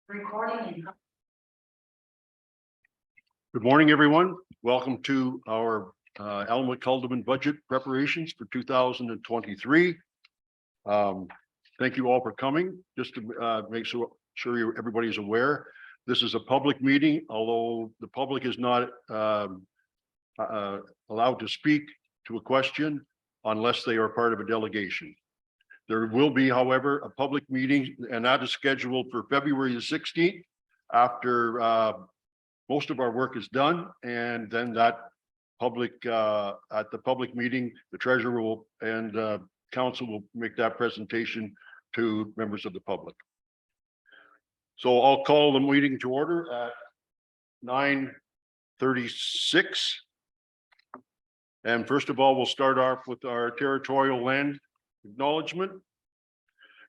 Recording. Good morning, everyone. Welcome to our Elmwood Calderman budget preparations for 2023. Thank you all for coming. Just to make sure everybody is aware, this is a public meeting, although the public is not allowed to speak to a question unless they are part of a delegation. There will be, however, a public meeting, and that is scheduled for February the 16th after most of our work is done, and then that public at the public meeting, the treasurer will and council will make that presentation to members of the public. So I'll call the meeting to order at 9:36. And first of all, we'll start off with our territorial land acknowledgement.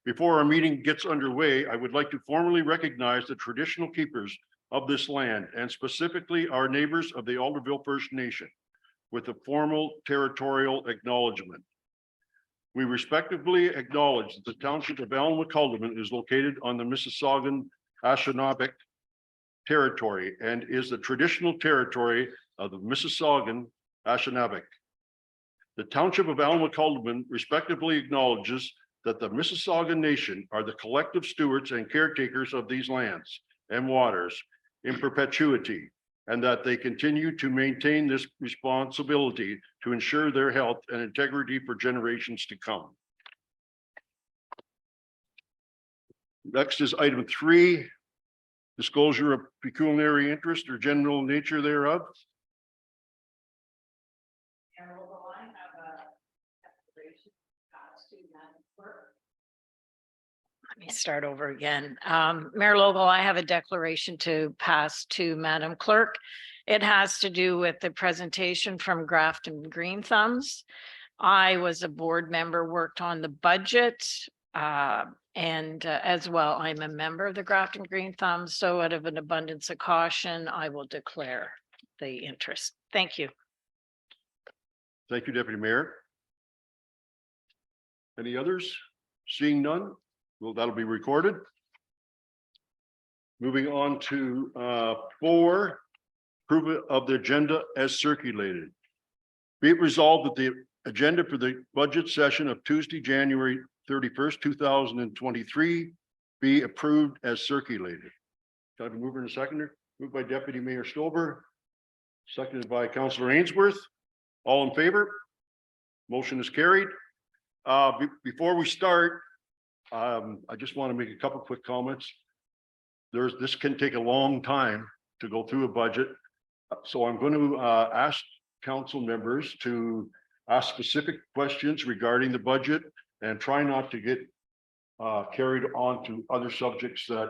Before our meeting gets underway, I would like to formally recognize the traditional keepers of this land, and specifically our neighbors of the Alderville First Nation with a formal territorial acknowledgement. We respectively acknowledge that the township of Elmwood Calderman is located on the Mississaugan Anishinaabe territory and is the traditional territory of the Mississaugan Anishinaabe. The township of Elmwood Calderman respectively acknowledges that the Mississaugan Nation are the collective stewards and caretakers of these lands and waters in perpetuity, and that they continue to maintain this responsibility to ensure their health and integrity for generations to come. Next is item 3, disclosure of pecuniary interest or general nature thereof. Let me start over again. Mayor Logal, I have a declaration to pass to Madam Clerk. It has to do with the presentation from Grafton Green Thumbs. I was a board member, worked on the budget, and as well, I'm a member of the Grafton Green Thumbs. So out of an abundance of caution, I will declare the interest. Thank you. Thank you, Deputy Mayor. Any others? Seeing none, well, that'll be recorded. Moving on to 4, approval of the agenda as circulated. Be it resolved that the agenda for the budget session of Tuesday, January 31st, 2023 be approved as circulated. Got a mover and a seconder? Moved by Deputy Mayor Stober, seconded by Councillor Ainsworth. All in favor? Motion is carried. Before we start, I just want to make a couple quick comments. This can take a long time to go through a budget. So I'm going to ask council members to ask specific questions regarding the budget and try not to get carried on to other subjects that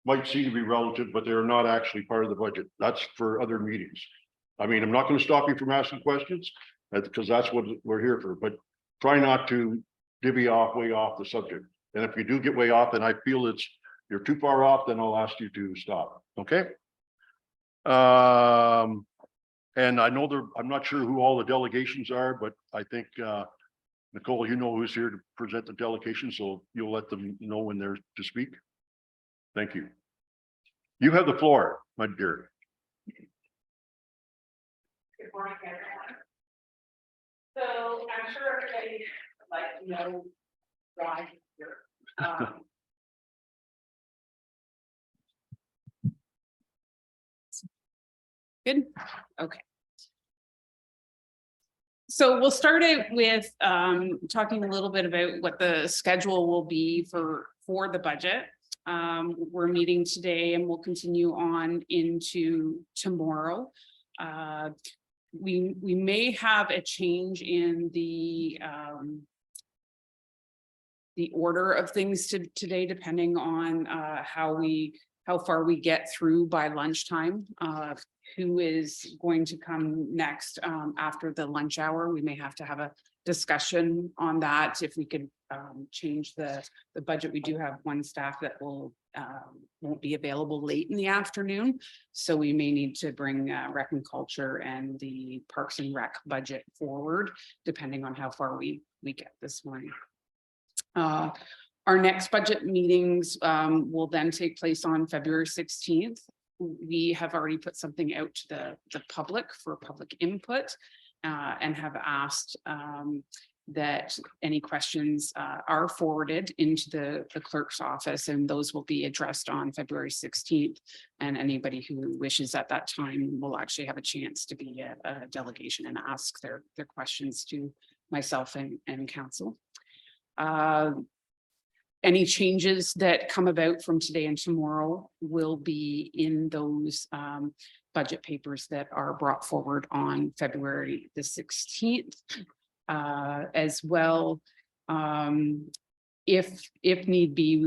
might seem to be relative, but they're not actually part of the budget. That's for other meetings. I mean, I'm not going to stop you from asking questions because that's what we're here for, but try not to divvy off way off the subject. And if you do get way off and I feel you're too far off, then I'll ask you to stop. Okay. And I know I'm not sure who all the delegations are, but I think Nicole, you know who's here to present the delegation, so you'll let them know when they're to speak. Thank you. You have the floor, my dear. Good morning, everyone. So I'm sure everybody would like to know why I'm here. Good. Okay. So we'll start it with talking a little bit about what the schedule will be for the budget. We're meeting today and we'll continue on into tomorrow. We may have a change in the order of things today, depending on how far we get through by lunchtime. Who is going to come next after the lunch hour? We may have to have a discussion on that. If we could change the budget, we do have one staff that won't be available late in the afternoon, so we may need to bring Rec and Culture and the Parks and Rec budget forward, depending on how far we get this morning. Our next budget meetings will then take place on February 16th. We have already put something out to the public for public input and have asked that any questions are forwarded into the clerk's office, and those will be addressed on February 16th. And anybody who wishes at that time will actually have a chance to be a delegation and ask their questions to myself and council. Any changes that come about from today and tomorrow will be in those budget papers that are brought forward on February the 16th. As well, if need be,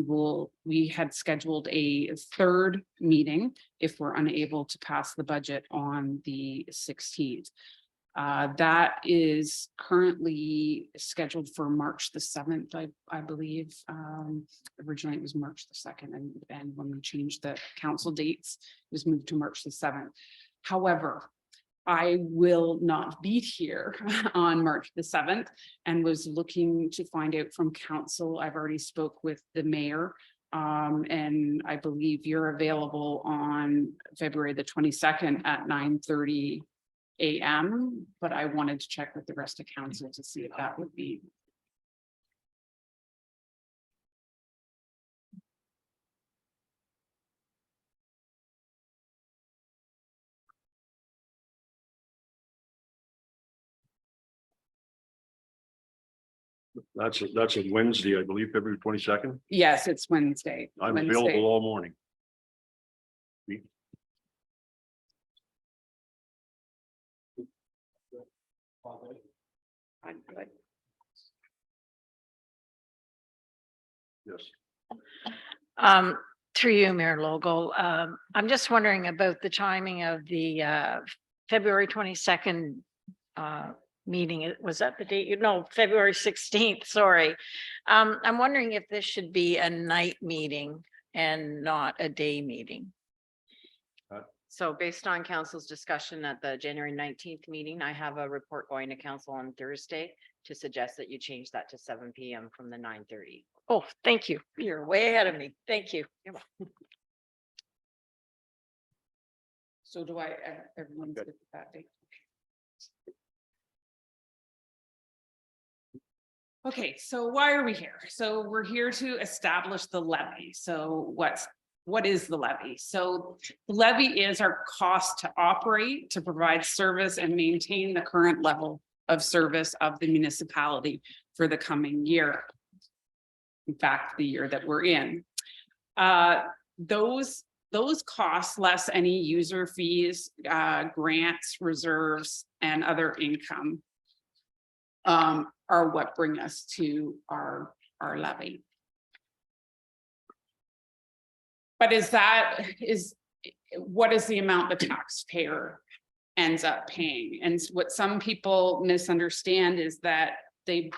we had scheduled a third meeting if we're unable to pass the budget on the 16th. That is currently scheduled for March the 7th, I believe. Originally it was March the 2nd, and when we changed the council dates, it was moved to March the 7th. However, I will not be here on March the 7th and was looking to find out from council. I've already spoke with the mayor, and I believe you're available on February the 22nd at 9:30 a.m. But I wanted to check with the rest of council to see if that would be. That's a Wednesday, I believe, February 22nd. Yes, it's Wednesday. I'm available all morning. I'm good. Yes. Through you, Mayor Logal, I'm just wondering about the timing of the February 22nd meeting. Was that the date? No, February 16th, sorry. I'm wondering if this should be a night meeting and not a day meeting. So based on council's discussion at the January 19th meeting, I have a report going to council on Thursday to suggest that you change that to 7 p.m. from the 9:30. Oh, thank you. You're way ahead of me. Thank you. So do I, everyone's good with that date? Okay, so why are we here? So we're here to establish the levy. So what is the levy? So the levy is our cost to operate, to provide service and maintain the current level of service of the municipality for the coming year. In fact, the year that we're in. Those costs, less any user fees, grants, reserves, and other income, are what bring us to our levy. But what is the amount the taxpayer ends up paying? And what some people misunderstand is that they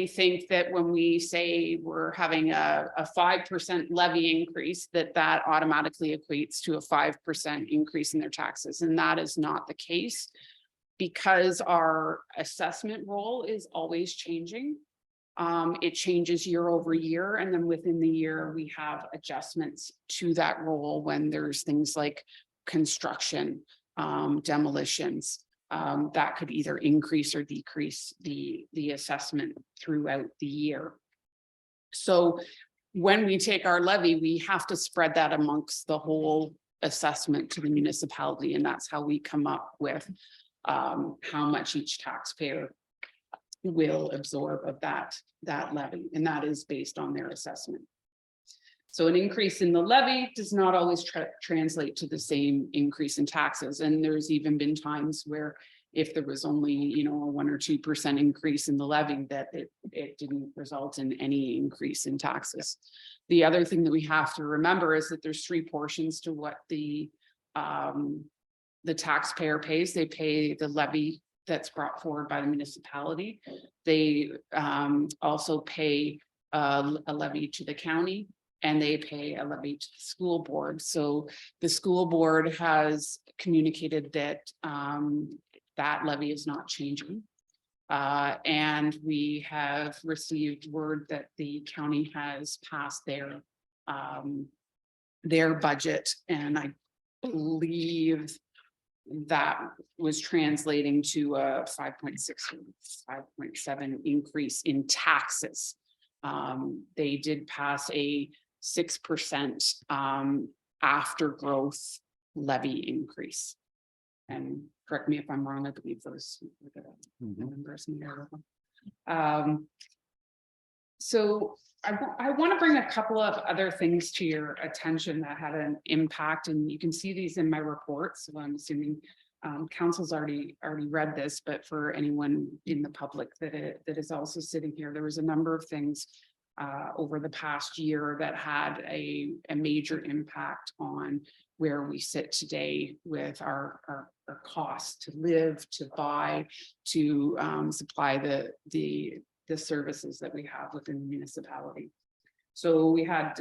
think that when we say we're having a 5% levy increase, that automatically equates to a 5% increase in their taxes. And that is not the case, because our assessment role is always changing. It changes year over year, and then within the year we have adjustments to that role when there's things like construction, demolitions, that could either increase or decrease the assessment throughout the year. So when we take our levy, we have to spread that amongst the whole assessment to the municipality, and that's how we come up with how much each taxpayer will absorb of that levy, and that is based on their assessment. So an increase in the levy does not always translate to the same increase in taxes. And there's even been times where if there was only, a 1 or 2% increase in the levy, that it didn't result in any increase in taxes. The other thing that we have to remember is that there's 3 portions to what the taxpayer pays. They pay the levy that's brought forward by the municipality. They also pay a levy to the county, and they pay a levy to the school board. So the school board has communicated that that levy is not changing. And we have received word that the county has passed their budget, and I believe that was translating to a 5.6, 5.7 increase in taxes. They did pass a 6% after growth levy increase. And correct me if I'm wrong, I believe those were the numbers in there. So I want to bring a couple of other things to your attention that had an impact, and you can see these in my report. So I'm assuming council's already read this, but for anyone in the public that is also sitting here, there was a number of things over the past year that had a major impact on where we sit today with our costs to live, to buy, to supply the services that we have within the municipality. So we had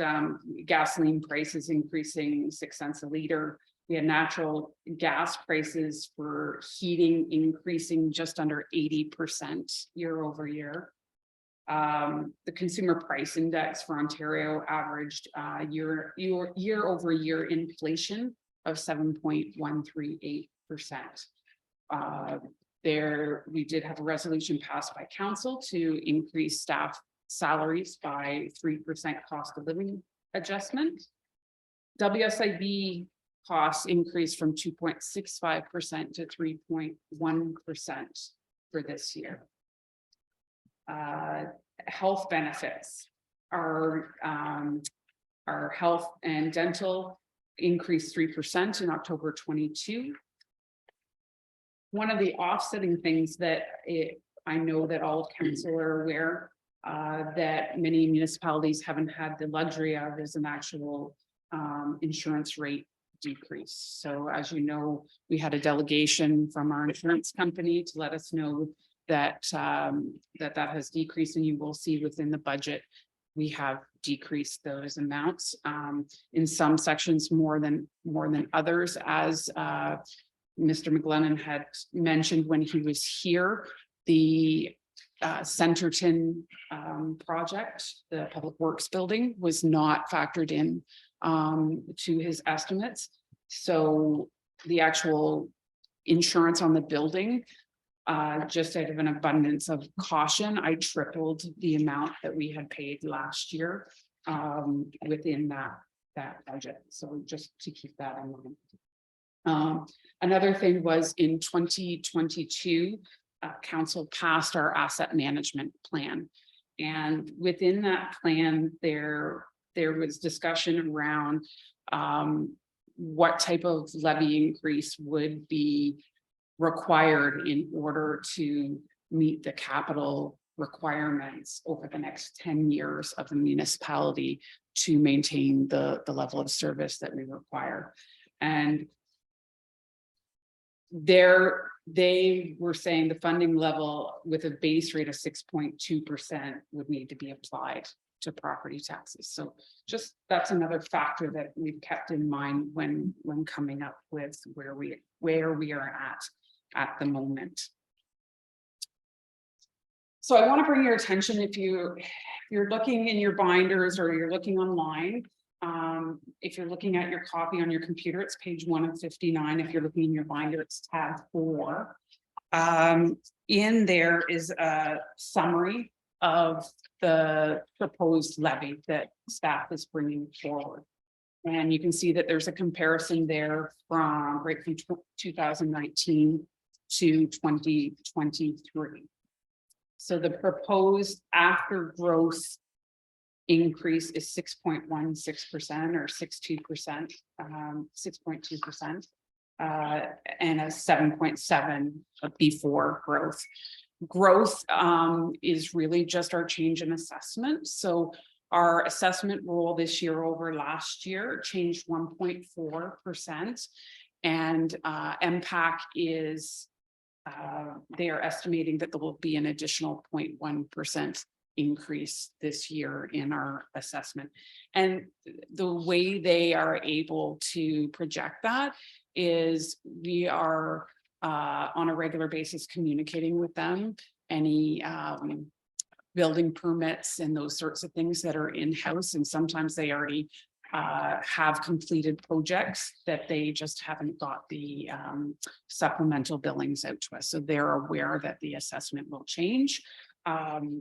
gasoline prices increasing 6 cents a liter. We had natural gas prices for heating increasing just under 80% year over year. The consumer price index for Ontario averaged year over year inflation of 7.138%. There, we did have a resolution passed by council to increase staff salaries by 3% cost of living adjustment. WSIB costs increased from 2.65% to 3.1% for this year. Health benefits, our health and dental increased 3% in October 22. One of the offsetting things that I know that all council are aware that many municipalities haven't had the luxury of is an actual insurance rate decrease. So as you know, we had a delegation from our insurance company to let us know that that has decreased, and you will see within the budget we have decreased those amounts in some sections more than others, as Mr. McGlennon had mentioned when he was here. The Centerton project, the Public Works building, was not factored in to his estimates. So the actual insurance on the building, just out of an abundance of caution, I tripled the amount that we had paid last year within that budget. So just to keep that in mind. Another thing was in 2022, council passed our asset management plan. And within that plan, there was discussion around what type of levy increase would be required in order to meet the capital requirements over the next 10 years of the municipality to maintain the level of service that we require. And they were saying the funding level with a base rate of 6.2% would need to be applied to property taxes. So just that's another factor that we've kept in mind when coming up with where we are at the moment. So I want to bring your attention, if you're looking in your binders or you're looking online, if you're looking at your copy on your computer, it's page 1 of 59. If you're looking in your binder, it's tab 4. In there is a summary of the proposed levy that staff is bringing forward. And you can see that there's a comparison there from 2019 to 2023. So the proposed after growth increase is 6.16% or 6.2%, 6.2%, and a 7.7 before growth. Growth is really just our change in assessment. So our assessment roll this year over last year changed 1.4%, and MPAC is they are estimating that there will be an additional 0.1% increase this year in our assessment. And the way they are able to project that is we are on a regular basis communicating with them any building permits and those sorts of things that are in-house, and sometimes they already have completed projects that they just haven't got the supplemental billings out to us. So they're aware that the assessment will change.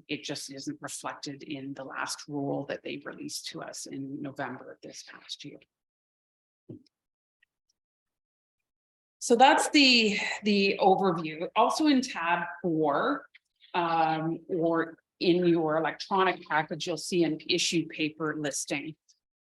It just isn't reflected in the last rule that they released to us in November of this past year. So that's the overview. Also in tab 4, or in your electronic package, you'll see an issue paper listing.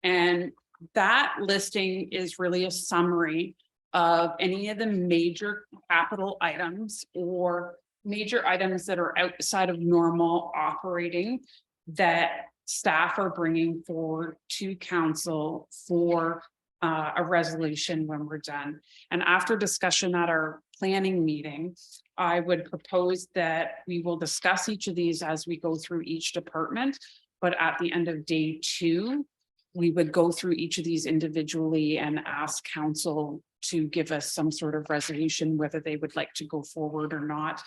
And that listing is really a summary of any of the major capital items or major items that are outside of normal operating that staff are bringing forward to council for a resolution when we're done. And after discussion at our planning meeting, I would propose that we will discuss each of these as we go through each department. But at the end of day 2, we would go through each of these individually and ask council to give us some sort of resolution, whether they would like to go forward or not,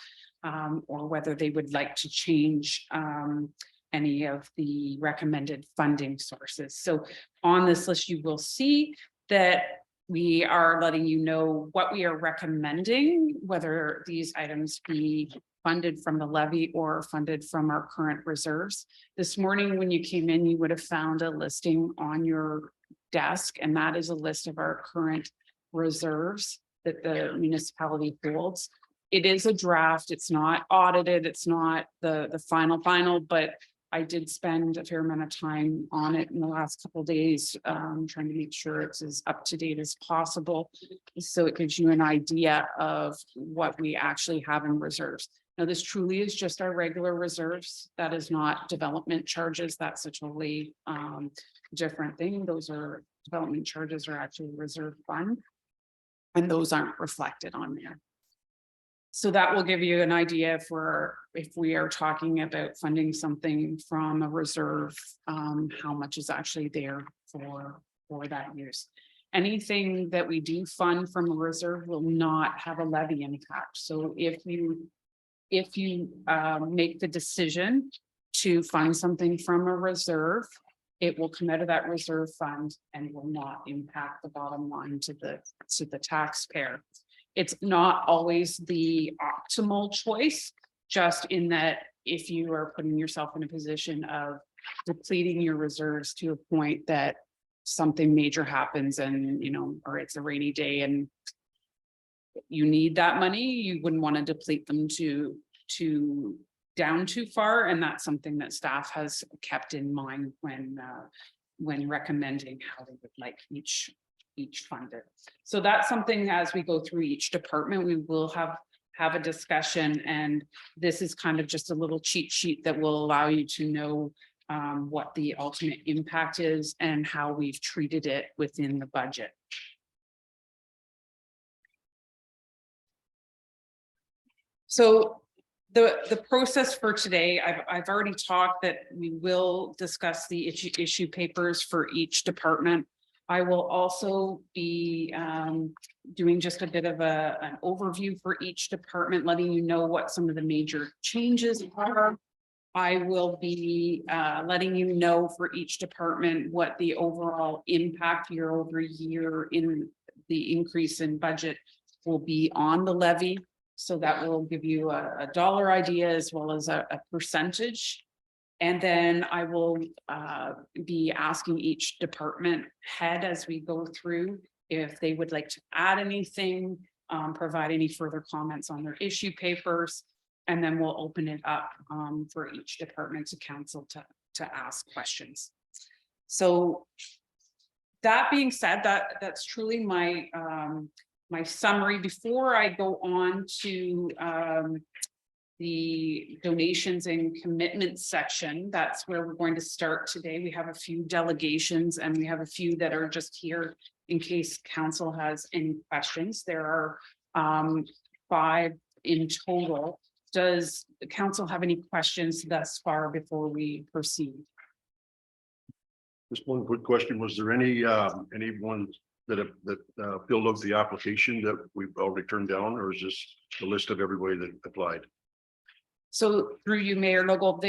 or whether they would like to change any of the recommended funding sources. So on this list, you will see that we are letting you know what we are recommending, whether these items be funded from the levy or funded from our current reserves. This morning, when you came in, you would have found a listing on your desk, and that is a list of our current reserves that the municipality holds. It is a draft. It's not audited. It's not the final, but I did spend a fair amount of time on it in the last couple of days, trying to make sure it's as up to date as possible. So it gives you an idea of what we actually have in reserves. Now, this truly is just our regular reserves. That is not development charges. That's a totally different thing. Those are development charges are actually reserve fund, and those aren't reflected on there. So that will give you an idea for if we are talking about funding something from a reserve, how much is actually there for that use. Anything that we do fund from a reserve will not have a levy impact. So if you make the decision to fund something from a reserve, it will come out of that reserve fund and will not impact the bottom line to the taxpayer. It's not always the optimal choice, just in that if you are putting yourself in a position of depleting your reserves to a point that something major happens and, or it's a rainy day and you need that money, you wouldn't want to deplete them down too far. And that's something that staff has kept in mind when recommending how they would like each funded. So that's something as we go through each department, we will have a discussion, and this is kind of just a little cheat sheet that will allow you to know what the ultimate impact is and how we've treated it within the budget. So the process for today, I've already talked that we will discuss the issue papers for each department. I will also be doing just a bit of an overview for each department, letting you know what some of the major changes are. I will be letting you know for each department what the overall impact year over year in the increase in budget will be on the levy. So that will give you a dollar idea as well as a percentage. And then I will be asking each department head as we go through if they would like to add anything, provide any further comments on their issue papers, and then we'll open it up for each department to council to ask questions. So that being said, that's truly my my summary. Before I go on to the donations and commitments section, that's where we're going to start today. We have a few delegations and we have a few that are just here in case council has any questions. There are 5 in total. Does the council have any questions thus far before we proceed? Just one quick question. Was there anyone that filled out the application that we've already turned down, or is this the list of everybody that applied? So through you, Mayor Logal,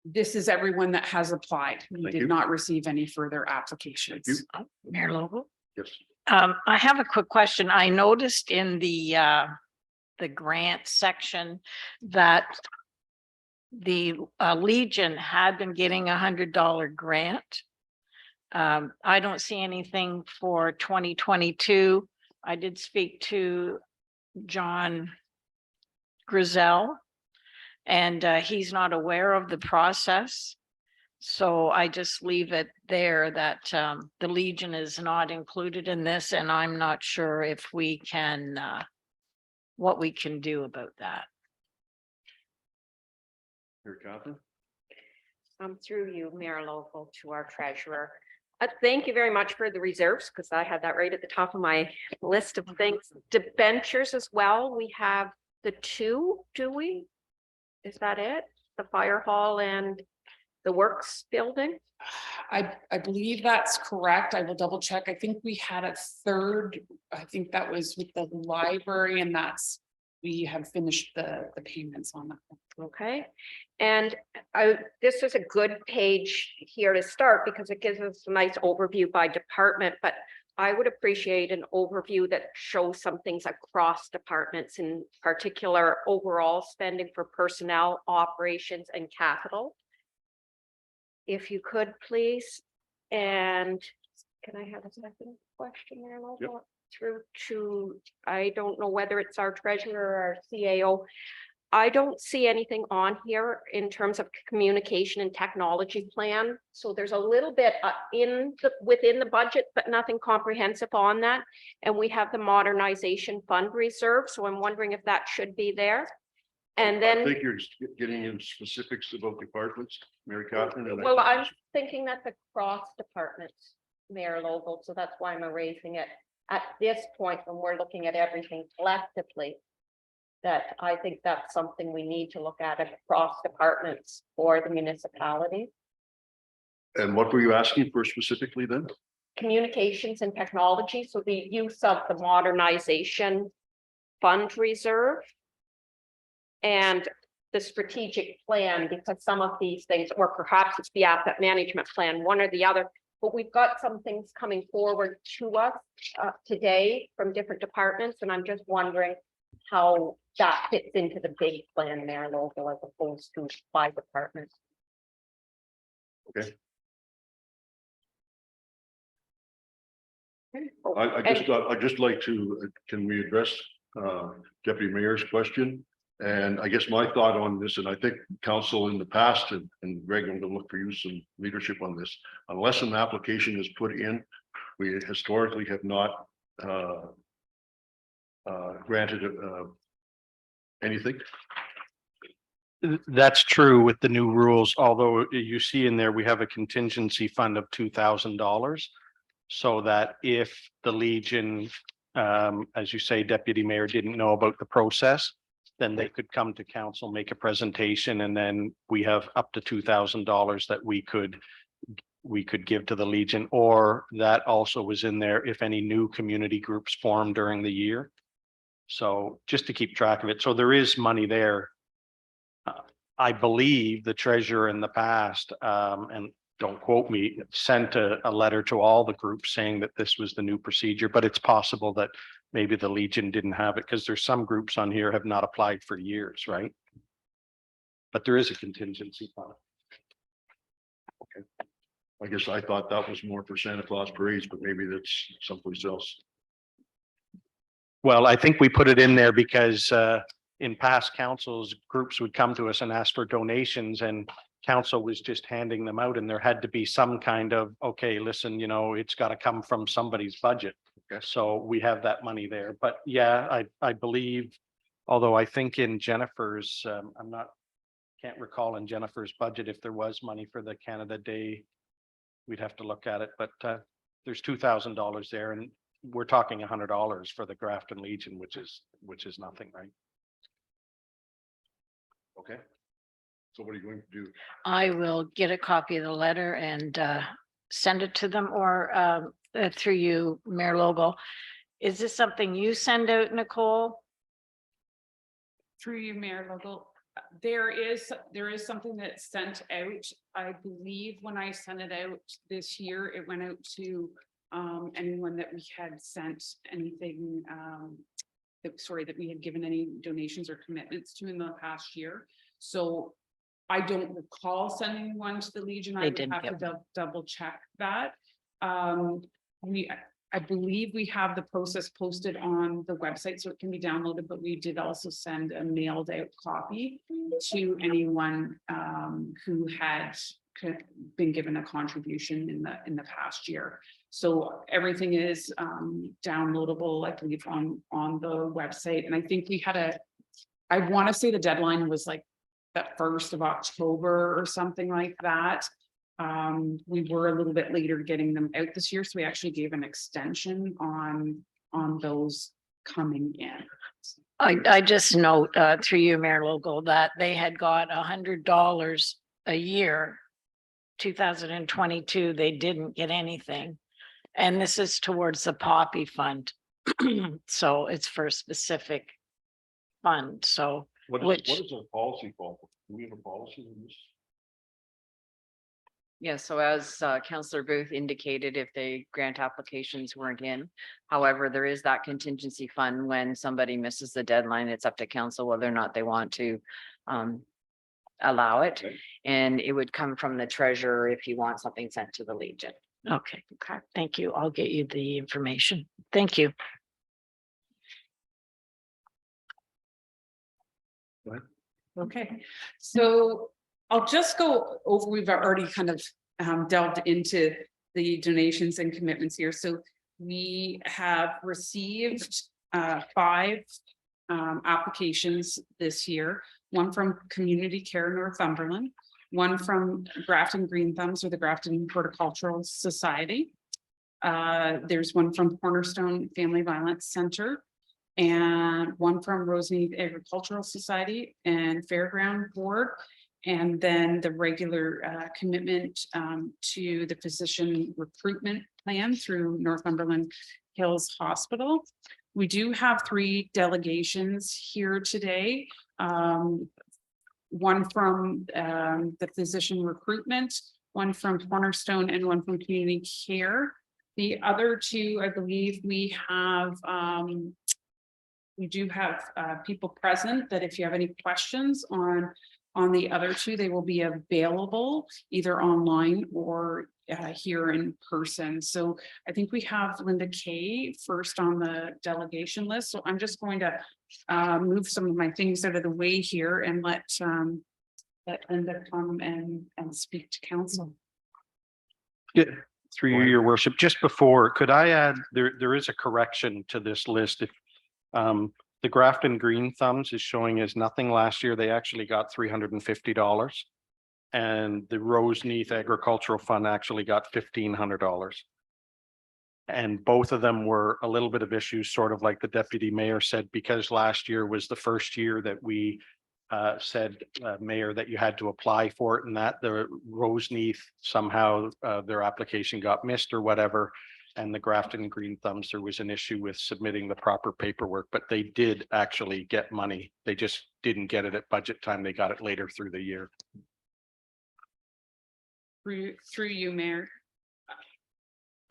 this is everyone that has applied. We Thank did you. not receive any further applications. you. Mayor Lobo. Yes. I have a quick question. I noticed in the grant section that the Legion had been getting $100 grant. I don't see anything for 2022. I did speak to John Griselle, and he's not aware of the process. So I just leave it there that the Legion is not included in this, and I'm not sure if we can, what we can do about that. Here, Catherine. Through you, Mayor Local, to our treasurer. Thank you very much for the reserves, because I had that right at the top of my list of things. Debentures as well. We have the two, do we? Is that it? The fire hall and the works building? I believe that's correct. I will double check. I think we had a third, I think that was with the library, and we have finished the payments on that. Okay, and this is a good page here to start because it gives us a nice overview by department, but I would appreciate an overview that shows some things across departments, in particular overall spending for personnel, operations, and capital. If you could, please. And can I have a second question there? Yep. Through to, I don't know whether it's our treasurer or our CAO. I don't see anything on here in terms of communication and technology plan. So there's a little bit within the budget, but nothing comprehensive on that. And we have the modernization fund reserve. So I'm wondering if that should be there. And I then, think you're just getting into specifics about departments, Mary Catherine. and I well, think I'm thinking that's across departments, Mayor Local. So that's why I'm erasing it at this point when we're looking at everything collectively. That I think that's something we need to look at across departments for the municipality. And what were you asking for specifically then? Communications and technology, so the use of the modernization fund reserve. And the strategic plan, because some of these things, or perhaps it's the asset management plan, one or the other. But we've got some things coming forward to us today from different departments, and I'm just wondering how that fits into the big plan there, local, as opposed to by department. Okay. Oh, I'd just like to, can we address Deputy Mayor's question? And I guess my thought on this, and I think council in the past, and Greg, I'm gonna look for you some leadership on this. Unless an application is put in, we historically have not granted anything. That's true with the new rules, although you see in there, we have a contingency fund of $2,000. So that if the Legion, as you say, Deputy Mayor didn't know about the process, then they could come to council, make a presentation, and then we have up to $2,000 that we could give to the Legion, or that also was in there if any new community groups form during the year. So just to keep track of it. So there is money there. I believe the treasurer in the past, and don't quote me, sent a letter to all the groups saying that this was the new procedure, but it's possible that maybe the Legion didn't have it because there's some groups on here have not applied for years, right? But there is a contingency fund. Okay. I guess I thought that was more for Santa Claus parades, but maybe that's someplace else. Well, I think we put it in there because in past councils, groups would come to us and ask for donations, and council was just handing them out, and there had to be some kind of, okay, listen, you know, it's got to come from somebody's budget. Okay. So we have that money there, but yeah, I believe, although I think in Jennifer's, can't recall in Jennifer's budget if there was money for the Canada Day. We'd have to look at it, but there's $2,000 there, and we're talking $100 for the Grafton Legion, which is nothing, right? Okay. So what are you going to do? I will get a copy of the letter and send it to them, or through you, Mayor Logo. Is this something you send out, Nicole? Through you, Mayor Local. There is something that's sent out. I believe when I sent it out this year, it went out to anyone that we had sent anything that we had given any donations or commitments to in the past year. So I don't recall sending one to the Legion. I They would didn't have to get double check that. I believe we have the process posted on the website, so it can be downloaded, but we did also send a mailed out copy to anyone who had been given a contribution in the past year. So everything is downloadable, I believe, on the website. And I think we had I want to say the deadline was like the 1st of October or something like that. We were a little bit later getting them out this year, so we actually gave an extension on those coming in. I just note through you, Mayor Logal, that they had got $100 a year. 2022, they didn't get anything. And this is towards the Poppy Fund. So it's for a specific fund, so. What Which- is our policy called? Do we have a policy in this? Yeah, so as Councillor Booth indicated, if the grant applications weren't in. However, there is that contingency fund when somebody misses the deadline. It's up to council whether or not they want to allow it. Okay. And it would come from the treasurer if you want something sent to the Legion. Okay, thank you. I'll get you the information. Thank you. Okay, so I'll just go over, we've already kind of delved into the donations and commitments here. So we have received 5 applications this year, one from Community Care Northumberland, one from Grafton Green Thumbs or the Grafton Horticultural Society. There's one from Cornerstone Family Violence Center, and one from Roseneath Agricultural Society and Fairground Board, and then the regular commitment to the physician recruitment plan through Northumberland Hills Hospital. We do have 3 delegations here today. One from the physician recruitment, one from Cornerstone, and one from Community Care. The other 2, I believe we do have people present that if you have any questions on the other 2, they will be available either online or here in person. So I think we have Linda Kay first on the delegation list. So I'm just going to move some of my things out of the way here and let Linda come and speak to council. Yeah, through you, your worship, just before, could I add, there is a correction to this list. If the Grafton Green Thumbs is showing as nothing last year, they actually got $350. And the Roseneath Agricultural Fund actually got $1,500. And both of them were a little bit of issues, sort of like the deputy mayor said, because last year was the first year that we said, Mayor, that you had to apply for it, and that the Roseneath somehow their application got missed or whatever. And the Grafton Green Thumbs, there was an issue with submitting the proper paperwork, but they did actually get money. They just didn't get it at budget time. They got it later through the year. Through you, Mayor.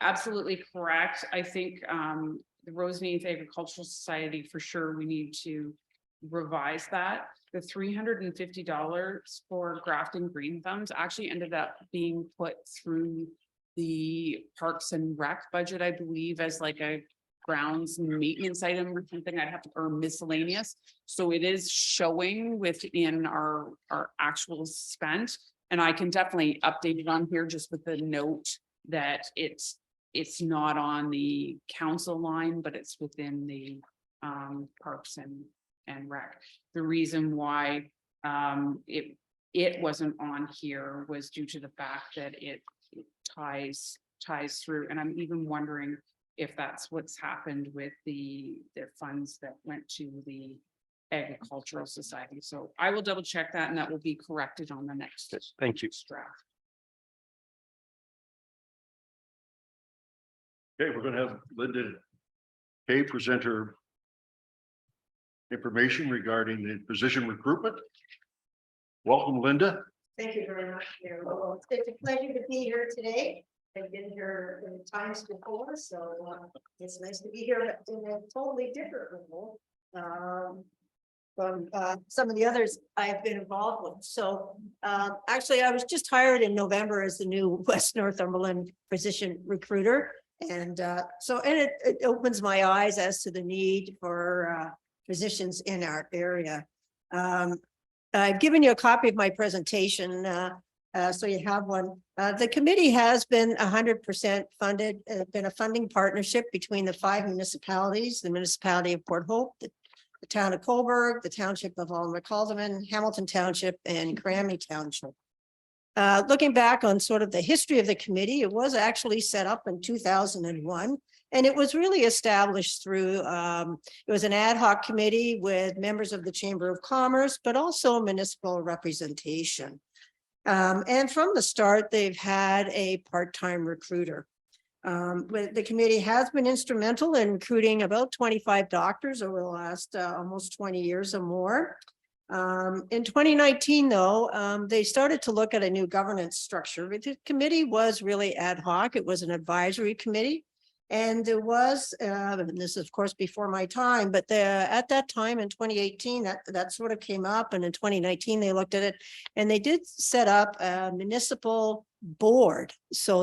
Absolutely correct. I think the Roseneath Agricultural Society, for sure, we need to revise that. The $350 for Grafton Green Thumbs actually ended up being put through the Parks and Rec budget, I believe, as like a grounds maintenance item or something. I'd have to, or miscellaneous. So it is showing within our actual spent. And I can definitely update it on here just with the note that it's not on the council line, but it's within the Parks and Rec. The reason why it wasn't on here was due to the fact that it ties through. And I'm even wondering if that's what's happened with the funds that went to the Agricultural Society. So I will double check that, and that will be corrected on the next Thank you. draft. Okay, we're gonna have Linda Kay present her information regarding the physician recruitment. Welcome, Linda. Thank you very much, Mayor Lowell. It's a pleasure to be here today. I've been here in times before, so it's nice to be here in a totally different role. From some of the others I've been involved with. So actually, I was just hired in November as the new West Northumberland physician recruiter. And it opens my eyes as to the need for physicians in our area. I've given you a copy of my presentation, so you have one. The committee has been 100% funded, been a funding partnership between the 5 municipalities, the municipality of Port Hope, the town of Coburg, the township of Alderman, Hamilton Township, and Grammy Township. Looking back on sort of the history of the committee, it was actually set up in 2001. And it was really established through, it was an ad hoc committee with members of the Chamber of Commerce, but also municipal representation. And from the start, they've had a part-time recruiter. The committee has been instrumental in recruiting about 25 doctors over the last almost 20 years or more. In 2019, though, they started to look at a new governance structure. The committee was really ad hoc. It was an advisory committee. And there was, and this is of course before my time, but at that time in 2018, that sort of came up. And in 2019, they looked at it and they did set up a municipal board. So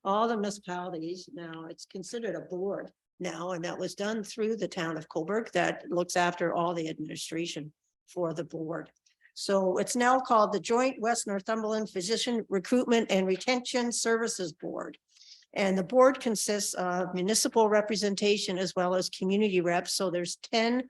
all the municipalities, now it's considered a board now, and that was done through the town of Coburg that looks after all the administration for the board. So it's now called the Joint West Northumberland Physician Recruitment and Retention Services Board. And the board consists of municipal representation as well as community reps. So there's 10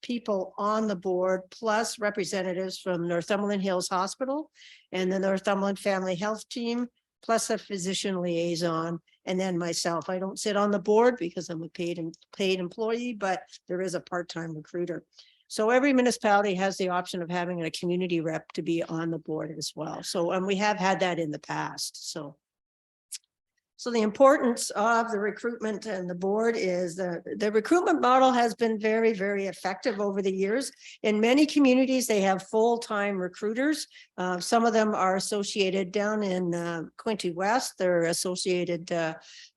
people on the board, plus representatives from Northumberland Hills Hospital and the Northumberland Family Health Team, plus a physician liaison, and then myself. I don't sit on the board because I'm a paid employee, but there is a part-time recruiter. So every municipality has the option of having a community rep to be on the board as well. So, and we have had that in the past, So the importance of the recruitment and the board is the recruitment model has been very, very effective over the years. In many communities, they have full-time recruiters. Some of them are associated down in Quinte West. They're associated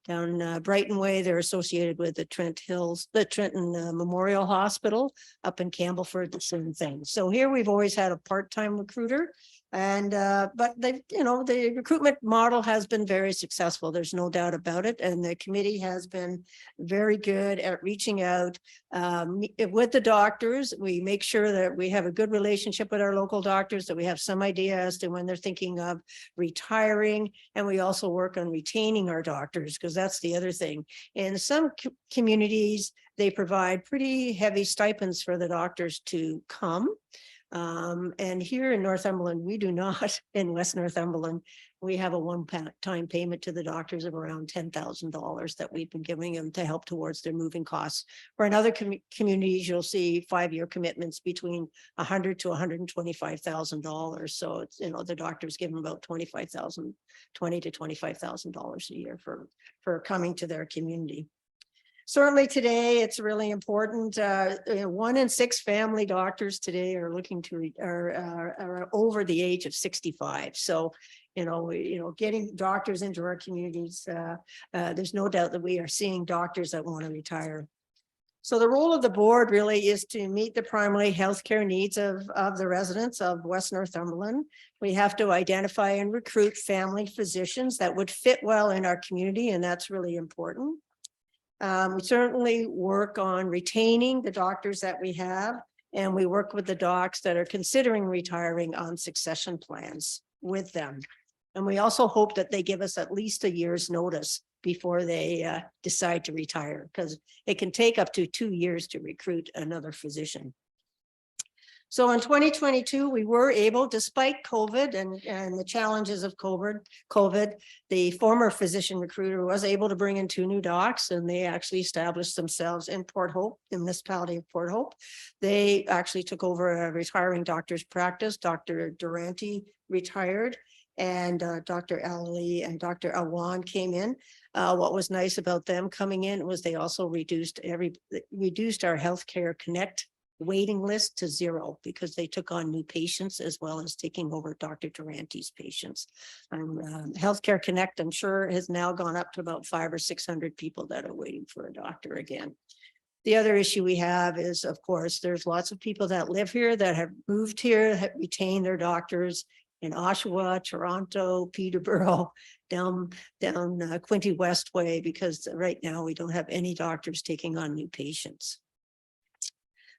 down Brighton Way. They're associated with the Trenton Memorial Hospital up in Campbellford, the same thing. So here we've always had a part-time recruiter. And but the recruitment model has been very successful. There's no doubt about it. And the committee has been very good at reaching out with the doctors. We make sure that we have a good relationship with our local doctors, that we have some idea as to when they're thinking of retiring. And we also work on retaining our doctors, because that's the other thing. In some communities, they provide pretty heavy stipends for the doctors to come. And here in Northumberland, we do not. In West Northumberland, we have a one-time payment to the doctors of around $10,000 that we've been giving them to help towards their moving costs. For in other communities, you'll see 5-year commitments between $100,000 to $125,000. So it's, the doctors give them about $20,000 to $25,000 a year for coming to their community. Certainly today, it's really important. 1 in 6 family doctors today are looking to are over the age of 65. So, getting doctors into our communities, there's no doubt that we are seeing doctors that want to retire. So the role of the board really is to meet the primary healthcare needs of the residents of West Northumberland. We have to identify and recruit family physicians that would fit well in our community, and that's really important. We certainly work on retaining the doctors that we have, and we work with the docs that are considering retiring on succession plans with them. And we also hope that they give us at least a year's notice before they decide to retire, because it can take up to 2 years to recruit another physician. So in 2022, we were able, despite COVID and the challenges of COVID, the former physician recruiter was able to bring in 2 new docs, and they actually established themselves in Port Hope, the municipality of Port Hope. They actually took over a retiring doctor's practice. Dr. Durante retired, and Dr. Ali and Dr. Awan came in. What was nice about them coming in was they also reduced our Healthcare Connect waiting list to 0 because they took on new patients as well as taking over Dr. Durante's patients. Healthcare Connect, I'm sure, has now gone up to about 500 or 600 people that are waiting for a doctor again. The other issue we have is, of course, there's lots of people that live here that have moved here, have retained their doctors in Oshawa, Toronto, Peterborough, down Quinte West Way, because right now we don't have any doctors taking on new patients.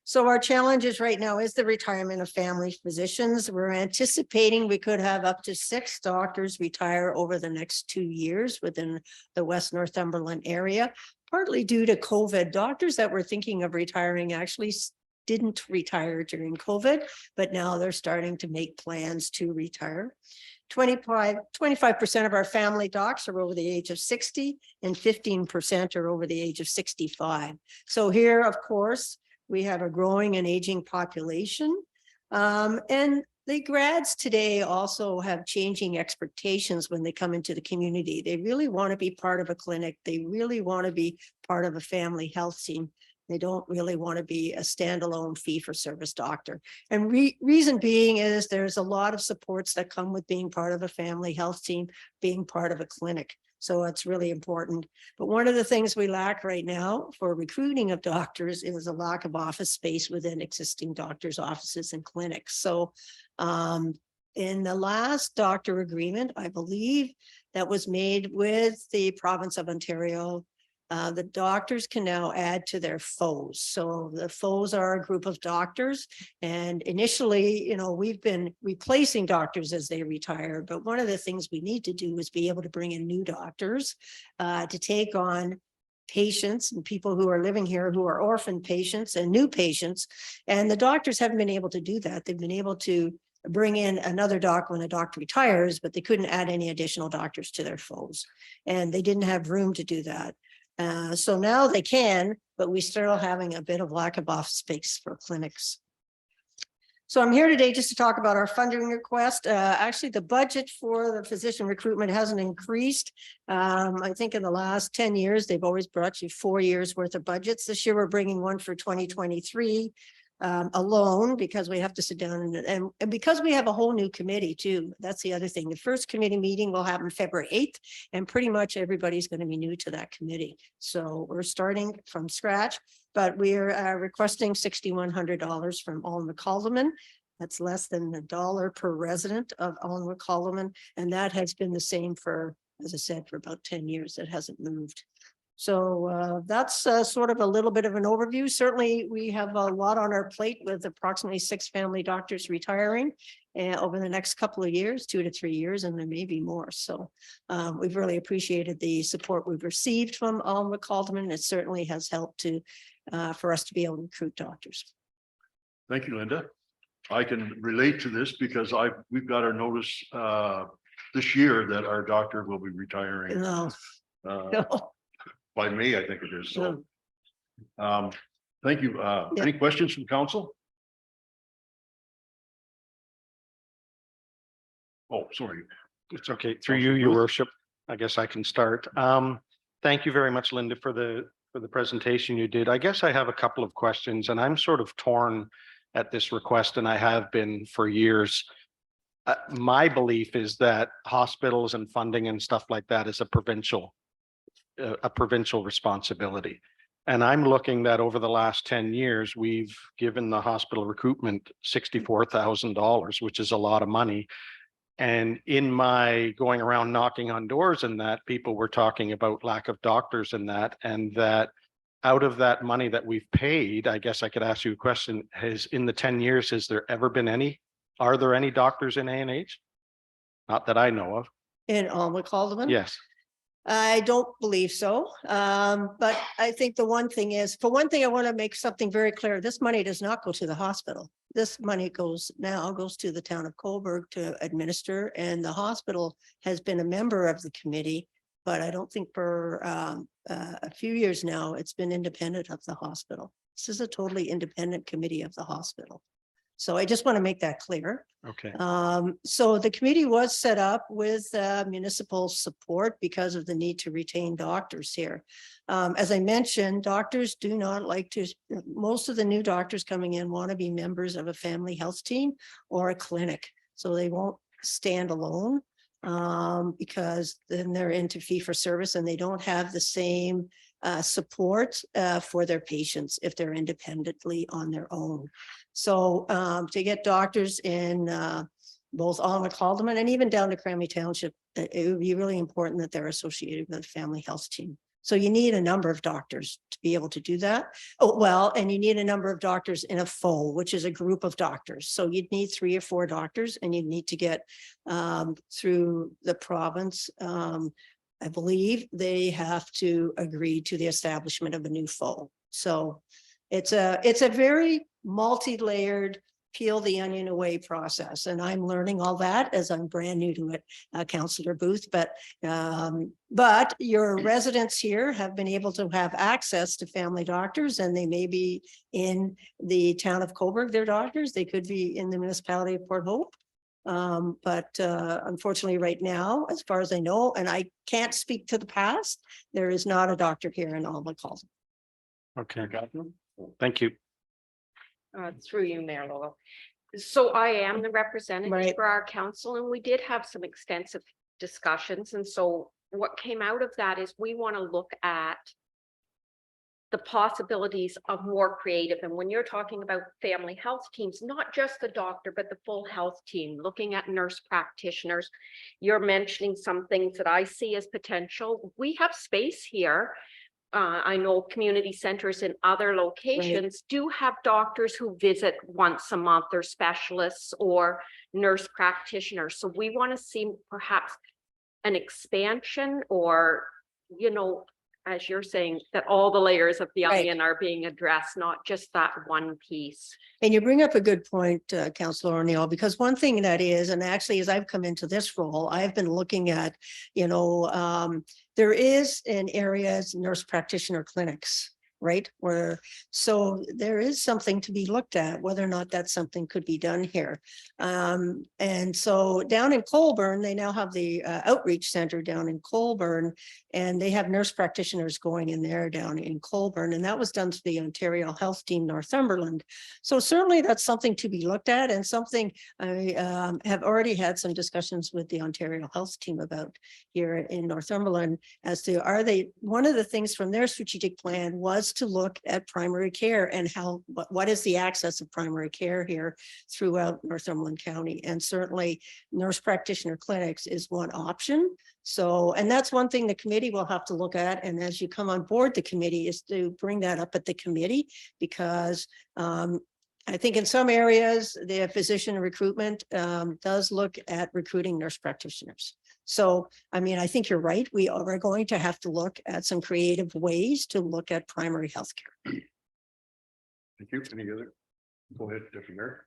So our challenges right now is the retirement of family physicians. We're anticipating we could have up to 6 doctors retire over the next 2 years within the West Northumberland area, partly due to COVID. Doctors that were thinking of retiring actually didn't retire during COVID, but now they're starting to make plans to retire. 25% of our family docs are over the age of 60 and 15% are over the age of 65. So here, of course, we have a growing and aging population. And the grads today also have changing expectations when they come into the community. They really want to be part of a clinic. They really want to be part of a family health team. They don't really want to be a standalone fee-for-service doctor. And reason being is there's a lot of supports that come with being part of a family health team, being part of a clinic. So it's really important. But one of the things we lack right now for recruiting of doctors is a lack of office space within existing doctors' offices and clinics. So in the last doctor agreement, I believe that was made with the province of Ontario, the doctors can now add to their FOs. So the FOs are a group of doctors. And initially, you know, we've been replacing doctors as they retire. But one of the things we need to do is be able to bring in new doctors to take on patients and people who are living here who are orphan patients and new patients. And the doctors haven't been able to do that. They've been able to bring in another doc when a doctor retires, but they couldn't add any additional doctors to their FOs. And they didn't have room to do that. So now they can, but we still having a bit of lack of office space for clinics. So I'm here today just to talk about our funding request. Actually, the budget for the physician recruitment hasn't increased. I think in the last 10 years, they've always brought you 4 years worth of budgets. This year, we're bringing one for 2023 alone because we have to sit down and because we have a whole new committee too. That's the other thing. The first committee meeting will happen February 8th and pretty much everybody's going to be new to that committee. So we're starting from scratch, but we're requesting $6,100 from Alnwick-Haldimand. That's less than $1 per resident of Alnwick-Haldimand. And that has been the same for, as I said, for about 10 years. It hasn't moved. So that's sort of a little bit of an overview. Certainly, we have a lot on our plate with approximately 6 family doctors retiring over the next couple of years, 2 to 3 years, and there may be more. So we've really appreciated the support we've received from Alnwick-Haldimand. It certainly has helped to for us to be able to recruit doctors. Thank you, Linda. I can relate to this because we've got our notice this year that our doctor will be retiring. No, Uh, no. By May, I think it is. So, thank you. Any questions from council? Oh, sorry. It's okay. Through you, your worship, I guess I can start. Thank you very much, Linda, for the presentation you did. I guess I have a couple of questions and I'm sort of torn at this request and I have been for years. My belief is that hospitals and funding and stuff like that is a provincial responsibility. And I'm looking that over the last 10 years, we've given the hospital recruitment $64,000, which is a lot of money. And in my going around knocking on doors and that, people were talking about lack of doctors and that out of that money that we've paid, I guess I could ask you a question, in the 10 years, are there any doctors in A&H? Not that I know of. In Alnwick-Haldimand? Yes. I don't believe so. But I think the one thing is, for one thing, I want to make something very clear. This money does not go to the hospital. This money goes to the town of Cobourg to administer, and the hospital has been a member of the committee. But I don't think for a few years now, it's been independent of the hospital. This is a totally independent committee of the hospital. So I just want to make that clear. Okay. So the committee was set up with municipal support because of the need to retain doctors here. As I mentioned, doctors do not like to, most of the new doctors coming in want to be members of a family health team or a clinic. So they won't stand alone because then they're into fee for service and they don't have the same support for their patients if they're independently on their own. So to get doctors in both Alma, Calderman, and even down to Cranley Township, it would be really important that they're associated with a family health team. So you need a number of doctors to be able to do that. Oh, well, and you need a number of doctors in a FO, which is a group of doctors. So you'd need 3 or 4 doctors and you need to get through the province. I believe they have to agree to the establishment of a new FO. So it's a very multi-layered, peel the onion away process. And I'm learning all that as I'm brand new to it, Councillor Booth. But your residents here have been able to have access to family doctors, and they may be in the town of Cobourg, their doctors. They could be in the municipality of Port Hope. But unfortunately, right now, as far as I know, and I can't speak to the past, there is not a doctor here in Alma Calderman. Okay. Thank you. Through you, Mayor Lowell. So I am the representative Right. for our council, and we did have some extensive discussions. And so what came out of that is we want to look at the possibilities of more creative. And when you're talking about family health teams, not just the doctor, but the full health team, looking at nurse practitioners, you're mentioning some things that I see as potential. We have space here. I know community centers in other locations do have doctors who visit once a month, or specialists or nurse practitioners. So we want to see perhaps an expansion, or, you know, as you're saying, that all the layers of the Right. onion are being addressed, not just that one piece. And you bring up a good point, Councillor O'Neill, because one thing that is, and actually as I've come into this role, I've been looking at, there is in areas nurse practitioner clinics, right? So there is something to be looked at, whether or not that's something could be done here. And so down in Colburn, they now have the outreach center down in Colburn, and they have nurse practitioners going in there down in Colburn, and that was done through the Ontario Health Team Northumberland. So certainly that's something to be looked at, and something I have already had some discussions with the Ontario Health Team about here in Northumberland as to one of the things from their strategic plan was to look at primary care and how, what is the access of primary care here throughout Northumberland County. And certainly nurse practitioner clinics is one option. So, and that's one thing the committee will have to look at. And as you come on board, the committee is to bring that up at the committee, because I think in some areas, the physician recruitment does look at recruiting nurse practitioners. So, I mean, I think you're right. We are going to have to look at some creative ways to look at primary health care. Thank you. Any other? Go ahead, Deputy Mayor.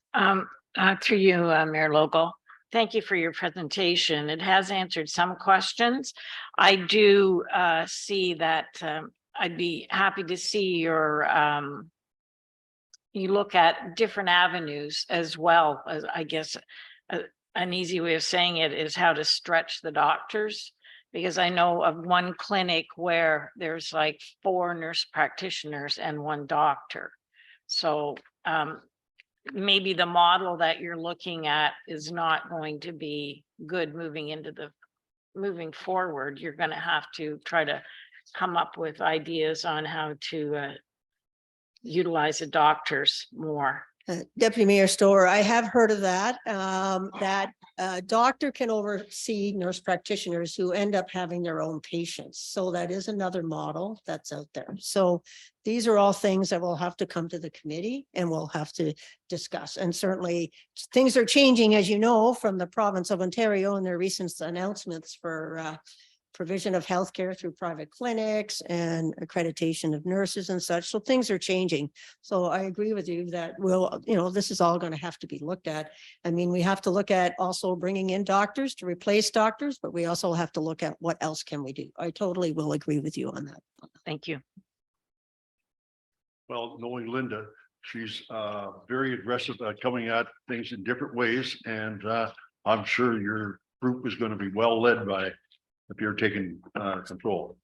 Through you, Mayor Logal. Thank you for your presentation. It has answered some questions. I do see that I'd be happy to see your you look at different avenues as well. As I guess an easy way of saying it is how to stretch the doctors, because I know of one clinic where there's like 4 nurse practitioners and 1 doctor. So maybe the model that you're looking at is not going to be good moving forward. You're going to have to try to come up with ideas on how to utilize the doctors more. Deputy Mayor Storer, I have heard of that, that a doctor can oversee nurse practitioners who end up having their own patients. So that is another model that's out there. So these are all things that will have to come to the committee and we'll have to discuss. And certainly things are changing, as you know, from the province of Ontario and their recent announcements for provision of healthcare through private clinics and accreditation of nurses and such. So things are changing. So I agree with you that this is all going to have to be looked at. I mean, we have to look at also bringing in doctors to replace doctors, but we also have to look at what else can we do. I totally will agree with you on that. Thank you. Well, knowing Linda, She's very aggressive at coming at things in different ways, and I'm sure your group is going to be well led by if you're taking control.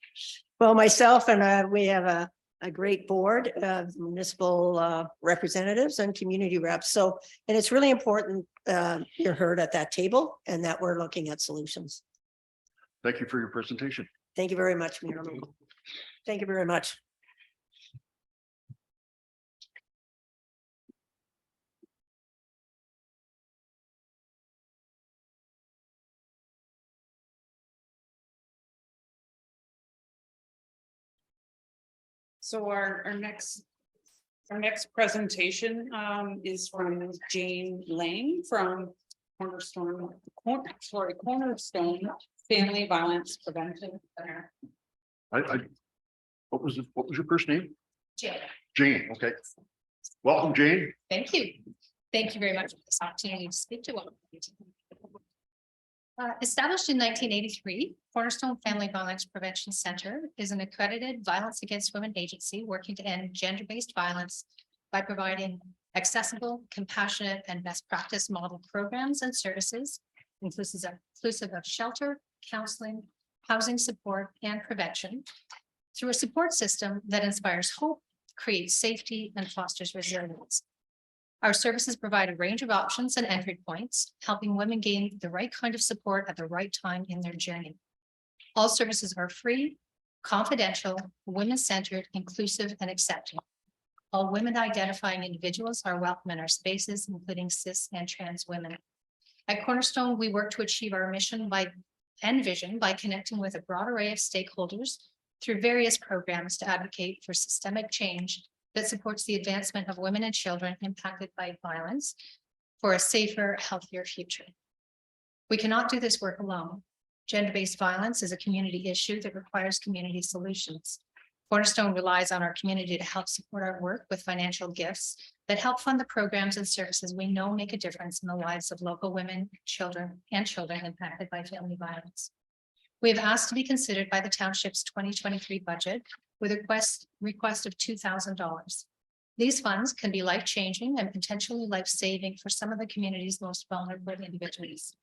Well, myself and we have a great board of municipal representatives and community reps. So, and it's really important you're heard at that table and that we're looking at solutions. Thank you for your presentation. Thank you very much, Mayor Logan. Thank you very much. So our next presentation is from Jane Lang from Cornerstone Family Violence Prevention Center. What was your first name? Jane. Jane, okay. Welcome, Jane. Thank you. Thank you very much for this opportunity to speak to all of you. Established in 1983, Cornerstone Family Violence Prevention Center is an accredited violence against women agency working to end gender-based violence by providing accessible, compassionate, and best practice model programs and services, inclusive of shelter, counseling, housing support, and prevention, through a support system that inspires hope, creates safety, and fosters resilience. Our services provide a range of options and entry points, helping women gain the right kind of support at the right time in their journey. All services are free, confidential, women-centered, inclusive, and accepting. All women identifying individuals are welcome in our spaces, including cis and trans women. At Cornerstone, we work to achieve our mission and vision by connecting with a broad array of stakeholders through various programs to advocate for systemic change that supports the advancement of women and children impacted by violence for a safer, healthier future. We cannot do this work alone. Gender-based violence is a community issue that requires community solutions. Cornerstone relies on our community to help support our work with financial gifts that help fund the programs and services we know make a difference in the lives of local women, children impacted by family violence. We have asked to be considered by the township's 2023 budget with a request of $2,000. These funds can be life-changing and potentially life-saving for some of the community's most vulnerable individuals.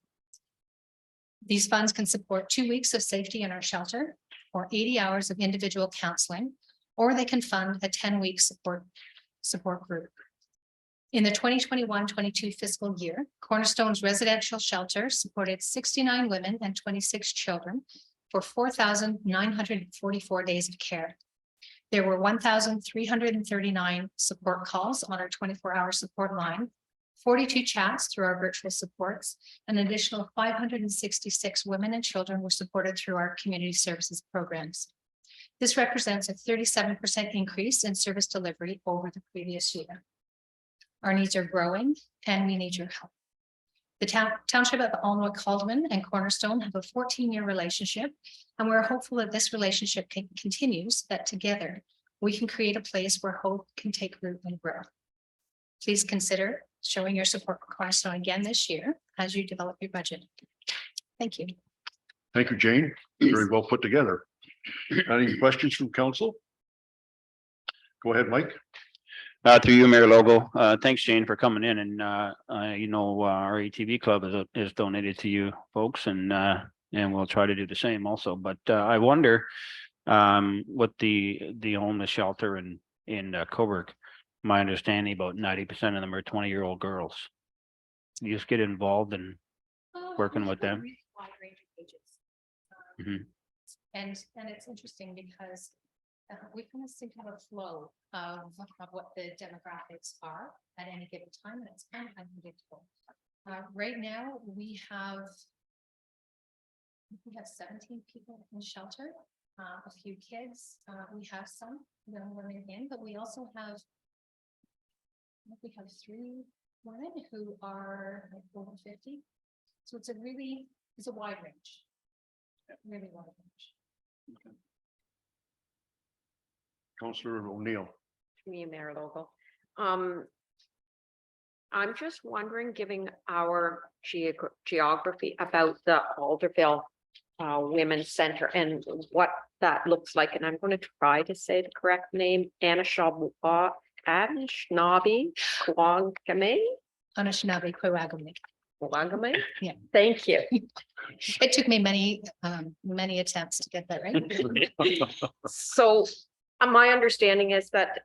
These funds can support 2 weeks of safety in our shelter or 80 hours of individual counseling, or they can fund a 10-week support group. In the 2021-22 fiscal year, Cornerstone's residential shelter supported 69 women and 26 children for 4,944 days of care. There were 1,339 support calls on our 24-hour support line, 42 chats through our virtual supports, an additional 566 women and children were supported through our community services programs. This represents a 37% increase in service delivery over the previous year. Our needs are growing and we need your help. The township of Alnwick-Haldeman and Cornerstone have a 14-year relationship, and we're hopeful that this relationship continues, that together we can create a place where hope can take root and grow. Please consider showing your support for Cornerstone again this year as you develop your budget. Thank you. Thank you, Jane. Very well put together. Any questions from council? Go ahead, Mike. Through you, Mayor Logo. Thanks, Jane, for coming in, and our ATV club is donated to you folks, and we'll try to do the same also. But I wonder what the homeless shelter in Coburg, my understanding about 90% of them are 20-year-old girls. You just get involved in working with them. Wide range of ages. Mhm. And it's interesting because we kind of seem to have a flow of what the demographics are at any given time, and it's kind of unpredictable. Right now, we have 17 people in shelter, a few kids. We have some young women in, but we also have, I think we have 3 women who are like over 50. So it's a wide range, really wide range. Okay. Councillor O'Neill. Me, Mayor Logo. I'm just wondering, given our geography about the Alderville Women's Center and what that looks like, and I'm going to try to say the correct name, Anishab Anishinaabe, Quangame, Anishinaabe, Quawagamick. Quangame? Yeah. Thank you. It took me many attempts to get that right. So my understanding is that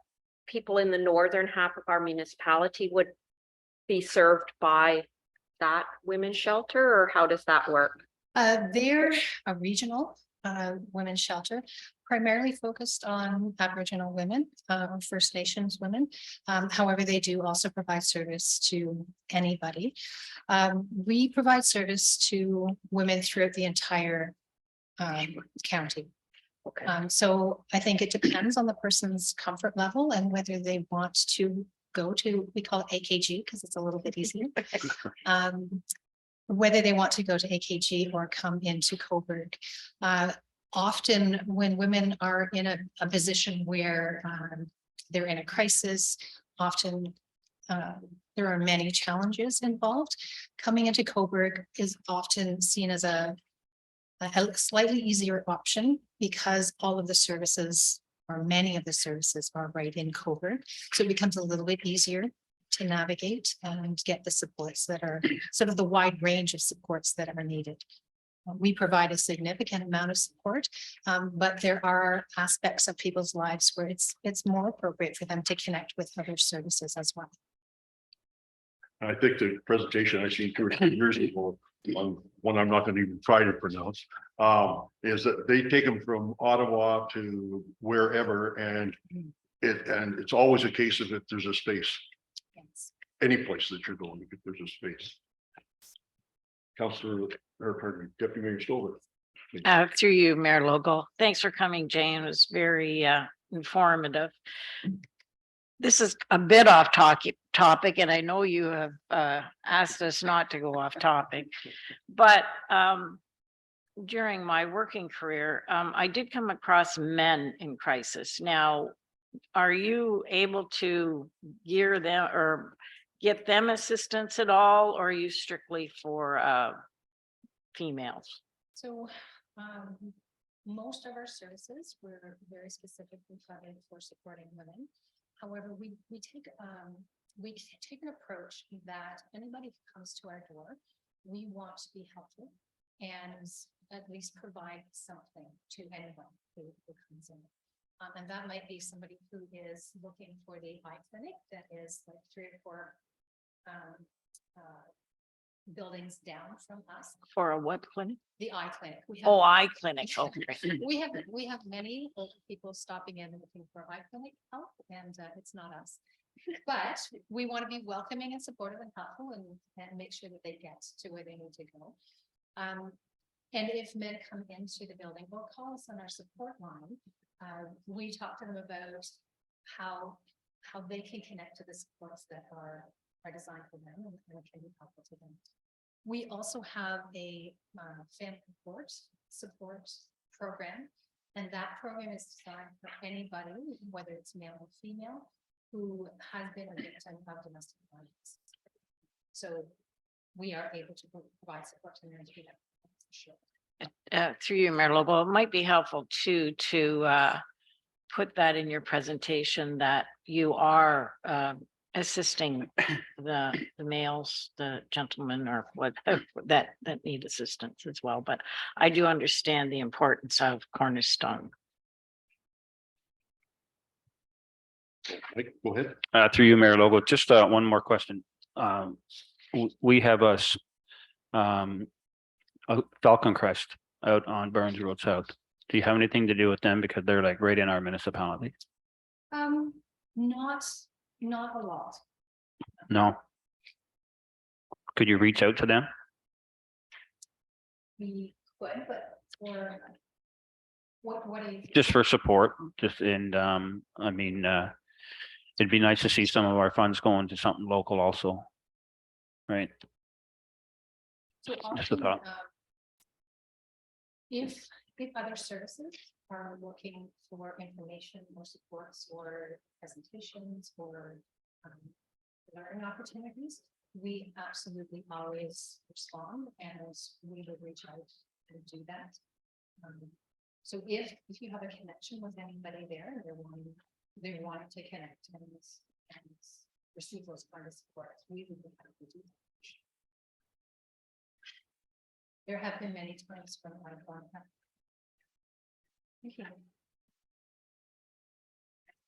people in the northern half of our municipality would be served by that women's shelter, or how does that work? They're a regional women's shelter, primarily focused on Aboriginal women, or First Nations women. However, they do also provide service to anybody. We provide service to women throughout the entire county. Okay. So I think it depends on the person's comfort level and whether they want to go to, we call it AKG because it's a little bit easier. Whether they want to go to AKG or come into Coburg. Often when women are in a position where they're in a crisis, often there are many challenges involved. Coming into Coburg is often seen as a slightly easier option because all of the services or many of the services are right in Coburg. So it becomes a little bit easier to navigate and get the supports that are sort of the wide range of supports that are needed. We provide a significant amount of support, but there are aspects of people's lives where it's more appropriate for them to connect with other services as well. I think the presentation I seen 2 or 3 years ago, on one I'm not going to even try to pronounce, is that they take them from Ottawa to wherever, and it's always a case of if there's a space, Yes. any place that you're going, if there's a space. Councillor, or pardon me, Deputy Mayor Stover. Through you, Mayor Logo. Thanks for coming, Jane. It was very informative. This is a bit off topic, and I know you have asked us not to go off topic, but during my working career, I did come across men in crisis. Now, are you able to gear them or get them assistance at all, or are you strictly for females? So most of our services were very specifically funded for supporting women. However, we take an approach that anybody who comes to our door, we want to be helpful and at least provide something to anyone who comes in. And that might be somebody who is looking for the eye clinic that is like 3 or 4 buildings down from us. For a what clinic? The eye clinic. Oh, eye clinic. Okay. We have many people stopping in and looking for eye clinic help, and it's not us. But we want to be welcoming and supportive and helpful and make sure that they get to where they need to go. And if men come into the building or call us on our support line, we talk to them about how they can connect to the supports that are designed for them and can be helpful to them. We also have a family support program, and that program is designed for anybody, whether it's male or female, who has been a victim of domestic violence. So we are able to provide support to them to do that. Sure. Through you, Mayor Lobo, it might be helpful too to put that in your presentation that you are assisting the males, the gentlemen, or what that need assistance as well. But I do understand the importance of Cornerstone. Mike, go ahead. Through you, Mayor Logo, just one more question. We have a Falcon Crest out on Burns Road South. Do you have anything to do with them? Because they're like right in our municipality. Not a lot. No. Could you reach out to them? We could, but for what do you? Just for support, just in, I mean, it'd be nice to see some of our funds going to something local also. Right? So Just a often, thought. If other services are looking for information or supports or presentations or learning opportunities, we absolutely always respond and we would reach out and do that. So if you have a connection with anybody there and they're wanting they wanted to connect and receive those kind of supports. We would have to do that. There have been many times when I've gone. Okay.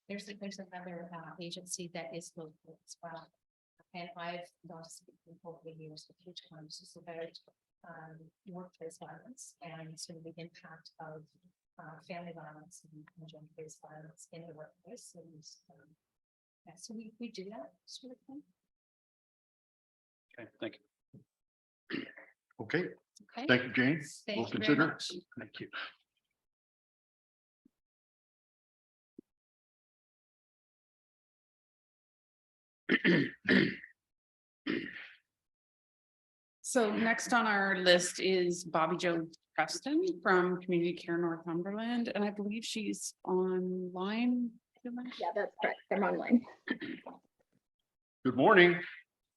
There's another agency that is local as well. And I've gone to speak over the years a few times just about workplace violence and sort of the impact of family violence and gender-based violence in the workplace. And yeah, so we do that sort of thing. Okay, thank you. Okay, Okay. thank you, Jane. Thank We'll you very consider. much. Thank you. So next on our list is Bobby Jo Preston from Community Care Northumberland, and I believe she's online. Yeah, that's correct. I'm online. Good morning.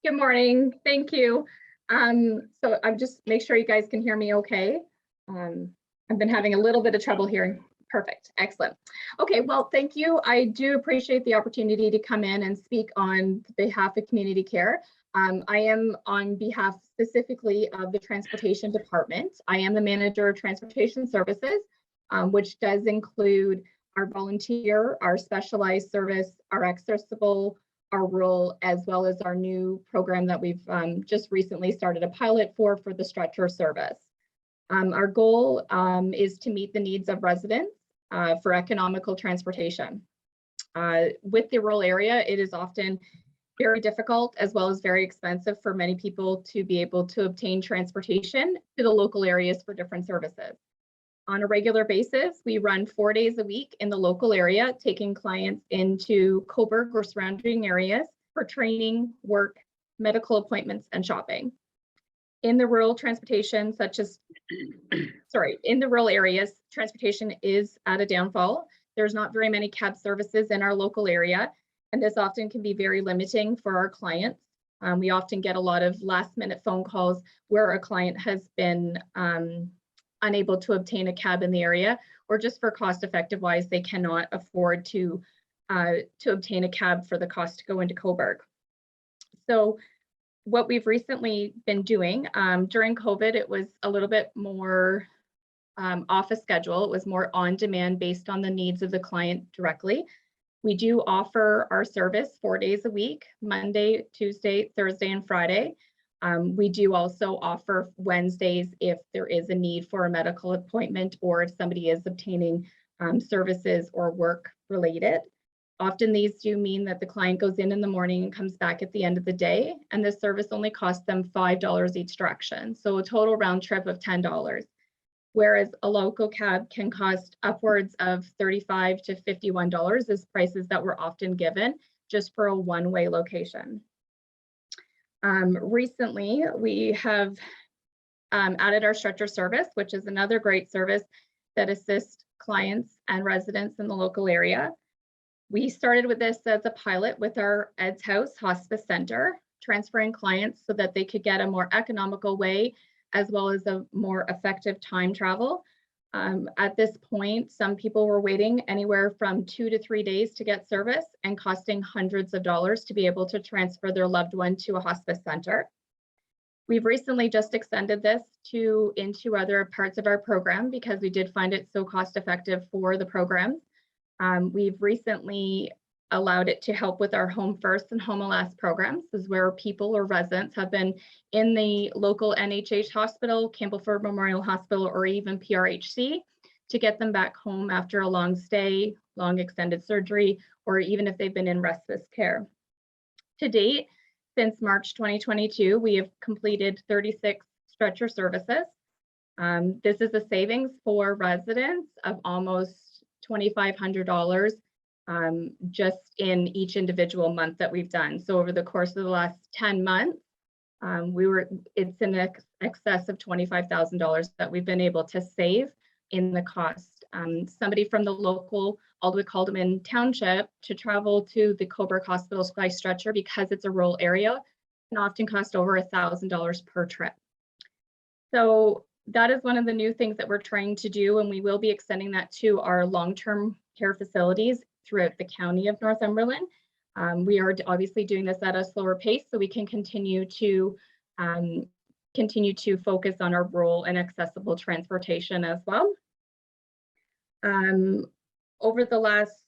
Good morning. Thank you. So I'm just make sure you guys can hear me okay. I've been having a little bit of trouble hearing. Perfect. Excellent. Okay, well, thank you. I do appreciate the opportunity to come in and speak on behalf of Community Care. I am on behalf specifically of the Transportation Department. I am the manager of Transportation Services, which does include our volunteer, our specialized service, our accessible, our rural, as well as our new program that we've just recently started a pilot for the stretcher service. Our goal is to meet the needs of residents for economical transportation. With the rural area, it is often very difficult as well as very expensive for many people to be able to obtain transportation to the local areas for different services. On a regular basis, we run 4 days a week in the local area, taking clients into Cobourg or surrounding areas for training, work, medical appointments, and shopping. In the rural transportation, in the rural areas, transportation is at a downfall. There's not very many cab services in our local area, and this often can be very limiting for our clients. We often get a lot of last-minute phone calls where a client has been unable to obtain a cab in the area, or just for cost-effective wise, they cannot afford to obtain a cab for the cost to go into Cobourg. So what we've recently been doing during COVID, it was a little bit more off a schedule. It was more on demand based on the needs of the client directly. We do offer our service 4 days a week, Monday, Tuesday, Thursday, and Friday. We do also offer Wednesdays if there is a need for a medical appointment or if somebody is obtaining services or work related. Often these do mean that the client goes in the morning and comes back at the end of the day, and the service only costs them $5 each direction. So a total round trip of $10. Whereas a local cab can cost upwards of $35 to $51 as prices that were often given just for a one-way location. Recently, we have added our stretcher service, which is another great service that assists clients and residents in the local area. We started with this as a pilot with our Ed's House Hospice Center, transferring clients so that they could get a more economical way as well as a more effective time travel. At this point, some people were waiting anywhere from 2 to 3 days to get service and costing hundreds of dollars to be able to transfer their loved one to a hospice center. We've recently just extended this into other parts of our program because we did find it so cost effective for the programs. We've recently allowed it to help with our Home First and Home Last programs. This is where people or residents have been in the local NHH hospital, Campbellford Memorial Hospital, or even PRHC to get them back home after a long stay, long extended surgery, or even if they've been in respite care. To date, since March 2022, we have completed 36 stretcher services. This is a savings for residents of almost $2,500 just in each individual month that we've done. So over the course of the last 10 months, it's in excess of $25,000 that we've been able to save in the cost. Somebody from the local Aldwick-Haldeman Township to travel to the Cobourg Hospital Sky Stretcher, because it's a rural area, can often cost over $1,000 per trip. So that is one of the new things that we're trying to do, and we will be extending that to our long-term care facilities throughout the county of Northumberland. We are obviously doing this at a slower pace so we can continue to focus on our rural and accessible transportation as well. Over the last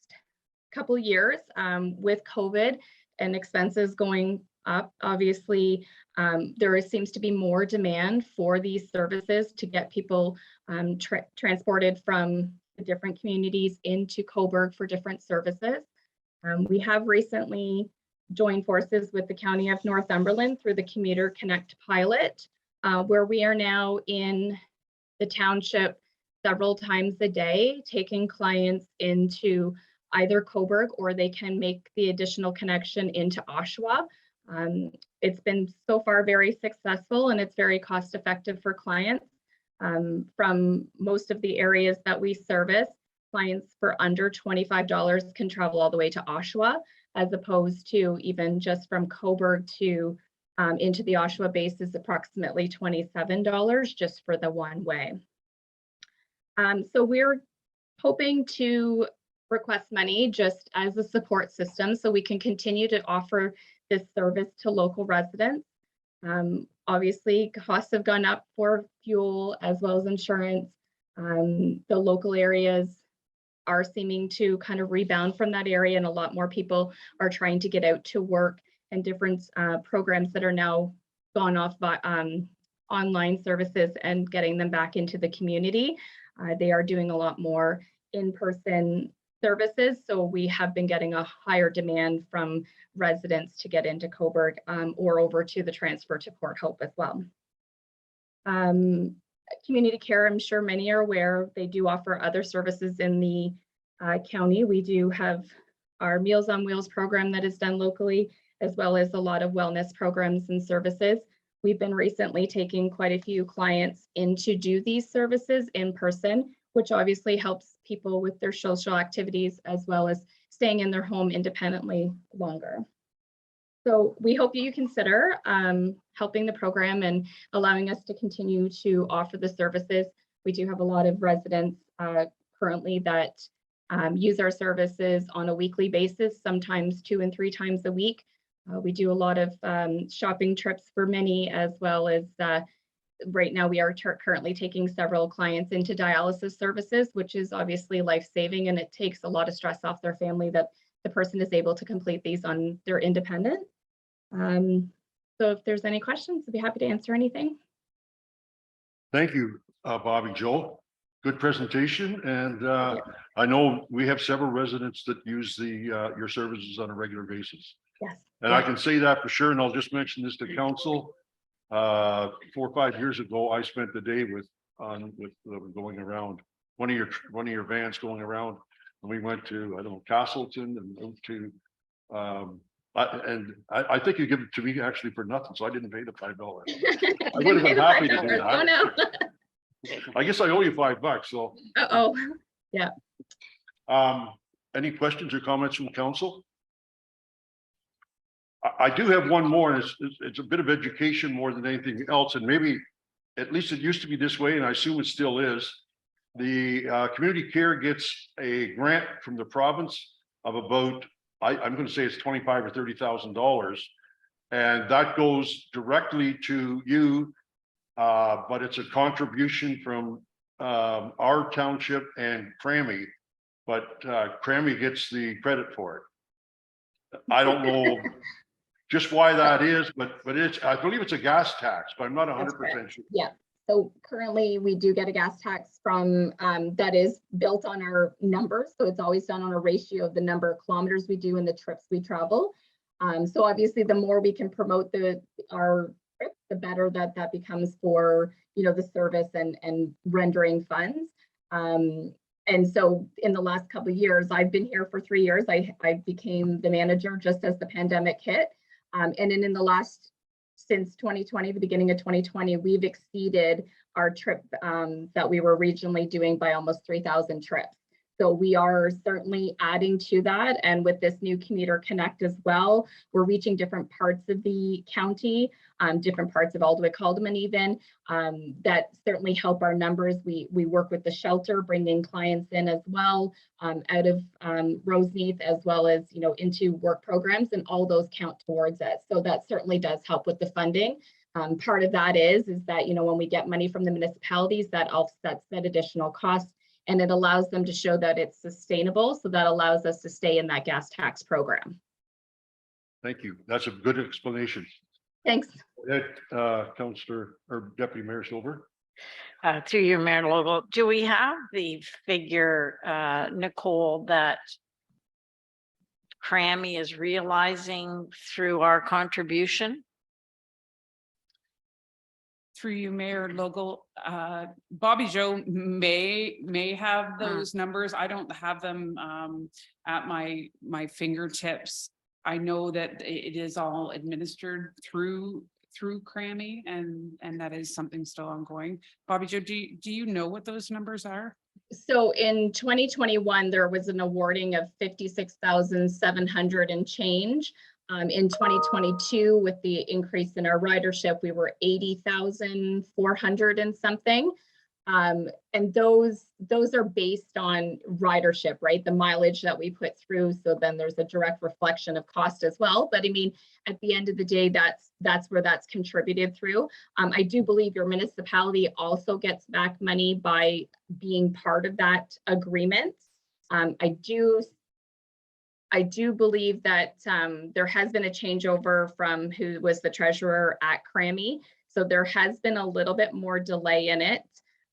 couple years, with COVID and expenses going up, obviously, there seems to be more demand for these services to get people transported from the different communities into Cobourg for different services. We have recently joined forces with the County of Northumberland through the Commuter Connect pilot, where we are now in the township several times a day, taking clients into either Cobourg or they can make the additional connection into Oshawa. It's been so far very successful and it's very cost effective for clients. From most of the areas that we service, clients for under $25 can travel all the way to Oshawa, as opposed to even just from Cobourg to into the Oshawa base is approximately $27 just for the one way. So we're hoping to request money just as a support system so we can continue to offer this service to local residents. Obviously, costs have gone up for fuel as well as insurance. The local areas are seeming to kind of rebound from that area, and a lot more people are trying to get out to work, and different programs that are now gone off by online services and getting them back into the community. They are doing a lot more in-person services, so we have been getting a higher demand from residents to get into Cobourg or over to the transfer to Port Hope as well. Community care, I'm sure many are aware, they do offer other services in the county. We do have our Meals on Wheels program that is done locally, as well as a lot of wellness programs and services. We've been recently taking quite a few clients in to do these services in person, which obviously helps people with their social activities as well as staying in their home independently longer. So we hope you consider helping the program and allowing us to continue to offer the services. We do have a lot of residents currently that use our services on a weekly basis, sometimes 2 and 3 times a week. We do a lot of shopping trips for many, as well as right now we are currently taking several clients into dialysis services, which is obviously life-saving, and it takes a lot of stress off their family that the person is able to complete these on their independent. So if there's any questions, I'd be happy to answer anything. Thank you, Bobby Joe. Good presentation. And I know we have several residents that use your services on a regular basis. Yes. And I can say that for sure. And I'll just mention this to council. 4 or 5 years ago, I spent the day with going around one of your vans going around, and we went to, I don't know, Castleton and moved to I think you give it to me actually for nothing, so I didn't pay the $5. I would have been happy to do that. Oh no. I guess I owe you $5, so. Uh-oh. Yeah. Any questions or comments from council? I do have one more, and it's a bit of education more than anything else, and maybe, at least it used to be this way, and I assume it still is. The community care gets a grant from the province of about, I'm going to say it's $25,000 or $30,000, and that goes directly to you, but it's a contribution from our township and Crammy, but Crammy gets the credit for it. I don't know just why that is, but it's, I believe it's a gas tax, but I'm not 100% sure. Yeah. So currently we do get a gas tax from that is built on our numbers. So it's always done on a ratio of the number of kilometers we do and the trips we travel. So obviously the more we can promote our trips, the better that becomes for, the service and rendering funds. And so in the last couple of years, I've been here for 3 years. I became the manager just as the pandemic hit. And then in the last, since 2020, the beginning of 2020, we've exceeded our trip that we were regionally doing by almost 3,000 trips. So we are certainly adding to that. And with this new Commuter Connect as well, we're reaching different parts of the county, different parts of Aldwick-Haldeman even, that certainly help our numbers. We work with the shelter, bringing clients in as well, out of Roseneath, as well as, you know, into work programs, and all those count towards it. So that certainly does help with the funding. Part of that is that, you know, when we get money from the municipalities, that offsets that additional cost, and it allows them to show that it's sustainable. So that allows us to stay in that gas tax program. Thank you. That's a good explanation. Thanks. Councillor or Deputy Mayor Silver. Through you, Mayor Logal, do we have the figure, Nicole, that Crammy is realizing through our contribution? Through you, Mayor Logal, Bobby Joe may have those numbers. I don't have them at my fingertips. I know that it is all administered through Crammy, and that is something still ongoing. Bobby Joe, do you know what those numbers are? So in 2021, there was an awarding of 56,700 and change. In 2022, with the increase in our ridership, we were 80,400 and something. And those are based on ridership, right? The mileage that we put through. So then there's a direct reflection of cost as well. But I mean, at the end of the day, that's where that's contributed through. I do believe your municipality also gets back money by being part of that agreement. I do believe that there has been a changeover from who was the treasurer at Crammy. So there has been a little bit more delay in it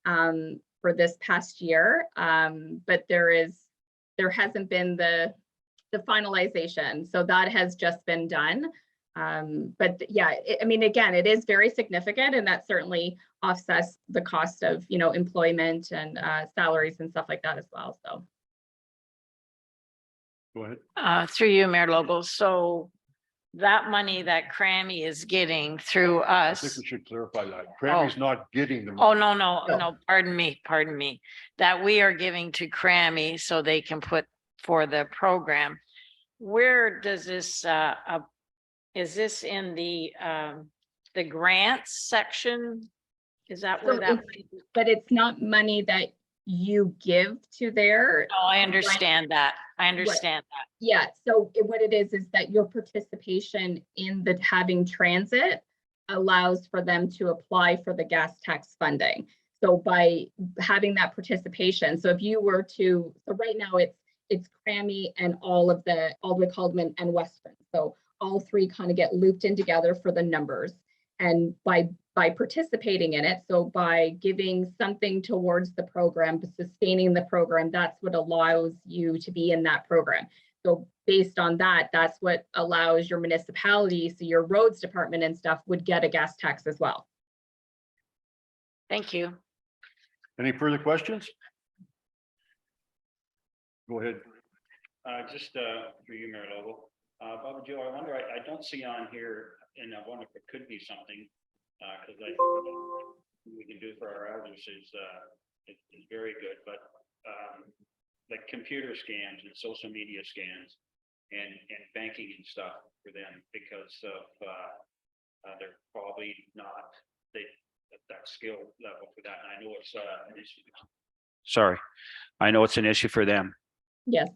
for this past year, but there hasn't been the finalization. So that has just been done. But yeah, I mean, again, it is very significant, and that certainly offsets the cost of, you know, employment and salaries and stuff like that as well. So. Go ahead. Through you, Mayor Logal. So that money that Crammy is getting through I think us. we should clarify that. Crammy's not getting the. Oh, no, pardon me. That we are giving to Crammy so they can put for the program. Where does this, is this in the grants section? Is that where that? But it's not money that you give to their. Oh, I understand that. Yeah, so what it is that your participation in the having transit allows for them to apply for the gas tax funding. So by having that participation, so if you were to, so right now it's Crammy and all of the Aldwick-Haldeman and Western. So all three kind of get looped in together for the numbers. And by participating in it, so by giving something towards the program, sustaining the program, that's what allows you to be in that program. So based on that, that's what allows your municipality, so your roads department and stuff would get a gas tax as well. Thank you. Any further questions? Go ahead. Just for you, Mayor Logal. Bobby Joe, I wonder, I don't see on here, and I wonder if it could be something, because I think what we can do for our elders is very good, but like computer scans and social media scans and banking and stuff for them, because of they're probably not that skill level for that. And I know it's an issue. Sorry, I know it's an issue for them. Yes.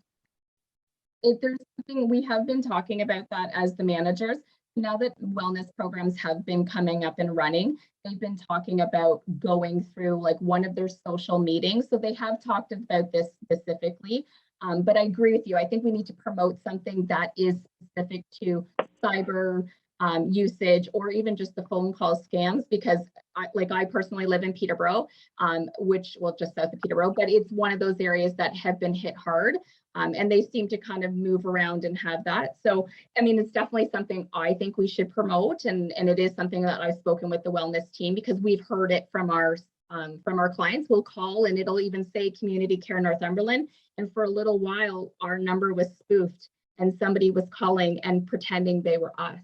If there's something, we have been talking about that as the managers. Now that wellness programs have been coming up and running, they've been talking about going through like one of their social meetings. So they have talked about this specifically, but I agree with you. I think we need to promote something that is specific to cyber usage, or even just the phone call scams, because I personally live in Peterborough, which, well, just south of Peterborough, but it's one of those areas that have been hit hard. And they seem to kind of move around and have that. So, I mean, it's definitely something I think we should promote. And it is something that I've spoken with the wellness team, because we've heard it from our clients. We'll call and it'll even say Community Care Northumberland. And for a little while, our number was spoofed and somebody was calling and pretending they were us.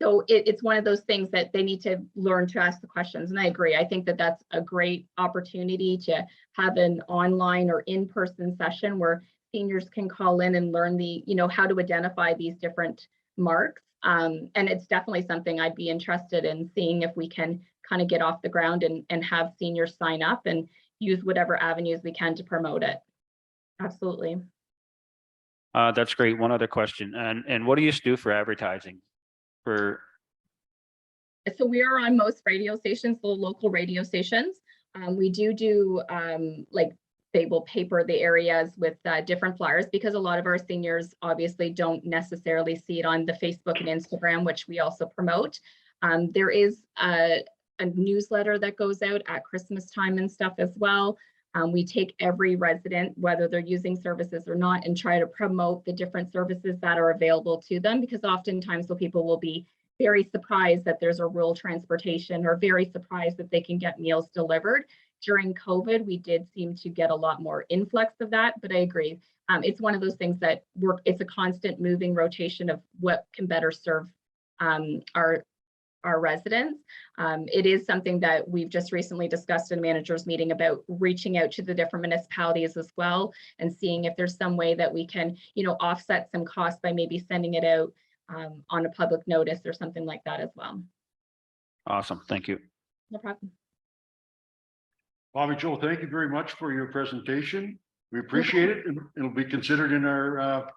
So it's one of those things that they need to learn to ask the questions. And I agree. I think that that's a great opportunity to have an online or in-person session where seniors can call in and learn the, how to identify these different marks. And it's definitely something I'd be interested in seeing if we can kind of get off the ground and have seniors sign up and use whatever avenues we can to promote it. Absolutely. That's great. One other question. And what do you do for advertising? So we are on most radio stations, the local radio stations. We do like they will paper the areas with different flyers because a lot of our seniors obviously don't necessarily see it on the Facebook and Instagram, which we also promote. There is a newsletter that goes out at Christmas time and stuff as well. We take every resident, whether they're using services or not, and try to promote the different services that are available to them, because oftentimes people will be very surprised that there's a rural transportation or very surprised that they can get meals delivered. During COVID, we did seem to get a lot more influx of that, but I agree. It's one of those things that it's a constant moving rotation of what can better serve our residents. It is something that we've just recently discussed in managers meeting about reaching out to the different municipalities as well and seeing if there's some way that we can, offset some costs by maybe sending it out on a public notice or something like that as well. Awesome. Thank you. No problem. Bobby Joel, thank you very much for your presentation. We appreciate it, and it'll be considered in our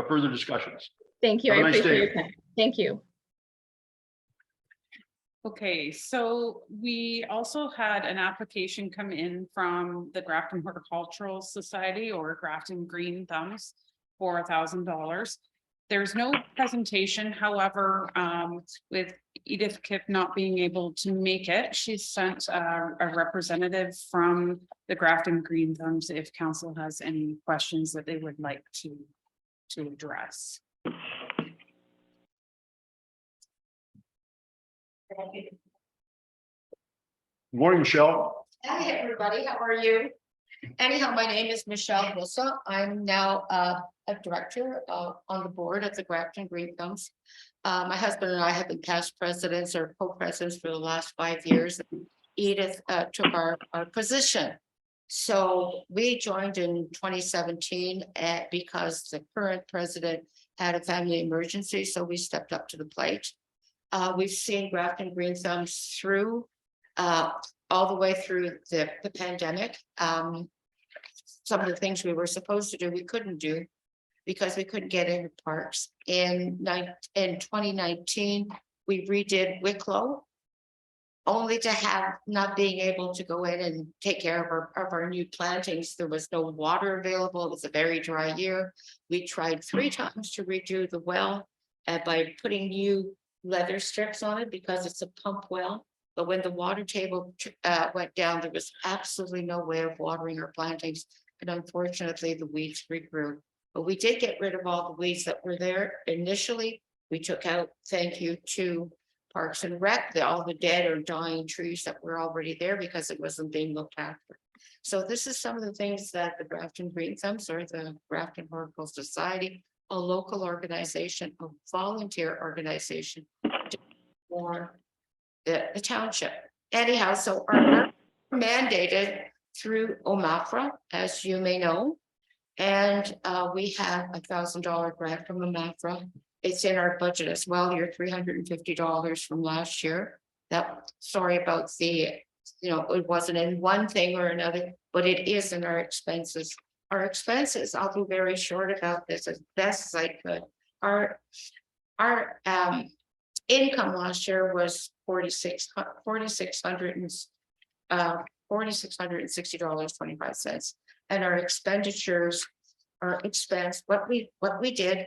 further discussions. Thank you. Have a I nice appreciate day. your time. Thank you. Okay, so we also had an application come in from the Grafton Horticultural Society or Grafton Green Thumbs for $1,000. There's no presentation, however, with Edith Kip not being able to make it, she sent a representative from the Grafton Green Thumbs if council has any questions that they would like to address. Good morning, Michelle. Hi, everybody. How are you? Anyhow, my name is Michelle Wilson. I'm now a director on the board of the Grafton Green Thumbs. My husband and I have been past presidents or co-presidents for the last 5 years. Edith took our position. So we joined in 2017 because the current president had a family emergency. So we stepped up to the plate. We've seen Grafton Green Thumbs through all the way through the pandemic. Some of the things we were supposed to do, we couldn't do because we couldn't get into parks. In 2019, we redid Wicklow, only to have not being able to go in and take care of our new plantings. There was no water available. It was a very dry year. We tried 3 times to redo the well by putting new leather strips on it because it's a pump well. But when the water table went down, there was absolutely no way of watering our plantings. And unfortunately, the weeds regrew. But we did get rid of all the weeds that were there initially. We took out, thank you to Parks and Rec, all the dead or dying trees that were already there because it wasn't being looked after. So this is some of the things that the Grafton Green Thumbs or the Grafton Horticultural Society, a local organization, a volunteer organization for the township. Anyhow, so our mandated through OMAFRA, as you may know, and we have $1,000 grant from OMAFRA. It's in our budget as well. Your $350 from last year. That, sorry about the, it wasn't in one thing or another, but it is in our expenses. Our expenses, I'll be very short about this as best as I could. Our income last year was $4,660.25, and our expenditures, our expense, what we did,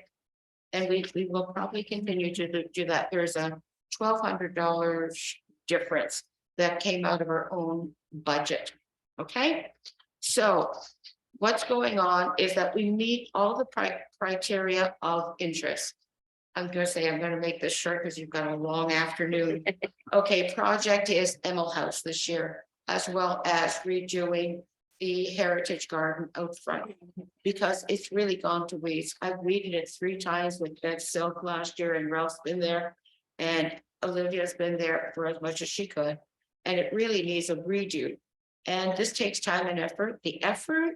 and we will probably continue to do that. There's a $1,200 difference that came out of our own budget. Okay, so what's going on is that we meet all the criteria of interest. I'm going to make this short because you've got a long afternoon. Okay, project is Emil House this year, as well as redoing the Heritage Garden out front. Because it's really gone to waste. I've weeded it 3 times with Bed Silk last year, and Ralph's been there. And Olivia's been there for as much as she could. And it really needs a redo. And this takes time and effort. The effort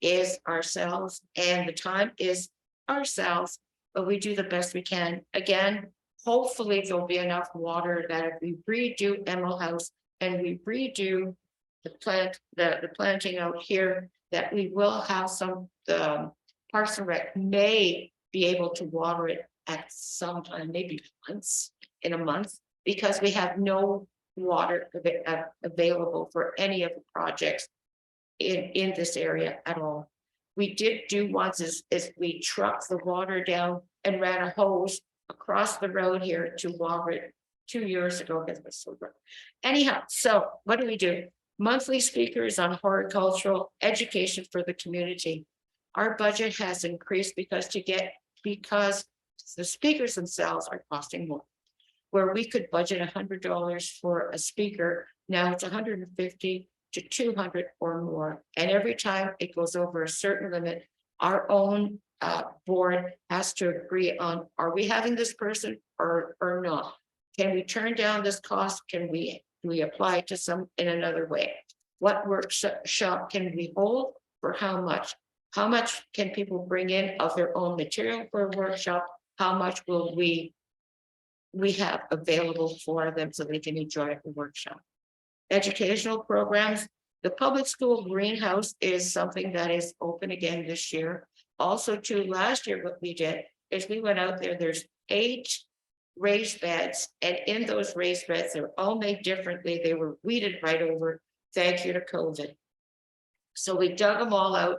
is ourselves and the time is ourselves, but we do the best we can. Again, hopefully there'll be enough water that if we redo Emerald House and we redo the planting out here, that we will have some, Parks and Rec may be able to water it at some time, maybe once in a month, because we have no water available for any of the projects in this area at all. We did do once is we trucked the water down and ran a hose across the road here to water it 2 years ago, because it was so dry. Anyhow, so what do? Monthly speakers on horticultural education for the community. Our budget has increased because the speakers themselves are costing more. Where we could budget $100 for a speaker, now it's 150 to 200 or more. And every time it goes over a certain limit, our own board has to agree on, are we having this person or not? Can we turn down this cost? Can we apply it to some in another way? What workshop can we hold for how much? How much can people bring in of their own material for a workshop? How much will we have available for them so they can enjoy the workshop? Educational programs. The public school greenhouse is something that is open again this year. Also too, last year what we did is we went out there, there's 8 raised beds, and in those raised beds, they're all made differently. They were weeded right over, thank you to COVID. So we dug them all out,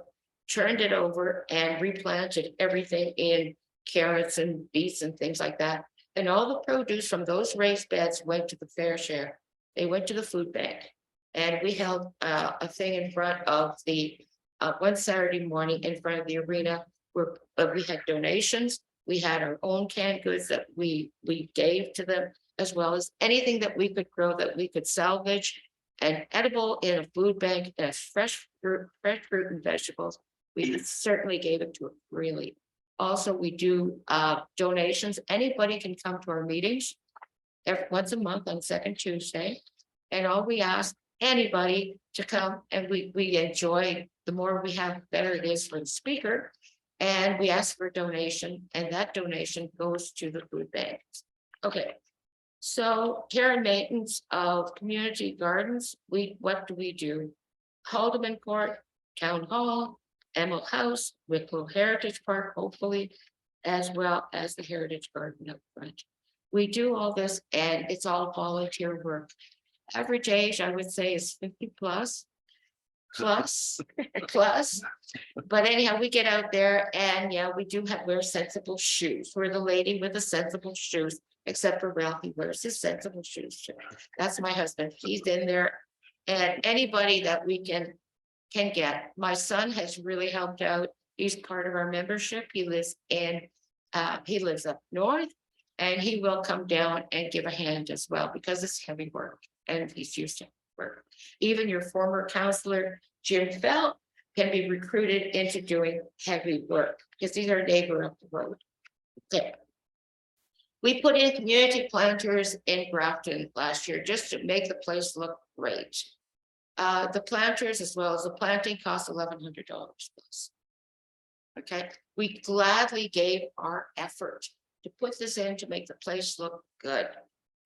turned it over and replanted everything in carrots and beets and things like that. And all the produce from those raised beds went to the fair share. They went to the food bank. And we held a thing in front of the, one Saturday morning in front of the arena where we had donations. We had our own canned goods that we gave to them, as well as anything that we could grow that we could salvage and edible in a food bank as fresh fruit and vegetables. We certainly gave it to it freely. Also, we do donations. Anybody can come to our meetings once a month on second Tuesday. And all we ask anybody to come, and we enjoy, the more we have, the better it is for the speaker. And we ask for a donation, and that donation goes to the food banks. Okay. So care and maintenance of community gardens. What do we do? Haldeman Court, Town Hall, Emerald House, Wicklow Heritage Park, hopefully, as well as the Heritage Garden up front. We do all this, and it's all volunteer work. Average age, I would say, is 50 plus. But anyhow, we get out there, and yeah, we do wear sensible shoes. We're the lady with the sensible shoes, except for Ralph, he wears his sensible shoes too. That's my husband. He's in there, and anybody that we can get. My son has really helped out. He's part of our membership. He lives up north, and he will come down and give a hand as well, because it's heavy work and he's used to work. Even your former counselor, Jim Felt, can be recruited into doing heavy work because he's our neighbor up the road. Okay. We put in community planters in Grafton last year just to make the place look great. The planters, as well as the planting, cost $1,100 plus. Okay, we gladly gave our effort to put this in to make the place look good,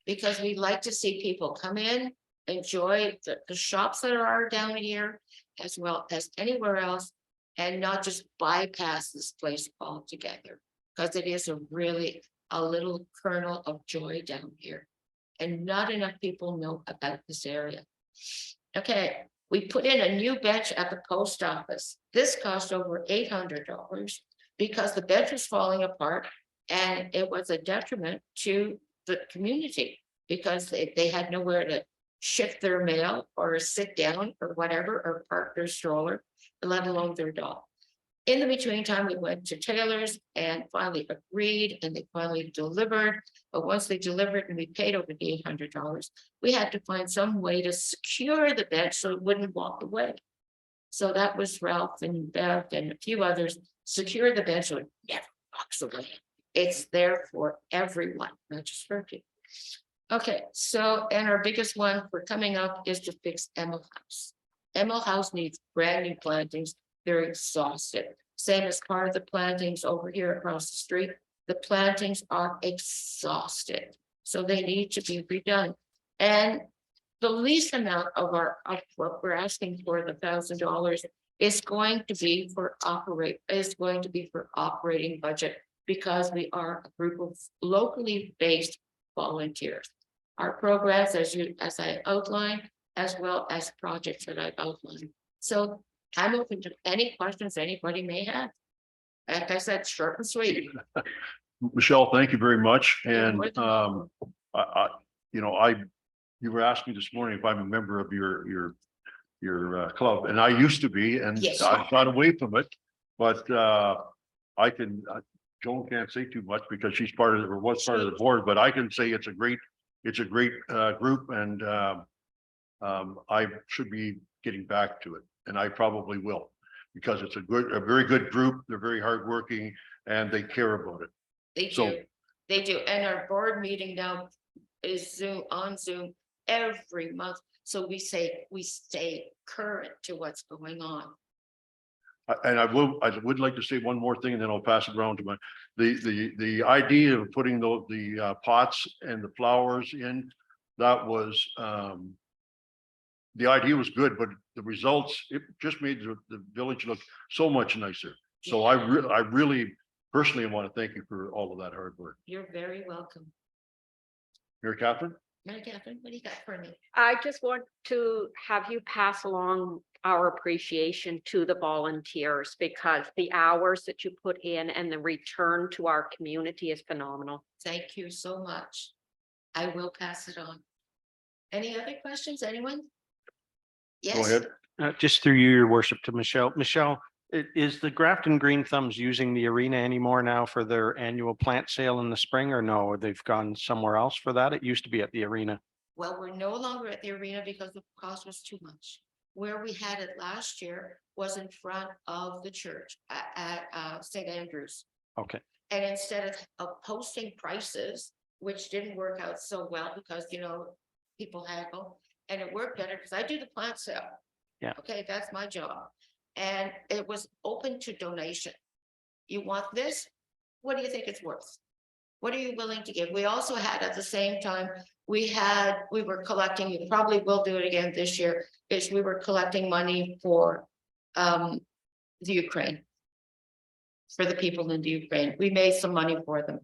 because we like to see people come in, enjoy the shops that are down here, as well as anywhere else, and not just bypass this place altogether, because it is a little kernel of joy down here, and not enough people know about this area. Okay, we put in a new bench at the post office. This cost over $800 because the bench was falling apart, and it was a detriment to the community because they had nowhere to shift their mail or sit down or whatever, or park their stroller, let alone their dog. In the between time, we went to Taylor's and finally agreed, and they finally delivered. But once they delivered and we paid over the $800, we had to find some way to secure the bench so it wouldn't walk away. So that was Ralph and Bev and a few others. Secure the bench, so it never walks away. It's there for everyone, not just for people. Okay, so, and our biggest one for coming up is to fix Emil House. Emil House needs brand new plantings. They're exhausted. Same as part of the plantings over here across the street. The plantings are exhausted, so they need to be redone. And the least amount of what we're asking for, the $1,000, is going to be for operating budget, because we are a group of locally based volunteers. Our programs, as I outlined, as well as projects that I've outlined. So I'm open to any questions anybody may have. Like I said, short and sweet. Michelle, thank you very much. You're And more than welcome. you were asking me this morning if I'm a member of your club, and I used to be, and Yes. I got away from it. But Joan can't say too much because she's part of or was part of the board, but I can say it's a great group, and I should be getting back to it, and I probably will, because it's a very good group. They're very hardworking and they care about it. They So- do, they do, and our board meeting now is on Zoom every month, so we stay current to what's going on. And I would like to say one more thing, and then I'll pass it around to the idea of putting the pots and the flowers in, that was, the idea was good, but the results, it just made the village look so much nicer. So I really personally want to thank you for all of that hard work. You're very welcome. Mary Catherine? Mary Catherine, what do you got for me? I just want to have you pass along our appreciation to the volunteers, because the hours that you put in and the return to our community is phenomenal. Thank you so much. I will pass it on. Any other questions, anyone? Yes. Go ahead. Just through you, your worship, to Michelle. Michelle, is the Grafton Green Thumbs using the arena anymore now for their annual plant sale in the spring, or no? They've gone somewhere else for that? It used to be at the arena. Well, we're no longer at the arena because the cost was too much. Where we had it last year was in front of the church at St. Andrews. Okay. And instead of posting prices, which didn't work out so well because, people haggle, and it worked better because I do the plant sale. Yeah. Okay, that's my job. And it was open to donation. You want this? What do you think it's worth? What are you willing to give? We also had, at the same time, we were collecting, you probably will do it again this year, is we were collecting money for the Ukraine. For the people in the Ukraine. We made some money for them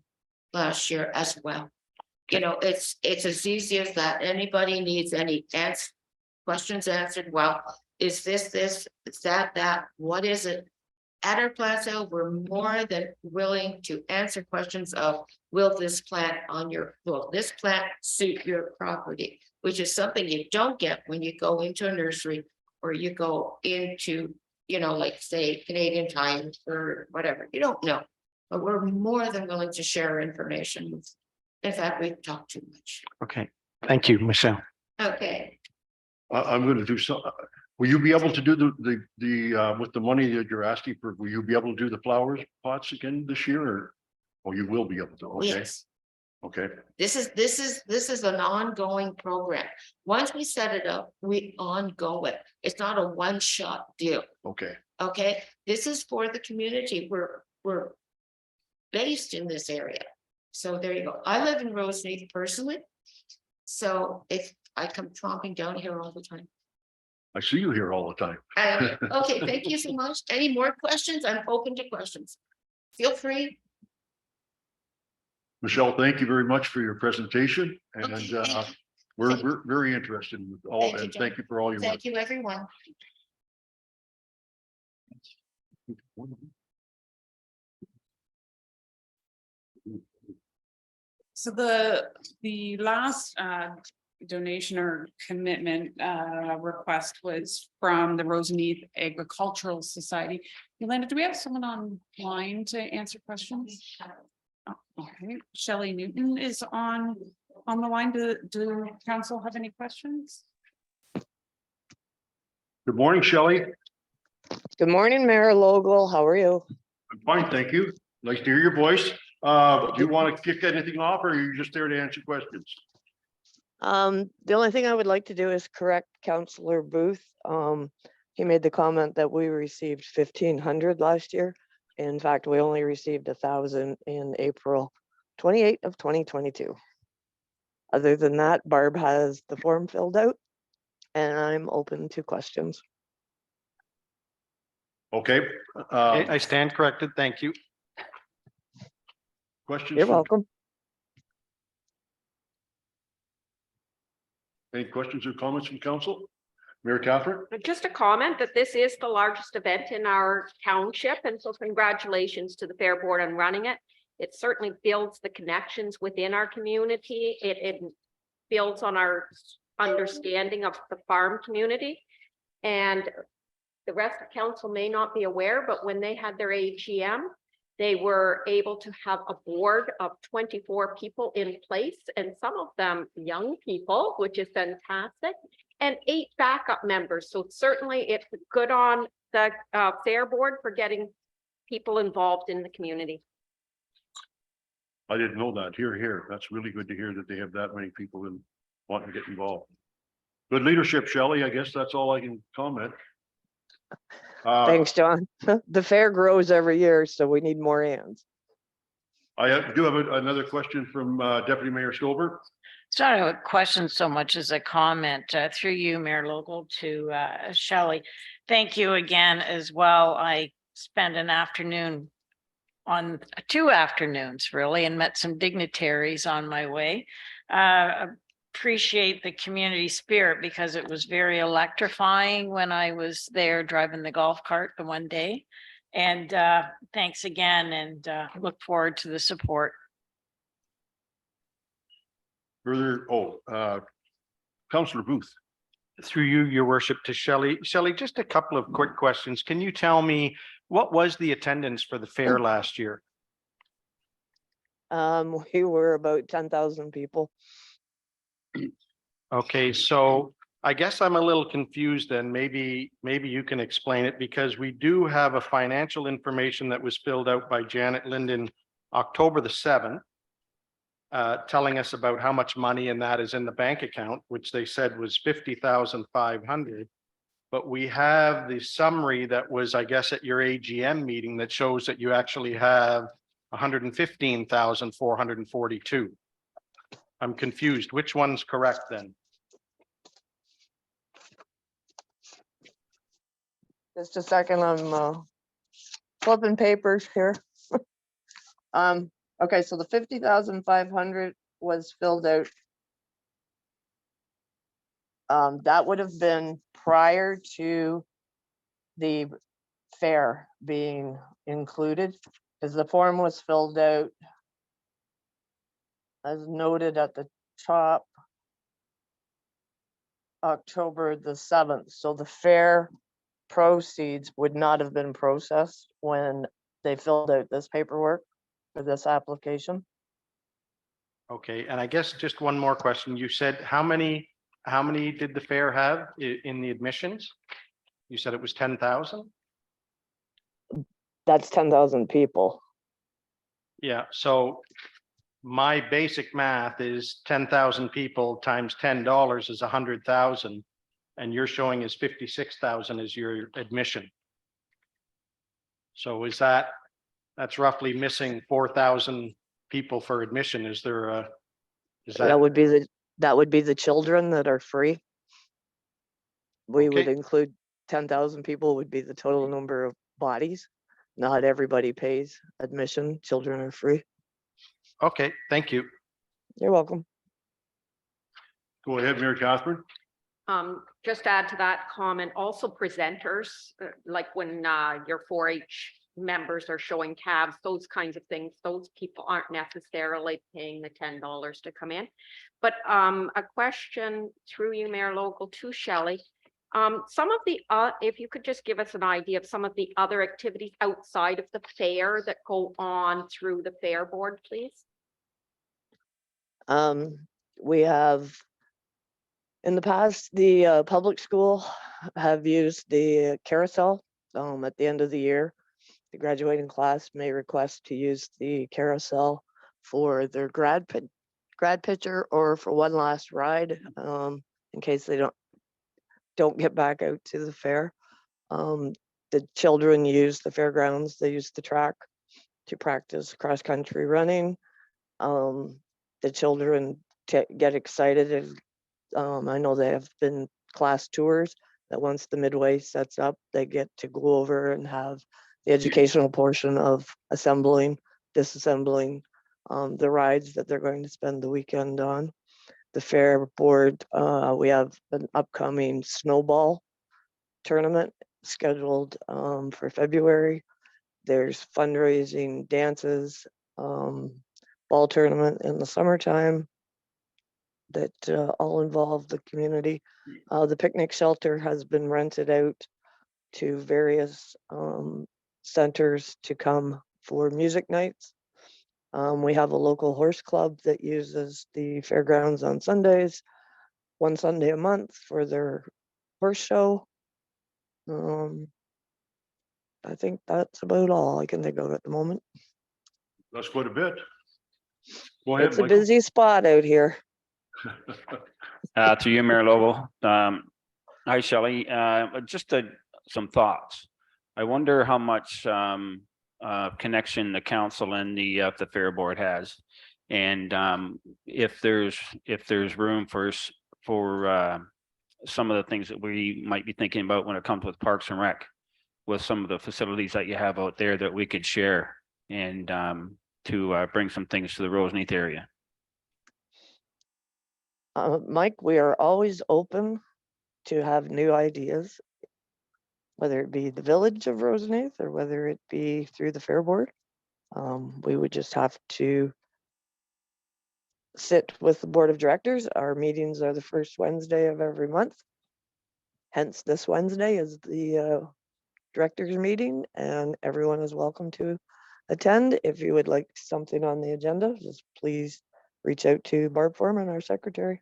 last year as well. It's as easy as that. Anybody needs any questions answered, well, is this, is that, what is it? At our plant sale, we're more than willing to answer questions of, will this plant suit your property? Which is something you don't get when you go into a nursery or you go into, like say Canadian Tire or whatever, you don't know. But we're more than willing to share information. In fact, we talk too much. Okay. Thank you, Michelle. Okay, I'm going to do so. Will you be able to do the with the money that you're asking for? Will you be able to do the flowers pots again this year, or? Oh, you will be able to. Okay. yes. Okay. This is an ongoing program. Once we set it up, we go it. It's not a one-shot deal. Okay. Okay, this is for the community. We're based in this area. So there you go. I live in Roseneath personally. So I come tromping down here all the time. I see you here all the time. Okay, thank you so much. Any more questions? I'm open to questions. Feel free. Michelle, thank you very much for your presentation, and Okay, thank you. we're very interested in all, Thank you, and John. thank you for all your work. Thank you, everyone. So the last donation or commitment request was from the Roseneath Agricultural Society. Yolanda, do we have someone online to answer questions? Oh, okay, Shelley Newton is on the line. Do council have any questions? Good morning, Shelley. Good morning, Mayor Logel. How are you? I'm fine, thank you. Nice to hear your voice. Do you want to kick anything off or are you just there to answer questions? The only thing I would like to do is correct Counselor Booth. He made the comment that we received 1,500 last year. In fact, we only received 1,000 in April 28 of 2022. Other than that, Barb has the form filled out and I'm open to questions. Okay. I stand corrected. Thank you. Questions? You're from- welcome. Any questions or comments from council? Mayor Catherine? Just a comment that this is the largest event in our township, and so congratulations to the Fair Board on running it. It certainly builds the connections within our community. It builds on our understanding of the farm community. And the rest of council may not be aware, but when they had their AGM, they were able to have a board of 24 people in place, and some of them young people, which is fantastic, and 8 backup members. So certainly it's good on the Fair Board for getting people involved in the community. I didn't know that. Here. That's really good to hear that they have that many people in wanting to get involved. Good leadership, Shelley. I guess that's all I can comment. Thanks, John. The fair grows every year, so we need more hands. Do have another question from Deputy Mayor Stover. It's not a question so much as a comment through you, Mayor Local, to Shelley. Thank you again as well. I spent an afternoon on 2 afternoons really and met some dignitaries on my way. Appreciate the community spirit because it was very electrifying when I was there driving the golf cart the one day. And thanks again and look forward to the support. Further, Councillor Booth. Through you, your worship, to Shelley. Shelley, just a couple of quick questions. Can you tell me what was the attendance for the fair last year? We were about 10,000 people. Okay, so I guess I'm a little confused then. Maybe you can explain it because we do have a financial information that was filled out by Janet Linden October the 7th. Telling us about how much money in that is in the bank account, which they said was 50,500. But we have the summary that was, I guess, at your AGM meeting that shows that you actually have 115,442. I'm confused. Which one's correct then? Just a second, I'm flipping papers here. Okay, so the 50,500 was filled out. That would have been prior to the fair being included, because the form was filled out as noted at the top, October the 7th. So the fair proceeds would not have been processed when they filled out this paperwork for this application. Okay, and I guess just one more question. You said how many did the fair have in the admissions? You said it was 10,000? That's 10,000 people. Yeah, so my basic math is 10,000 people times $10 is 100,000. And you're showing is 56,000 as your admission. So is that's roughly missing 4,000 people for admission. Is there a, is That would be the children that are free. We would Okay. include 10,000 people would be the total number of bodies. Not everybody pays admission. Children are free. Okay, thank you. You're welcome. Go ahead, Mayor Catherine. Just add to that comment, also presenters, like when your 4-H members are showing calves, those kinds of things, those people aren't necessarily paying the $10 to come in. But a question through you, Mayor Local, to Shelley. Some of the, if you could just give us an idea of some of the other activities outside of the fair that go on through the Fair Board, please. We have, in the past, the public school have used the carousel at the end of the year, the graduating class may request to use the carousel for their grad picture or for one last ride, in case they don't get back out to the fair. The children use the fairgrounds, they use the track to practice cross-country running. The children get excited. I know they have been class tours that once the midway sets up, they get to go over and have the educational portion of assembling, disassembling, the rides that they're going to spend the weekend on. The fair board, we have an upcoming snowball tournament scheduled for February. There's fundraising, dances, ball tournament in the summertime that all involve the community. The picnic shelter has been rented out to various centers to come for music nights. We have a local horse club that uses the fairgrounds on Sundays, one Sunday a month for their horse show. I think that's about all I can think of at the moment. That's quite a bit. Go ahead, It's a Michael. busy spot out here. To you, Mayor Lobo. Hi, Shelley. Just some thoughts. I wonder how much connection the council and the fair board has, and if there's room for some of the things that we might be thinking about when it comes with Parks and Rec, with some of the facilities that you have out there that we could share, and to bring some things to the Roseneath area. Mike, we are always open to have new ideas, whether it be the village of Roseneath or whether it be through the fair board. We would just have to sit with the board of directors. Our meetings are the first Wednesday of every month. Hence, this Wednesday is the directors meeting, and everyone is welcome to attend. If you would like something on the agenda, just please reach out to Barb Foreman, our secretary.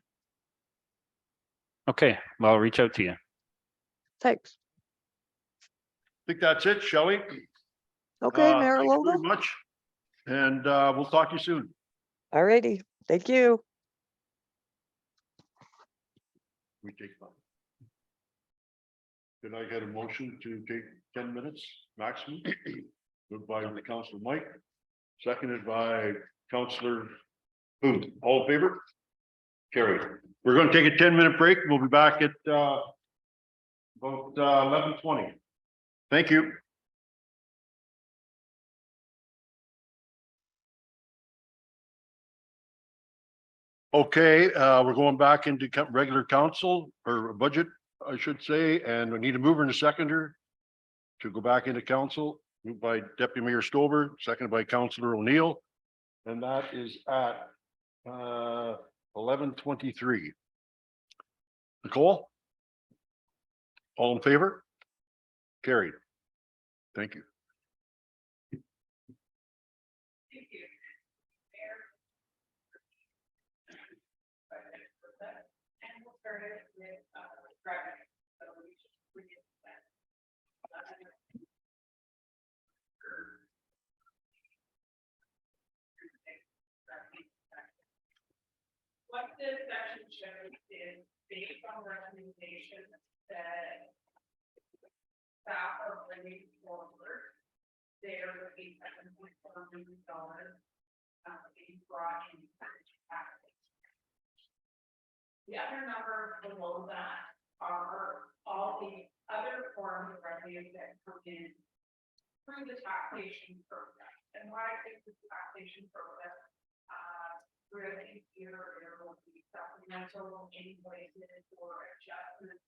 Okay, well, I'll reach out to you. Thanks. I think that's it, Shelley. Okay, Mayor Thank you Logo. very much. And we'll talk to you soon. All righty. Thank you. We take that. Can I get a motion to take 10 minutes maximum? Moved by Councilor Mike, seconded by Councilor Booth. All in favor? Carried. We're going to take a 10-minute break. We'll be back at about 11:20. Thank you. Okay, we're going back into regular council or budget, I should say, and we need a mover and a seconder to go back into council. Moved by Deputy Mayor Stover, seconded by Councilor O'Neill, and that is at 11:23. Nicole? All in favor? Carried. Thank you. What this section shows is based on recommendations that staff are bringing forward, there would be $7.4 million being brought in taxes. The other numbers below that are all the other forms of revenue that come in through the taxation process. And why I think the taxation process really here there will be supplemental invoices or adjustments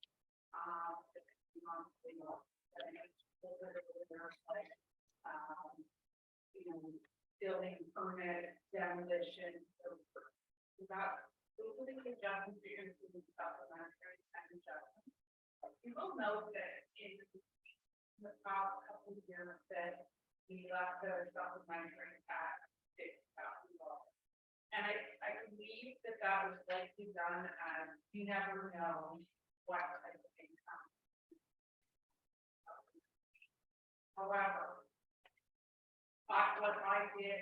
building permit, demolition, so that those are the adjustments you're going to see in supplementary and adjustments. You will note that in the past couple of years that we left the supplementary at $6,000. And I believe that that was likely done as you never know what type of income. However, what I did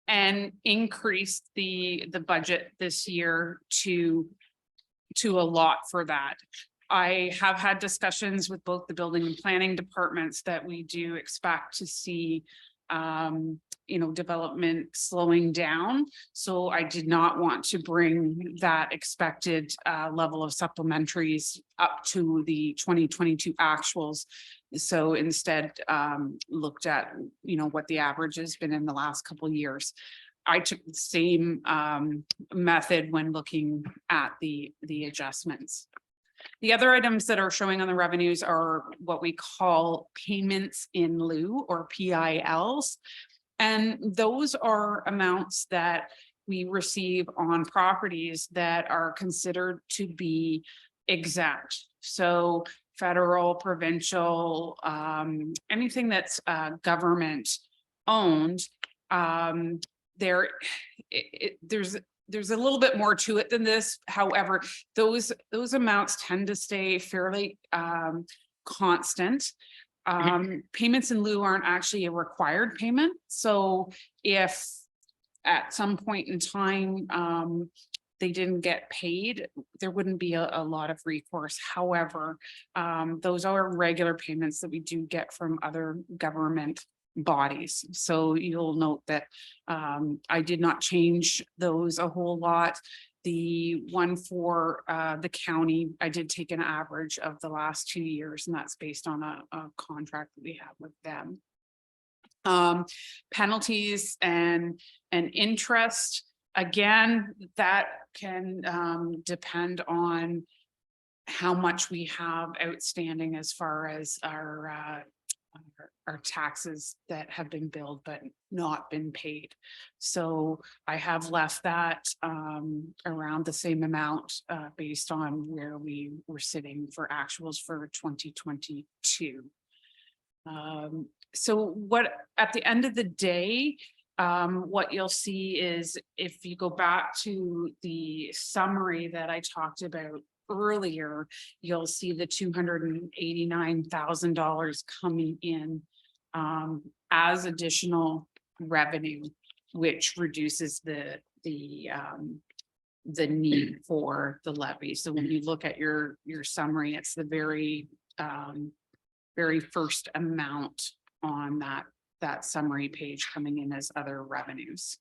and increased the budget this year to a lot for that. I have had discussions with both the building and planning departments that we do expect to see development slowing down. So I did not want to bring that expected level of supplementaries up to the 2022 actuals. So instead looked at, what the average has been in the last couple of years. I took the same method when looking at the adjustments. The other items that are showing on the revenues are what we call payments in lieu, or PILs. And those are amounts that we receive on properties that are considered to be exempt. So federal, provincial, anything that's government owned, there's a little bit more to it than this. However, those amounts tend to stay fairly constant. Payments in lieu aren't actually a required payment. So if at some point in time they didn't get paid, there wouldn't be a lot of recourse. However, those are regular payments that we do get from other government bodies. So you'll note that I did not change those a whole lot. The one for the county, I did take an average of the last 2 years, and that's based on a contract that we have with them. Penalties and interest, again, that can depend on how much we have outstanding as far as our taxes that have been billed but not been paid. So I have left that around the same amount based on where we were sitting for actuals for 2022. So what at the end of the day, what you'll see is if you go back to the summary that I talked about earlier, you'll see the $289,000 coming in as additional revenue, which reduces the need for the levy. So when you look at your summary, it's the very first amount on that summary page coming in as other revenues.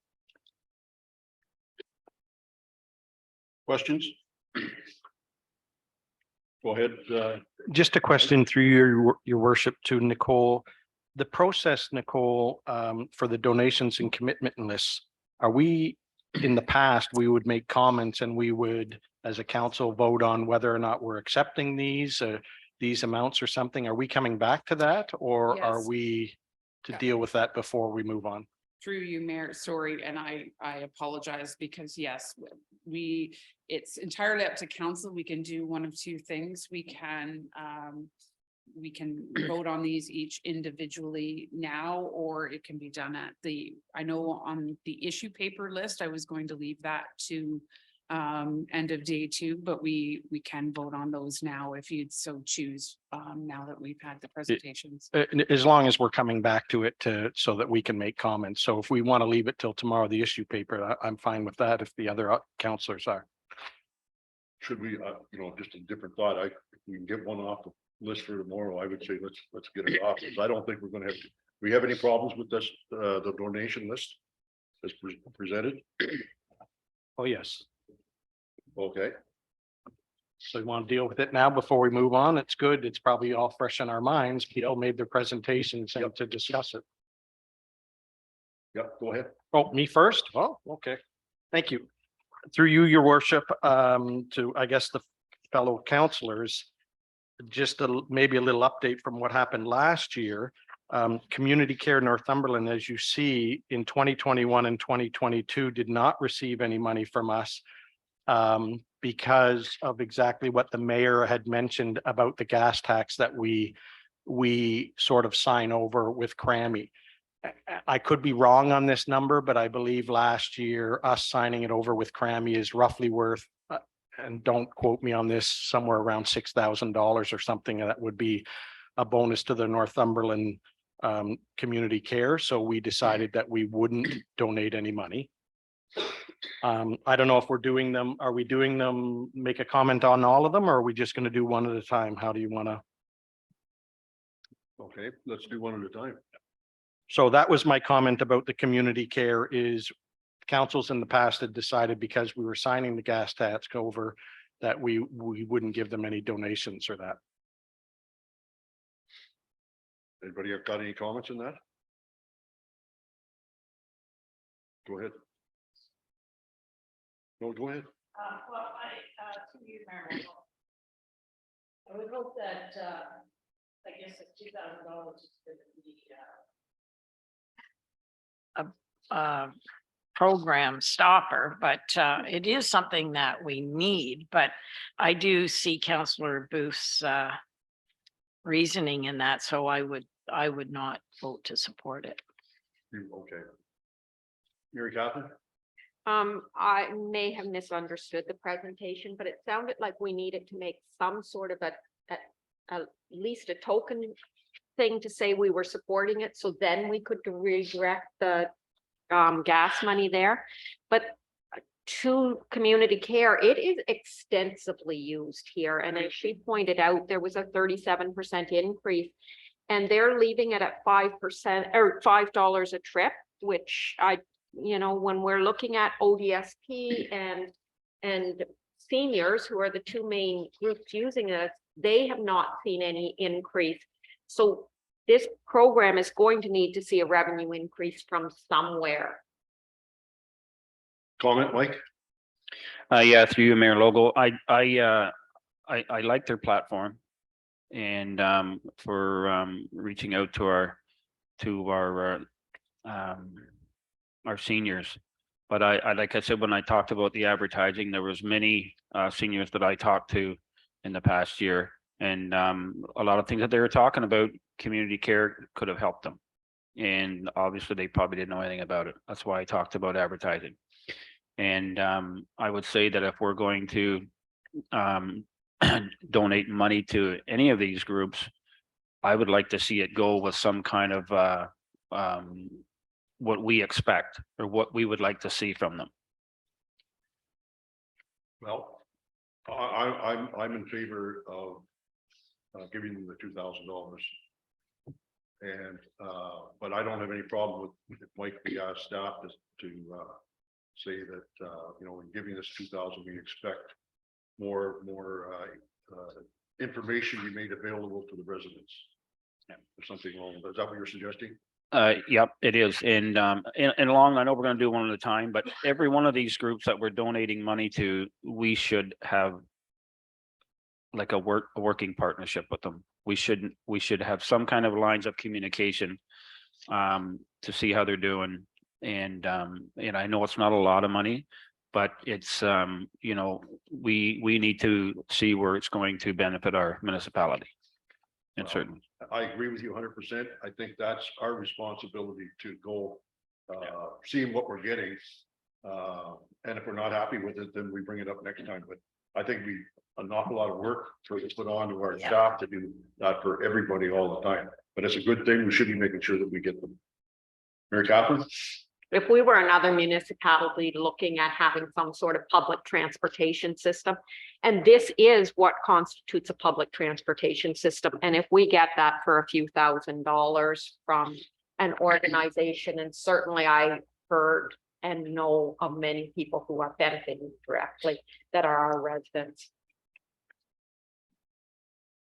Questions? Go ahead. Just a question through your worship to Nicole. The process, Nicole, for the donations and commitment lists, are we, in the past, we would make comments and we would, as a council, vote on whether or not we're accepting these amounts or something? Are we coming back to that, or are Yes. we to Yeah. deal with that before we move on? Through you, Mayor, sorry, and I apologize because yes, it's entirely up to council. We can do one of two things. We can vote on these each individually now, or it can be done at I know on the issue paper list, I was going to leave that to end of day 2, but we can vote on those now if you'd so choose, now that we've had the presentations. As long as we're coming back to it so that we can make comments. So if we want to leave it till tomorrow, the issue paper, I'm fine with that if the other councillors are. Should we, just a different thought, if we can get one off the list for tomorrow, I would say let's get it off. I don't think we're gonna have, we have any problems with this, the donation list as presented? Oh, yes. Okay, So you want to deal with it now before we move on? It's good. It's probably all fresh in our minds. People made their presentations and to discuss it. yep, go ahead. Oh, me first? Oh, okay. Thank you. Through you, your worship, to, I guess, the fellow councillors, just maybe a little update from what happened last year. Community Care Northumberland, as you see, in 2021 and 2022 did not receive any money from us because of exactly what the mayor had mentioned about the gas tax that we sort of sign over with Crammy. I could be wrong on this number, but I believe last year us signing it over with Crammy is roughly worth and don't quote me on this, somewhere around $6,000 or something that would be a bonus to the Northumberland community care. So we decided that we wouldn't donate any money. I don't know if we're doing them, are we doing them, make a comment on all of them, or are we just going to do one at a time? How do you want to? Okay, let's do one at a time. So that was my comment about the community care is councils in the past had decided because we were signing the gas tax over that we wouldn't give them any donations or that. Anybody have got any comments on that? Go ahead. No, go ahead. Well, to you, Marilyn. I would hope that, I guess it's $2,000 is going to be a program stopper, but it is something that we need. But I do see Councillor Booth's reasoning in that, so I would not vote to support it. Okay. Mary Catherine? I may have misunderstood the presentation, but it sounded like we needed to make some sort of at least a token thing to say we were supporting it, so then we could redirect the gas money there. But to community care, it is extensively used here. And as she pointed out, there was a 37% increase, and they're leaving it at 5% or $5 a trip, which when we're looking at ODSP and seniors, who are the two main groups using it, they have not seen any increase. So this program is going to need to see a revenue increase from somewhere. Comment, Mike? Yeah, through you, Mayor Logo. I like their platform and for reaching out to our seniors. But I like I said, when I talked about the advertising, there was many seniors that I talked to in the past year, and a lot of things that they were talking about, community care could have helped them. And obviously they probably didn't know anything about it. That's why I talked about advertising. And I would say that if we're going to donate money to any of these groups, I would like to see it go with some kind of what we expect or what we would like to see from them. Well, I'm in favor of giving them the $2,000. And but I don't have any problem with Mike, the staff to say that in giving us 2,000, we expect more information be made available to the residents. There's something wrong. Is that what you're suggesting? Yep, it is. And along, I know we're going to do one at a time, but every one of these groups that we're donating money to, we should have like a working partnership with them. We should have some kind of lines of communication to see how they're doing. And I know it's not a lot of money, but it's we need to see where it's going to benefit our municipality. And certainly, I agree with you 100%. I think that's our responsibility to go seeing what we're getting. And if we're not happy with it, then we bring it up next time. But I think an awful lot of work to put on to our staff to do that for everybody all the time. But it's a good thing. We should be making sure that we get them. Mary Catherine? If we were another municipality looking at having some sort of public transportation system, and this is what constitutes a public transportation system. And if we get that for a few $1,000s from an organization, and certainly I heard and know of many people who are benefiting directly that are our residents.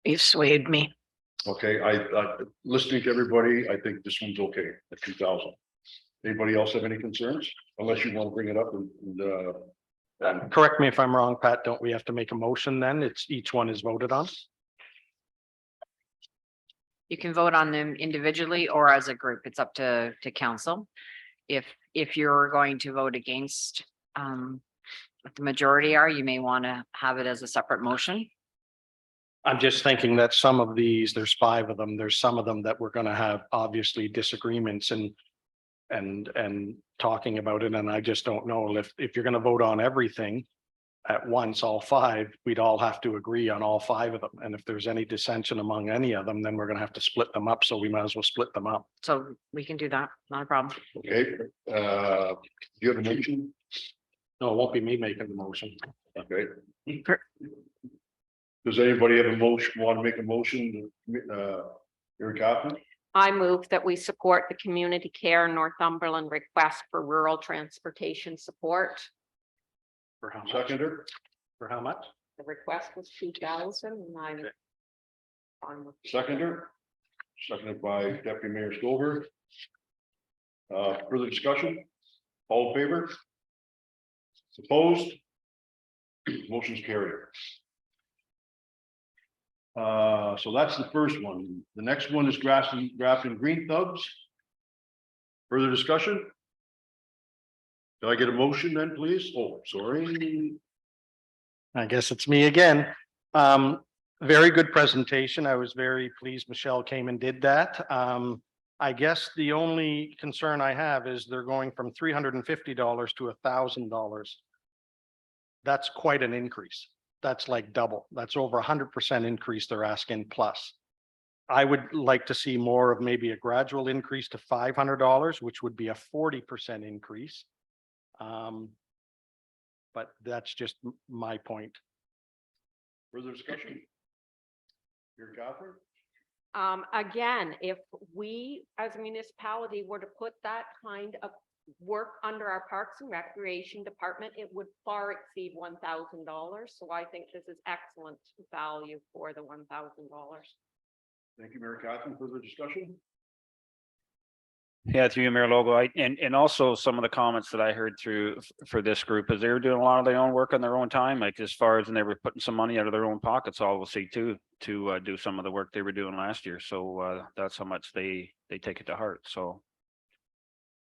You've swayed me. Okay, I listening to everybody, I think this one's okay at 2,000. Anybody else have any concerns? Unless you want to bring it up and Correct me if I'm wrong, Pat, don't we have to make a motion then? It's each one is voted on? You can vote on them individually or as a group. It's up to council. If you're going to vote against what the majority are, you may want to have it as a separate motion. I'm just thinking that some of these, there's 5 of them, there's some of them that we're going to have obviously disagreements and talking about it. And I just don't know if you're going to vote on everything, at once, all five, we'd all have to agree on all five of them. And if there's any dissension among any of them, then we're gonna have to split them up. So we might as well split them up. So we can do that, not a problem. Okay, you have a motion? No, it won't be me making the motion. Okay. Per- Does anybody have a motion, want to make a motion, Mary Catherine? I move that we support the Community Care Northumberland request for rural transportation support. For how much? Seconder, For how much? The request was 2,000 and I'm fine with it. seconded by Deputy Mayor Stover. Further discussion? All in favor? Opposed? Motion's carried. So that's the first one. The next one is Grafton Green Thumbs. Further discussion? Do I get a motion then, please? Oh, sorry. I guess it's me again. Very good presentation. I was very pleased Michelle came and did that. I guess the only concern I have is they're going from $350 to $1,000. That's quite an increase. That's like double. That's over 100% increase they're asking plus. I would like to see more of maybe a gradual increase to $500, which would be a 40% increase. But that's just my point. Further discussion? Here, Catherine? Again, if we as a municipality were to put that kind of work under our Parks and Recreation Department, it would far exceed $1,000. So I think this is excellent value for the $1,000. Thank you, Mary Catherine. Further discussion? Yeah, through you, Mayor Logo. And also some of the comments that I heard for this group is they were doing a lot of their own work on their own time, like as far as, and they were putting some money out of their own pockets, obviously too, to do some of the work they were doing last year. So that's how much they take it to heart. So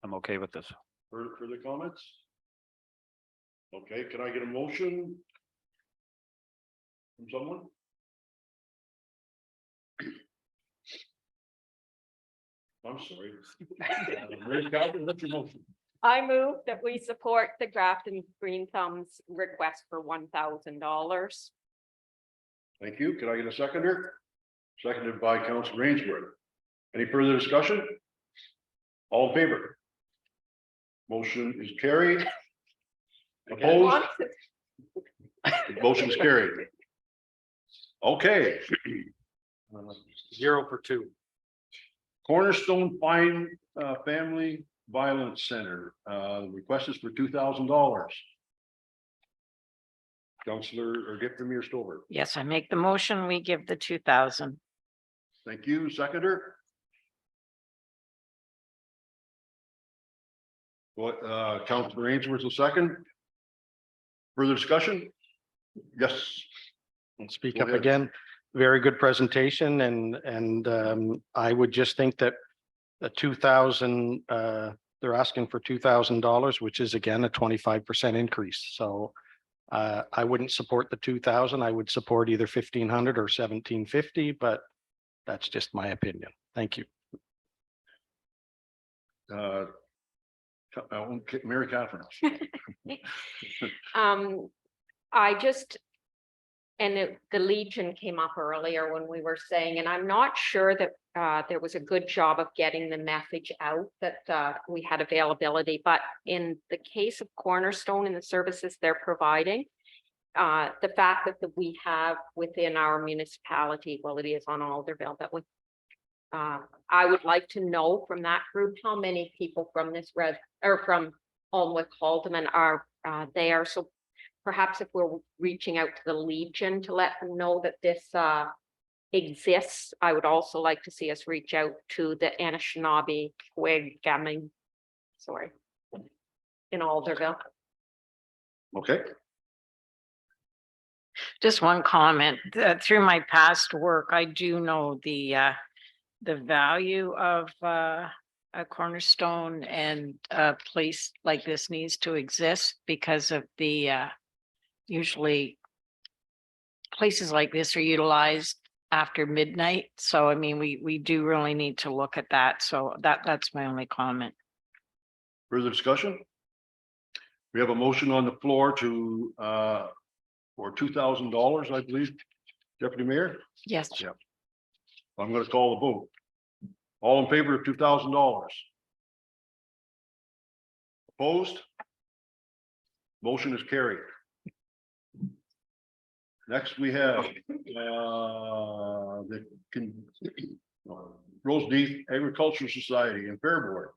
I'm okay with this. Further comments? Okay, can I get a motion? From someone? I'm sorry. Mary Catherine, what's your motion? I move that we support the Grafton Green Thumbs request for $1,000. Thank you. Can I get a seconder? Seconded by Council Rainsworth. Any further discussion? All in favor? Motion is carried. Opposed? Motion is carried. Okay. 0 for 2. Cornerstone Family Violence Center, the request is for $2,000. Counselor or Deputy Mayor Stover. Yes, I make the motion. We give the 2,000. Thank you. Seconder. What, Counselor Ainsworth will second. Further discussion? Yes. And speak Go up ahead. again. Very good presentation and I would just think that the 2,000, they're asking for $2,000, which is again a 25% increase. So I wouldn't support the 2,000. I would support either 1,500 or 1,750, but that's just my opinion. Thank you. Mary Catherine. The Legion came up earlier when we were saying, and I'm not sure that there was a good job of getting the message out that we had availability, but in the case of Cornerstone and the services they're providing, the fact that we have within our municipality, well, it is on Alderville, that I would like to know from that group how many people from this from Alnwick Haldeman are there. So perhaps if we're reaching out to the Legion to let them know that this exists, I would also like to see us reach out to the Anishinaabe Quegamming, in Alderville. Okay. Just one comment. Through my past work, I do know the value of a Cornerstone, and a place like this needs to exist because of the usually places like this are utilized after midnight. So I mean, we do really need to look at that. So that's my only comment. Further discussion? We have a motion on the floor to, for $2,000, I believe, Deputy Mayor. Yes. Yeah. I'm gonna call the vote. All in favor of $2,000? Opposed? Motion is carried. Next, we have, the Rose Deep Agricultural Society and Fair Board.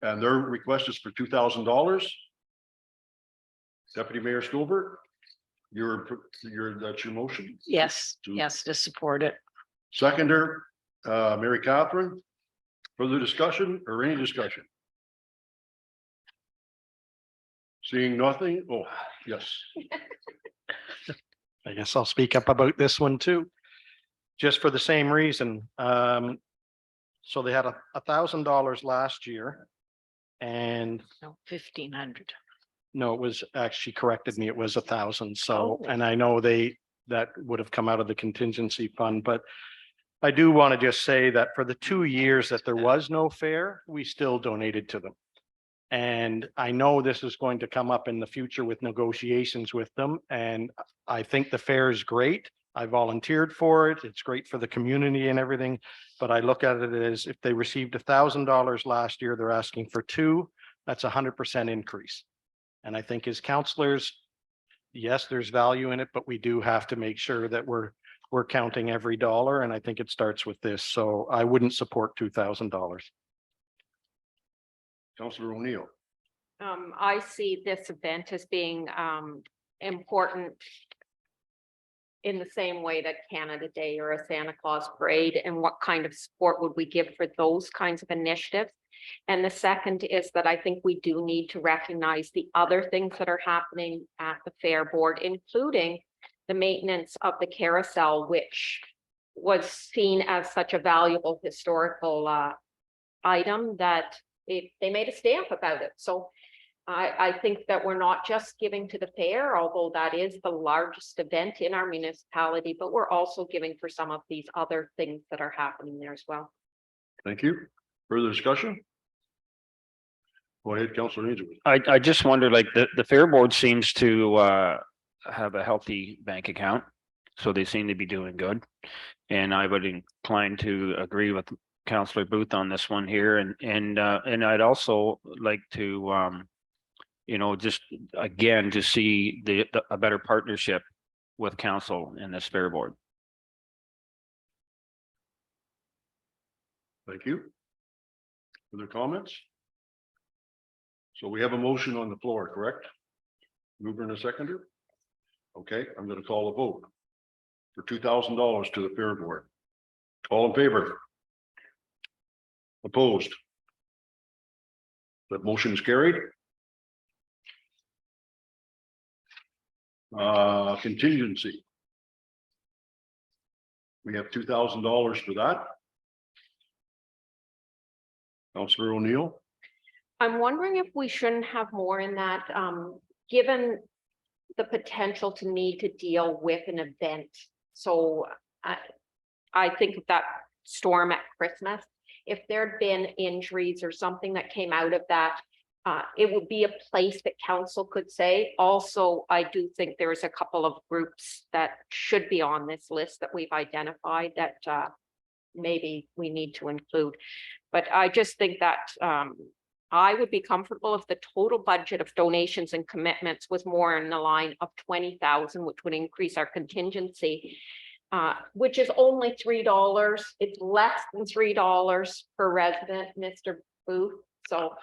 And their request is for $2,000. Deputy Mayor Stolberg, that's your motion. Yes, To- yes, to support it. Seconder, Mary Catherine. Further discussion or any discussion? Seeing nothing. Oh, yes. I guess I'll speak up about this one too. Just for the same reason. So they had $1,000 last year. And No, 1,500. no, it was actually corrected me. It was 1,000. So, Oh. and I know that would have come out of the contingency fund, but I do want to just say that for the 2 years that there was no fair, we still donated to them. And I know this is going to come up in the future with negotiations with them, and I think the fair is great. I volunteered for it. It's great for the community and everything, but I look at it as if they received $1,000 last year, they're asking for two, that's 100% increase. And I think as counselors, yes, there's value in it, but we do have to make sure that we're counting every dollar, and I think it starts with this. So I wouldn't support $2,000. Councillor O'Neill. I see this event as being important in the same way that Canada Day or a Santa Claus parade, and what kind of support would we give for those kinds of initiatives? And the second is that I think we do need to recognize the other things that are happening at the Fair Board, including the maintenance of the carousel, which was seen as such a valuable historical item that they made a stamp about it. So I think that we're not just giving to the fair, although that is the largest event in our municipality, but we're also giving for some of these other things that are happening there as well. Thank you. Further discussion? Go ahead, Councillor Ainsworth. I just wonder, like, the Fair Board seems to have a healthy bank account, so they seem to be doing good. And I would incline to agree with Councillor Booth on this one here, and I'd also like to just again to see a better partnership with council and this Fair Board. Thank you. Further comments? So we have a motion on the floor, correct? Mover and a seconder? Okay, I'm gonna call a vote for $2,000 to the Fair Board. All in favor? Opposed? That motion is carried. Contingency. We have $2,000 for that. Councillor O'Neill. I'm wondering if we shouldn't have more in that, given the potential to need to deal with an event. So I think of that storm at Christmas, if there'd been injuries or something that came out of that, it would be a place that council could say. Also, I do think there's a couple of groups that should be on this list that we've identified that maybe we need to include. But I just think that I would be comfortable if the total budget of donations and commitments was more in the line of 20,000, which would increase our contingency, which is only $3. It's less than $3 per resident, Mr. Booth. So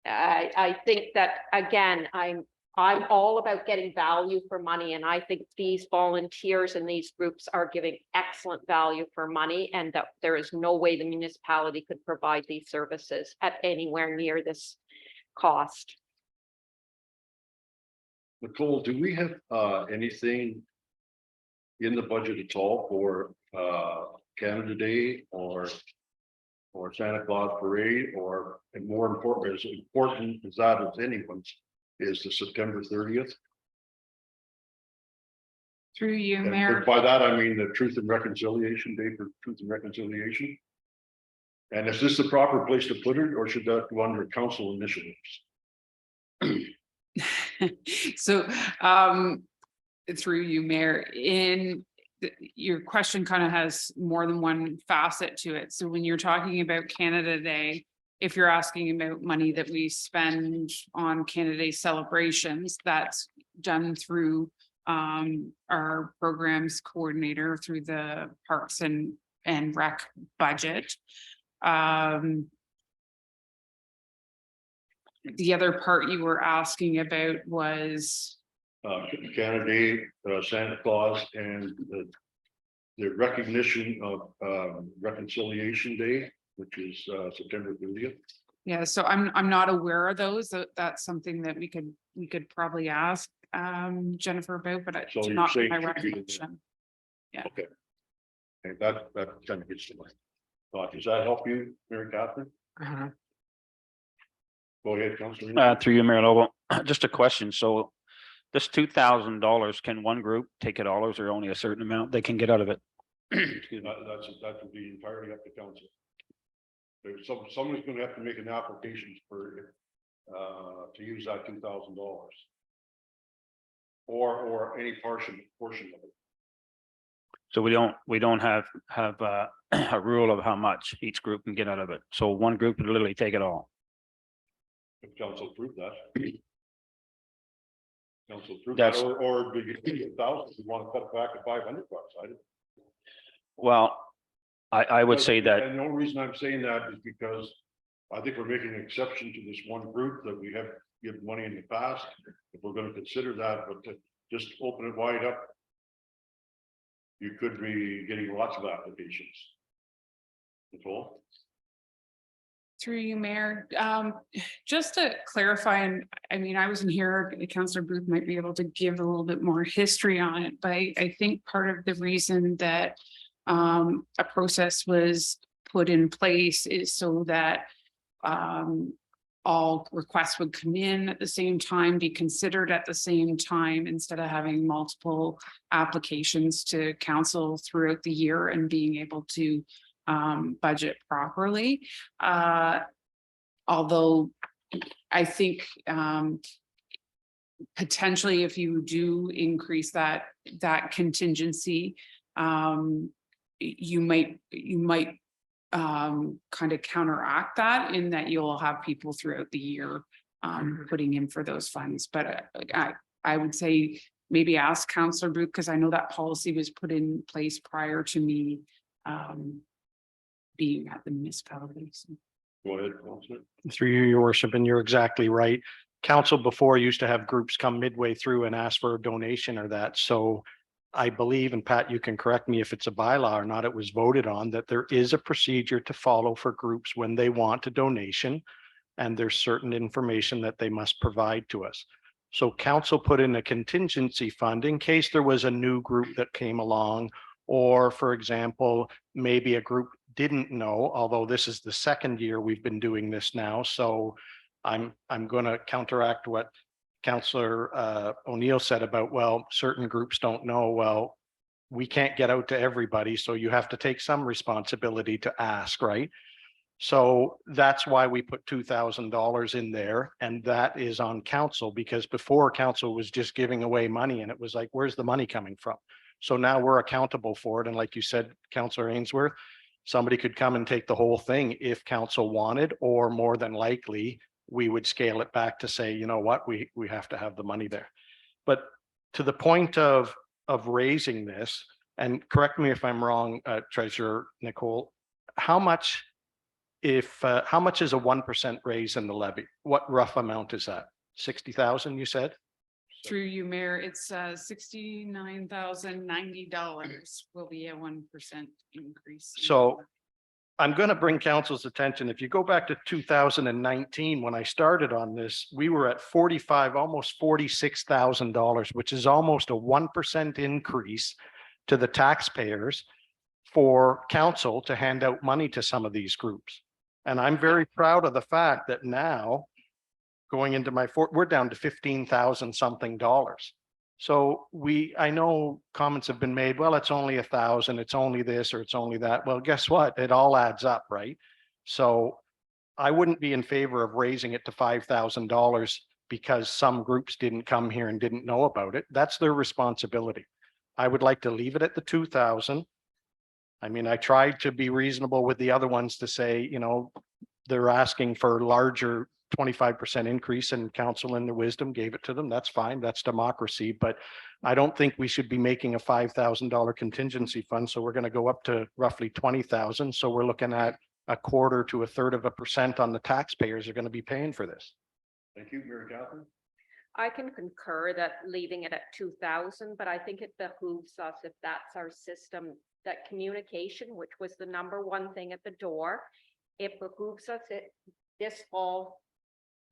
I think that, again, I'm all about getting value for money, and I think these volunteers and these groups are giving excellent value for money, and that there is no way the municipality could provide these services at anywhere near this cost. Nicole, do we have anything in the budget at all for Canada Day or Santa Claus parade, or, and more important, as important as that as anyone's, is the September 30th? Through you, And Mayor. by that, I mean the Truth and Reconciliation Day for Truth and Reconciliation. And is this the proper place to put it, or should that go under council initiatives? So, through you, Mayor, your question kind of has more than one facet to it. So when you're talking about Canada Day, if you're asking about money that we spend on Canada Day celebrations, that's done through our programs coordinator through the Parks and Rec budget. The other part you were asking about was, Canada Day, Santa Claus, and the recognition of Reconciliation Day, which is September 30th. yeah, so I'm not aware of those. That's something that we could probably ask Jennifer about, but So it's you're not saying my it should be in there. recollection. Okay. And that kind of gets to my thought. Does that help you, Mary Catherine? Uh-huh. Go ahead, Councilor. Through you, Mayor Lobo, just a question. So this $2,000, can one group take it all, or is there only a certain amount they can get out of it? Excuse me. That would be entirely up to council. There's somebody's gonna have to make an application for to use that $2,000. Or any portion of it. So we don't have a rule of how much each group can get out of it. So one group would literally take it all. If council approved that. Council approved That's- that, or do you think 1,000, you want to cut it back to $500? I didn't. Well, I would say that, And the only reason I'm saying that is because I think we're making an exception to this one group that we have given money in the past. If we're gonna consider that, but to just open it wide up, you could be getting lots of applications. Nicole? Through you, Mayor, just to clarify, and I mean, I wasn't here, Councillor Booth might be able to give a little bit more history on it, but I think part of the reason that a process was put in place is so that all requests would come in at the same time, be considered at the same time, instead of having multiple applications to council throughout the year and being able to budget properly. Although I think potentially if you do increase that contingency, you might kind of counteract that in that you'll have people throughout the year putting in for those funds. But I would say maybe ask Councillor Booth, because I know that policy was put in place prior to me being at the municipality. So. Go ahead, Councilor. Through you, your worship, and you're exactly right. Council before used to have groups come midway through and ask for a donation or that. So I believe, and Pat, you can correct me if it's a bylaw or not, it was voted on that there is a procedure to follow for groups when they want a donation. And there's certain information that they must provide to us. So council put in a contingency fund in case there was a new group that came along, or for example, maybe a group didn't know, although this is the second year we've been doing this now. So I'm going to counteract what Councillor O'Neill said about, well, certain groups don't know. Well, we can't get out to everybody, so you have to take some responsibility to ask, right? So that's why we put $2,000 in there, and that is on council, because before council was just giving away money and it was like, where's the money coming from? So now we're accountable for it. And like you said, Councillor Ainsworth, somebody could come and take the whole thing if council wanted, or more than likely, we would scale it back to say, you know what, we have to have the money there. But to the point of raising this, and correct me if I'm wrong, Treasurer Nicole, how much is a 1% raise in the levy? What rough amount is that? 60,000, you said? Through you, Mayor, it's $69,090 will be a 1% increase. So I'm going to bring council's attention. If you go back to 2019, when I started on this, we were at almost $46,000, which is almost a 1% increase to the taxpayers for council to hand out money to some of these groups. And I'm very proud of the fact that now going into we're down to $15,000 something. So I know comments have been made, well, it's only 1,000, it's only this, or it's only that. Well, guess what? It all adds up, right? So I wouldn't be in favor of raising it to $5,000 because some groups didn't come here and didn't know about it. That's their responsibility. I would like to leave it at the 2,000. I mean, I tried to be reasonable with the other ones to say, you know, they're asking for larger 25% increase, and council in their wisdom gave it to them. That's fine. That's democracy. But I don't think we should be making a $5,000 contingency fund. So we're going to go up to roughly 20,000. So we're looking at a quarter to a third of a percent on the taxpayers are going to be paying for this. Thank you, Mary Catherine. I can concur that leaving it at 2,000, but I think it behooves us, if that's our system, that communication, which was the #1 thing at the door, it behooves us this fall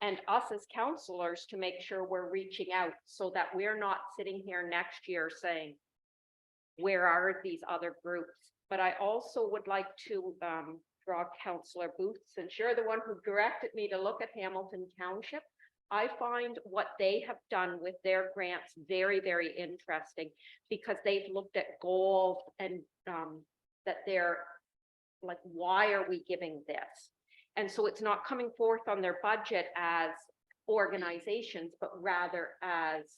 and us as counselors to make sure we're reaching out so that we're not sitting here next year saying, where are these other groups? But I also would like to draw Councillor Booth, since you're the one who directed me to look at Hamilton Township. I find what they have done with their grants very, very interesting, because they've looked at goals and that they're like, why are we giving this? And so it's not coming forth on their budget as organizations, but rather as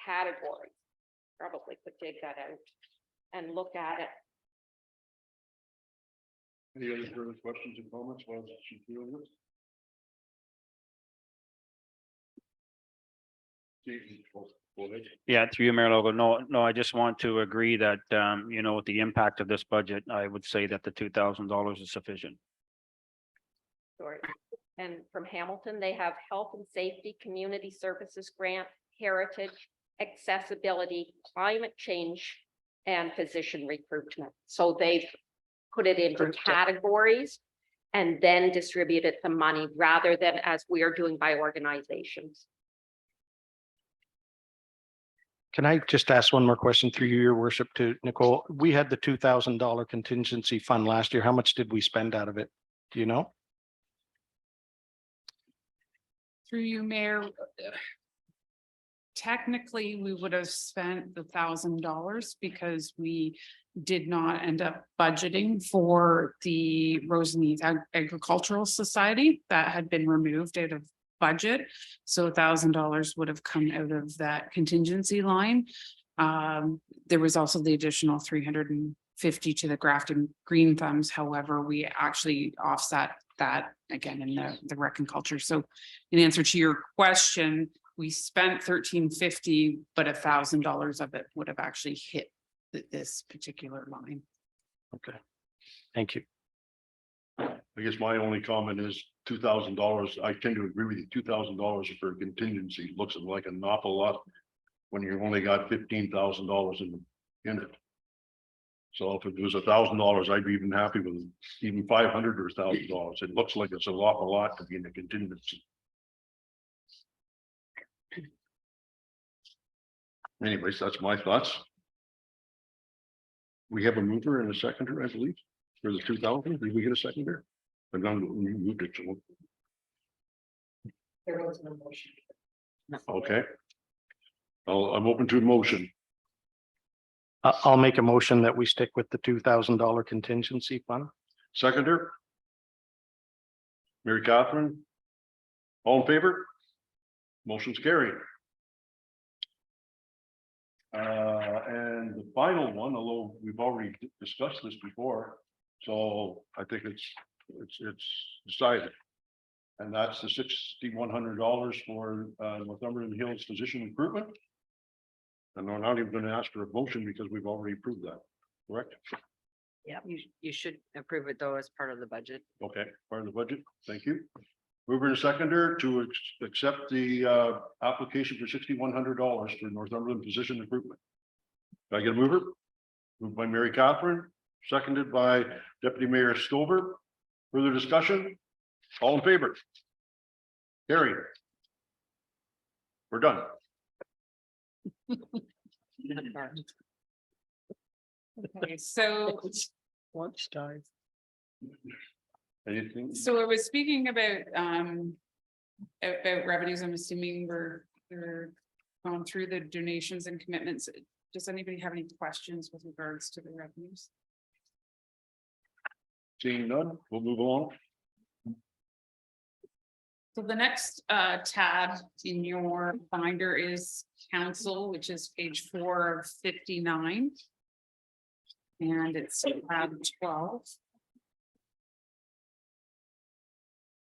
categories. Probably could dig that out and look at it. Any other further questions or comments while she's doing this? Go ahead. Yeah, through you, Mayor Logo. No, I just want to agree that, you know, with the impact of this budget, I would say that the $2,000 is sufficient. Sorry. And from Hamilton, they have health and safety, community services grant, heritage, accessibility, climate change, and physician recruitment. So they've put it into Grouped it. categories and then distributed the money rather than as we are doing by organizations. Can I just ask one more question through you, your worship, to Nicole? We had the $2,000 contingency fund last year. How much did we spend out of it? Do you know? Through you, Mayor. Technically, we would have spent the $1,000 because we did not end up budgeting for the Rosemead Agricultural Society that had been removed out of budget. So $1,000 would have come out of that contingency line. There was also the additional 350 to the Grafton Green Thumbs. However, we actually offset that again in the rec and culture. So in answer to your question, we spent $1,350, but $1,000 of it would have actually hit this particular line. Okay, thank you. I guess my only comment is $2,000. I tend to agree with you. $2,000 for a contingency looks like an awful lot when you only got $15,000 in it. So if it was $1,000, I'd be even happy with even 500 or $1,000. It looks like it's an awful lot to be in a contingency. Anyways, that's my thoughts. We have a mover and a seconder, I believe, for the 2,000. Did we get a seconder? I'm going to move it to. There was no motion. Okay. I'm open to a motion. I'll make a motion that we stick with the $2,000 contingency fund. Seconder? Mary Catherine? All in favor? Motion's carried. And the final one, although we've already discussed this before, so I think it's decided. And that's the $6,100 for Northumberland Hills physician recruitment. And we're not even going to ask for a motion because we've already approved that, correct? Yeah, you should approve it though as part of the budget. Okay, part of the budget, thank you. Mover and seconder to accept the application for $6,100 for Northumberland physician recruitment. Can I get a mover? Moved by Mary Catherine, seconded by Deputy Mayor Stover. Further discussion? All in favor? Carried. We're done. Okay, so Lunchtime. Anything? So I was speaking about revenues. I'm assuming we're going through the donations and commitments. Does anybody have any questions with regards to the revenues? Seeing none, we'll move on. So the next tab in your binder is council, which is page 4 of 59. And it's tab 12.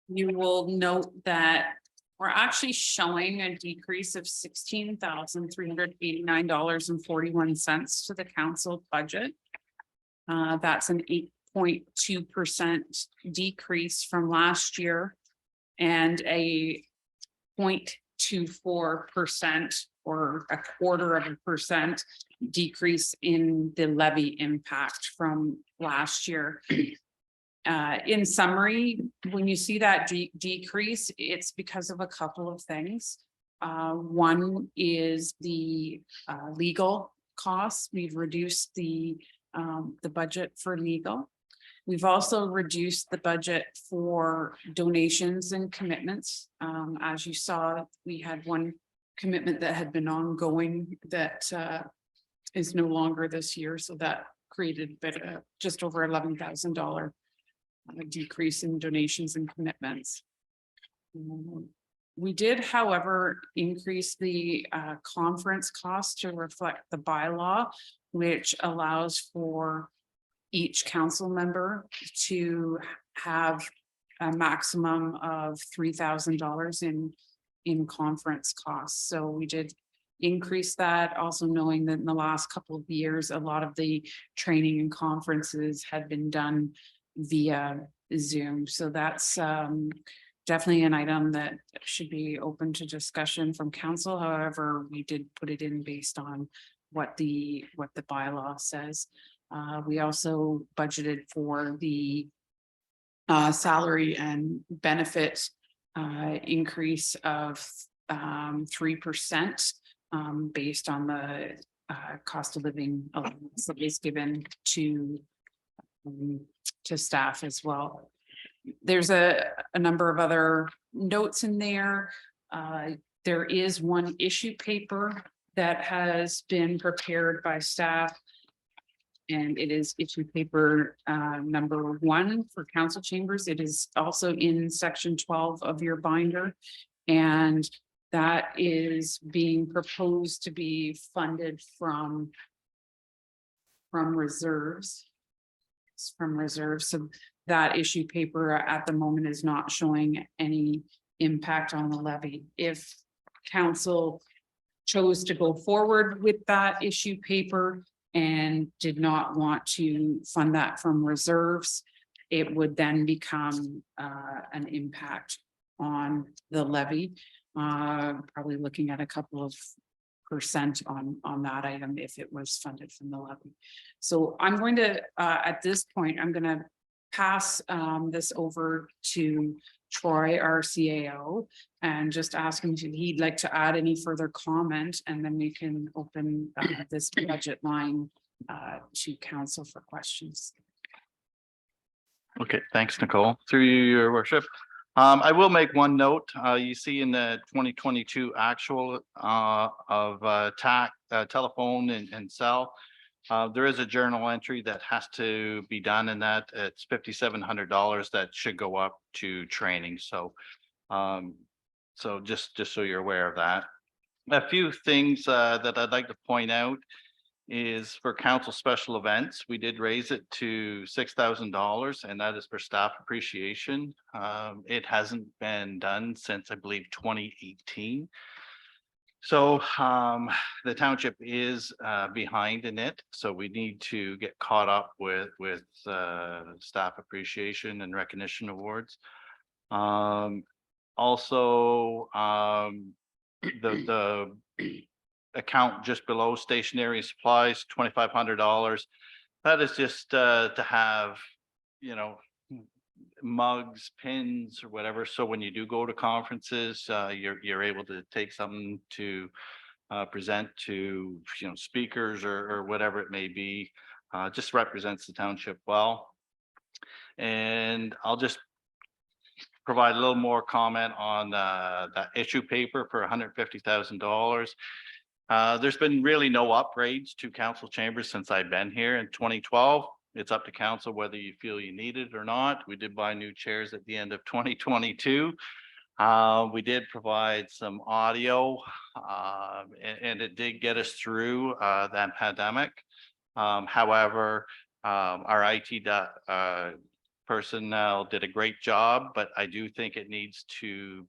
You will note that we're actually showing a decrease of $16,389.41 to the council budget. That's an 8.2% decrease from last year and a 0.24% or 0.25% decrease in the levy impact from last year. In summary, when you see that decrease, it's because of a couple of things. One is the legal costs. We've reduced the budget for legal. We've also reduced the budget for donations and commitments. As you saw, we had one commitment that had been ongoing that is no longer this year. So that created just over $11,000 decrease in donations and commitments. We did, however, increase the conference cost to reflect the bylaw, which allows for each council member to have a maximum of $3,000 in conference costs. So we did increase that, also knowing that in the last couple of years, a lot of the training and conferences had been done via Zoom. So that's definitely an item that should be open to discussion from council. However, we did put it in based on what the bylaw says. We also budgeted for the salary and benefit increase of 3% based on the cost of living allowance that is given to staff as well. There's a number of other notes in there. There is one issue paper that has been prepared by staff. And it is issue paper number 1 for council chambers. It is also in section 12 of your binder. And that is being proposed to be funded from reserves. It's from reserves. So that issue paper at the moment is not showing any impact on the levy. If council chose to go forward with that issue paper and did not want to fund that from reserves, it would then become an impact on the levy. Probably looking at a couple of percent on that item if it was funded from the levy. So I'm going to, at this point, I'm going to pass this over to Troy, our CAO, and just ask him if he'd like to add any further comment, and then we can open this budget line to council for questions. Okay, thanks, Nicole. Through you, your worship. I will make one note. You see in the 2022 actual of telephone and cell, there is a journal entry that has to be done, and that it's $5,700 that should go up to training. So, so just so you're aware of that. A few things that I'd like to point out is for council special events, we did raise it to $6,000, and that is for staff appreciation. It hasn't been done since, I believe, 2018. So the township is behind in it, so we need to get caught up with staff appreciation and recognition awards. Also, the account just below stationery supplies, $2,500. That is just to have, you know, mugs, pins, or whatever. So when you do go to conferences, you're able to take something to present to, you know, speakers or whatever it may be. Just represents the township well. And I'll just provide a little more comment on that issue paper for $150,000. There's been really no upgrades to council chambers since I've been here in 2012. it's up to council whether you feel you need it or not. We did buy new chairs at the end of 2022. We did provide some audio, and it did get us through that pandemic. However, our IT personnel did a great job, but I do think it needs to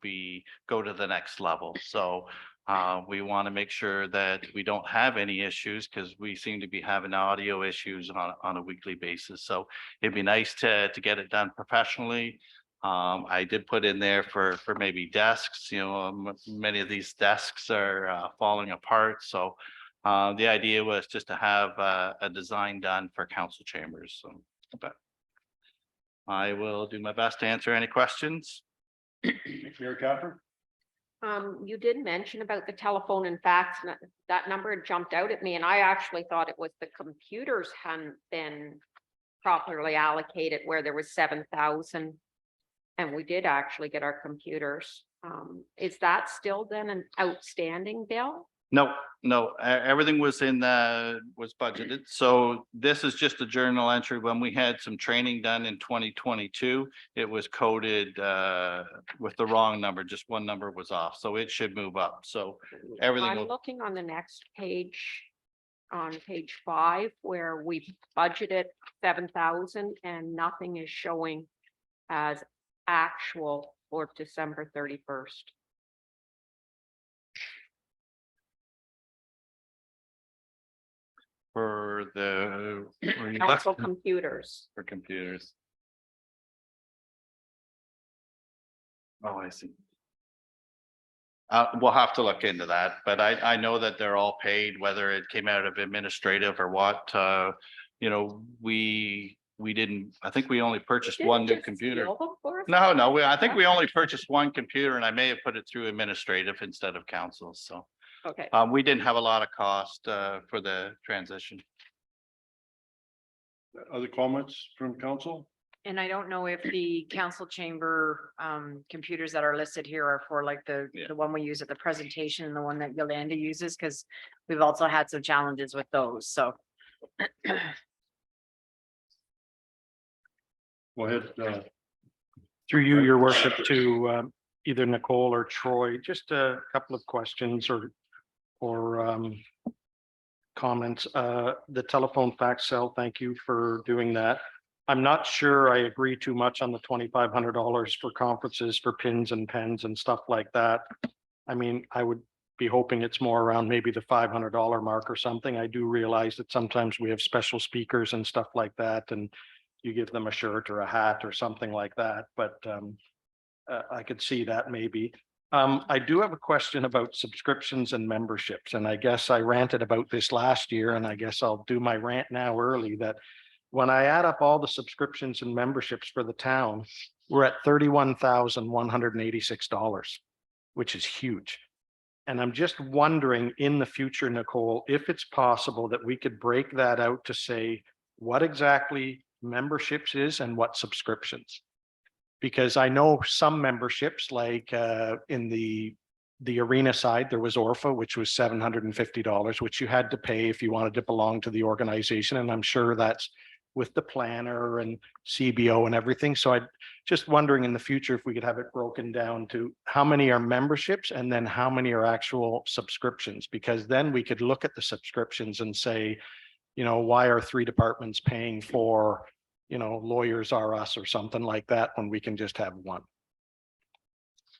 go to the next level. So we want to make sure that we don't have any issues, because we seem to be having audio issues on a weekly basis. So it'd be nice to get it done professionally. I did put in there for maybe desks, many of these desks are falling apart. So the idea was just to have a design done for council chambers. So, but I will do my best to answer any questions. Mayor Catherine? You did mention about the telephone and fax, and that number had jumped out at me, and I actually thought it was the computers hadn't been properly allocated, where there was 7,000. And we did actually get our computers. Is that still then an outstanding bill? No, everything was was budgeted. So this is just a journal entry. When we had some training done in 2022, it was coded with the wrong number. Just one number was off, so it should move up. So everything. I'm looking on the next page, on page 5, where we budgeted 7,000 and nothing is showing as actual for December 31st. For the Council computers. for computers. Oh, I see. We'll have to look into that, but I know that they're all paid, whether it came out of administrative or what. We didn't, I think we only purchased one new computer. No, I think we only purchased one computer, and I may have put it through administrative instead of council. So Okay. we didn't have a lot of cost for the transition. Other comments from council? And I don't know if the council chamber computers that are listed here are for like the one we use at the presentation and the one that Yolanda uses, because we've also had some challenges with those, so. Go ahead. Through you, your worship, to either Nicole or Troy, just a couple of questions or comments. The telephone fax cell, thank you for doing that. I'm not sure I agree too much on the $2,500 for conferences, for pins and pens and stuff like that. I mean, I would be hoping it's more around maybe the $500 mark or something. I do realize that sometimes we have special speakers and stuff like that, and you give them a shirt or a hat or something like that, but I could see that maybe. I do have a question about subscriptions and memberships, and I guess I ranted about this last year, and I guess I'll do my rant now early, that when I add up all the subscriptions and memberships for the town, we're at $31,186, which is huge. And I'm just wondering in the future, Nicole, if it's possible that we could break that out to say what exactly memberships is and what subscriptions. Because I know some memberships, like in the arena side, there was Orpha, which was $750, which you had to pay if you wanted to belong to the organization. And I'm sure that's with the planner and CBO and everything. So I'm just wondering in the future if we could have it broken down to how many are memberships and then how many are actual subscriptions, because then we could look at the subscriptions and say, why are 3 departments paying for, Lawyers R Us or something like that when we can just have one?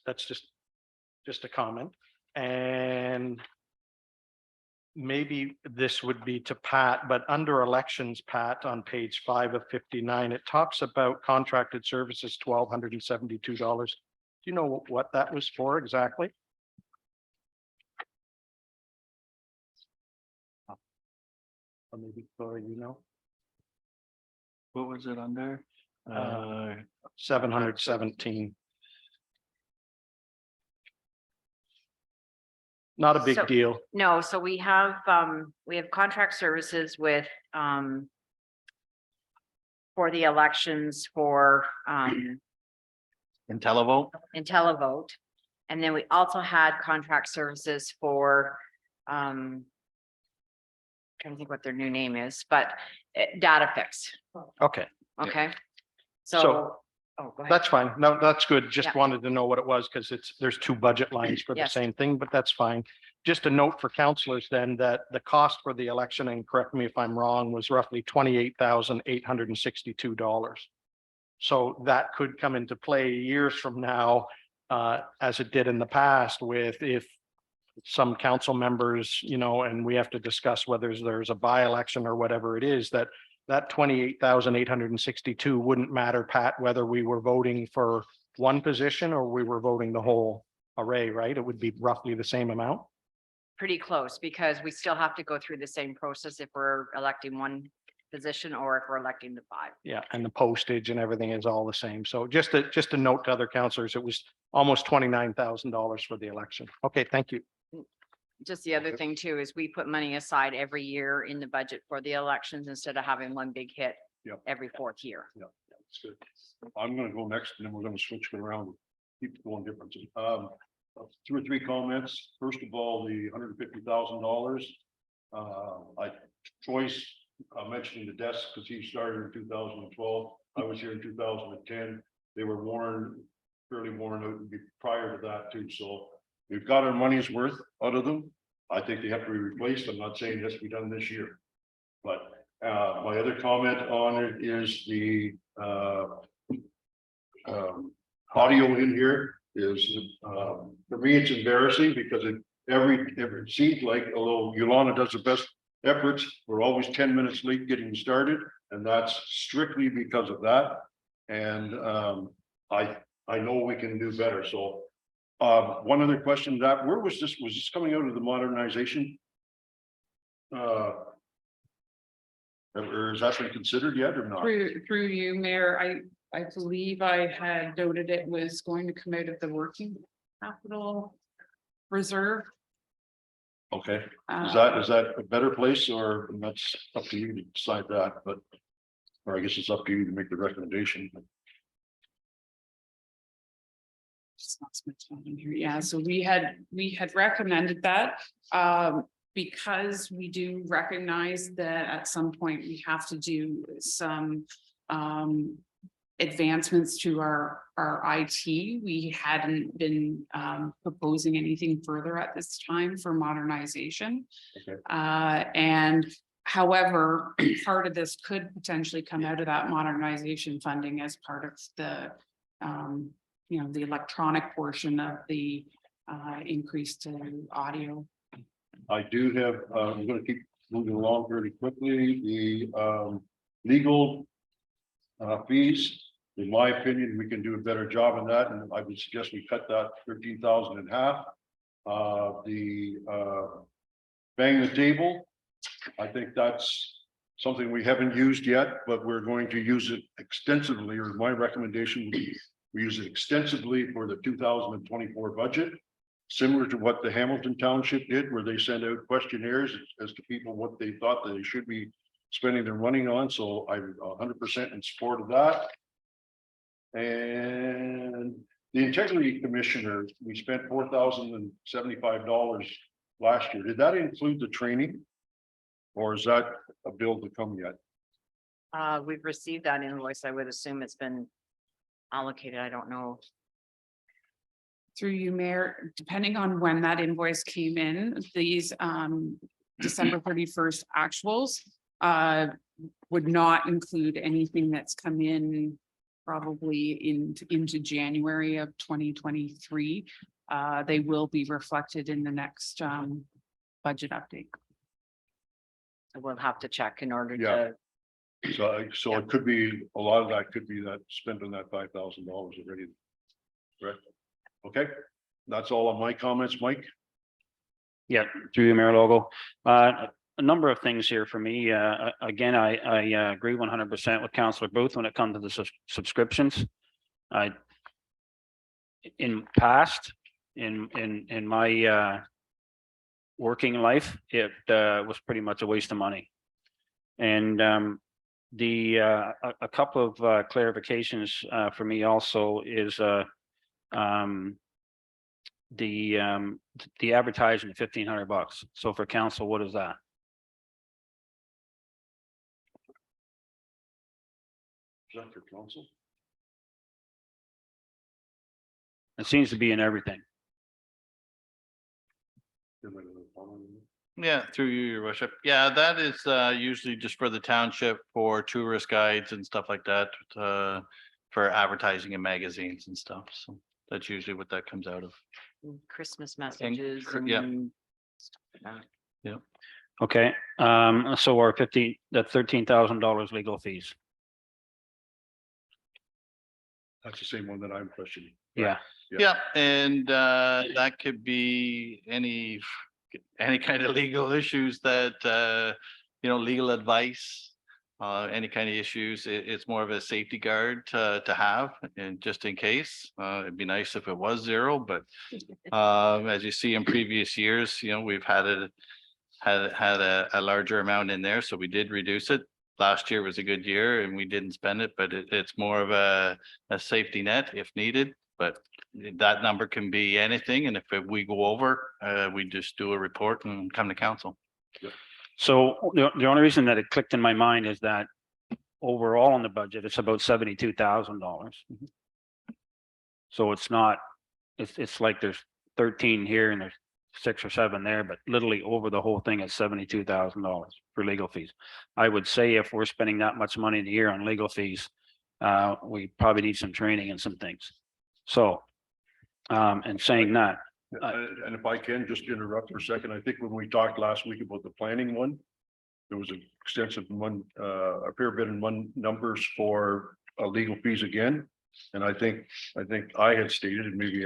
That's just a comment. And maybe this would be to Pat, but under elections, Pat, on page 5 of 59, it talks about contracted services, $1,272. Do you know what that was for exactly? Or maybe, Gloria, What was it under? 717. Not a big So- deal. No, so we have contract services with for the elections for IntelliVote? IntelliVote. And then we also had contract services for trying to think what their new name is, but DataFix Okay, Okay? So- So, oh, go ahead. that's fine. No, that's good. Just Yeah. wanted to know what it was because there's two budget lines for the Yes. same thing, but that's fine. Just a note for counselors then that the cost for the election, and correct me if I'm wrong, was roughly $28,862. So that could come into play years from now, as it did in the past with if some council members, and we have to discuss whether there's a by-election or whatever it is, that 28,862 wouldn't matter, Pat, whether we were voting for one position or we were voting the whole array, right? It would be roughly the same amount. Pretty close because we still have to go through the same process if we're electing one position or if we're electing the 5. Yeah, and the postage and everything is all the same. So just a note to other counselors, it was almost $29,000 for the election. Okay, thank you. Just the other thing too, is we put money aside every year in the budget for the elections instead of having one big hit Yep. every 4th year. Yeah, that's good. I'm gonna go next and then we're gonna switch it around, keep going differences. 2 or 3 comments. First of all, the $150,000. Troy's mentioning the desk because he started in 2012. I was here in 2010. They were fairly worn out prior to that too. So we've got our money's worth out of them. I think they have to be replaced. I'm not saying it has to be done this year. But my other comment on it is the audio in here is, for me, it's embarrassing because it seems like, although Yolanda does the best efforts, we're always 10 minutes late getting started, and that's strictly because of that. And I know we can do better. So one other question, that where was this coming out of the modernization? Or has that been considered yet or not? Through you, Mayor, I believe I had noted it was going to come out of the working capital reserve. Okay, Uh, is that a better place, or that's up to you to decide that, but, or I guess it's up to you to make the recommendation. just lost my time in here. Yeah, so we had recommended that, because we do recognize that at some point we have to do some advancements to our IT. We hadn't been proposing anything further at this time for modernization. Okay. And however, part of this could potentially come out of that modernization funding as part of the the electronic portion of the increase to audio. I do have, I'm gonna keep moving along very quickly, the legal fees. In my opinion, we can do a better job on that, and I would suggest we cut that 13,000 in half. The bang the table, I think that's something we haven't used yet, but we're going to use it extensively, or my recommendation would be we use it extensively for the 2024 budget. Similar to what the Hamilton Township did, where they send out questionnaires as to people what they thought they should be spending their money on. So I'm 100% in support of that. And the Integrity Commissioner, we spent $4,075 last year. Did that include the training? Or is that a bill to come yet? We've received that invoice. I would assume it's been allocated. I don't know. Through you, Mayor, depending on when that invoice came in, these December 31st actuals would not include anything that's come in probably into January of 2023. They will be reflected in the next budget update. We'll have to check in order Yeah. to, So it could be, a lot of that could be that spent on that $5,000 already. Correct? Okay, that's all on my comments, Mike. Yeah, through you, Mayor Logo. A number of things here for me. Again, I agree 100% with Councillor Booth when it comes to the subscriptions. In past, in my working life, it was pretty much a waste of money. And a couple of clarifications for me also is the advertising, $1,500. So for council, what is that? that for council? It seems to be in everything. Yeah, through you, your worship. Yeah, that is usually just for the township for tourist guides and stuff like that. For advertising in magazines and stuff. So that's usually what that comes out of. Christmas messages. yeah. and stuff like that. Okay, so our that's $13,000 legal fees. That's the same one that I'm questioning. Yeah, Yeah, and that could be any kind of legal issues that legal advice. Any kind of issues, it's more of a safety guard to have, and just in case, it'd be nice if it was zero, but as you see in previous years, we've had a larger amount in there, so we did reduce it. Last year was a good year and we didn't spend it, but it's more of a safety net if needed. But that number can be anything, and if we go over, we just do a report and come to council. so the only reason that it clicked in my mind is that overall in the budget, it's about $72,000. So it's not, it's like there's 13 here and there's 6 or 7 there, but literally over the whole thing is $72,000 for legal fees. I would say if we're spending that much money in a year on legal fees, we probably need some training and some things. So, and saying that, And if I can just interrupt for a second, I think when we talked last week about the planning one, there was an extensive one, a fair bit in one numbers for legal fees again. And I think I had stated, and maybe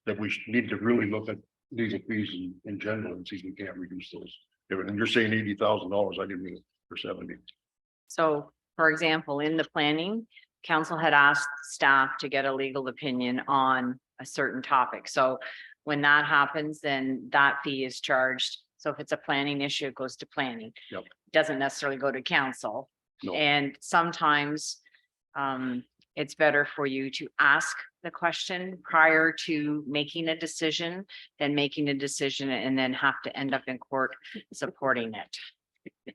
that we need to really look at legal fees in general and see if we can't reduce those. And you're saying $80,000, I didn't mean it for 70. So, for example, in the planning, council had asked staff to get a legal opinion on a certain topic. So when that happens, then that fee is charged. So if it's a planning issue, it goes to planning. Yep. Doesn't necessarily go to council. No. And sometimes it's better for you to ask the question prior to making a decision than making a decision and then have to end up in court supporting it.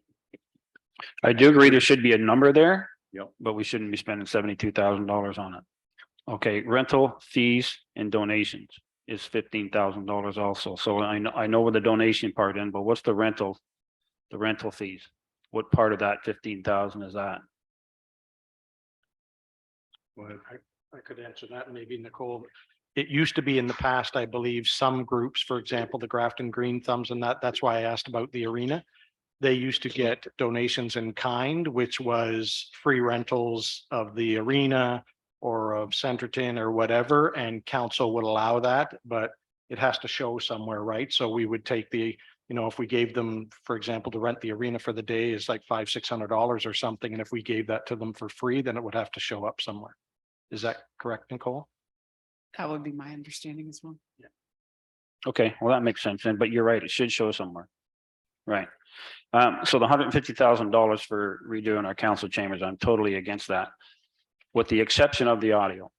I do agree there should be a number there. Yep. But we shouldn't be spending $72,000 on it. Okay, rental fees and donations is $15,000 also. So I know where the donation part in, but what's the rental fees? What part of that 15,000 is that? Go ahead. I could answer that, maybe Nicole. It used to be in the past, I believe, some groups, for example, the Grafton Green Thumbs, and that's why I asked about the arena. They used to get donations in kind, which was free rentals of the arena or of Centerton or whatever, and council would allow that, but it has to show somewhere, right? So we would take if we gave them, for example, to rent the arena for the day is like $500-600 or something, and if we gave that to them for free, then it would have to show up somewhere. Is that correct, Nicole? That would be my understanding as well. Okay, well, that makes sense then, but you're right, it should show somewhere. Right. So the $150,000 for redoing our council chambers, I'm totally against that. With the exception of the audio.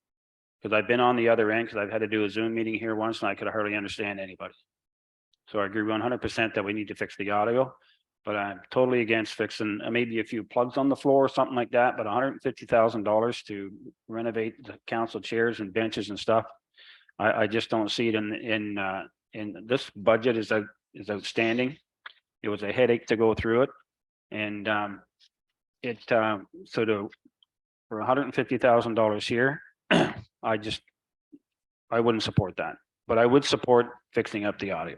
Because I've been on the other end, because I've had to do a Zoom meeting here once and I could hardly understand anybody. So I agree 100% that we need to fix the audio, but I'm totally against fixing maybe a few plugs on the floor or something like that, but $150,000 to renovate the council chairs and benches and stuff. I just don't see it in this budget is outstanding. It was a headache to go through it. And for $150,000 here, I wouldn't support that, but I would support fixing up the audio.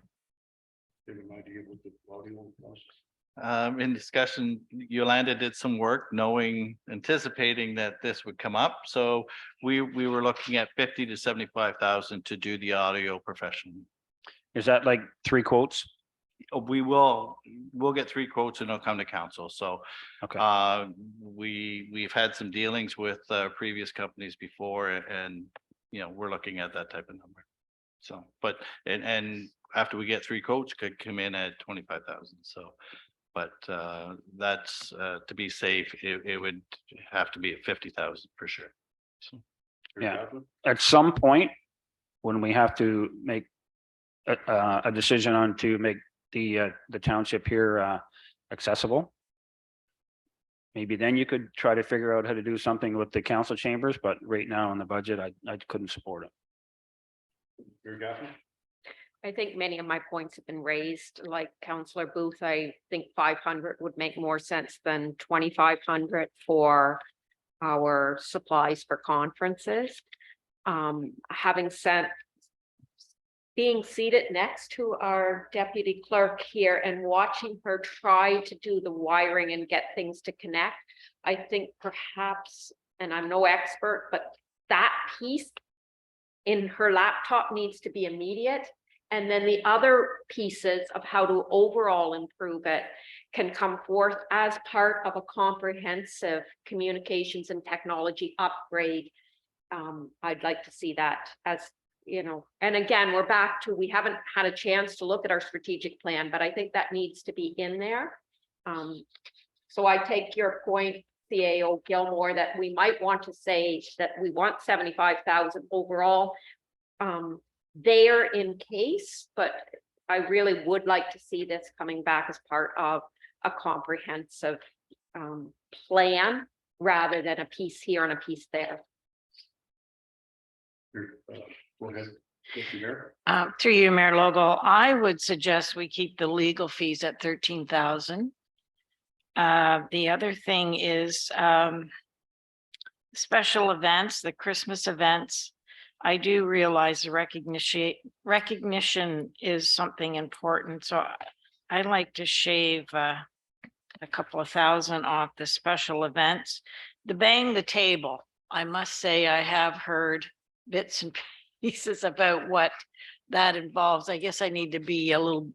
Give an idea what the audio costs. In discussion, Yolanda did some work anticipating that this would come up. So we were looking at 50 to 75,000 to do the audio professionally. Is that like 3 quotes? We'll get 3 quotes and it'll come to council. So Okay. we've had some dealings with previous companies before, and we're looking at that type of number. So, but and after we get 3 quotes, could come in at 25,000. So, but that's to be safe, it would have to be at 50,000 for sure. So, Yeah. At some point, when we have to make a decision on to make the township here accessible, maybe then you could try to figure out how to do something with the council chambers, but right now in the budget, I couldn't support it. Mayor Gaffney? I think many of my points have been raised, like Councillor Booth, I think 500 would make more sense than 2,500 for our supplies for conferences. Having said, being seated next to our deputy clerk here and watching her try to do the wiring and get things to connect, I think perhaps, and I'm no expert, but that piece in her laptop needs to be immediate. And then the other pieces of how to overall improve it can come forth as part of a comprehensive communications and technology upgrade. I'd like to see that as, you know, and again, we're back to, we haven't had a chance to look at our strategic plan, but I think that needs to be in there. So I take your point, CAO Gilmore, that we might want to say that we want 75,000 overall. There in case, but I really would like to see this coming back as part of a comprehensive plan rather than a piece here and a piece there. Go ahead. Deputy Mayor. Through you, Mayor Logo, I would suggest we keep the legal fees at 13,000. The other thing is special events, the Christmas events. I do realize the recognition is something important, so I'd like to shave a couple of thousand off the special events. The bang the table, I must say I have heard bits and pieces about what that involves. I guess I need to be a little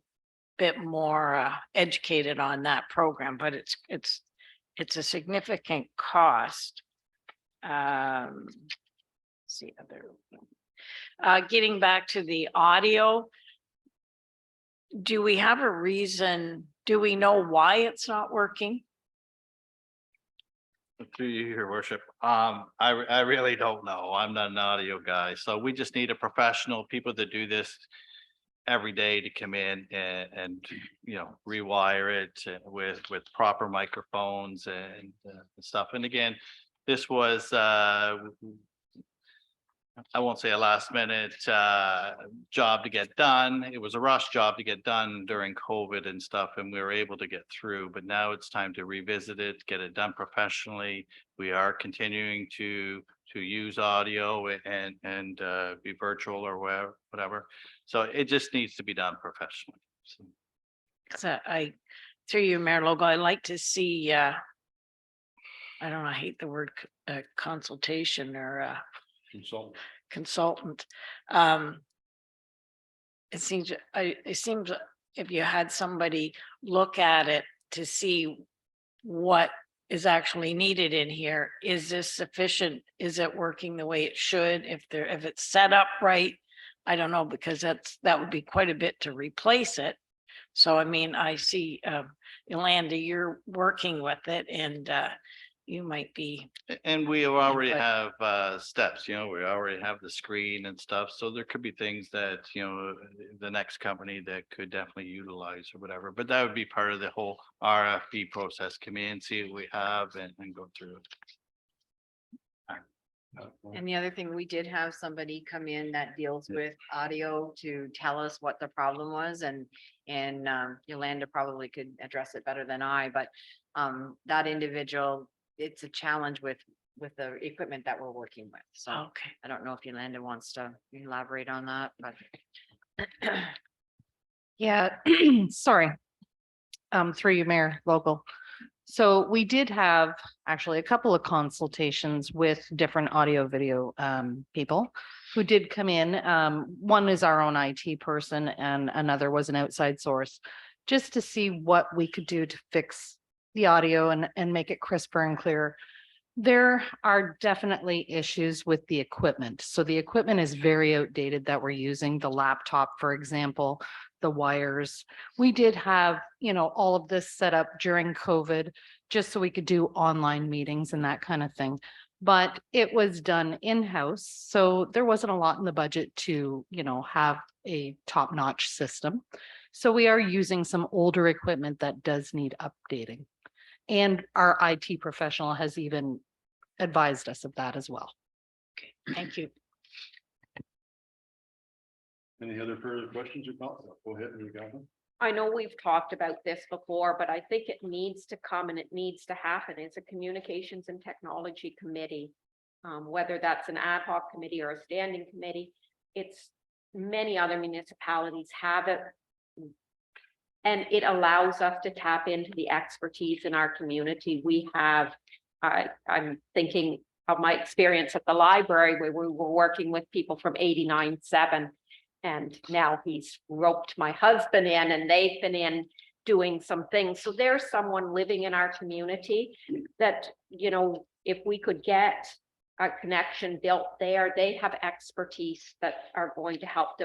bit more educated on that program, but it's a significant cost. See other, getting back to the audio, do we have a reason? Do we know why it's not working? To you, your worship, I really don't know. I'm not an audio guy, so we just need a professional, people that do this every day to come in and you know, rewire it with proper microphones and stuff. And again, this was I won't say a last minute job to get done. It was a rush job to get done during COVID and stuff, and we were able to get through. But now it's time to revisit it, get it done professionally. We are continuing to use audio and be virtual or whatever. So it just needs to be done professionally. So. So through you, Mayor Logo, I like to see. I don't know. I hate the word consultation or. Consultant. It seems if you had somebody look at it to see what is actually needed in here, is this sufficient? Is it working the way it should? If it's set up right, I don't know, because that would be quite a bit to replace it. So I mean, I see Yolanda, you're working with it, and you might be. And we already have steps, you know, we already have the screen and stuff. So there could be things that, you know, the next company that could definitely utilize or whatever. But that would be part of the whole RFP process. Come in, see what we have and go through it. And the other thing, we did have somebody come in that deals with audio to tell us what the problem was, and Yolanda probably could address it better than I, but that individual, it's a challenge with the equipment that we're working with. So Okay. I don't know if Yolanda wants to elaborate on that, but. Yeah, sorry. Through you, Mayor Local. So we did have actually a couple of consultations with different audio video people who did come in. One is our own IT person and another was an outside source, just to see what we could do to fix the audio and make it crisper and clearer. There are definitely issues with the equipment. So the equipment is very outdated that we're using. The laptop, for example, the wires. We did have, you know, all of this set up during COVID just so we could do online meetings and that kind of thing. But it was done in-house. So there wasn't a lot in the budget to, you know, have a top-notch system. So we are using some older equipment that does need updating. And our IT professional has even advised us of that as well. Thank you. Any other further questions or comments? Go ahead, you got them. I know we've talked about this before, but I think it needs to come and it needs to happen. It's a communications and technology committee. Whether that's an ad hoc committee or a standing committee, it's many other municipalities have it. And it allows us to tap into the expertise in our community. We have, I'm thinking of my experience at the library where we were working with people from 89.7. And now he's roped my husband in and they've been in doing some things. So there's someone living in our community that, you know, if we could get a connection built there, they have expertise that are going to help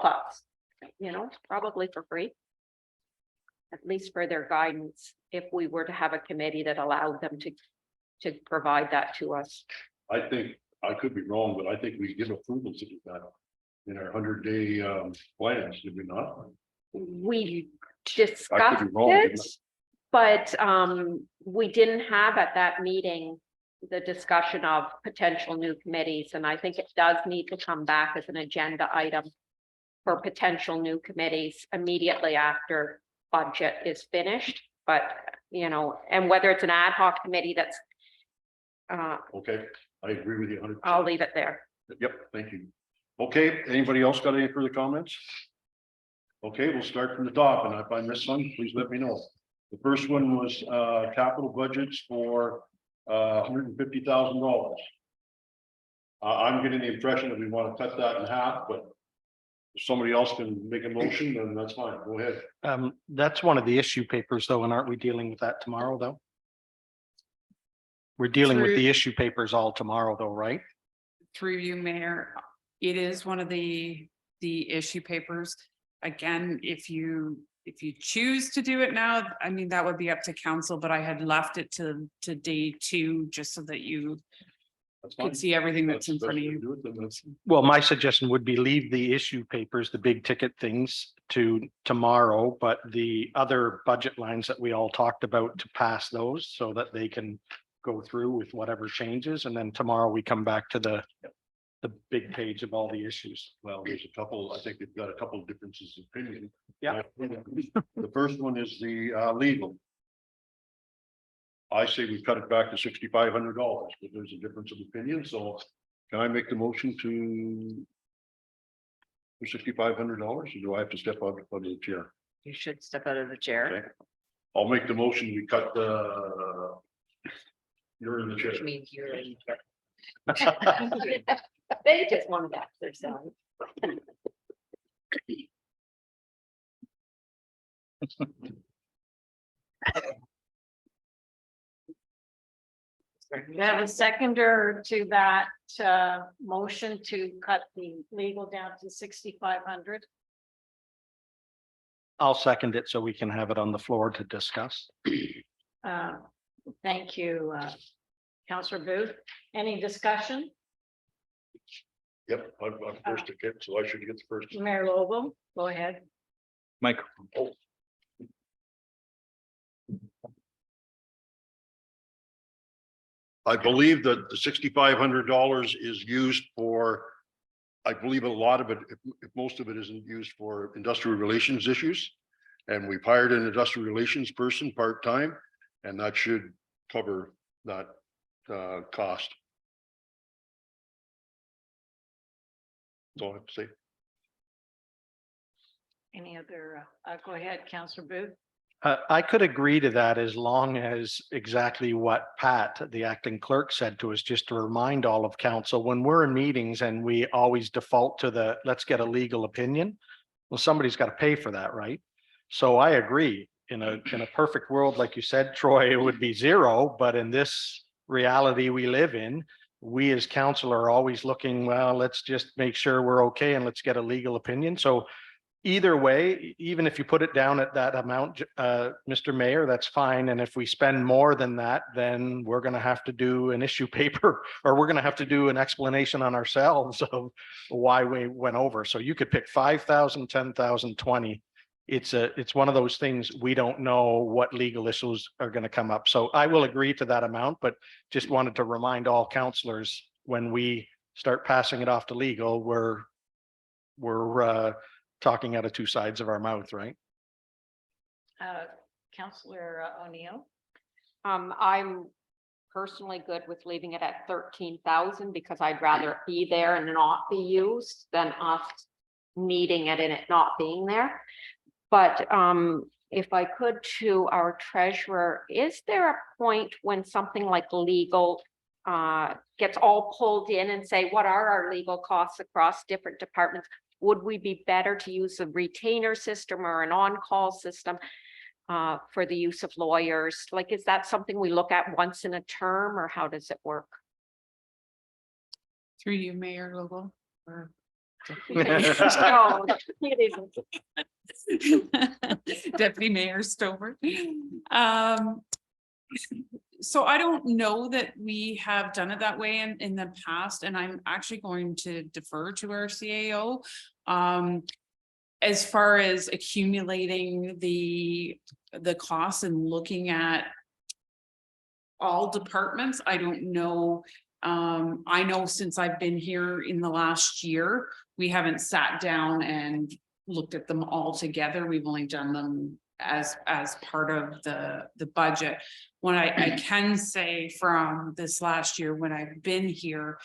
us, you know, probably for free. At least for their guidance, if we were to have a committee that allowed them to provide that to us. I think, I could be wrong, but I think we give approval to do that in our 100-day plans, did we not? We I discussed could be wrong, didn't it, but we didn't have at that meeting the discussion of potential new committees, and I think it does need to come back as an agenda item for potential new committees immediately after budget is finished. But, you know, and whether it's an ad hoc committee that's Okay, I agree with you 100%. I'll leave it there. Yep, thank you. Okay, anybody else got any further comments? Okay, we'll start from the top, and if I miss one, please let me know. The first one was capital budgets for $150,000. I'm getting the impression that we want to cut that in half, but if somebody else can make a motion, then that's fine. Go ahead. That's one of the issue papers though, and aren't we dealing with that tomorrow though? We're dealing with the issue papers all tomorrow though, right? Through you, Mayor, it is one of the issue papers. Again, if you choose to do it now, I mean, that would be up to council, but I had left it to day 2, just so that you That's fine. could see everything that's in front of you. Do it, then that's- Well, my suggestion would be leave the issue papers, the big ticket things to tomorrow, but the other budget lines that we all talked about to pass those so that they can go through with whatever changes. And then tomorrow we come back to the big page of all the issues. Well, there's a couple, I think they've got a couple of differences of opinion. Yeah. The first one is the legal. I say we cut it back to $6,500, but there's a difference of opinion, so can I make the motion to for $6,500, or do I have to step out of the chair? You should step out of the chair, Okay. I'll make the motion, we cut the you're in the chair. which means you're in. They just wanted to exercise. You have a seconder to that motion to cut the legal down to 6,500. I'll second it so we can have it on the floor to discuss. Thank you, Councillor Booth. Any discussion? Yep, I'm first to get, so I should get the first. Mayor Lobo, go ahead. Microphone. Oh. I believe that the $6,500 is used for, I believe a lot of it, if most of it isn't used for industrial relations issues. And we've hired an industrial relations person part-time, and that should cover that cost. That's all I have to say. Any other, go ahead, Councillor Booth. I could agree to that as long as exactly what Pat, the acting clerk, said to us, just to remind all of council, when we're in meetings and we always default to the, let's get a legal opinion. Well, somebody's got to pay for that, right? So I agree. In a perfect world, like you said, Troy, it would be zero, but in this reality we live in, we as council are always looking, well, let's just make sure we're okay and let's get a legal opinion. So either way, even if you put it down at that amount, Mr. Mayor, that's fine. And if we spend more than that, then we're going to have to do an issue paper, or we're going to have to do an explanation on ourselves of why we went over. So you could pick 5,000, 10,000, 20. it's one of those things, we don't know what legal issues are going to come up. So I will agree to that amount, but just wanted to remind all counselors, when we start passing it off to legal, we're talking out of two sides of our mouth, right? Counselor O'Neill. I'm personally good with leaving it at 13,000 because I'd rather it be there and not be used than us needing it and it not being there. But if I could, to our treasurer, is there a point when something like legal gets all pulled in and say, what are our legal costs across different departments? Would we be better to use a retainer system or an on-call system for the use of lawyers? Like, is that something we look at once in a term, or how does it work? Through you, Mayor Logal. or- No, it isn't. Deputy Mayor Stover. So I don't know that we have done it that way in the past, and I'm actually going to defer to our CAO. As far as accumulating the costs and looking at all departments, I don't know. I know since I've been here in the last year, we haven't sat down and looked at them all together. We've only done them as part of the budget. What I can say from this last year when I've been here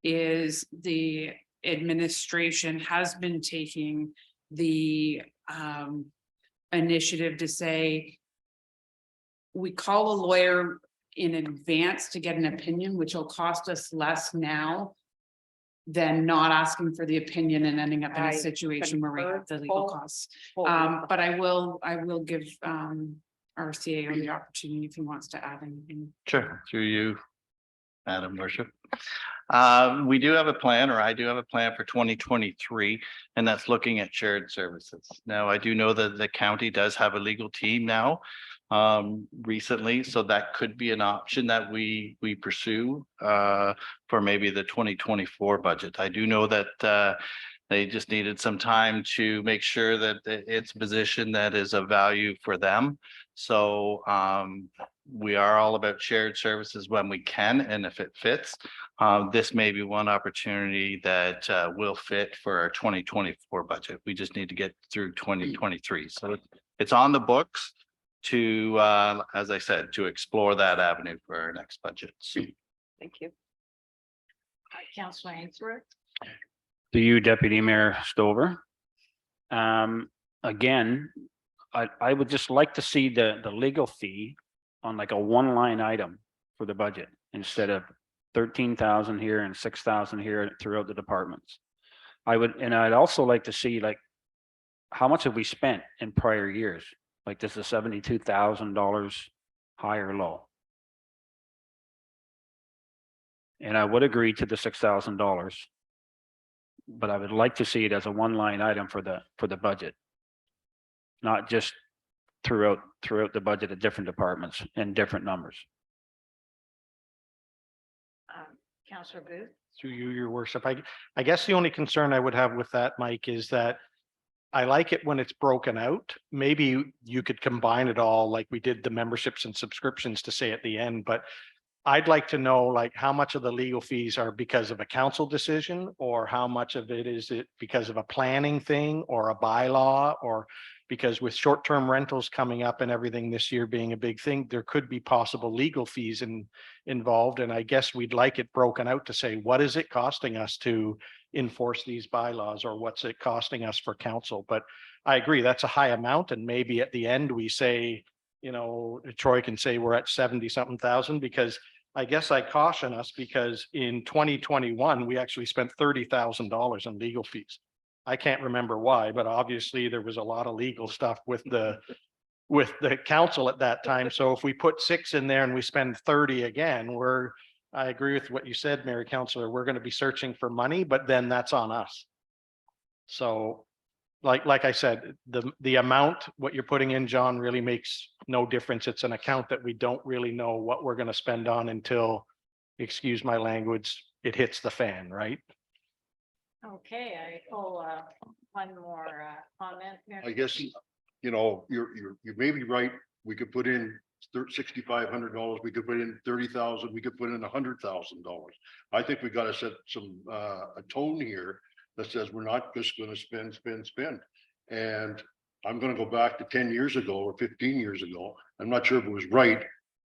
is the administration has been taking the initiative to say, we call a lawyer in advance to get an opinion, which will cost us less now than not asking for the opinion and ending up in a I situation where we have the legal concur. costs. But I will give our CAO the opportunity if he wants to add anything. Sure, through you, Madam Worship. We do have a plan, or I do have a plan for 2023, and that's looking at shared services. Now, I do know that the county does have a legal team now recently, so that could be an option that we pursue for maybe the 2024 budget. I do know that they just needed some time to make sure that it's a position that is of value for them. So we are all about shared services when we can, and if it fits. This may be one opportunity that will fit for our 2024 budget. We just need to get through 2023. So it's on the books to, as I said, to explore that avenue for our next budget. So, Thank you. Counselor Ainsworth. To you, Deputy Mayor Stover. Again, I would just like to see the legal fee on like a one line item for the budget instead of 13,000 here and 6,000 here throughout the departments. I'd also like to see, like, how much have we spent in prior years? Like, this is $72,000 high or low. And I would agree to the $6,000. But I would like to see it as a one line item for the budget. Not just throughout the budget at different departments and different numbers. Counselor Booth. Through you, your worship. I guess the only concern I would have with that, Mike, is that I like it when it's broken out. Maybe you could combine it all like we did the memberships and subscriptions to say at the end, but I'd like to know, like, how much of the legal fees are because of a council decision, or how much of it is because of a planning thing or a bylaw, or because with short-term rentals coming up and everything this year being a big thing, there could be possible legal fees involved. And I guess we'd like it broken out to say, what is it costing us to enforce these bylaws, or what's it costing us for council? But I agree, that's a high amount. And maybe at the end we say, you know, Troy can say we're at 70 something thousand, because I guess I caution us, because in 2021, we actually spent $30,000 in legal fees. I can't remember why, but obviously there was a lot of legal stuff with the council at that time. So if we put 6 in there and we spend 30 again, I agree with what you said, Mary Councilor, we're going to be searching for money, but then that's on us. So like I said, the amount, what you're putting in, John, really makes no difference. It's an account that we don't really know what we're going to spend on until, excuse my language, it hits the fan, right? Okay, I pull one more comment. I guess you know, you may be right. We could put in $6,500. We could put in 30,000. We could put in $100,000. I think we got to set some, a tone here that says we're not just going to spend. And I'm going to go back to 10 years ago or 15 years ago. I'm not sure if it was right,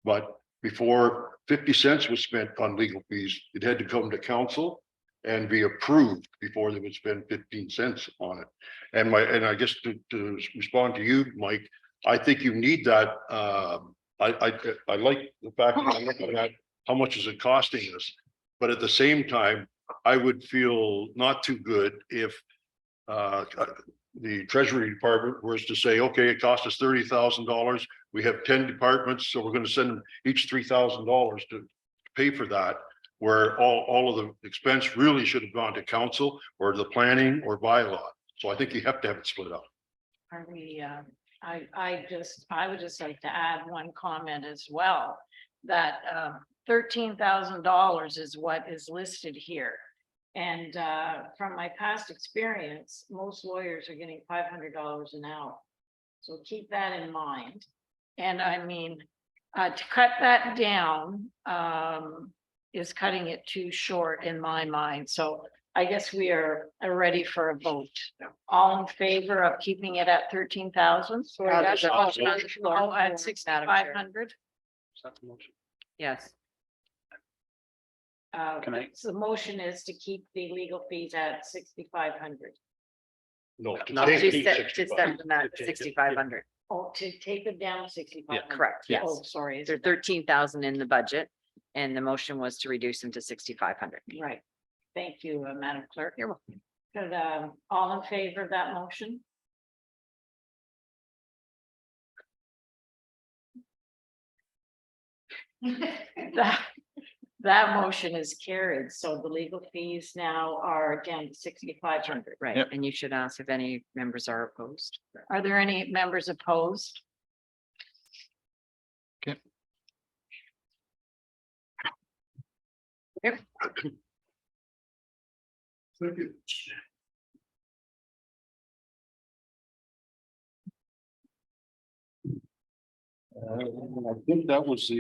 but before 50 cents was spent on legal fees, it had to come to council and be approved before they would spend 15 cents on it. And I guess to respond to you, Mike, I think you need that. I like the fact that I'm looking at how much is it costing us, but at the same time, I would feel not too good if the Treasury Department was to say, okay, it cost us $30,000. We have 10 departments, so we're going to send them each $3,000 to pay for that, where all of the expense really should have gone to council or the planning or bylaw. So I think you have to have it split up. Are we, I would just like to add one comment as well, that $13,000 is what is listed here. And from my past experience, most lawyers are getting $500 an hour. So keep that in mind. And I mean, to cut that down is cutting it too short in my mind. So I guess we are ready for a vote. All in favor of keeping it at 13,000? there's a Oh, motion on the floor. at Madam Chair. 6,500? Yes, Can I- So the motion is to keep the legal fees at 6,500. No. Not take to the set, 65. them at 6,500, Oh, to take it down to 6,500. correct, yes. Oh, sorry. There's 13,000 in the budget, and the motion was to reduce them to 6,500. Right. Thank you, Madam Clerk. You're welcome. Good, all in favor of that motion? That motion is carried, so the legal fees now are again 6,500. Right, Yep. and you should ask if any members are opposed. Are there any members opposed? Okay. Yep. Thank you. I think that was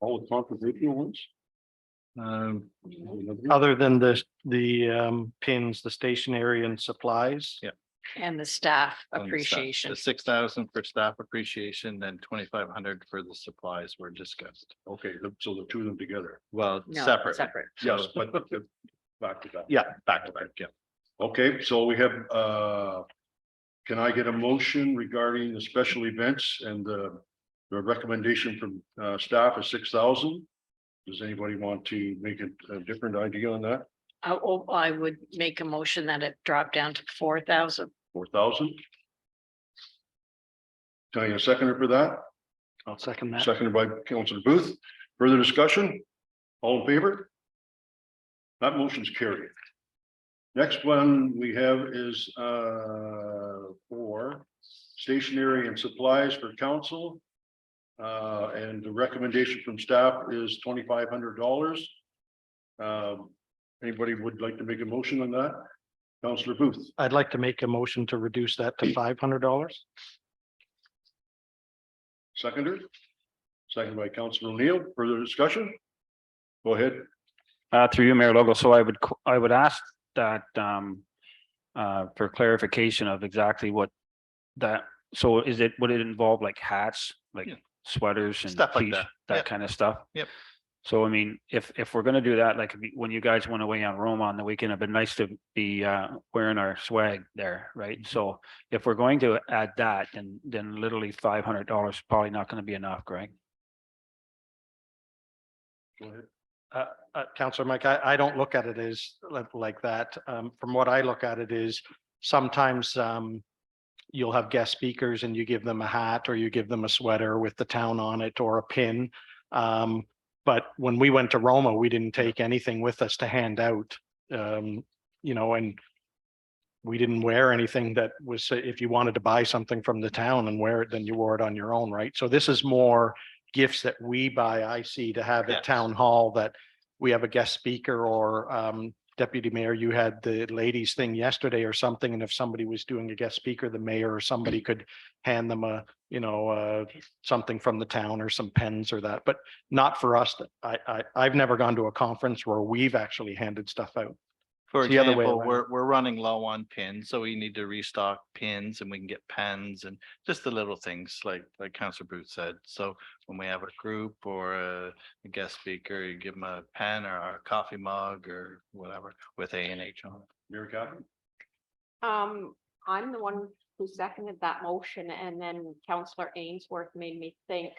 all the controversial ones. Other than the pins, the stationery and supplies. Yeah. And the staff on the staff. appreciation. The 6,000 for staff appreciation, then 2,500 for the supplies were discussed. Okay, so the two of them together. Well, No, separate. separate. Yes, but back to that. Yeah, back to back, yeah. Okay, so we have, can I get a motion regarding the special events and the recommendation from staff is 6,000? Does anybody want to make a different idea on that? I would make a motion that it dropped down to 4,000. 4,000? Can I get a seconder for that? I'll second that. Seconded by Councilor Booth. Further discussion? All in favor? That motion's carried. Next one we have is for stationery and supplies for council. And the recommendation from staff is $2,500. Anybody would like to make a motion on that? Councilor Booth, I'd like to make a motion to reduce that to $500. seconder. Second by Councilor O'Neill. Further discussion? Go ahead. Through you, Mayor Logo. So I would ask that for clarification of exactly what that, so would it involve like hats, like Yeah. sweaters and Stuff like tees, that. that Yep. kind of stuff? Yep. So I mean, if we're gonna do that, like when you guys went away on Rome on the weekend, it'd been nice to be wearing our swag there, right? So if we're going to add that, then literally $500 is probably not gonna be enough, Greg. Go ahead. Councillor Mike, I don't look at it as like that. From what I look at it is sometimes you'll have guest speakers and you give them a hat or you give them a sweater with the town on it or a pin. But when we went to Roma, we didn't take anything with us to hand out, and we didn't wear anything that was, if you wanted to buy something from the town and wear it, then you wore it on your own, right? So this is more gifts that we buy, I see, to have at Yes. town hall, that we have a guest speaker or Deputy Mayor, you had the ladies thing yesterday or something, and if somebody was doing a guest speaker, the mayor or somebody could hand them a, something from the town or some pens or that, but not for us. I've never gone to a conference where we've actually handed stuff out. For It's the other way example, around. we're running low on pins, so we need to restock pins and we can get pens and just the little things like Councillor Booth said. So when we have a group or a guest speaker, you give them a pen or a coffee mug or whatever with A&H on it. Mary Catherine? I'm the one who seconded that motion, and then Councillor Ainsworth made me think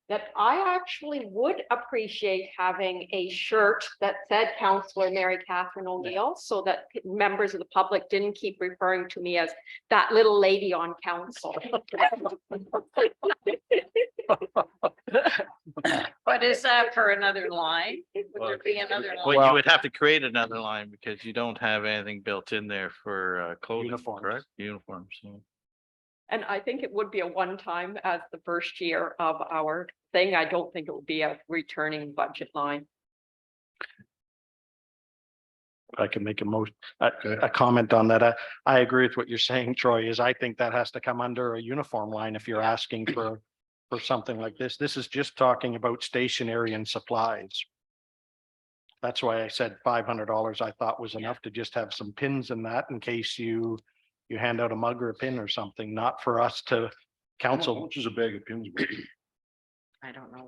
that I actually would appreciate having a shirt that said Councillor Mary Catherine O'Neill, so that members of the public didn't keep referring to me as that little lady on council. What is that for another line? Would there be another line? Well, you would have to create another line because you don't have anything built in there for clothing, Uniforms. correct? Uniforms. So. And I think it would be a one-time as the first year of our thing. I don't think it would be a returning budget line. I can make a comment on that. I agree with what you're saying, Troy, is I think that has to come under a uniform line if you're asking for something like this. This is just talking about stationery and supplies. That's why I said $500 I thought was enough to just have some pins in that in case you hand out a mug or a pin or something, not for us to How council. much is a bag of pins? I don't know.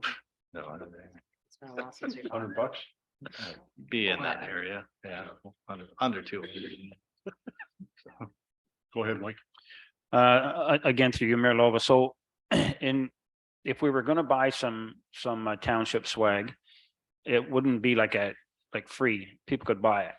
No, I don't It's been a while since we've done $100 that. bucks? be in that area. Yeah, under 200. Go ahead, Mike. Again, through you, Mayor Lova. So if we were gonna buy some township swag, it wouldn't be like free. People could buy it,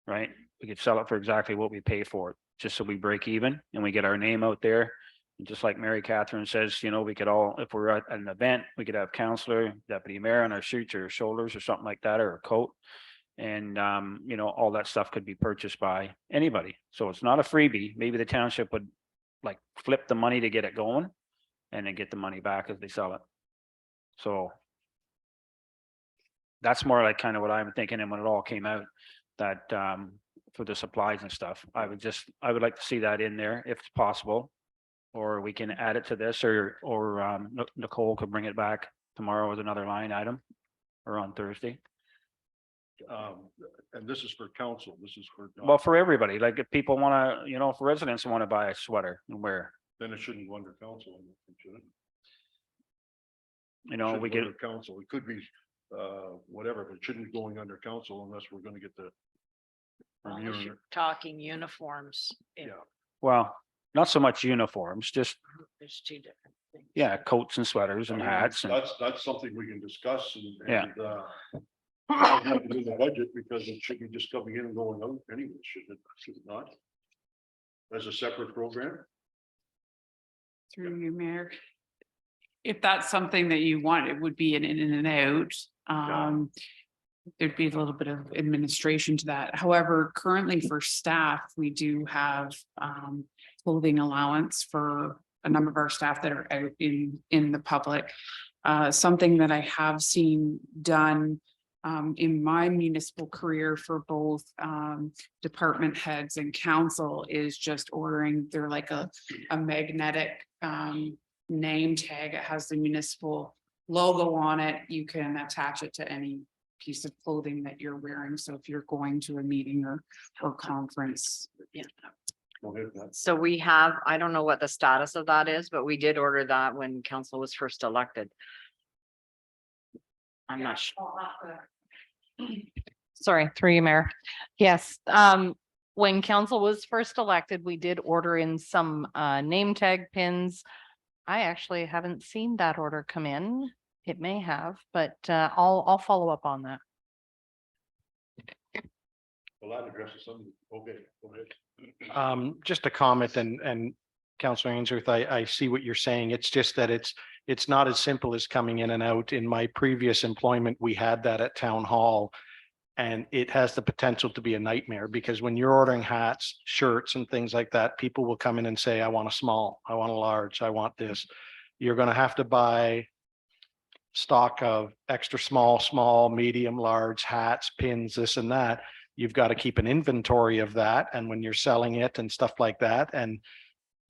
right? We could sell it for exactly what we pay for it, just so we break even and we get our name out there. And just like Mary Catherine says, we could all, if we're at an event, we could have councillor, deputy mayor on our suits or shoulders or something like that, or a coat. And, all that stuff could be purchased by anybody. So it's not a freebie. Maybe the township would like flip the money to get it going and then get the money back as they sell it. So that's more like kind of what I'm thinking. And when it all came out, that for the supplies and stuff, I would like to see that in there if it's possible. Or we can add it to this, or Nicole could bring it back tomorrow as another line item or on Thursday. And this is for council, this is for. Well, for everybody, like if people want to, if residents want to buy a sweater and wear, Then it shouldn't go under council. Should it? we Shouldn't get, go under council, it could be whatever, but it shouldn't be going under council unless we're gonna get the. Unless review. you're talking uniforms. Yeah, well, not so much uniforms, just, There's two different things. yeah, coats and sweaters and hats. And that's something we can discuss Yeah. have to do the budget because it should be just coming in and going out anyway, should it not? As a separate program? Through you, Mayor. If that's something that you want, it would be an in and out. There'd be a little bit of administration to that. However, currently for staff, we do have clothing allowance for a number of our staff that are out in the public. Something that I have seen done in my municipal career for both department heads and council is just ordering, they're like a magnetic name tag. It has the municipal logo on it. You can attach it to any piece of clothing that you're wearing. So if you're going to a meeting or conference. Yeah. Go ahead, Matt. So we have, I don't know what the status of that is, but we did order that when council was first elected. I'm not sure. Sorry, through you, Mayor. Yes, when council was first elected, we did order in some name tag pins. I actually haven't seen that order come in. It may have, but I'll follow up on that. Well, that addresses something. Okay, go ahead. Just a comment and Councillor Ainsworth, I see what you're saying. It's just that it's not as simple as coming in and out. In my previous employment, we had that at town hall. And it has the potential to be a nightmare because when you're ordering hats, shirts and things like that, people will come in and say, I want a small, I want a large, I want this. You're going to have to buy stock of extra small, medium, large hats, pins, this and that. you've got to keep an inventory of that. And when you're selling it and stuff like that, and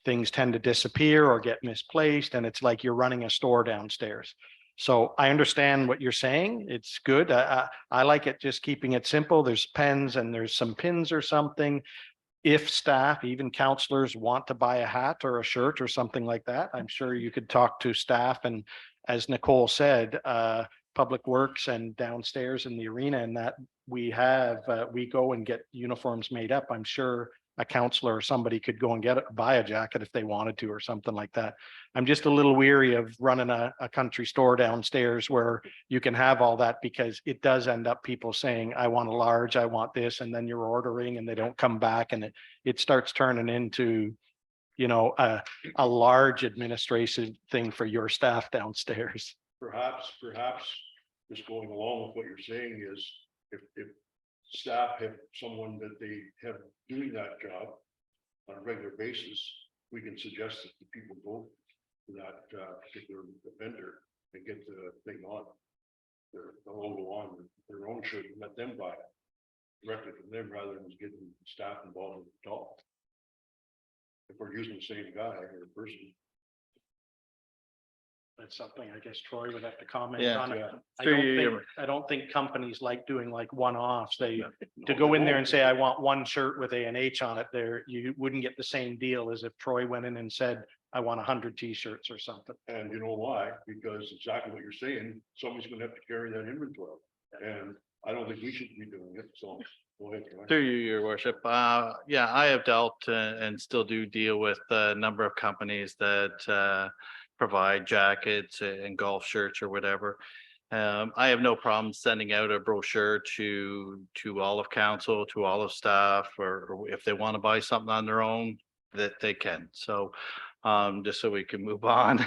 things tend to disappear or get misplaced, and it's like you're running a store downstairs. So I understand what you're saying. It's good. I like it, just keeping it simple. There's pens and there's some pins or something. If staff, even counselors, want to buy a hat or a shirt or something like that, I'm sure you could talk to staff. And as Nicole said, Public Works and downstairs in the arena, and that we go and get uniforms made up. I'm sure a counselor or somebody could go and buy a jacket if they wanted to or something like that. I'm just a little weary of running a country store downstairs where you can have all that, because it does end up people saying, I want a large, I want this, and then you're ordering and they don't come back, and it starts turning into, you know, a large administrative thing for your staff downstairs. Perhaps, just going along with what you're saying is, if staff have someone that they have doing that job on a regular basis, we can suggest that the people go to that particular vendor and get the thing on, the logo on their own shirt, and let them buy it directly from them rather than getting staff involved with it all. If we're using the same guy or person. That's something I guess Troy would have to comment Yeah. on. Yeah. I don't think companies like doing like one-offs. To go in there and say, I want one shirt with A&H on it, there, you wouldn't get the same deal as if Troy went in and said, I want 100 t-shirts or something. And you know why? Because exactly what you're saying, somebody's gonna have to carry that inventory. And I don't think we should be doing it, so go ahead. Troy. Through you, your worship. Yeah, I have dealt and still do deal with a number of companies that provide jackets and golf shirts or whatever. I have no problem sending out a brochure to all of council, to all of staff, or if they want to buy something on their own, that they can. So just so we can move on.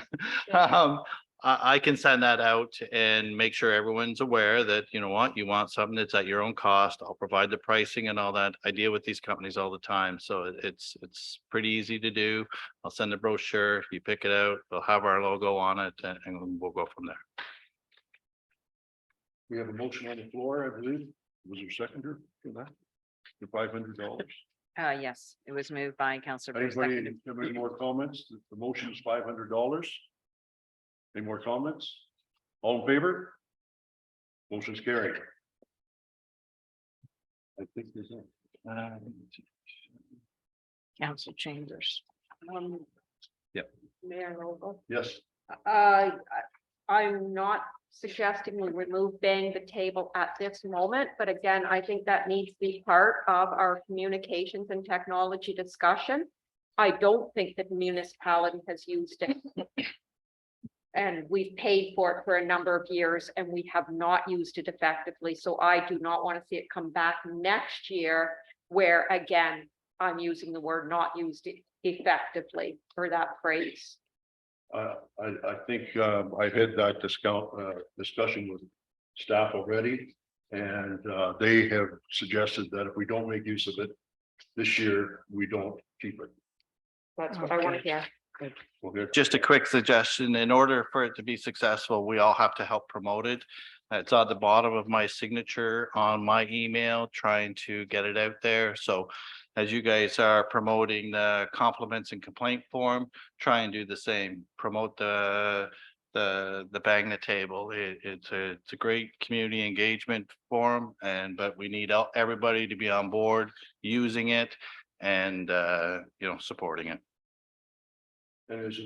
I can send that out and make sure everyone's aware that, you know what, you want something that's at your own cost. I'll provide the pricing and all that. I deal with these companies all the time, so it's pretty easy to do. I'll send a brochure. You pick it out, we'll have our logo on it, and we'll go from there. We have a motion on the floor, I believe. Was there a seconder for that? The $500. Yes, it was moved by Councillor Booth. seconded. Anybody more comments? The motion is $500. Any more comments? All in favor? Motion's carried. I think there's a. Council Chambers. Yep. Mayor Noble. Yes, I'm not suggesting we remove bang the table at this moment, but again, I think that needs to be part of our communications and technology discussion. I don't think that the municipality has used it. And we've paid for it for a number of years and we have not used it effectively. So I do not want to see it come back next year where again, I'm using the word not used effectively for that phrase. I think I've had that discussion with staff already. And they have suggested that if we don't make use of it this year, we don't keep it. That's what I want to hear. Okay. Just a quick suggestion, in order for it to be successful, we all have to help promote it. It's on the bottom of my signature on my email, trying to get it out there. So as you guys are promoting the compliments and complaint form, try and do the same, promote the bang the table. It's a great community engagement forum, but we need everybody to be on board using it and supporting it. And as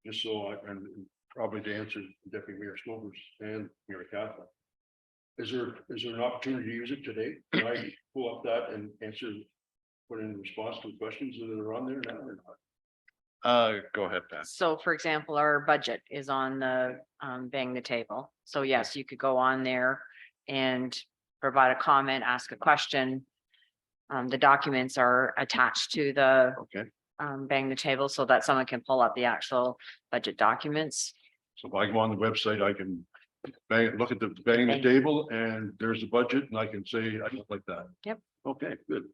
just so I can probably to answer Deputy Mayor Stovers and Mayor Catholic. Is there an opportunity to use it today? Can I pull up that and answer, put in response to the questions that are on there now or not? Go ahead, Pat. So for example, our budget is on the bang the table. So yes, you could go on there and provide a comment, ask a question. The documents are attached to the Okay, bang the table so that someone can pull up the actual budget documents. so if I go on the website, I can look at the bang the table and there's a budget and I can say, I don't like that. Yep. Okay, good.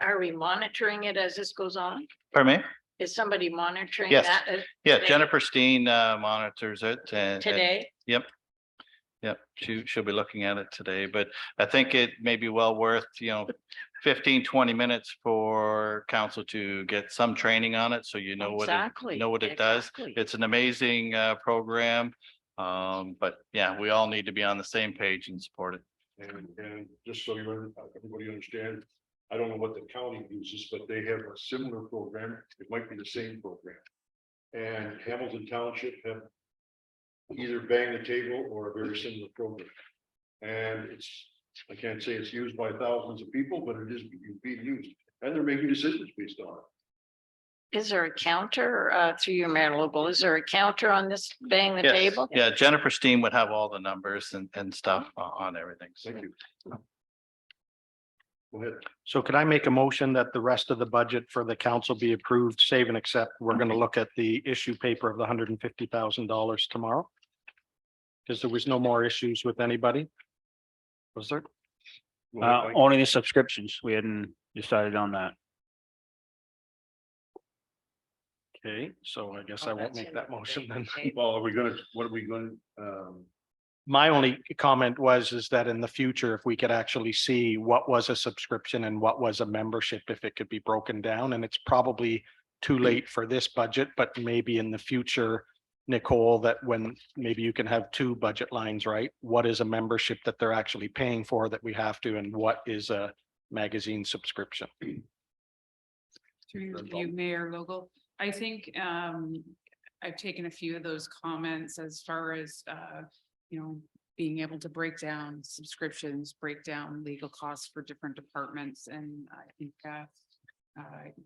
Are we monitoring it as this goes on? Pardon me? Is somebody monitoring Yes. that Yeah, today? Jennifer Steen monitors it and. today? Yep. Yep, she'll be looking at it today, but I think it may be well worth, 15-20 minutes for council to get some training on it, so you know what Exactly, it does. exactly. It's an amazing program. But yeah, we all need to be on the same page and support it. And just so everybody understands, I don't know what the county uses, but they have a similar program. It might be the same program. And Hamilton Township have either Bang the Table or a very similar program. And I can't say it's used by thousands of people, but it is being used, and they're making decisions based on it. Is there a counter through your Mayor Local? Is there a counter on this bang the Yes, table? yeah, Jennifer Steen would have all the numbers and stuff on everything. So. Thank you. Go ahead. So could I make a motion that the rest of the budget for the council be approved, save and accept? We're going to look at the issue paper of the $150,000 tomorrow. Because there was no more issues with anybody. Was there? Go ahead, Mike. Only the subscriptions. We hadn't decided on that. Okay, so I guess I won't make that motion then. Well, what are we gonna, My only comment is that in the future, if we could actually see what was a subscription and what was a membership, if it could be broken down, and it's probably too late for this budget, but maybe in the future, Nicole, that when maybe you can have two budget lines, right? What is a membership that they're actually paying for that we have to, and what is a magazine subscription? Through you, Mayor Logal, I think I've taken a few of those comments as far as being able to break down subscriptions, break down legal costs for different departments. And I think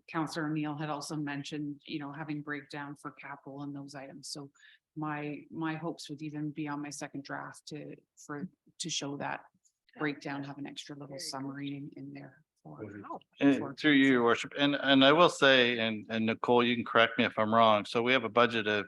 Councillor Neal had also mentioned, having breakdown for capital and those items. So my hopes would even be on my second draft to show that breakdown, have an extra little summary in there. And through you, your worship, and I will say, and Nicole, you can correct me if I'm wrong. So we have a budget of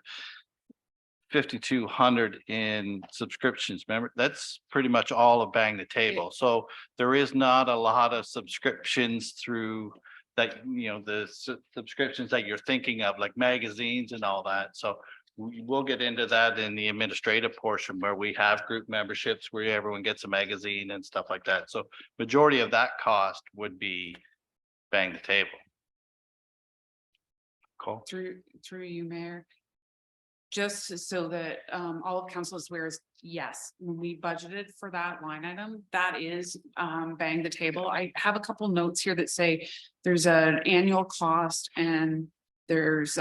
5,200 in subscriptions. Remember, that's pretty much all of Bang the Table. So there is not a lot of subscriptions through that, the subscriptions that you're thinking of, like magazines and all that. So we will get into that in the administrative portion where we have group memberships where everyone gets a magazine and stuff like that. So majority of that cost would be Bang the Table. Cool. Through you, Mayor. Just so that all of council is aware, is yes, when we budgeted for that line item, that is Bang the Table. I have a couple notes here that say there's an annual cost and there's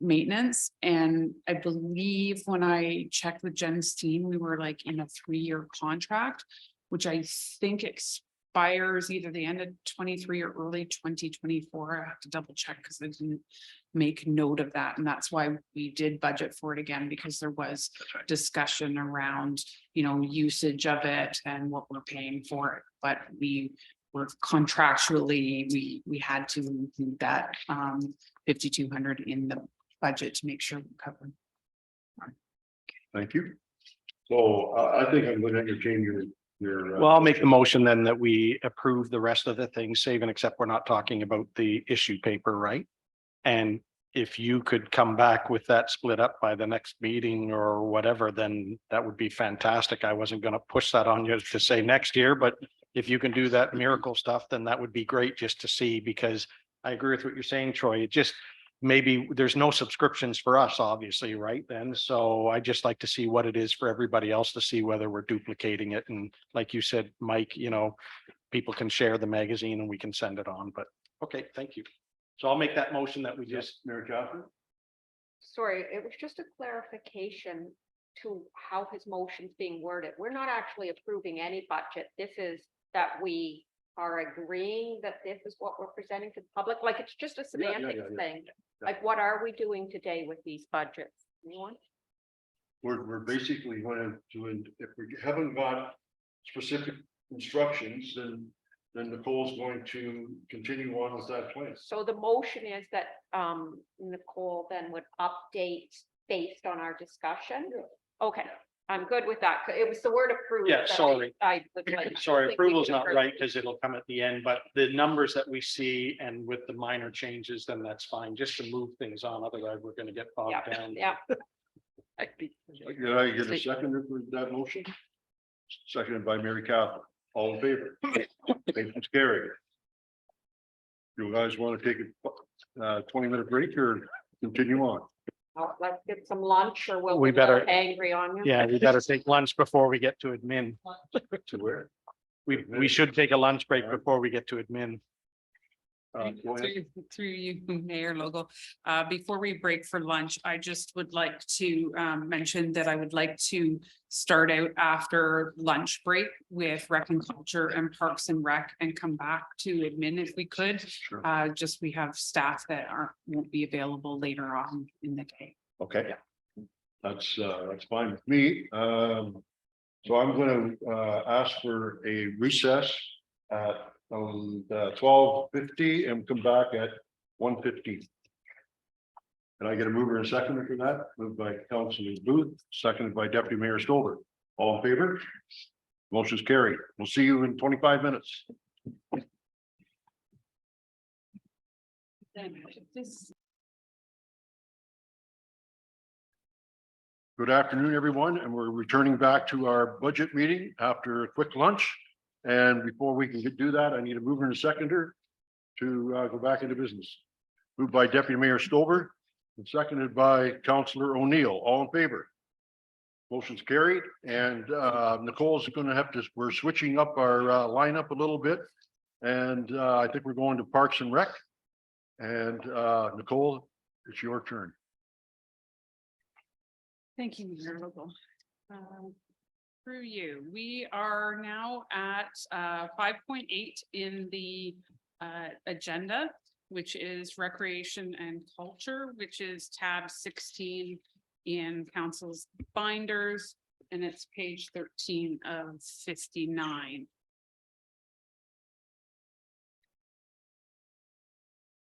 maintenance. And I believe when I checked with Jen's team, we were like in a 3-year contract, which I think expires either the end of 23 or early 2024. I have to double check because I didn't make note of that. And that's why we did budget for it again, because there was discussion around, usage of it and what we're paying for it. But we were contractually, we had to include that 5,200 in the budget to make sure we're covered. thank you. So I think I'm going to entertain your. Well, I'll make the motion then that we approve the rest of the things, save and except we're not talking about the issue paper, right? And if you could come back with that split up by the next meeting or whatever, then that would be fantastic. I wasn't going to push that on you to say next year, but if you can do that miracle stuff, then that would be great just to see, because I agree with what you're saying, Troy. It just, maybe there's no subscriptions for us, obviously, right then. So I just like to see what it is for everybody else, to see whether we're duplicating it. And like you said, Mike, people can share the magazine and we can send it on, but okay, thank you. So I'll make that motion that we just. Mayor Johnson? Sorry, it was just a clarification to how his motion's being worded. We're not actually approving any budget. This is that we are agreeing that this is what we're presenting to the public. Like, it's just a semantics thing. Like, what are we doing today with these budgets? Anyone? We're basically going to, if we haven't got specific instructions, then Nicole's going to continue on with that plan. So the motion is that Nicole then would update based on our discussion? Okay, I'm good with that. It was the word approved. Yeah, that sorry. I would like. Sorry, approval's not right because it'll come at the end, but the numbers that we see and with the minor changes, then that's fine, just to move things on. Otherwise, we're going to get bogged down. Yeah. Did I get a second for that motion? seconded by Mary Catherine. All in favor? Motion's carried. You guys want to take a 20-minute break or continue on? Let's get some lunch or we'll We be a little better- angry on you. Yeah, we better take lunch before we get to admin. To where? We should take a lunch break before we get to admin. Go ahead. Through you, Mayor Logo. Before we break for lunch, I just would like to mention that I would like to start out after lunch break with Rec and Culture and Parks and Rec and come back to admin if we could. Sure. Just we have staff that won't be available later on in the day. Okay. That's fine with me. So I'm gonna ask for a recess at 12:50 and come back at 1:15. Can I get a mover and a seconder for that? Moved by Councilman Booth, seconded by Deputy Mayor Stover. All in favor? Motion's carried. We'll see you in 25 minutes. Good afternoon, everyone, and we're returning back to our budget meeting after a quick lunch. And before we can do that, I need a mover and a seconder to go back into business. Moved by Deputy Mayor Stover and seconded by Councillor O'Neill. All in favor? Motion's carried, and Nicole's going to have to, we're switching up our lineup a little bit. And I think we're going to Parks and Rec. And Nicole, it's your turn. Thank you, Mayor Logo. Through you, we are now at 5.8 in the agenda, which is recreation and culture, which is tab 16 in council's binders, and it's page 13 of 59.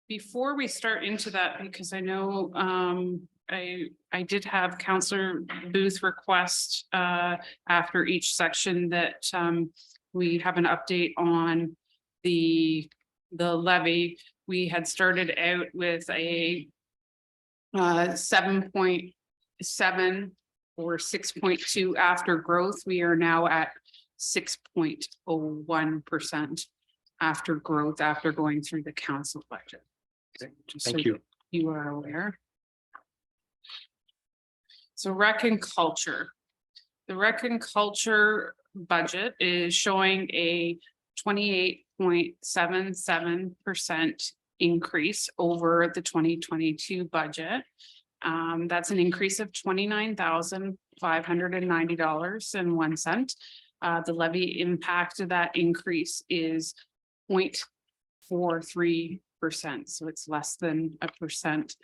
Before we start into that, because I know I did have Councillor Booth request after each section that we have an update on the levy. We had started out with a 7.7 or 6.2 after growth. We are now at 6.01% after growth after going through the council budget. Just so Thank you. that you are aware. So Rec and Culture. The Rec and Culture budget is showing a 28.77% increase over the 2022 budget. That's an increase of $29,590.01. The levy impact of that increase is 0.43%. So it's less than a percent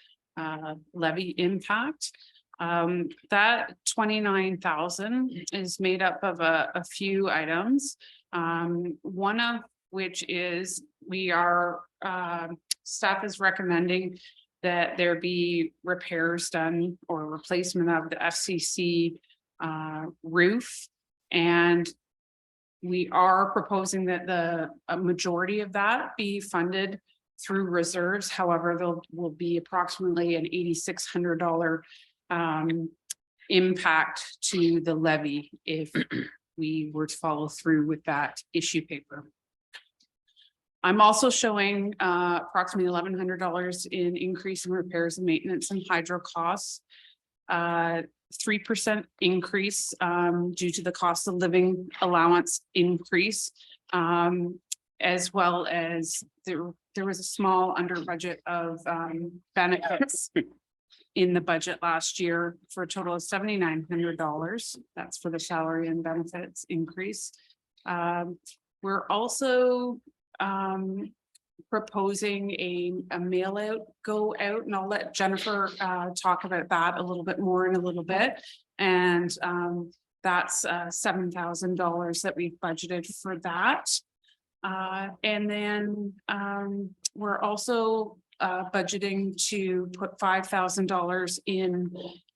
levy impact. That 29,000 is made up of a few items. One of which is we are staff is recommending that there be repairs done or replacement of the FCC roof. And we are proposing that a majority of that be funded through reserves. However, there will be approximately an $8,600 impact to the levy if we were to follow through with that issue paper. I'm also showing approximately $1,100 in increase in repairs and maintenance and hydro costs. 3% increase due to the cost of living allowance increase, as well as there was a small under budget of benefits in the budget last year for a total of $7,900. That's for the salary and benefits increase. We're also proposing a mail out, go out, and I'll let Jennifer talk about that a little bit more in a little bit. And that's $7,000 that we've budgeted for that. And then we're also budgeting to put $5,000 in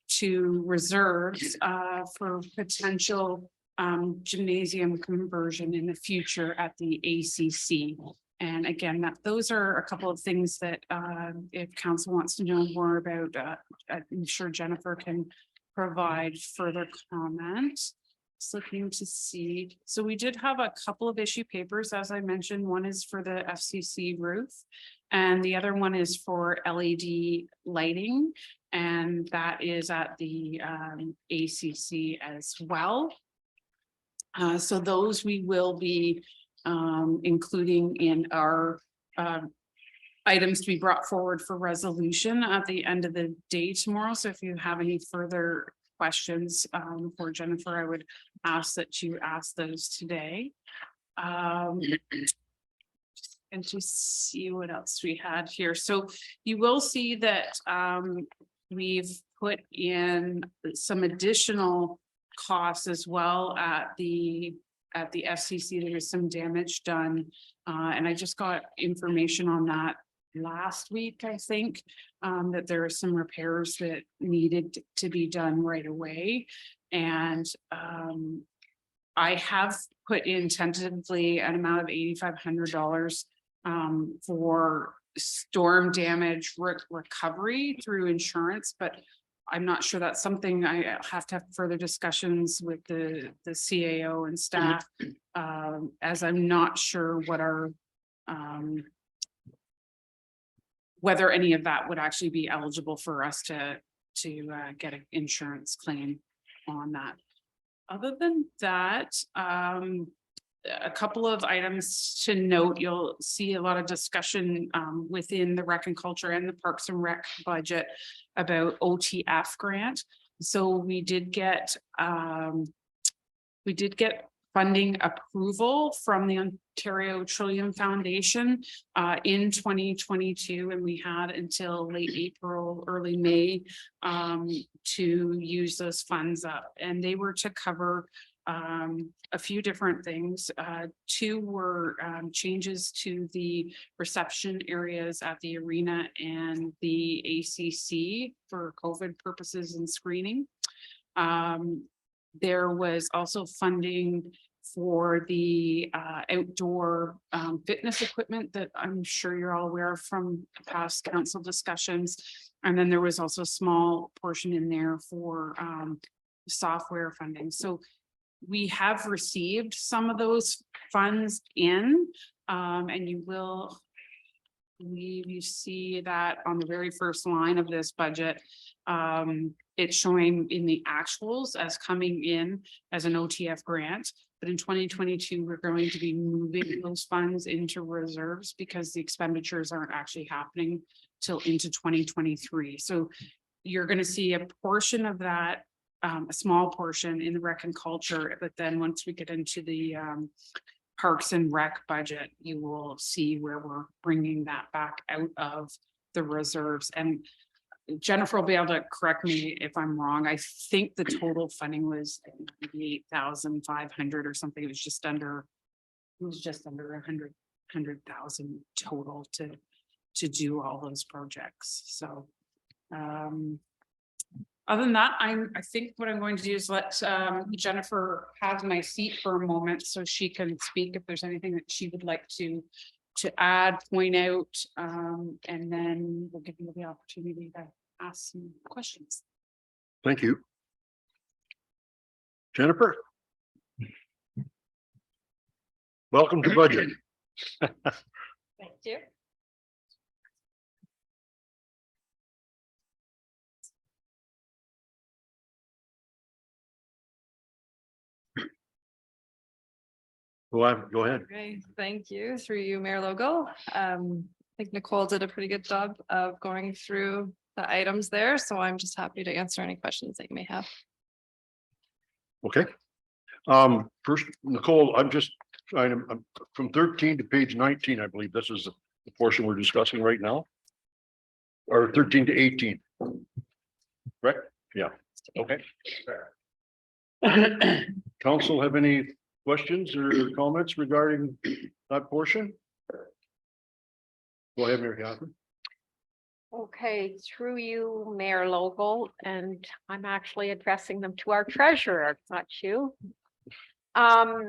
to reserves for potential gymnasium conversion in the future at the ACC. And again, those are a couple of things that if council wants to know more about, I'm sure Jennifer can provide further comment. Just looking to see, so we did have a couple of issue papers, as I mentioned, one is for the FCC roof. And the other one is for LED lighting, and that is at the ACC as well. So those we will be including in our items to be brought forward for resolution at the end of the day tomorrow. So if you have any further questions for Jennifer, I would ask that you ask those today. And to see what else we had here. So you will see that we've put in some additional costs as well at the FCC. There is some damage done. And I just got information on that last week, I think, that there are some repairs that needed to be done right away. And I have put in tentatively an amount of $8,500 for storm damage recovery through insurance, but I'm not sure that's something I have to have further discussions with the CAO and staff, as I'm not sure what our whether any of that would actually be eligible for us to get an insurance claim on that. Other than that, a couple of items to note, you'll see a lot of discussion within the Rec and Culture and the Parks and Rec budget about OTF grant. So we did get funding approval from the Ontario Trillium Foundation in 2022, and we had until late April, early May to use those funds up, and they were to cover a few different things. Two were changes to the reception areas at the arena and the ACC for COVID purposes and screening. There was also funding for the outdoor fitness equipment that I'm sure you're all aware of from past council discussions. And then there was also a small portion in there for software funding. So we have received some of those funds in, and you will you see that on the very first line of this budget. It's showing in the actuals as coming in as an OTF grant, but in 2022, we're going to be moving those funds into reserves because the expenditures aren't actually happening till into 2023. So you're going to see a portion of that, a small portion in the Rec and Culture, but then once we get into the Parks and Rec budget, you will see where we're bringing that back out of the reserves. And Jennifer will be able to correct me if I'm wrong. I think the total funding was 8,500 or something. It was just under 100,000 total to do all those projects. So other than that, I think what I'm going to do is let Jennifer have my seat for a moment so she can speak if there's anything that she would like to add, point out, and then we'll give you the opportunity to ask some questions. Thank you. Jennifer? Welcome to budget. Thank you. Go ahead. Okay, thank you. Through you, Mayor Logo. I think Nicole did a pretty good job of going through the items there, so I'm just happy to answer any questions that you may have. Okay. First, Nicole, I'm from 13 to page 19, I believe this is the portion we're discussing right now. Or 13 to 18. Correct? Yeah, okay. Council have any questions or comments regarding that portion? Go ahead, Mayor Catherine. Okay, through you, Mayor Logo, and I'm actually addressing them to our treasurer, not you. I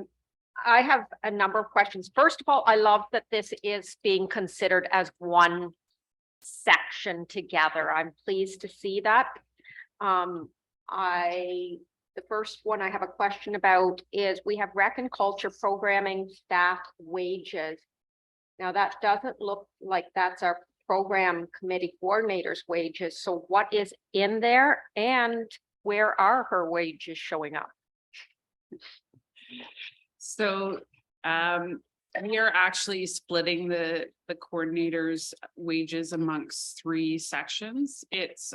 have a number of questions. First of all, I love that this is being considered as one section together. I'm pleased to see that. I The first one I have a question about is we have rec and culture programming staff wages. Now, that doesn't look like that's our program committee coordinator's wages. So what is in there and where are her wages showing up? So we are actually splitting the coordinator's wages amongst 3 sections. It's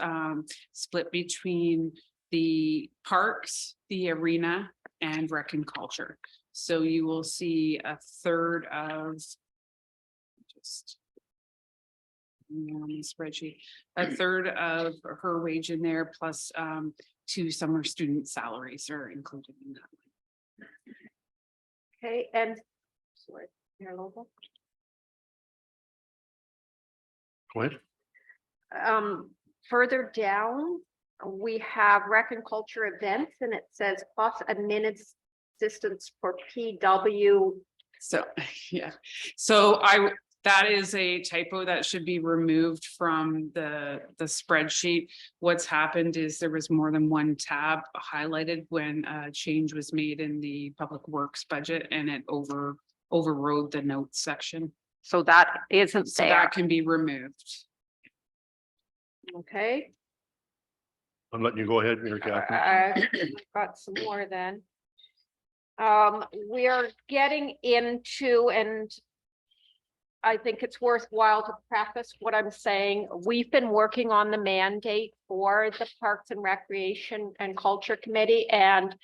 split between the parks, the arena, and rec and culture. So you will see a third of just on the spreadsheet, a third of her wage in there, plus 2 summer student salaries are included in that. Okay, and sorry, Mayor Lobo. Go ahead. Further down, we have rec and culture events and it says plus admin assistance for PW. So, yeah, so that is a typo that should be removed from the spreadsheet. What's happened is there was more than one tab highlighted when a change was made in the public works budget and it overrode the notes section. So that isn't So there. that can be removed. Okay. I'm letting you go ahead, Mayor Catherine. I've got some more then. We are getting into, and I think it's worthwhile to preface what I'm saying. We've been working on the mandate for the Parks and Recreation and Culture Committee, and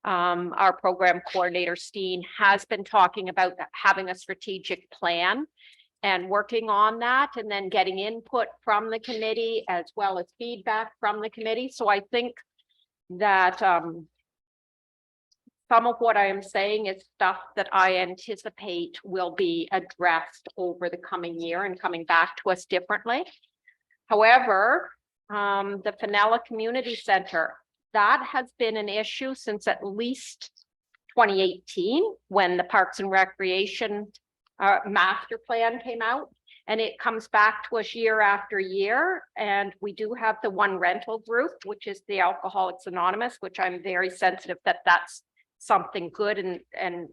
our program coordinator, Steen, has been talking about having a strategic plan and working on that, and then getting input from the committee as well as feedback from the committee. So I think that some of what I am saying is stuff that I anticipate will be addressed over the coming year and coming back to us differently. However, the Fenella Community Center, that has been an issue since at least 2018, when the Parks and Recreation master plan came out, and it comes back to us year after year. And we do have the one rental group, which is the Alcoholics Anonymous, which I'm very sensitive that that's something good and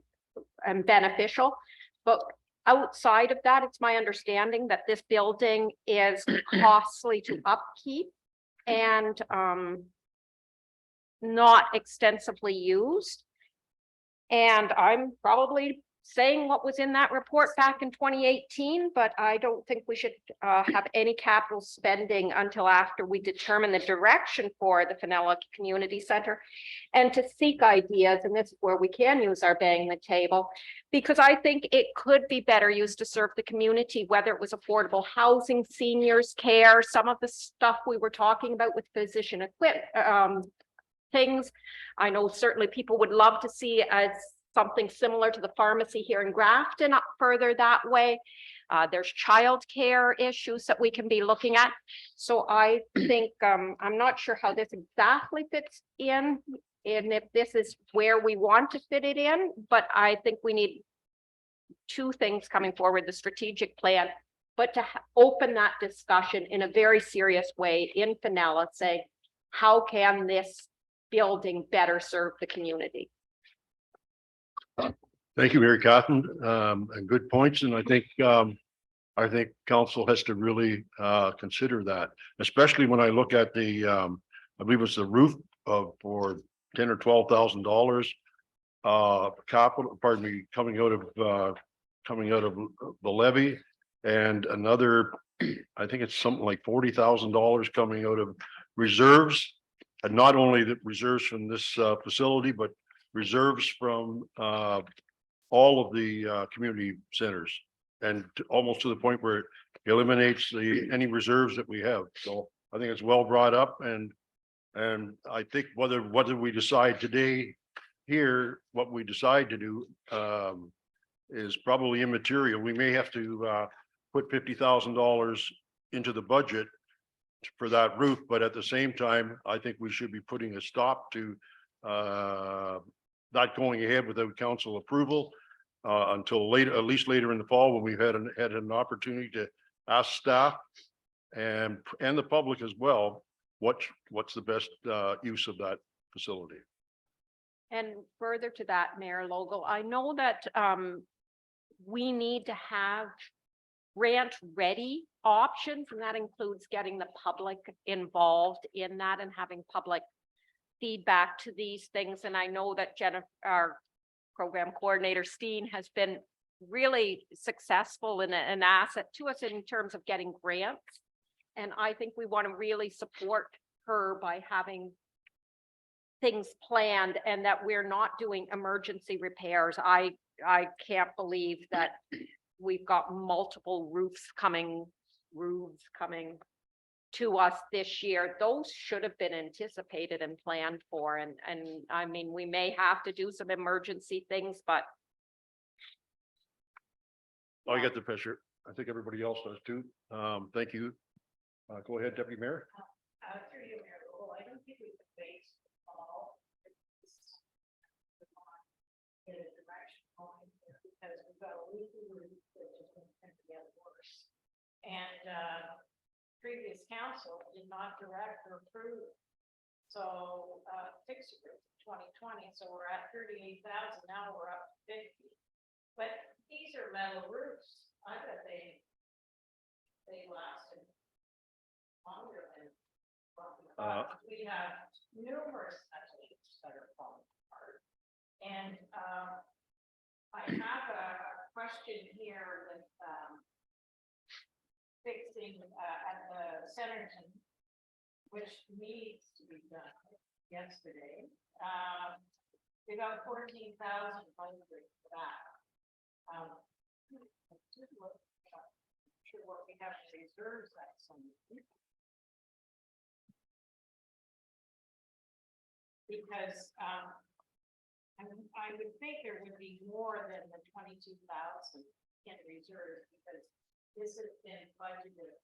beneficial. But outside of that, it's my understanding that this building is costly to upkeep and not extensively used. And I'm probably saying what was in that report back in 2018, but I don't think we should have any capital spending until after we determine the direction for the Fenella Community Center, and to seek ideas. And this is where we can use our bang the table, because I think it could be better used to serve the community, whether it was affordable housing, seniors care, some of the stuff we were talking about with physician equipment, things. I know certainly people would love to see as something similar to the pharmacy here in Grafton up further that way. There's childcare issues that we can be looking at. So I think I'm not sure how this exactly fits in and if this is where we want to fit it in, but I think we need 2 things coming forward: the strategic plan, but to open that discussion in a very serious way in Fenella, say, how can this building better serve the community? Thank you, Mary Catherine, and good points. And I think council has to really consider that, especially when I look at the I believe it's the roof for $10,000 or $12,000 capital, pardon me, coming out of the levy, and another, I think it's something like $40,000 coming out of reserves, and not only the reserves from this facility, but reserves from all of the community centers, and almost to the point where it eliminates any reserves that we have. So I think it's well brought up, and I think whether we decide today here, what we decide to do is probably immaterial. We may have to put $50,000 into the budget for that roof, but at the same time, I think we should be putting a stop to not going ahead without council approval until later, at least later in the fall, when we've had an opportunity to ask staff and the public as well, what's the best use of that facility. And further to that, Mayor Logo, I know that we need to have grant ready options, and that includes getting the public involved in that and having public feedback to these things. And I know that Jennifer, our program coordinator, Steen, has been really successful and an asset to us in terms of getting grants. And I think we want to really support her by having things planned and that we're not doing emergency repairs. I can't believe that we've got multiple roofs coming to us this year. Those should have been anticipated and planned for. And I mean, we may have to do some emergency things, but I get the picture. I think everybody else does too. Thank you. Go ahead, Deputy Mayor. Through you, Mayor Lowell, I don't think we can base all in a direction going there because we've got a leaky roof which is going to get worse. And previous council did not direct or approve. So fix it in 2020. So we're at 38,000. Now we're up to 50. But these are metal roofs. I bet they lasted longer than we have numerous leaks that are falling apart. And I have a question here with fixing at the Centerton, which needs to be done yesterday. We got 14,000 budget for that. Sure what we have in reserves that some. Because I would think there would be more than the 22,000 in reserve because this has been budgeted.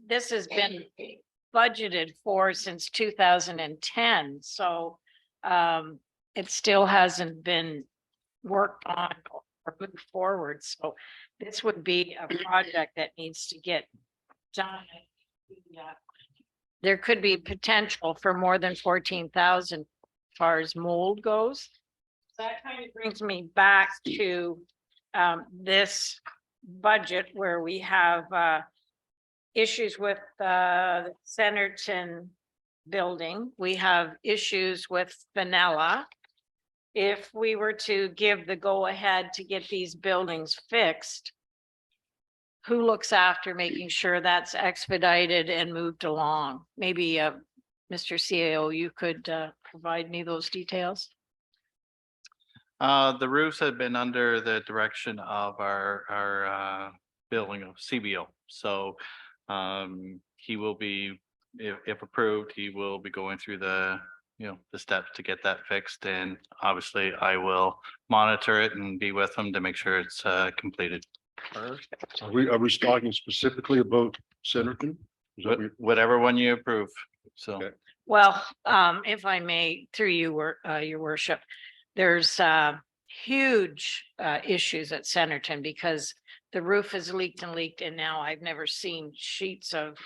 This has been budgeted for since 2010, so it still hasn't been worked on or moved forward. So this would be a project that needs to get done. There could be potential for more than 14,000 as far as mold goes. That kind of brings me back to this budget where we have issues with the Centerton building. We have issues with Vanilla. If we were to give the go ahead to get these buildings fixed, who looks after making sure that's expedited and moved along? Maybe Mr. CAO, you could provide me those details. The roofs have been under the direction of our building of CBO. So he will be, if approved, he will be going through the steps to get that fixed. And obviously I will monitor it and be with him to make sure it's completed. Are we talking specifically about Centerton? Is that Whatever one you approve. So. Okay. Well, if I may, through you, your worship, there's huge issues at Centerton because the roof has leaked and now I've never seen sheets of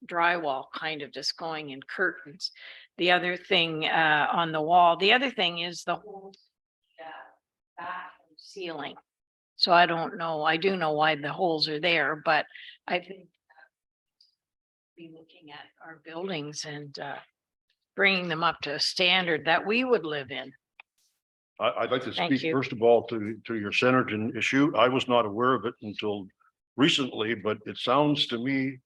drywall kind of just going in curtains. The other thing on the wall, the other thing is the whole bathroom ceiling. So I don't know, I do know why the holes are there, but I think be looking at our buildings and bringing them up to a standard that we would live in. I'd like to Thank speak you. first of all to your Centerton issue. I was not aware of it until recently, but it sounds to me,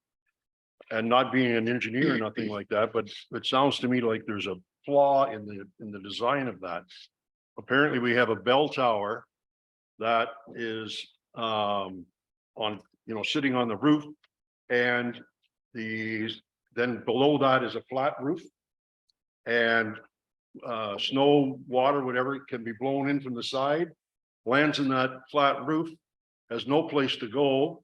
and not being an engineer or nothing like that, but it sounds to me like there's a flaw in the design of that. Apparently, we have a bell tower that is on, sitting on the roof, and then below that is a flat roof, and snow, water, whatever can be blown in from the side, lands in that flat roof, has no place to go,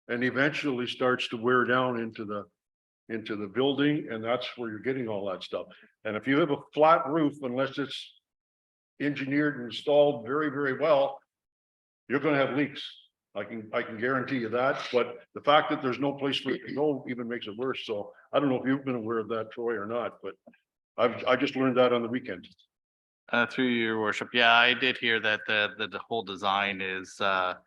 and eventually starts to wear down into the building, and that's where you're getting all that stuff. And if you have a flat roof, unless it's engineered and installed very, very well, you're going to have leaks. I can guarantee you that, but the fact that there's no place for it to go even makes it worse. So I don't know if you've been aware of that, Troy, or not, but I just learned that on the weekend. Through your worship, yeah, I did hear that the whole design is not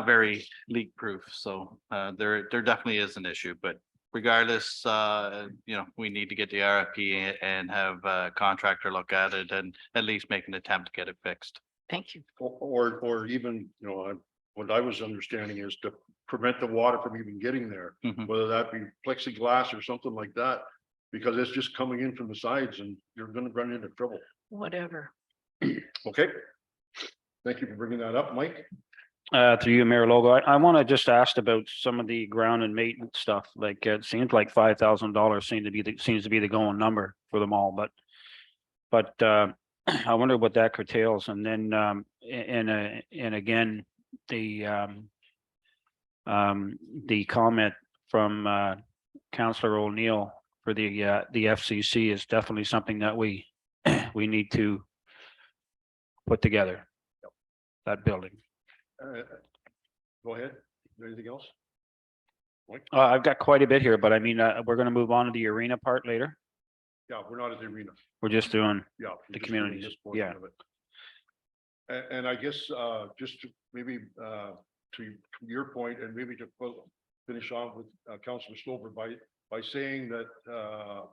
very leak proof, so there definitely is an issue, but regardless, you know, we need to get the RFP and have a contractor look at it and at least make an attempt to get it fixed. Thank you. Or even, you know, what I was understanding is to prevent the water from even getting there, Mhm. whether that be plexiglass or something like that. Because it's just coming in from the sides and you're gonna run into trouble. Whatever. Okay? Thank you for bringing that up, Mike. Through you, Mayor Logo, I want to just ask about some of the ground and maintenance stuff. Like, it seems like $5,000 seems to be the going number for them all, but I wonder what that curtails. And then, and again, the comment from Councillor O'Neill for the FCC is definitely something that we need to put together. That building. Go ahead. Anything else? Mike? I've got quite a bit here, but I mean, we're gonna move on to the arena part later. Yeah, we're not at the arena. We're just doing Yeah. the we're just doing communities. this portion Yeah. of it. And I guess just to maybe to your point and maybe to finish on with Councillor Stover by saying that the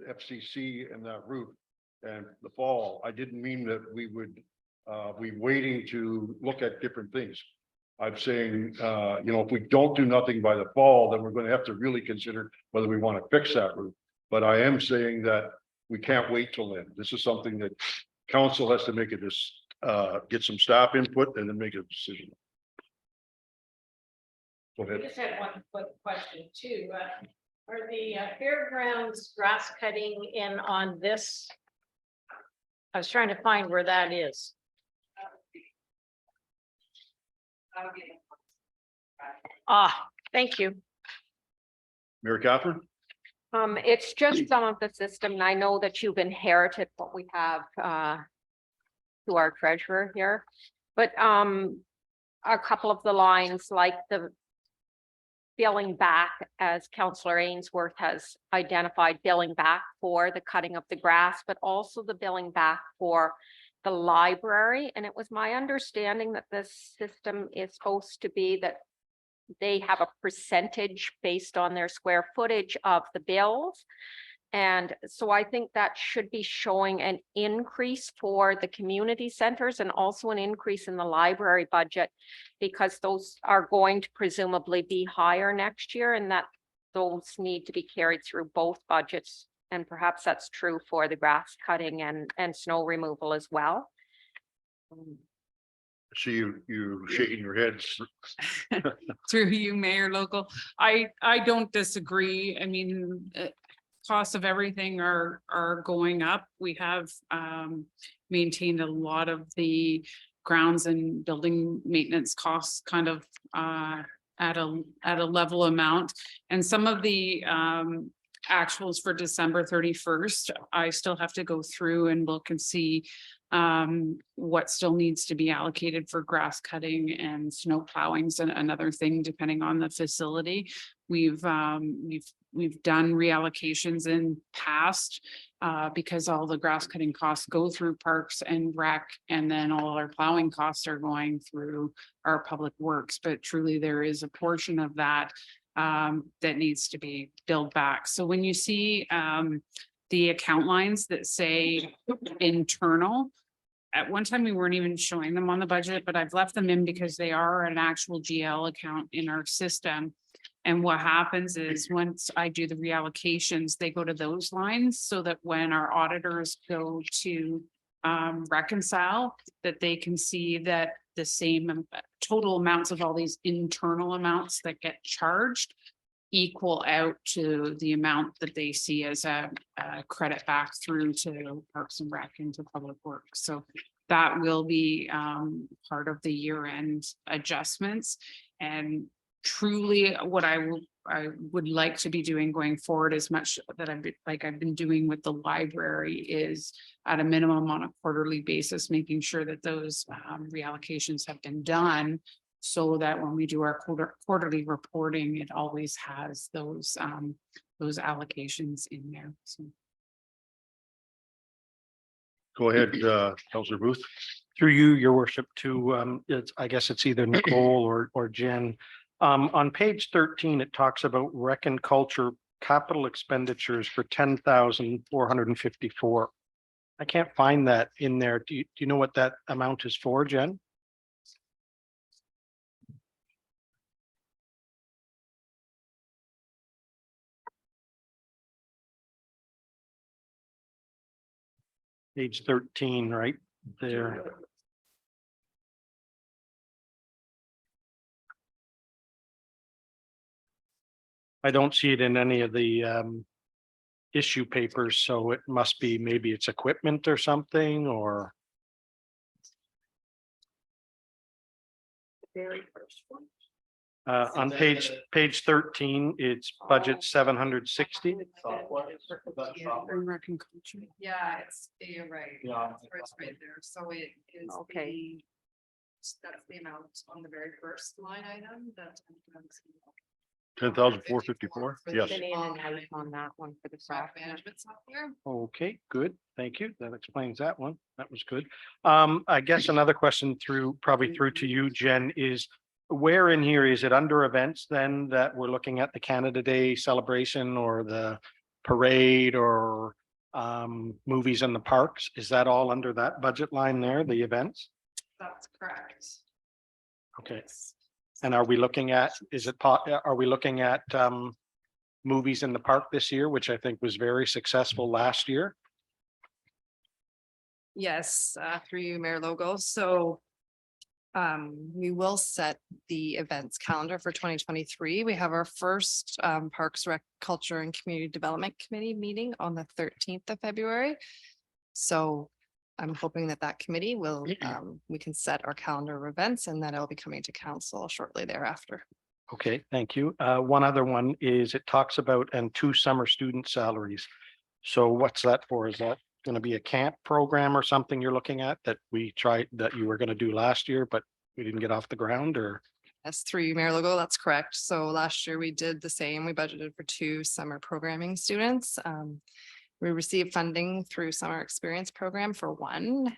FCC and that roof and the fall, I didn't mean that we would be waiting to look at different things. I'm saying, you know, if we don't do nothing by the fall, then we're going to have to really consider whether we want to fix that roof. But I am saying that we can't wait till then. This is something that council has to make get some staff input and then make a decision. Go I ahead. just had one quick question too. Are the fairgrounds grass cutting in on this? I was trying to find where that is. Ah, thank you. Mayor Catherine? It's just some of the system, and I know that you've inherited what we have to our treasurer here. But a couple of the lines, like the billing back, as Councillor Ainsworth has identified, billing back for the cutting of the grass, but also the billing back for the library. And it was my understanding that this system is supposed to be that they have a percentage based on their square footage of the bills. And so I think that should be showing an increase for the community centers and also an increase in the library budget, because those are going to presumably be higher next year, and that those need to be carried through both budgets. And perhaps that's true for the grass cutting and snow removal as well. See you shaking your heads. Through you, Mayor Local. I don't disagree. I mean, costs of everything are going up. We have maintained a lot of the grounds and building maintenance costs kind of at a level amount. And some of the actuals for December 31st, I still have to go through and look and see what still needs to be allocated for grass cutting and snow plowing. And another thing, depending on the facility, we've done reallocations in past because all the grass cutting costs go through Parks and Rec, and then all our plowing costs are going through our public works. But truly, there is a portion of that that needs to be billed back. So when you see the account lines that say internal, at one time we weren't even showing them on the budget, but I've left them in because they are an actual GL account in our system. And what happens is once I do the reallocations, they go to those lines so that when our auditors go to reconcile, that they can see that the same total amounts of all these internal amounts that get charged equal out to the amount that they see as a credit back through to Parks and Rec into Public Works. So that will be part of the year-end adjustments. And truly what I would like to be doing going forward, as much that I've been doing with the library, is at a minimum on a quarterly basis, making sure that those reallocations have been done, so that when we do our quarterly reporting, it always has those allocations in there. So. Go ahead, Councillor Booth. Through you, your worship, to, I guess it's either Nicole or Jen. On page 13, it talks about rec and culture capital expenditures for 10,454. I can't find that in there. Do you know what that amount is for, Jen? Page 13, right there. I don't see it in any of the issue papers, so it must be, maybe it's equipment or something, or Very first one. on page 13, it's budget 760. Rec and culture. Yeah, you're right. Yeah. It's right there. So it is. Okay. That's the amount on the very first line item that. 10,454. Yes. Been in and out on that one for the Soft software. management software. Okay, good. Thank you. That explains that one. That was good. I guess another question probably through to you, Jen, is where in here is it under events then that we're looking at the Canada Day celebration or the parade or movies in the parks? Is that all under that budget line there, the events? That's correct. Okay. And are we looking at, are we looking at movies in the park this year, which I think was very successful last year? Yes, through you, Mayor Logo. So we will set the events calendar for 2023. We have our first Parks, Rec, Culture and Community Development Committee meeting on the 13th of February. So I'm hoping that committee will, we can set our calendar of events, and that it'll be coming to council shortly thereafter. Okay, thank you. One other one is it talks about and 2 summer student salaries. So what's that for? Is that going to be a camp program or something you're looking at that you were going to do last year, but we didn't get off the ground, or? As through you, Mayor Logo, that's correct. So last year we did the same. We budgeted for 2 summer programming students. We received funding through Summer Experience Program for 1,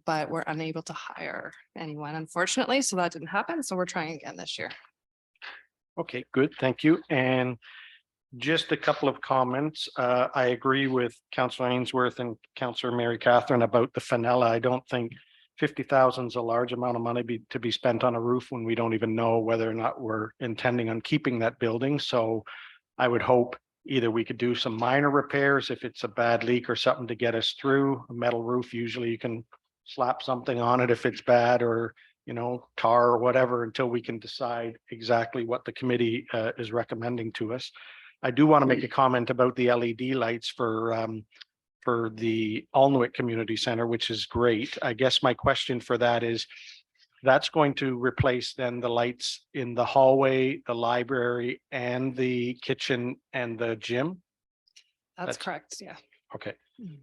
but we're unable to hire anyone, unfortunately. So that didn't happen. So we're trying again this year. Okay, good. Thank you. And just a couple of comments. I agree with Councillor Ainsworth and Councillor Mary Catherine about the Fenella. I don't think 50,000 is a large amount of money to be spent on a roof when we don't even know whether or not we're intending on keeping that building. So I would hope either we could do some minor repairs if it's a bad leak or something to get us through. A metal roof, usually you can slap something on it if it's bad, or, tar or whatever, until we can decide exactly what the committee is recommending to us. I do want to make a comment about the LED lights for the Alnwick Community Center, which is great. I guess my question for that is, that's going to replace then the lights in the hallway, the library, and the kitchen and the gym? That's correct. Yeah, Okay,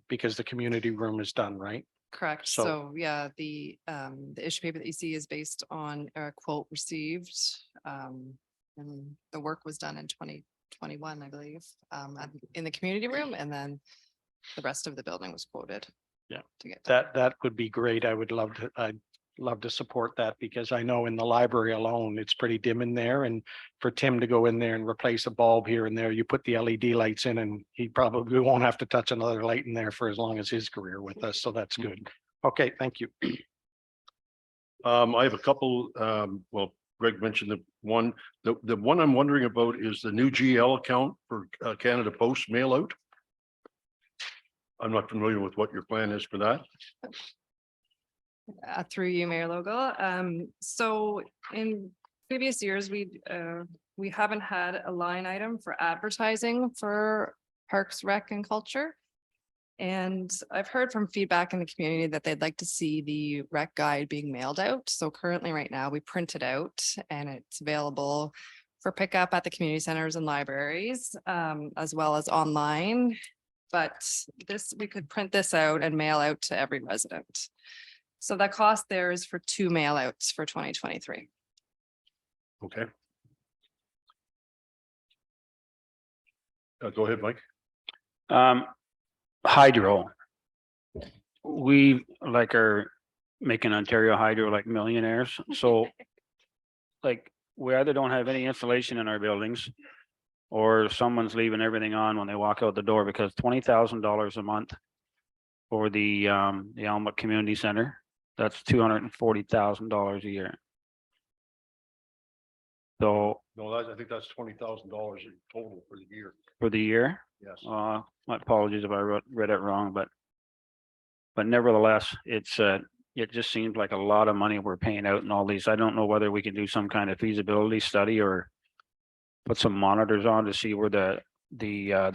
because the community room is done, right? correct. So- So yeah, the issue paper that you see is based on a quote received. And the work was done in 2021, I believe, in the community room, and then the rest of the building was quoted. Yeah, To get done. That would be great. I'd love to support that, because I know in the library alone, it's pretty dim in there, and for Tim to go in there and replace a bulb here and there, you put the LED lights in and he probably won't have to touch another light in there for as long as his career with us. So that's good. Okay, thank you. I have a couple, well, Greg mentioned the one I'm wondering about is the new GL account for Canada Post mail out. I'm not familiar with what your plan is for that. Through you, Mayor Logo. So in previous years, we haven't had a line item for advertising for Parks, Rec and Culture. And I've heard from feedback in the community that they'd like to see the rec guide being mailed out. So currently, right now, we print it out and it's available for pickup at the community centers and libraries, as well as online. But this, we could print this out and mail out to every resident. So the cost there is for 2 mail outs for 2023. Okay. Go ahead, Mike. Hydro. We like are making Ontario Hydro like millionaires, so. Like, we either don't have any insulation in our buildings. Or someone's leaving everything on when they walk out the door, because $20,000 a month. For the Elmwood Community Center, that's $240,000 a year. So No, I think that's $20,000 in total for the year. for the year. Yes. My apologies if I read it wrong, but nevertheless, it's it just seems like a lot of money we're paying out in all these. I don't know whether we can do some kind of feasibility study or put some monitors on to see where the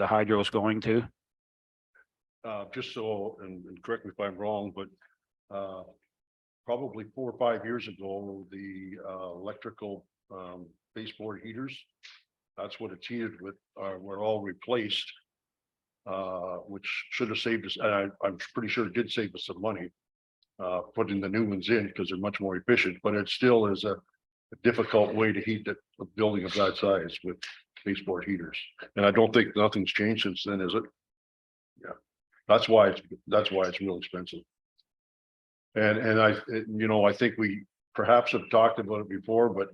hydro is going to. Just so, and correct me if I'm wrong, but probably 4 or 5 years ago, the electrical baseboard heaters, that's what it's heated with, were all replaced. Which should have saved us, and I'm pretty sure it did save us some money. Putting the new ones in because they're much more efficient, but it still is a difficult way to heat a building of that size with baseboard heaters. And I don't think nothing's changed since then, is it? Yeah, that's why it's real expensive. And I think we perhaps have talked about it before, but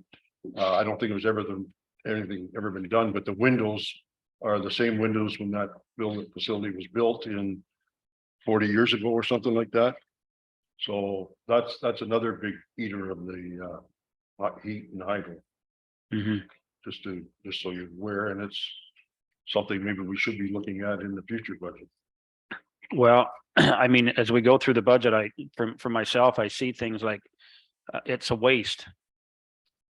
I don't think it was anything ever been done, but the windows are the same windows when that building facility was built in 40 years ago or something like that. So that's another big eater of the hot heat and hydro. Just so you're aware, and it's something maybe we should be looking at in the future budget. Well, I mean, as we go through the budget, for myself, I see things like it's a waste.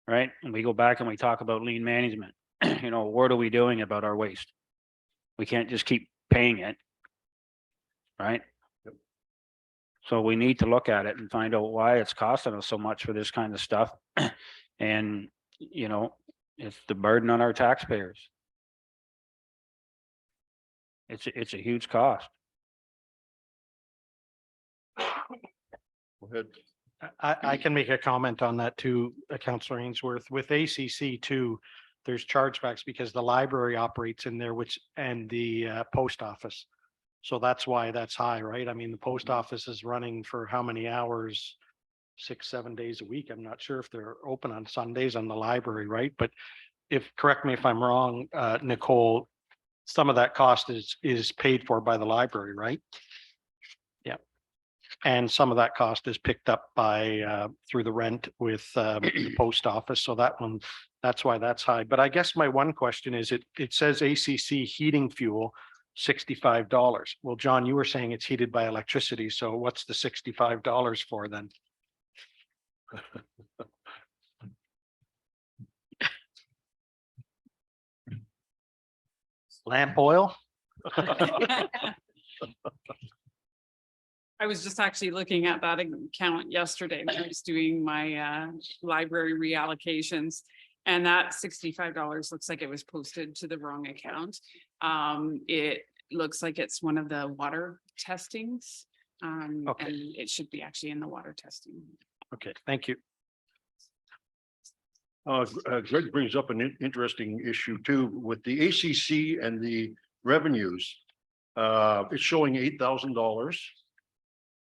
Right? And we go back and we talk about lean management. What are we doing about our waste? We can't just keep paying it. Right? Yep. So we need to look at it and find out why it's costing us so much for this kind of stuff. And, it's the burden on our taxpayers. It's a huge cost. Go ahead. I can make a comment on that too, Councillor Ainsworth. With ACC too, there's chargebacks because the library operates in there, and the post office. So that's why that's high, right? I mean, the post office is running for how many hours? 6-7 days a week. I'm not sure if they're open on Sundays on the library, right? But correct me if I'm wrong, Nicole, some of that cost is paid for by the library, right? Yeah. And some of that cost is picked up by through the rent with the post office. So that's why that's high. But I guess my one question is it says ACC heating fuel $65. Well, John, you were saying it's heated by electricity. So what's the $65 for then? Lamp oil? I was just actually looking at that account yesterday when I was doing my library reallocations. And that $65 looks like it was posted to the wrong account. It looks like it's one of the water testings. Okay. And it should be actually in the water testing. Okay, thank you. Greg brings up an interesting issue too, with the ACC and the revenues. It's showing $8,000.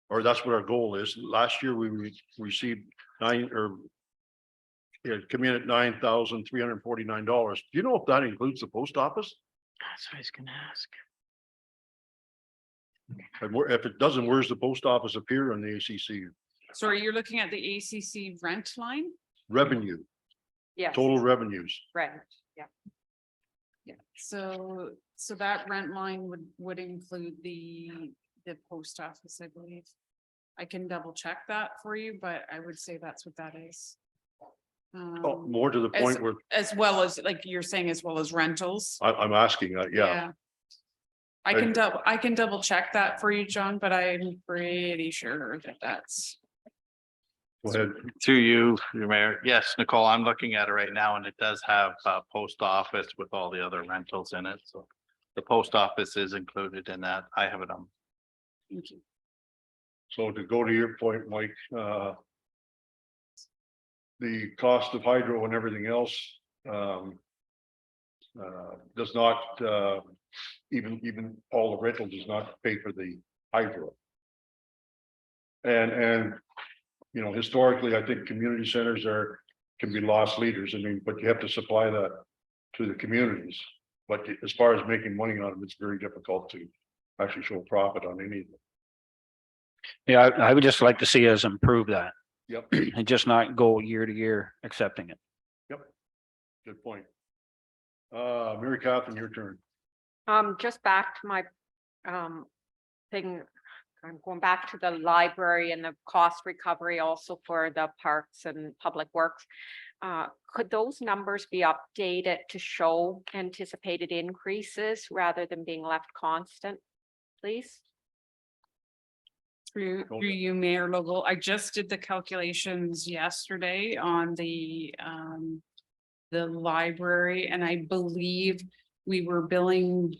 Or that's what our goal is. Last year, we received came in at $9,349. Do you know if that includes the post office? That's what I was gonna ask. And if it doesn't, where's the post office appear on the ACC? Sorry, you're looking at the ACC rent line? Revenue, Yes. total revenues. Right, yeah. Yeah, so that rent line would include the post office, I believe. I can double check that for you, but I would say that's what that is. More to the point where As well as, like you're saying, as well as rentals. I'm asking, yeah. I can double check that for you, John, but I'm pretty sure that that's. Go ahead. To you, your mayor. Yes, Nicole, I'm looking at it right now and it does have post office with all the other rentals in it. So the post office is included in that. I have it on. Thank you. So to go to your point, Mike, the cost of hydro and everything else, does not, even all the rental does not pay for the hydro. And, you know, historically, I think community centers can be lost leaders. I mean, but you have to supply that to the communities. But as far as making money on them, it's very difficult to actually show profit on any of them. Yeah, I would just like to see us improve that Yep, and just not go year to year accepting it. yep. Good point. Mary Catherine, your turn. Just back to my thing, I'm going back to the library and the cost recovery also for the parks and public works. Could those numbers be updated to show anticipated increases rather than being left constant, please? Through you, Mayor Logal, I just did the calculations yesterday on the library, and I believe we were billing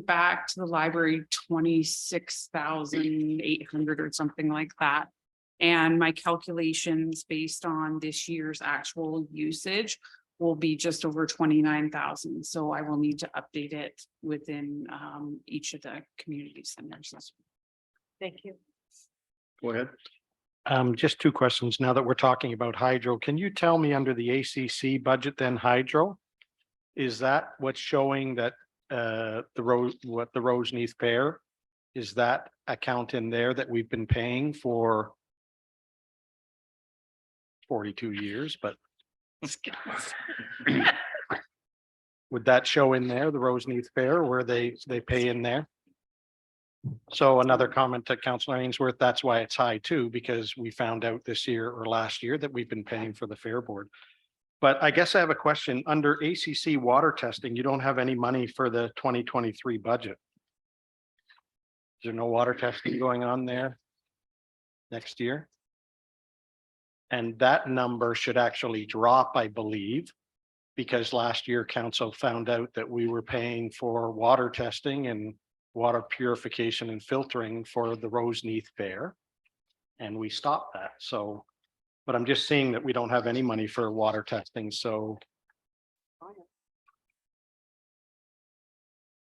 back to the library 26,800 or something like that. And my calculations based on this year's actual usage will be just over 29,000. So I will need to update it within each of the community centers. Thank you. Go ahead. Just two questions. Now that we're talking about hydro, can you tell me under the ACC budget then hydro? Is that what's showing that the Roseneath Fair? Is that account in there that we've been paying for 42 years, but would that show in there, the Roseneath Fair, where they pay in there? So another comment to Councillor Ainsworth, that's why it's high too, because we found out this year or last year that we've been paying for the Fair Board. But I guess I have a question. Under ACC water testing, you don't have any money for the 2023 budget. Is there no water testing going on there next year? And that number should actually drop, I believe, because last year council found out that we were paying for water testing and water purification and filtering for the Roseneath Fair. And we stopped that. So, but I'm just seeing that we don't have any money for water testing. So.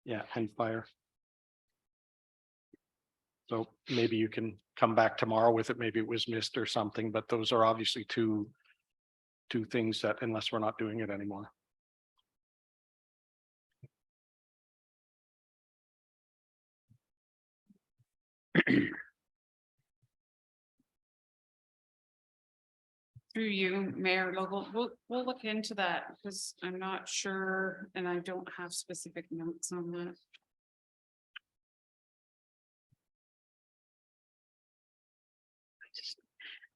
Yeah, and fire. So maybe you can come back tomorrow with it. Maybe it was missed or something, but those are obviously two things that, unless we're not doing it anymore. Through you, Mayor Logal, we'll look into that because I'm not sure and I don't have specific notes on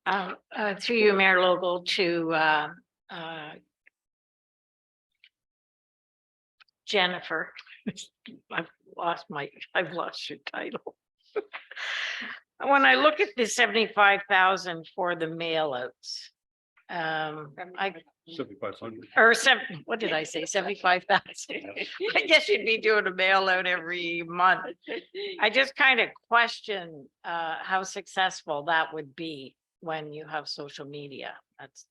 that. Through you, Mayor Logal, to Jennifer. I've lost your title. When I look at the 75,000 for the mail outs, I 7,500. or what did I say? 75,000. I guess you'd be doing a mail out every month. I just kind of question how successful that would be when you have social media.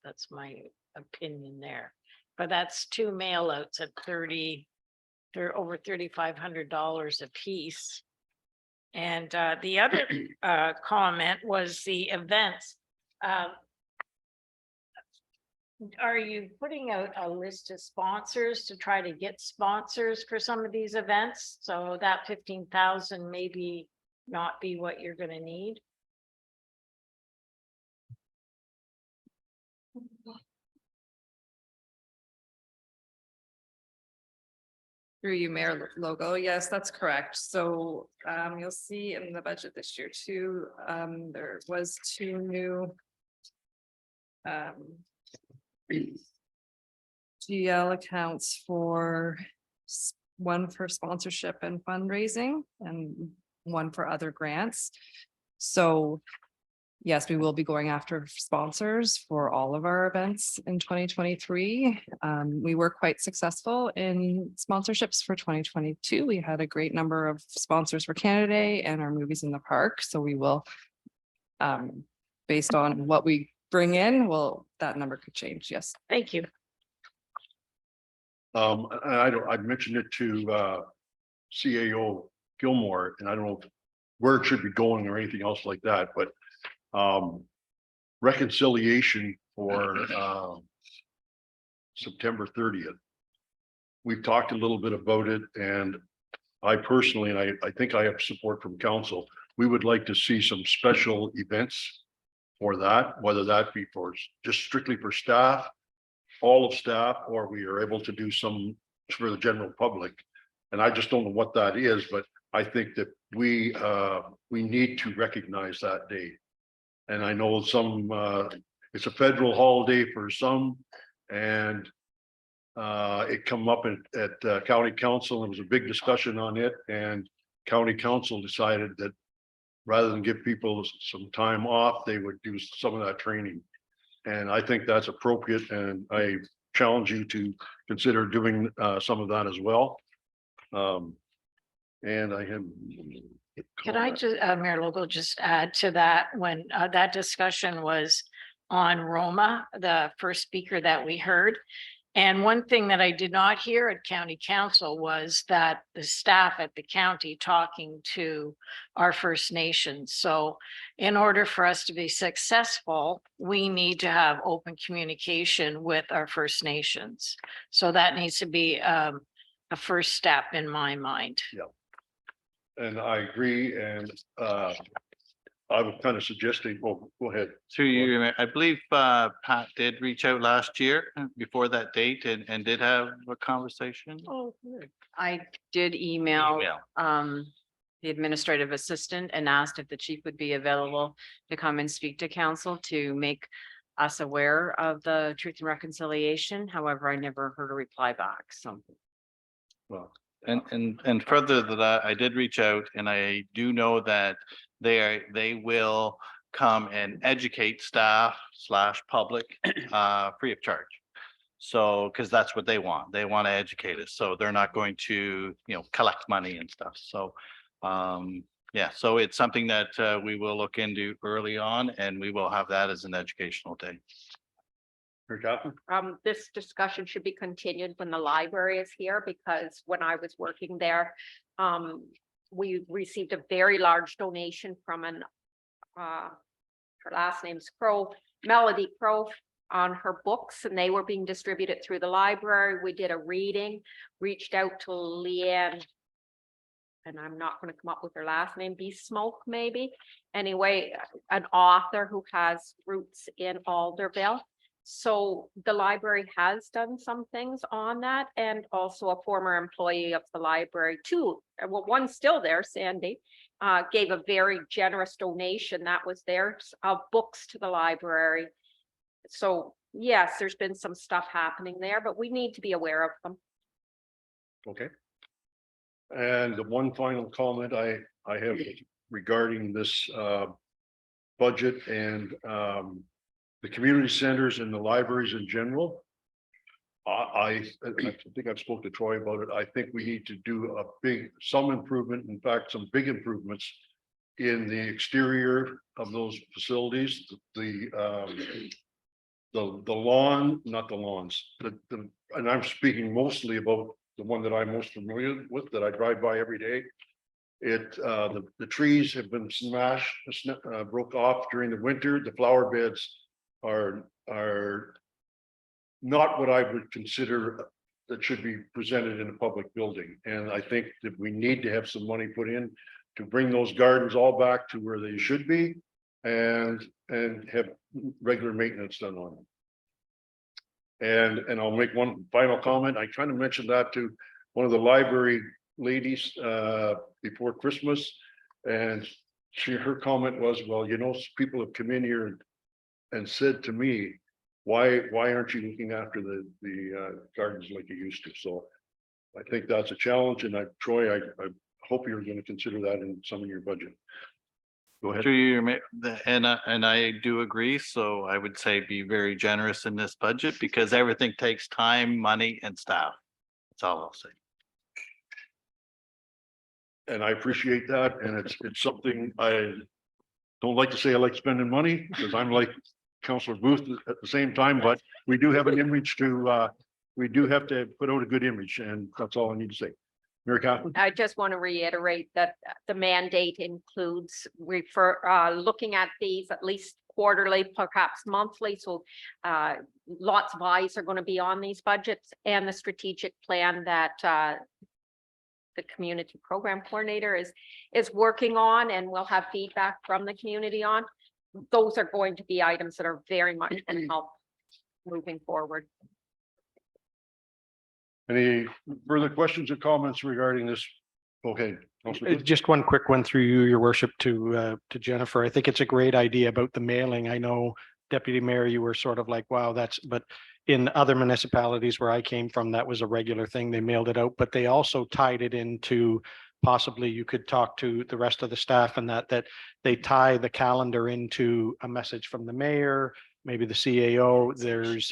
That's my opinion there. But that's two mail outs at they're over $3,500 a piece. And the other comment was the events. Are you putting out a list of sponsors to try to get sponsors for some of these events? So that 15,000 maybe not be what you're going to need? Through you, Mayor Logo. Yes, that's correct. So you'll see in the budget this year too, there was two new GL accounts for one for sponsorship and fundraising and one for other grants. So yes, we will be going after sponsors for all of our events in 2023. We were quite successful in sponsorships for 2022. We had a great number of sponsors for Canada Day and our Movies in the Park. So we will, based on what we bring in, well, that number could change. Yes. Thank you. I mentioned it to CAO Gilmore, and I don't know where it should be going or anything else like that, but reconciliation for September 30th. We've talked a little bit about it, and I personally, and I think I have support from council, we would like to see some special events for that, whether that be for just strictly for staff, all of staff, or we are able to do some for the general public. And I just don't know what that is, but I think that we need to recognize that day. And I know some, it's a federal holiday for some, and it come up at county council, and there was a big discussion on it, and county council decided that rather than give people some time off, they would do some of that training. And I think that's appropriate, and I challenge you to consider doing some of that as well. And I have. Could I just, Mayor Logo, just add to that, when that discussion was on Roma, the first speaker that we heard. And one thing that I did not hear at county council was that the staff at the county talking to our First Nations. So in order for us to be successful, we need to have open communication with our First Nations. So that needs to be a first step in my mind. Yeah. And I agree, and I was kind of suggesting, well, go ahead. Through you, I believe Pat did reach out last year before that date and did have a conversation. Oh, good. I did email the administrative assistant and asked if the chief would be available to come and speak to council to make us aware of the Truth and Reconciliation. However, I never heard a reply back, so. Well, And further to that, I did reach out, and I do know that they will come and educate staff / public free of charge. So, because that's what they want. They want to educate us. So they're not going to, collect money and stuff. So yeah, so it's something that we will look into early on, and we will have that as an educational day. This discussion should be continued when the library is here, because when I was working there, we received a very large donation from her last name's Crow, Melody Crow, on her books, and they were being distributed through the library. We did a reading, reached out to Leanne, and I'm not going to come up with her last name, Be Smoke maybe. Anyway, an author who has roots in Alderville. So the library has done some things on that, and also a former employee of the library too. Well, one's still there, Sandy, gave a very generous donation that was theirs of books to the library. So yes, there's been some stuff happening there, but we need to be aware of them. Okay. And the one final comment I have regarding this budget and the community centers and the libraries in general. I think I've spoke to Troy about it. I think we need to do some improvement, in fact, some big improvements in the exterior of those facilities, the lawn, not the lawns, and I'm speaking mostly about the one that I'm most familiar with, that I drive by every day. The trees have been smashed, broke off during the winter. The flower beds are not what I would consider that should be presented in a public building. And I think that we need to have some money put in to bring those gardens all back to where they should be, and have regular maintenance done on them. And I'll make one final comment. I kind of mentioned that to one of the library ladies before Christmas, and her comment was, well, people have come in here and said to me, why aren't you looking after the gardens like you used to? So I think that's a challenge, and Troy, I hope you're going to consider that in some of your budget. Go ahead. Through you, and I do agree. So I would say be very generous in this budget because everything takes time, money and staff. That's all I'll say. And I appreciate that, and it's something I don't like to say I like spending money, because I'm like Councillor Booth at the same time, but we do have an image to, we do have to put out a good image, and that's all I need to say. Mary Catherine? I just want to reiterate that the mandate includes looking at these at least quarterly, perhaps monthly. So lots of eyes are going to be on these budgets and the strategic plan that the community program coordinator is working on, and we'll have feedback from the community on. Those are going to be items that are very much going to help moving forward. Any further questions or comments regarding this? Okay. Councillor Booth? Just one quick one through you, your worship, to Jennifer. I think it's a great idea about the mailing. I know, Deputy Mayor, you were sort of like, wow, but in other municipalities where I came from, that was a regular thing. They mailed it out, but they also tied it into, possibly you could talk to the rest of the staff and that they tie the calendar into a message from the mayor, maybe the CAO. There's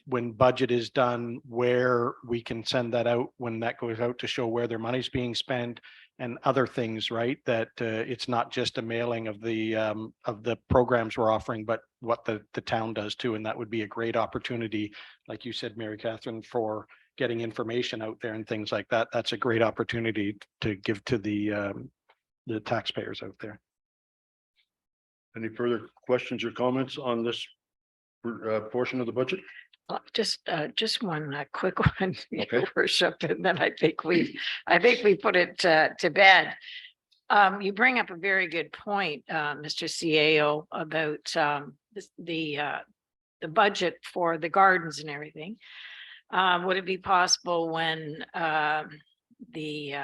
when budget is done, where we can send that out when that goes out to show where their money's being spent and other things, right? That it's not just a mailing of the programs we're offering, but what the town does too. And that would be a great opportunity, like you said, Mary Catherine, for getting information out there and things like that. That's a great opportunity to give to the taxpayers out there. Any further questions or comments on this portion of the budget? Just one quick one, Your Okay. worship, and then I think we put it to bed. You bring up a very good point, Mr. CAO, about the budget for the gardens and everything. Would it be possible when the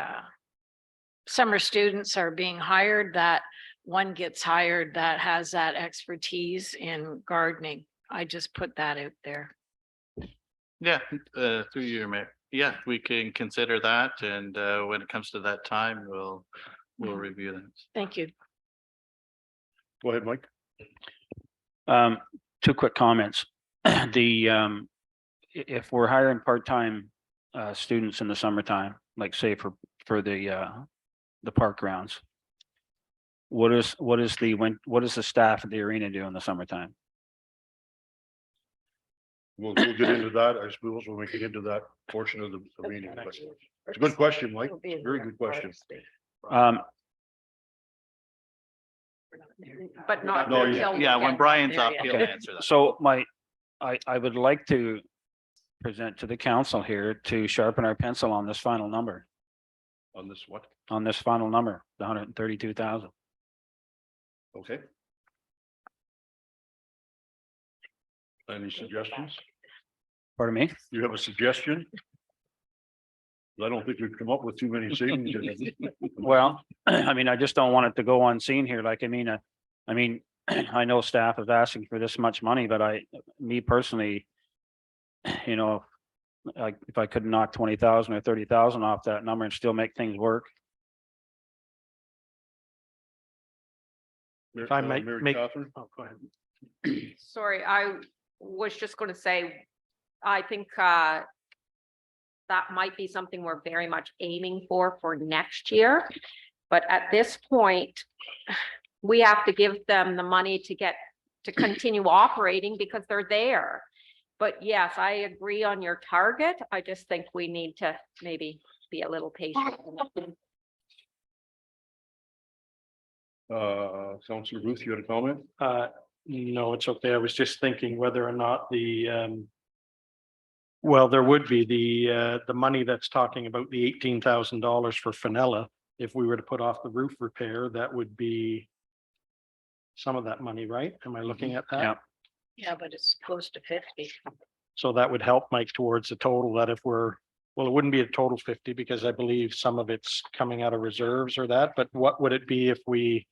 summer students are being hired that one gets hired that has that expertise in gardening? I just put that out there. Yeah, through you, Mayor. Yeah, we can consider that. And when it comes to that time, we'll review that. Thank you. Go ahead, Mike. Two quick comments. If we're hiring part-time students in the summertime, like say for the park grounds, what does the staff at the arena do in the summertime? We'll get into that, I suppose, when we get into that portion of the meeting. But it's a good question, Mike. It's a very good question. But not. No, until we Yeah, when get Brian's there up, yet. he'll answer that. So I would like to present to the council here to sharpen our pencil on this final number, On this what? the 132,000. Okay. Any suggestions? Pardon me? You have a suggestion? I don't think we've come up with too many savings. Well, I mean, I just don't want it to go unseen here. Like, I mean, I know staff is asking for this much money, but me personally, you know, like if I could knock 20,000 or 30,000 off that number and still make things work. If I might Mary make- Catherine? Oh, go ahead. Sorry, I was just going to say, I think that might be something we're very much aiming for next year. But at this point, we have to give them the money to continue operating because they're there. But yes, I agree on your target. I just think we need to maybe be a little patient. Councillor Booth, you had a comment? No, it's okay. I was just thinking whether or not well, there would be the money that's talking about the $18,000 for Fenella. If we were to put off the roof repair, that would be some of that money, right? Am I looking at that? Yeah. Yeah, but it's close to 50. So that would help Mike towards the total that if well, it wouldn't be a total 50 because I believe some of it's coming out of reserves or that, but what would it be if we?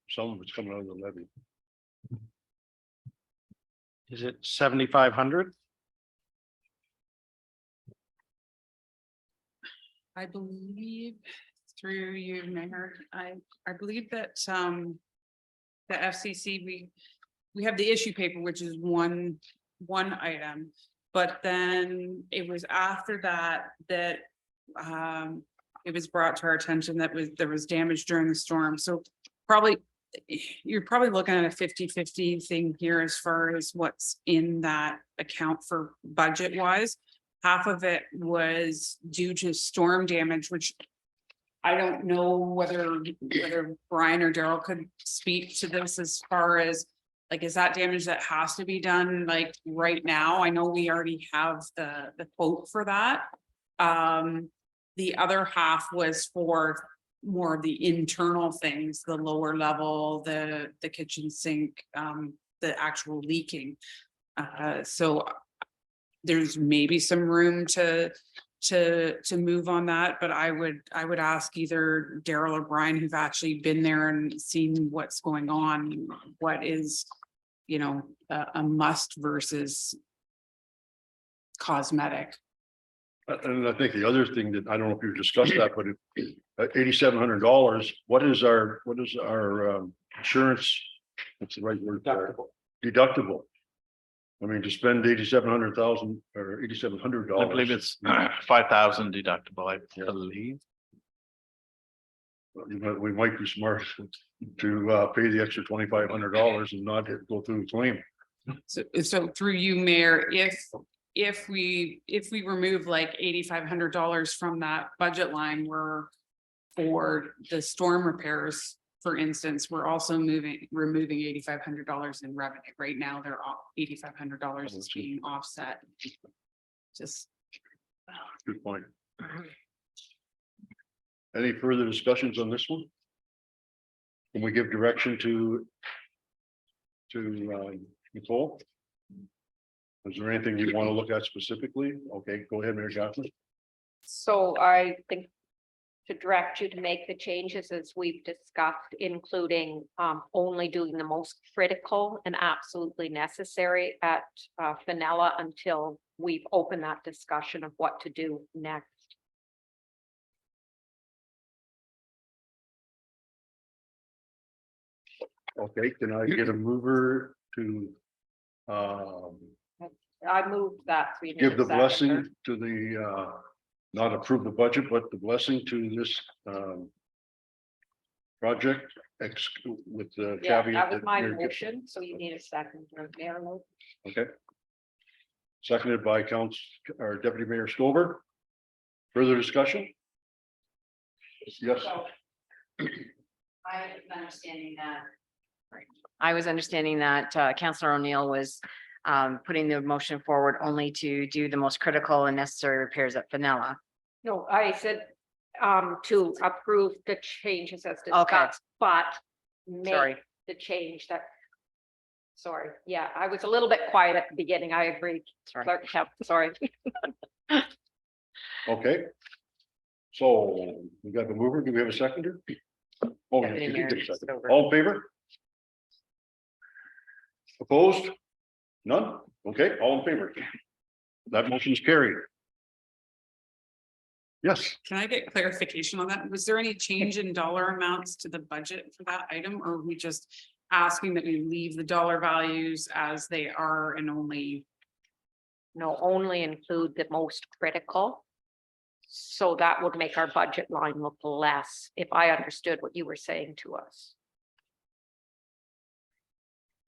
Some of it's coming out of the levy. Is it 7,500? I believe through you, Mayor, I believe that, the FCC, we have the issue paper, which is one item. But then it was after that, it was brought to our attention that there was damage during the storm. So probably, you're probably looking at a 50-50 thing here as far as what's in that account for budget wise. Half of it was due to storm damage, which I don't know whether Brian or Daryl could speak to this as far as, like, is that damage that has to be done like right now? I know we already have the quote for that. The other half was for more of the internal things, the lower level, the kitchen sink, the actual leaking. So there's maybe some room to move on that, but I would ask either Daryl or Brian, who've actually been there and seen what's going on, what is, you know, a must versus cosmetic. And I think the other thing that, I don't know if you've discussed that, but $8,700, what is our insurance? What's the right word? Deductible. I mean, to spend $8,700 or $8,700. I believe it's 5,000 deductible, I believe. We might be smart to pay the extra $2,500 and not go through the claim. So through you, Mayor, if we remove like $8,500 from that budget line, we're for the storm repairs, for instance, we're also removing $8,500 in revenue. Right now, they're $8,500 is being offset. Just. Good point. Any further discussions on this one? Can we give direction to Nicole? Is there anything you want to look at specifically? Okay, go ahead, Mayor Johnson. So I think to direct you to make the changes as we've discussed, including only doing the most critical and absolutely necessary at Fenella until we've opened that discussion of what to do next. Okay, can I get a mover to I moved that. give the blessing to the not approve the budget, but the blessing to this project with the Yeah, caveat. that was my Mayor Gibson- motion, so you need a second from Mayor Lo. Okay. Seconded by or Deputy Mayor Stover. Further discussion? Yes. I was understanding that Councillor O'Neill was putting the motion forward only to do the most critical and necessary repairs at Fenella. No, I said to approve the changes as discussed, but Sorry. make the change that. Sorry, yeah, I was a little bit quiet at the beginning. I agree. Sorry. Clerk Kemp, sorry. Okay. So we got the mover. Do we have a seconder? Oh, yeah, Deputy you Mayor did get a second. Stover. All in favor? Opposed? None? Okay, all in favor. That motion is carried. Yes, Can I get clarification on that? Was there any change in dollar amounts to the budget for that item, or are we just asking that we leave the dollar values as they are and only? No, only include the most critical. So that would make our budget line look less, if I understood what you were saying to us.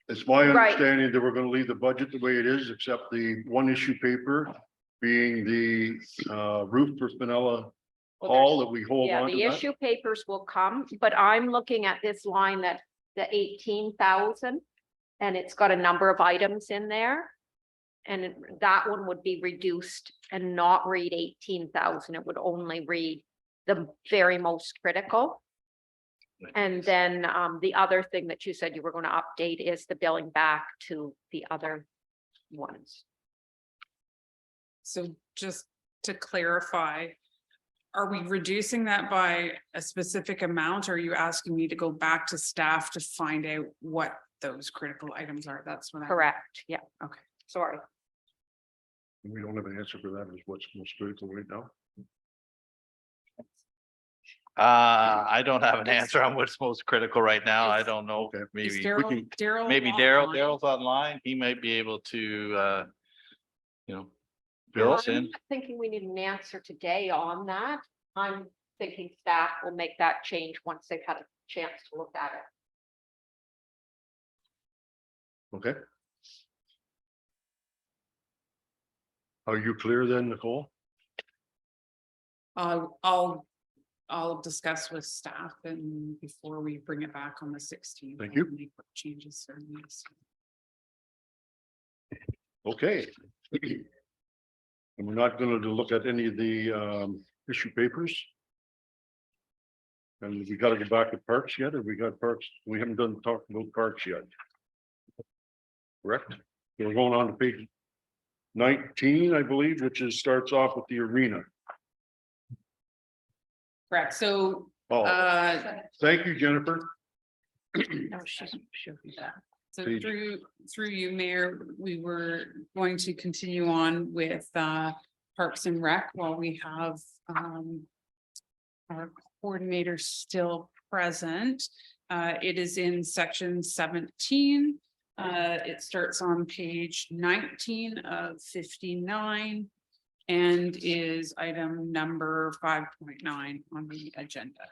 it's my Right. understanding that we're going to leave the budget the way it is, except the one issue paper being the roof for Fenella Well, Hall that we hold Yeah, on to the that. issue papers will come, but I'm looking at this line that the 18,000. And it's got a number of items in there. And that one would be reduced and not read 18,000. It would only read the very most critical. And then the other thing that you said you were going to update is the billing back to the other ones. So just to clarify, are we reducing that by a specific amount? Or are you asking me to go back to staff to find out what those critical items are? That's what I. Correct, yeah. Okay. Sorry. We don't have an answer for that, is what's most critical right now. I don't have an answer on what's most critical right now. I don't know. Okay. Is Maybe, Daryl maybe Daryl, online? Daryl's online. He might be able to, you know, fill Bill? us in. I'm thinking we need an answer today on that. I'm thinking staff will make that change once they've had a chance to look at it. Okay. Are you clear then, Nicole? I'll discuss with staff and before we bring it back on the 16th. Thank you. I'll make what changes are needed. Okay. And we're not going to look at any of the issue papers. And we got to go back to parks yet, or we got parks? We haven't done talk about parks yet. Correct? We're going on to page 19, I believe, which is starts off with the arena. Correct, so, Oh, thank you, Jennifer. No, she'll be back. so Page. through you, Mayor, we were going to continue on with Parks and Rec while we have our coordinator still present. It is in section 17. It starts on page 19 of 59 and is item number 5.9 on the agenda.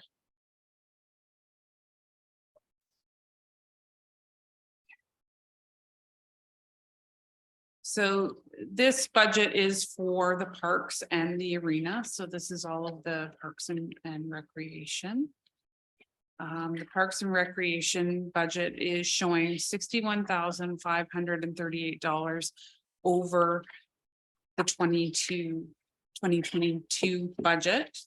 So this budget is for the parks and the arena. So this is all of the parks and recreation. The Parks and Recreation budget is showing $61,538 over the 2022 budget.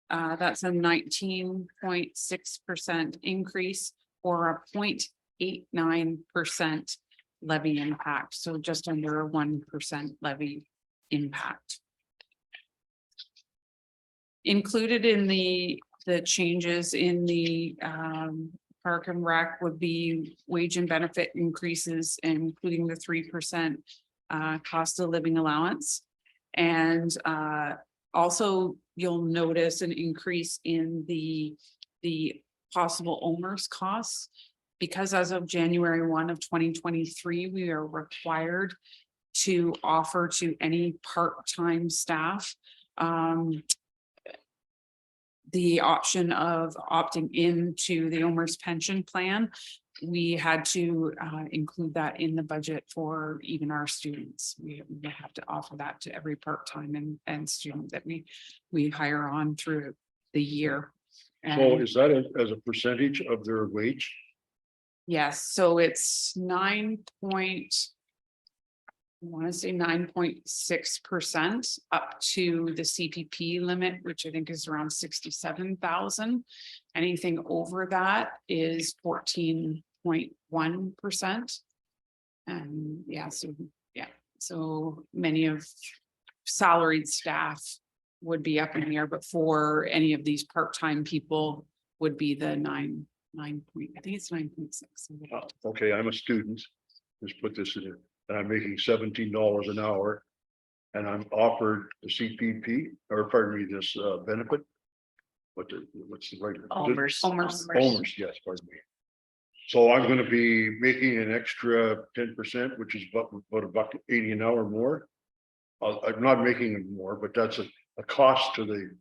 That's a 19.6% increase or a 0.89% levy impact, so just under a 1% levy impact. Included in the changes in the Park and Rec would be wage and benefit increases, including the 3% cost of living allowance. And also you'll notice an increase in the possible OMERS costs. Because as of January 1 of 2023, we are required to offer to any part-time staff the option of opting into the OMERS pension plan. We had to include that in the budget for even our students. We have to offer that to every part-time and student that we hire on through the year. So And is that as a percentage of their wage? yes, so it's 9.6% up to the CPP limit, which I think is around 67,000. Anything over that is 14.1%. And yeah, so many of salaried staff would be up in here, but for any of these part-time people would be the 9 point, I think it's 9.6. Okay, I'm a student. Let's put this in, and I'm making $17 an hour. And I'm offered the CPP, or pardon me, this benefit. What's the right? OMERS. OMERS, yes, pardon me. So I'm gonna be making an extra 10%, which is about $1.80 an hour more. I'm not making it more, but that's a cost to the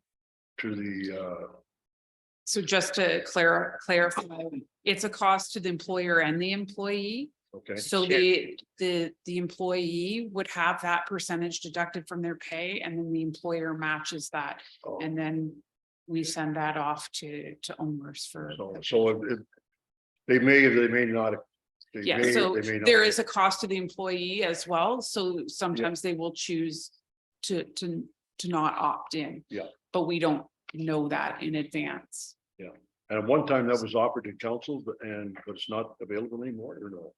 So just to clarify, it's a cost to the employer and the employee. okay. So the employee would have that percentage deducted from their pay, and then the employer matches that. Oh. And then we send that off to OMERS for. So they may not. They Yeah, may, so they may not. there is a cost to the employee as well, so sometimes they will choose to not opt in. Yeah. But we don't know that in advance. And at one time that was offered to council, but it's not available anymore, or no?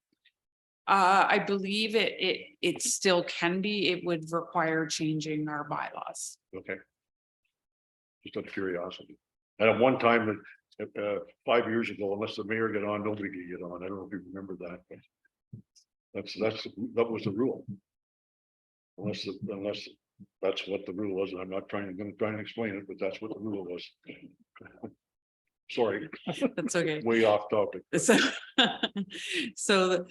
I believe it still can be. It would require changing our bylaws. Okay. Just out of curiosity. And at one time, 5 years ago, unless the mayor got on, nobody could get on. I don't know if you remember that, but that was the rule. Unless That's what the rule was, and I'm not trying to explain it, but that's what the rule was. Sorry, That's okay. way off topic. So, so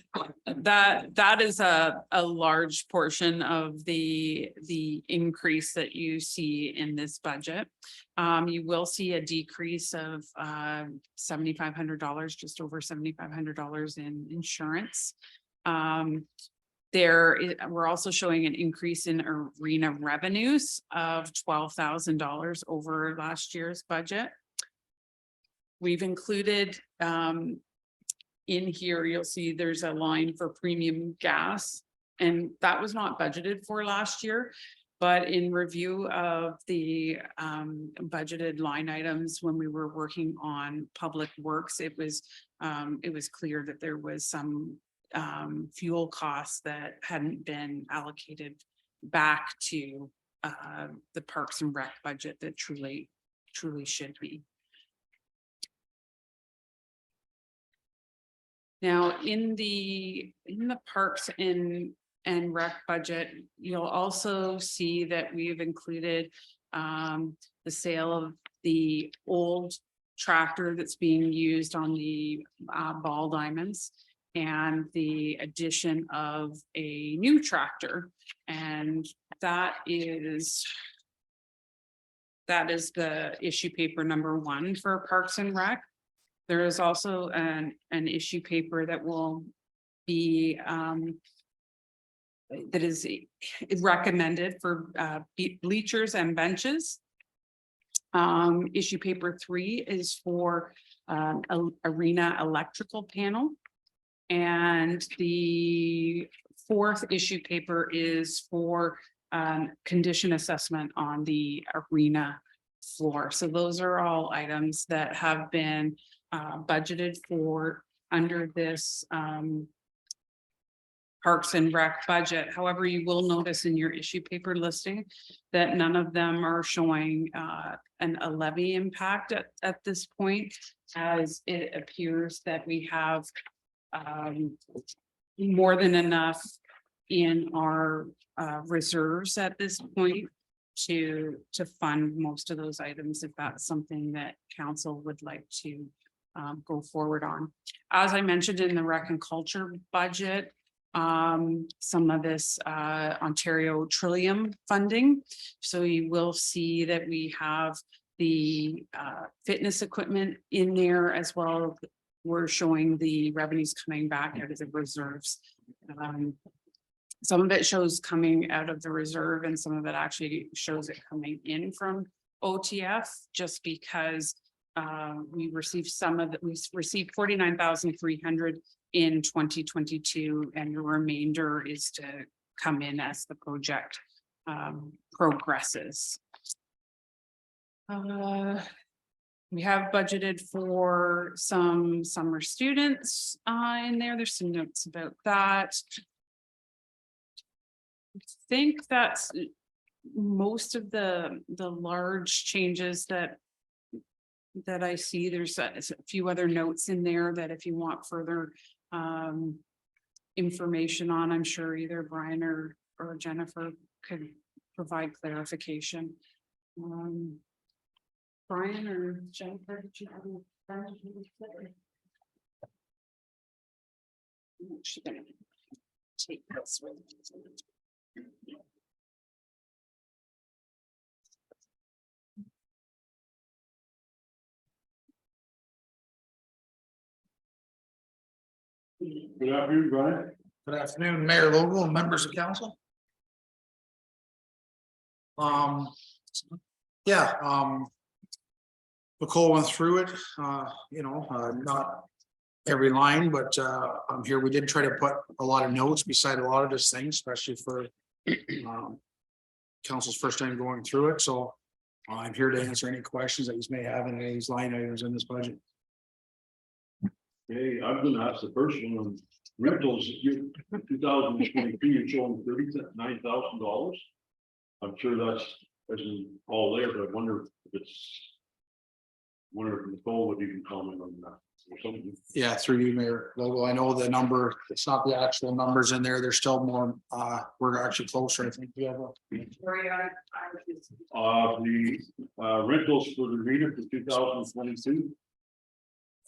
that is a large portion of the increase that you see in this budget. You will see a decrease of $7,500, just over $7,500 in insurance. We're also showing an increase in arena revenues of $12,000 over last year's budget. We've included in here, you'll see there's a line for premium gas, and that was not budgeted for last year. But in review of the budgeted line items, when we were working on public works, it was clear that there was some fuel costs that hadn't been allocated back to the Parks and Rec budget that truly should be. Now, in the Parks and Rec budget, you'll also see that we've included the sale of the old tractor that's being used on the ball diamonds and the addition of a new tractor. And that is the issue paper number 1 for Parks and Rec. There is also an issue paper that will be that is recommended for bleachers and benches. Issue paper 3 is for arena electrical panel. And the 4th issue paper is for condition assessment on the arena floor. So those are all items that have been budgeted for under this Parks and Rec budget. However, you will notice in your issue paper listing that none of them are showing a levy impact at this point, as it appears that we have more than enough in our reserves at this point to fund most of those items, if that's something that council would like to go forward on. As I mentioned in the Rec and Culture budget, some of this Ontario Trillium funding. So you will see that we have the fitness equipment in there as well. We're showing the revenues coming back out of the reserves. Some of it shows coming out of the reserve and some of it actually shows it coming in from OTF, just because we received we received 49,300 in 2022, and the remainder is to come in as the project progresses. We have budgeted for some summer students in there. There's some notes about that. I think that's most of the large changes that I see. There's a few other notes in there that if you want further information on, I'm sure either Brian or Jennifer could provide clarification. Brian or Jennifer, did you have take this with Good afternoon, Brian. Good afternoon, Mayor Logal and members of council. Nicole went through it, not every line, but here we did try to put a lot of notes beside a lot of this thing, especially for council's first time going through it. So I'm here to answer any questions that you may have in any of these line items in this budget. Hey, I'm gonna ask the first one on rentals. 2023, you're showing $39,000. I'm sure that's isn't all there, but I wonder if Nicole would even comment on that. or something. Yeah, through you, Mayor Logo. I know the number, it's not the actual numbers in there. There's still more, we're actually closer, I think. We have The rentals for the arena for 2022.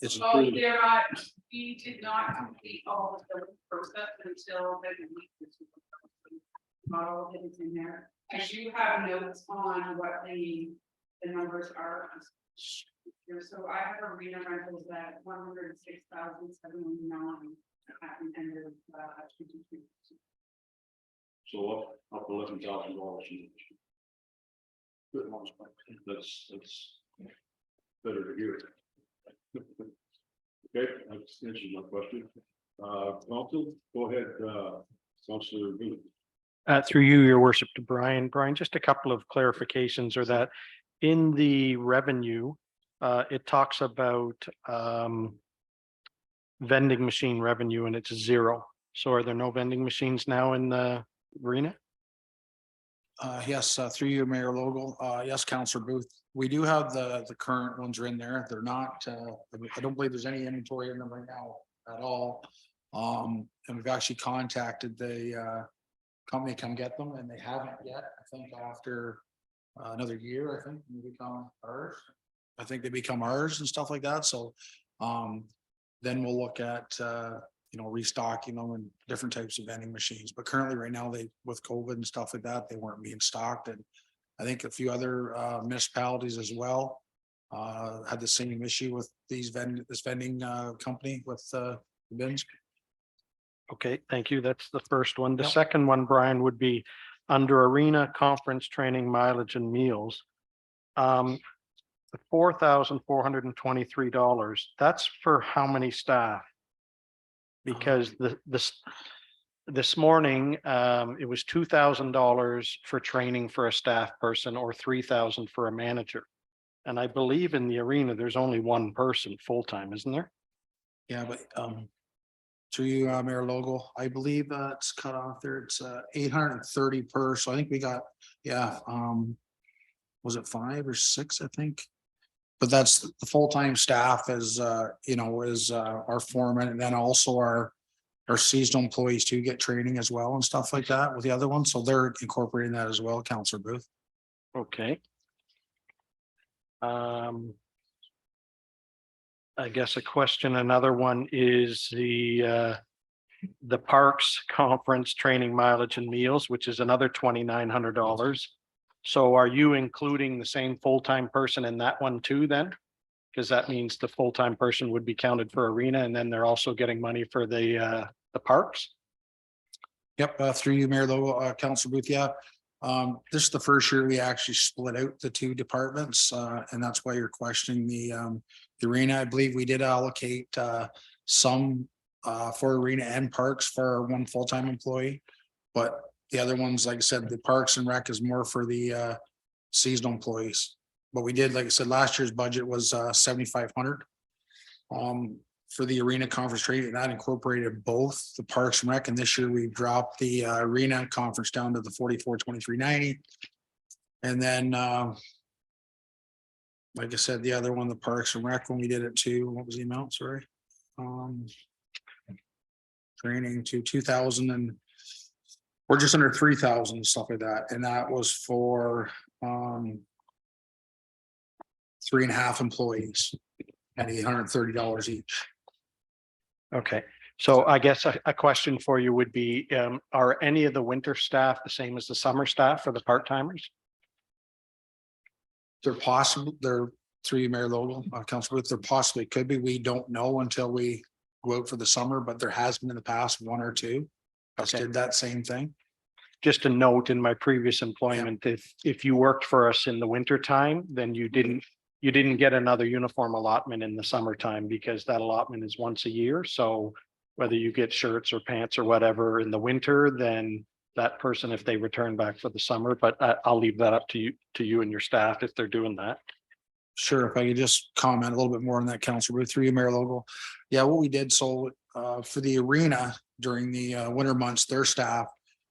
it's Oh, approved. they're not, we did not complete all of the process until the week. Not all of it is in there. I do have notes on what the numbers are. So I have arena rentals at 106,709 at the end of 2022. So up $11,000. That's better to hear. Okay, that's answers my question. Council, go ahead, Councilor Booth. Through you, your worship, to Brian. Brian, just a couple of clarifications, or that in the revenue, it talks about vending machine revenue and it's 0. So are there no vending machines now in the arena? Yes, through you, Mayor Logo. Yes, Councillor Booth. We do have the current ones are in there. They're not, I don't believe there's any inventory in them right now at all. And we've actually contacted the company to come get them, and they haven't yet. I think after another year, I think they become ours. I think they become ours and stuff like that. So then we'll look at restocking them and different types of vending machines. But currently right now, with COVID and stuff like that, they weren't being stocked. And I think a few other municipalities as well had the same issue with this vending company with the bins. Okay, thank you. That's the first one. The Yep. second one, Brian, would be under arena conference training mileage and meals. The $4,423, that's for how many staff? Because this morning, it was $2,000 for training for a staff person or $3,000 for a manager. And I believe in the arena, there's only one person full-time, isn't there? Yeah, but to you, Mayor Logo, I believe it's cut off there. It's 830 per. So I think we got, was it 5 or 6, I think? But that's the full-time staff is our foreman, and then also our seasonal employees too get training as well and stuff like that with the other ones. So they're incorporating that as well, Councillor Booth. Okay. I guess a question, another one is the parks conference training mileage and meals, which is another $2,900. So are you including the same full-time person in that one too then? Because that means the full-time person would be counted for arena, and then they're also getting money for the parks? Yep, through you, Mayor Logo, Councillor Booth, yeah. This is the first year we actually split out the two departments, and that's why you're questioning the arena. I believe we did allocate some for arena and parks for one full-time employee. But the other ones, like I said, the parks and rec is more for the seasonal employees. But we did, like I said, last year's budget was 7,500 for the arena conference training, and that incorporated both the parks and rec. And this year we dropped the arena conference down to the 44,2390. And then like I said, the other one, the parks and rec, when we did it to, what was the amount? Sorry. Training to 2,000, and we're just under 3,000, stuff like that. And that was for 3.5 employees at $830 each. Okay, so I guess a question for you would be, are any of the winter staff the same as the summer staff for the part-timers? They're possible, they're through Mayor Logan, Councilor Booth, there possibly could be. We don't know until we go out for the summer, but there has been in the past 1 or 2 that did that same thing. Just a note, in my previous employment, if you worked for us in the winter time, then you didn't get another uniform allotment in the summertime, because that allotment is once a year. So whether you get shirts or pants or whatever in the winter, then that person, if they return back for the summer, but I'll leave that up to you and your staff if they're doing that. Sure, if I could just comment a little bit more on that, Councilor Booth, through you, Mayor Logo. Yeah, what we did, so for the arena during the winter months, their staff,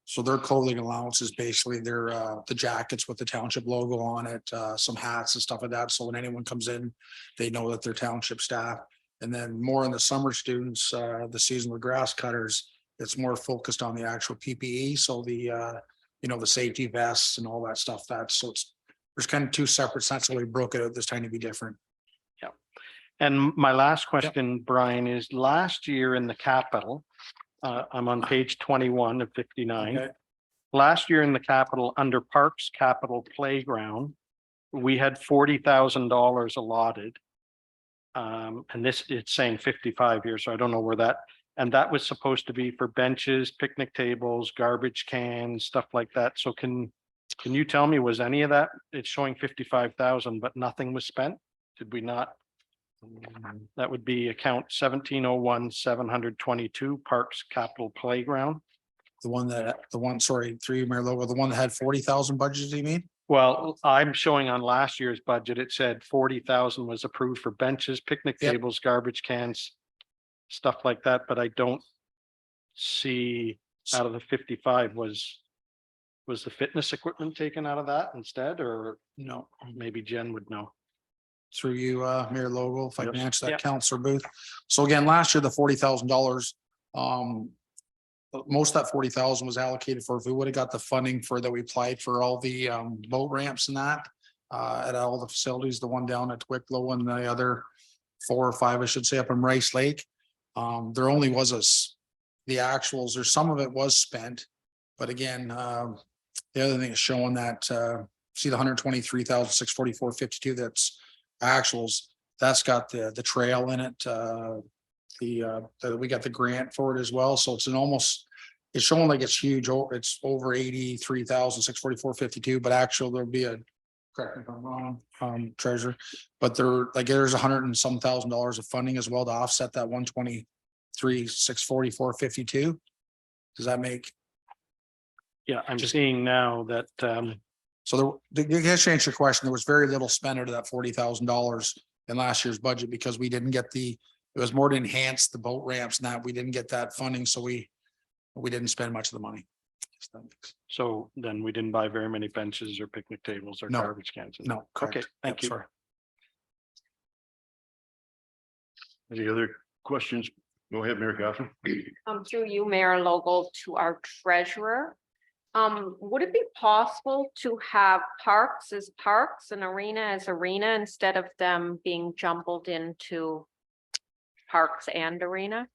so their clothing allowance is basically their the jackets with the township logo on it, some hats and stuff like that. So when anyone comes in, they know that they're township staff. And then more in the summer students, the seasonal grass cutters, it's more focused on the actual PPE. So the, the safety vests and all that stuff. There's kind of two separate sets. So we broke it out this time to be different. And my last question, Brian, is last year in the capital, I'm on page 21 of 59. Okay. Last year in the capital, under Parks Capital Playground, we had $40,000 allotted. And this, it's saying 55 here, so I don't know where that, and that was supposed to be for benches, picnic tables, garbage cans, stuff like that. So can you tell me, was any of that, it's showing 55,000, but nothing was spent? Did we not? That would be account 1701-722 Parks Capital Playground. Sorry, through you, Mayor Logo, the one that had 40,000 budget, do you mean? Well, I'm showing on last year's budget, it said 40,000 was approved for benches, picnic Yep. tables, garbage cans, stuff like that, but I don't see out of the 55 was the fitness equipment taken out of that instead, or No. maybe Jen would know. Through you, Mayor Logo, if I can Yes. answer that, Yep. Counselor Booth. So again, last year, the $40,000, most of that 40,000 was allocated for, if we would have got the funding for that we applied for all the boat ramps and that. At all the facilities, the one down at Wicklow and the other 4 or 5, I should say, up in Rice Lake. There only was the actuals, or some of it was spent. But again, the other thing is showing that, see the 123,644.52, that's actuals, that's got the trail in it. We got the grant for it as well. So it's it's showing like it's huge. It's over 83,644.52, but actual there'll be correct me if I'm wrong, treasurer, but there's $100 and some $1,000 of funding as well to offset that 123,644.52. Does that make? Yeah, I'm seeing now that, So to answer your question, there was very little spent out of that $40,000 in last year's budget because we didn't get it was more to enhance the boat ramps and that we didn't get that funding, so we didn't spend much of the money. so then we didn't buy very many benches or picnic tables or No. garbage cans. No, Okay, correct. thank you. Sorry. Any other questions? Go ahead, Mayor Catherine. Through you, Mayor Logal, to our treasurer. Would it be possible to have parks as parks and arena as arena instead of them being jumbled into parks and arena?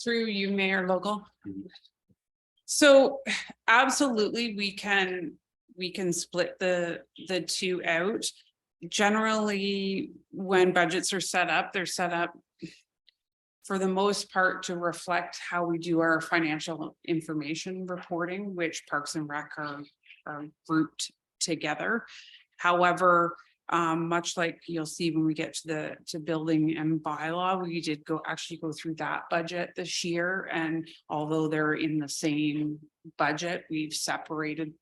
Through you, Mayor Local. So absolutely, we can split the two out. Generally, when budgets are set up, they're set up for the most part to reflect how we do our financial information reporting, which Parks and Rec are grouped together. However, much like you'll see when we get to building and bylaw, we did actually go through that budget this year. And although they're in the same budget, we've separated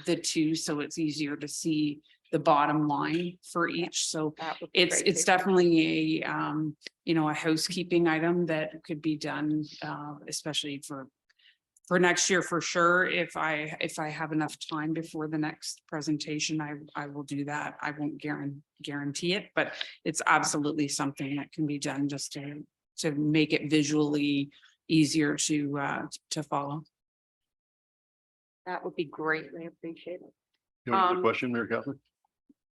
the two, so it's easier to see the bottom line for each. So it's definitely a housekeeping item that could be done, especially for next year for sure. If I have enough time before the next presentation, I will do that. I won't guarantee it, but it's absolutely something that can be done just to make it visually easier to follow. That would be greatly appreciated. You have a question, Mayor Catherine?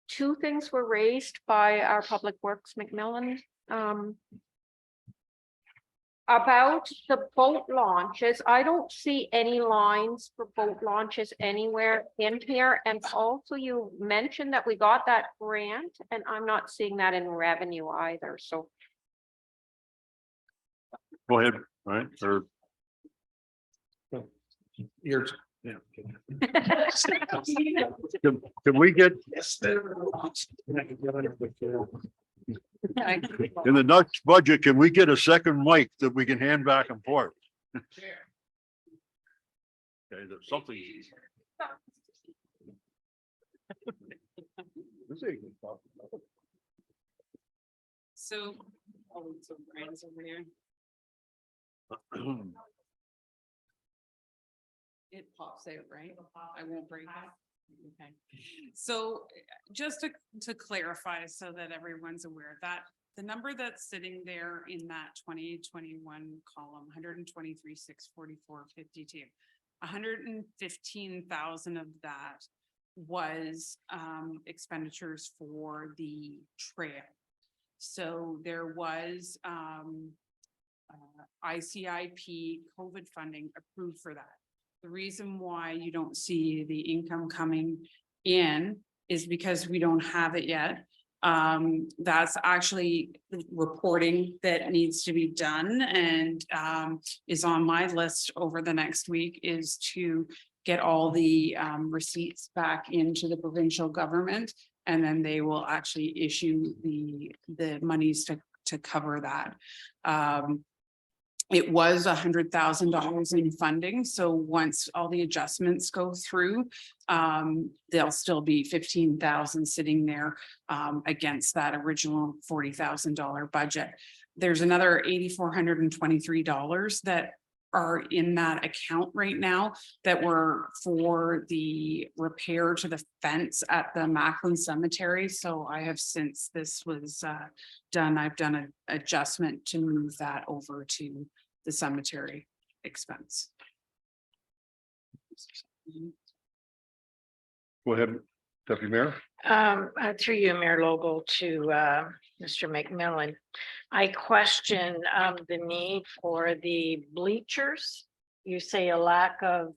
Two things were raised by our Public Works McMillan. About the boat launches, I don't see any lines for boat launches anywhere in here. And also you mentioned that we got that grant and I'm not seeing that in revenue either, so. Go ahead, all right, or Yeah. can we get, in the next budget, can we get a second mic that we can hand back and forth? Okay, that's something. So, Brian's over here. It pops out, right? I won't break it. Okay. So just to clarify so that everyone's aware that the number that's sitting there in that 2021 column, 123,644.52, 115,000 of that was expenditures for the trail. So there was ICIP COVID funding approved for that. The reason why you don't see the income coming in is because we don't have it yet. That's actually reporting that needs to be done and is on my list over the next week is to get all the receipts back into the provincial government. And then they will actually issue the monies to cover that. It was $100,000 in funding. So once all the adjustments go through, there'll still be 15,000 sitting there against that original $40,000 budget. There's another $8,423 that are in that account right now that were for the repair to the fence at the Macklin Cemetery. So I have, since this was done, I've done an adjustment to move that over to the cemetery expense. Go ahead, Deputy Mayor. Through you, Mayor Logal, to Mr. McMillan. I question the need for the bleachers. You say a lack of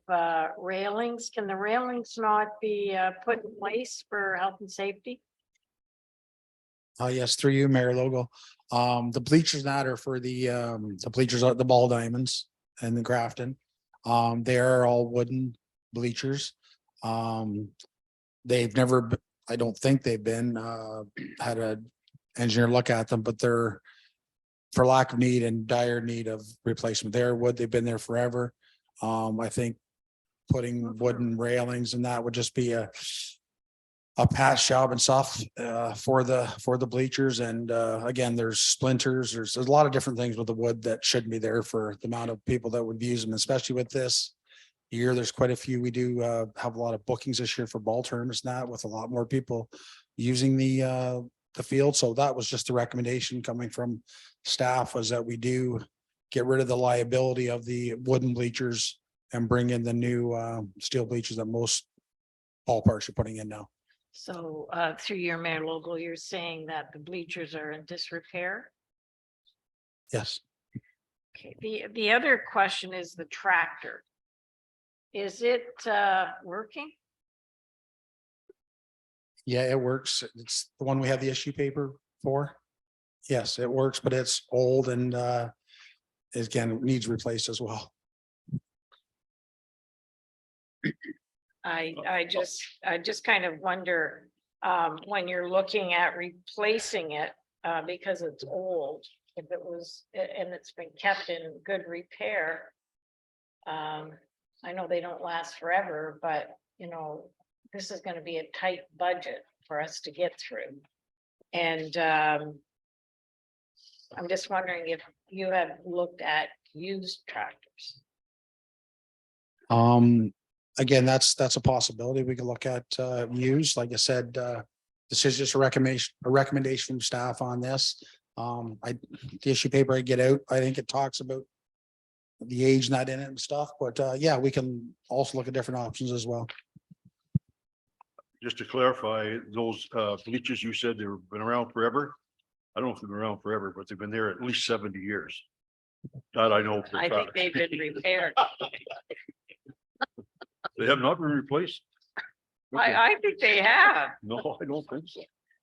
railings. Can the railings not be put in place for health and safety? Yes, through you, Mayor Logo. The bleachers that are for the bleachers at the Ball Diamonds and the Grafton. They are all wooden bleachers. They've never, I don't think they've been, had an engineer look at them, but they're for lack of need and dire need of replacement. They're wood, they've been there forever. I think putting wooden railings and that would just be a patch job and stuff for the bleachers. And again, there's splinters, there's a lot of different things with the wood that shouldn't be there for the amount of people that would use them, especially with this year. There's quite a few. We do have a lot of bookings this year for ball tournaments, not with a lot more people using the field. So that was just a recommendation coming from staff, was that we do get rid of the liability of the wooden bleachers and bring in the new steel bleachers that most ballparks are putting in now. So through your Mayor Local, you're saying that the bleachers are in disrepair? Yes. Okay, the other question is the tractor. Is it working? Yeah, it works. It's the one we have the issue paper for. Yes, it works, but it's old and again, needs replaced as well. I just kind of wonder when you're looking at replacing it because it's old, if it was, and it's been kept in good repair. I know they don't last forever, but you know, this is going to be a tight budget for us to get through. And I'm just wondering if you have looked at used tractors. Again, that's a possibility. We can look at used. Like I said, this is just a recommendation from staff on this. The issue paper I get out, I think it talks about the age not in it and stuff, but yeah, we can also look at different options as well. Just to clarify, those bleachers, you said they've been around forever. I don't know if they've been around forever, but they've been there at least 70 years. That I know. For a I think fact. they've been repaired. They have not been replaced. I think they have. No, I don't think so.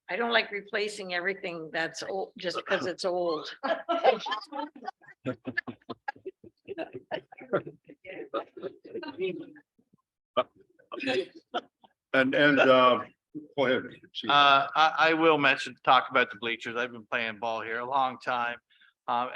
I don't like replacing everything that's old just because it's old. And go ahead. I will talk about the bleachers. I've been playing ball here a long time.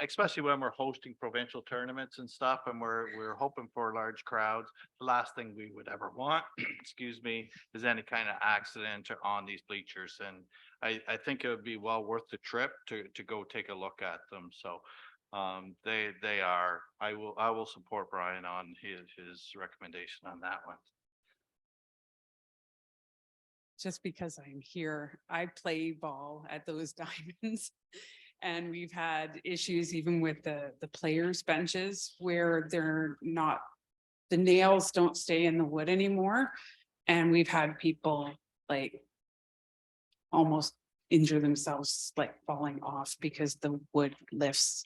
Especially when we're hosting provincial tournaments and stuff, and we're hoping for large crowds. The last thing we would ever want, excuse me, is any kind of accident on these bleachers. And I think it would be well worth the trip to go take a look at them. So They are, I will support Brian on his recommendation on that one. Just because I'm here, I play ball at those diamonds. And we've had issues even with the players benches where they're not, the nails don't stay in the wood anymore. And we've had people like almost injure themselves, like falling off because the wood lifts.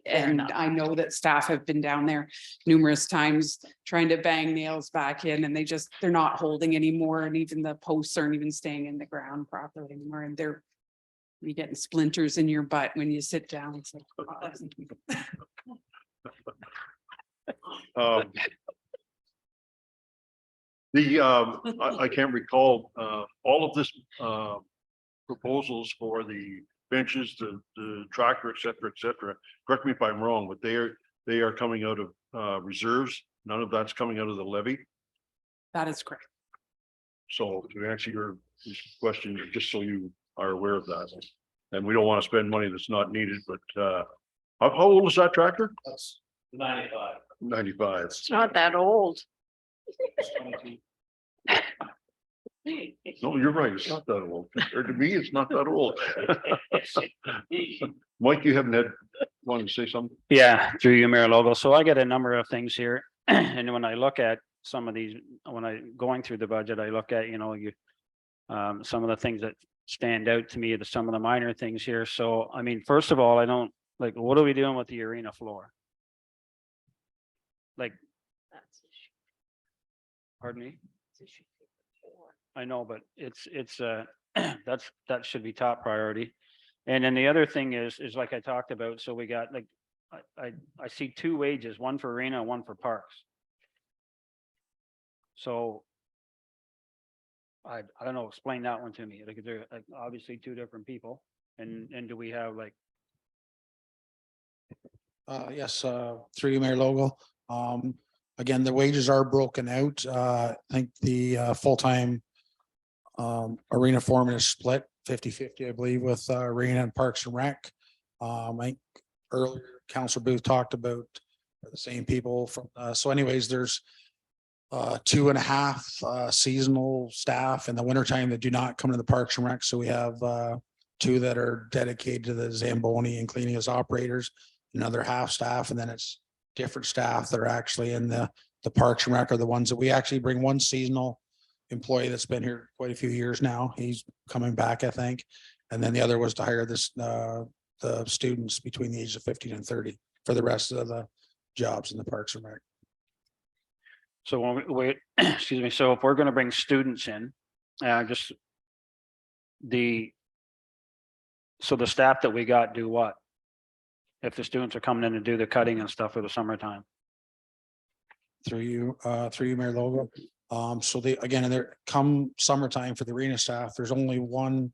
And I know that staff have been down there numerous times trying to bang nails back in and they're not holding anymore. And even the posts aren't even staying in the ground properly anymore. And you're getting splinters in your butt when you sit down. It's like, I can't recall, all of this, proposals for the benches, the tractor, et cetera. Correct me if I'm wrong, but they are coming out of, reserves. None of that's coming out of the levy. that is correct. So to answer your question, just so you are aware of that. And we don't want to spend money that's not needed, but, how old is that tractor? That's 95. 95. It's not that old. No, you're right. It's not that old. Compared to me, it's not that old. Mike, you haven't wanted to say something? Yeah, through you, Mayor Logo. So I get a number of things here. And when I look at some of these, when I going through the budget, I look at, some of the things that stand out to me, some of the minor things here. So, I mean, first of all, I don't like, what are we doing with the arena floor? Like, pardon me? I know, but it's that should be top priority. And then the other thing is like I talked about, so we got like, I see two wages, one for arena, one for parks. So I don't know, explain that one to me. Like, they're like obviously two different people. And do we have like, Yes, through you, Mayor Logo. Again, the wages are broken out. I think the full-time arena foreman is split 50-50, I believe, with arena and Parks and Rec. I think earlier Councillor Booth talked about the same people from, so anyways, there's 2.5 seasonal staff in the wintertime that do not come to the Parks and Rec. So we have 2 that are dedicated to the Zamboni and cleaning as operators, another half staff, and then it's different staff that are actually in the Parks and Rec are the ones that we actually bring one seasonal employee that's been here quite a few years now. He's coming back, I think. And then the other was to hire this, the students between the ages of 15 and 30 for the rest of the jobs in the Parks and Rec. so when we excuse me, so if we're gonna bring students in, just so the staff that we got do what? If the students are coming in to do the cutting and stuff for the summertime? Through you, Mayor Logo. So again, there come summertime for the arena staff, there's only one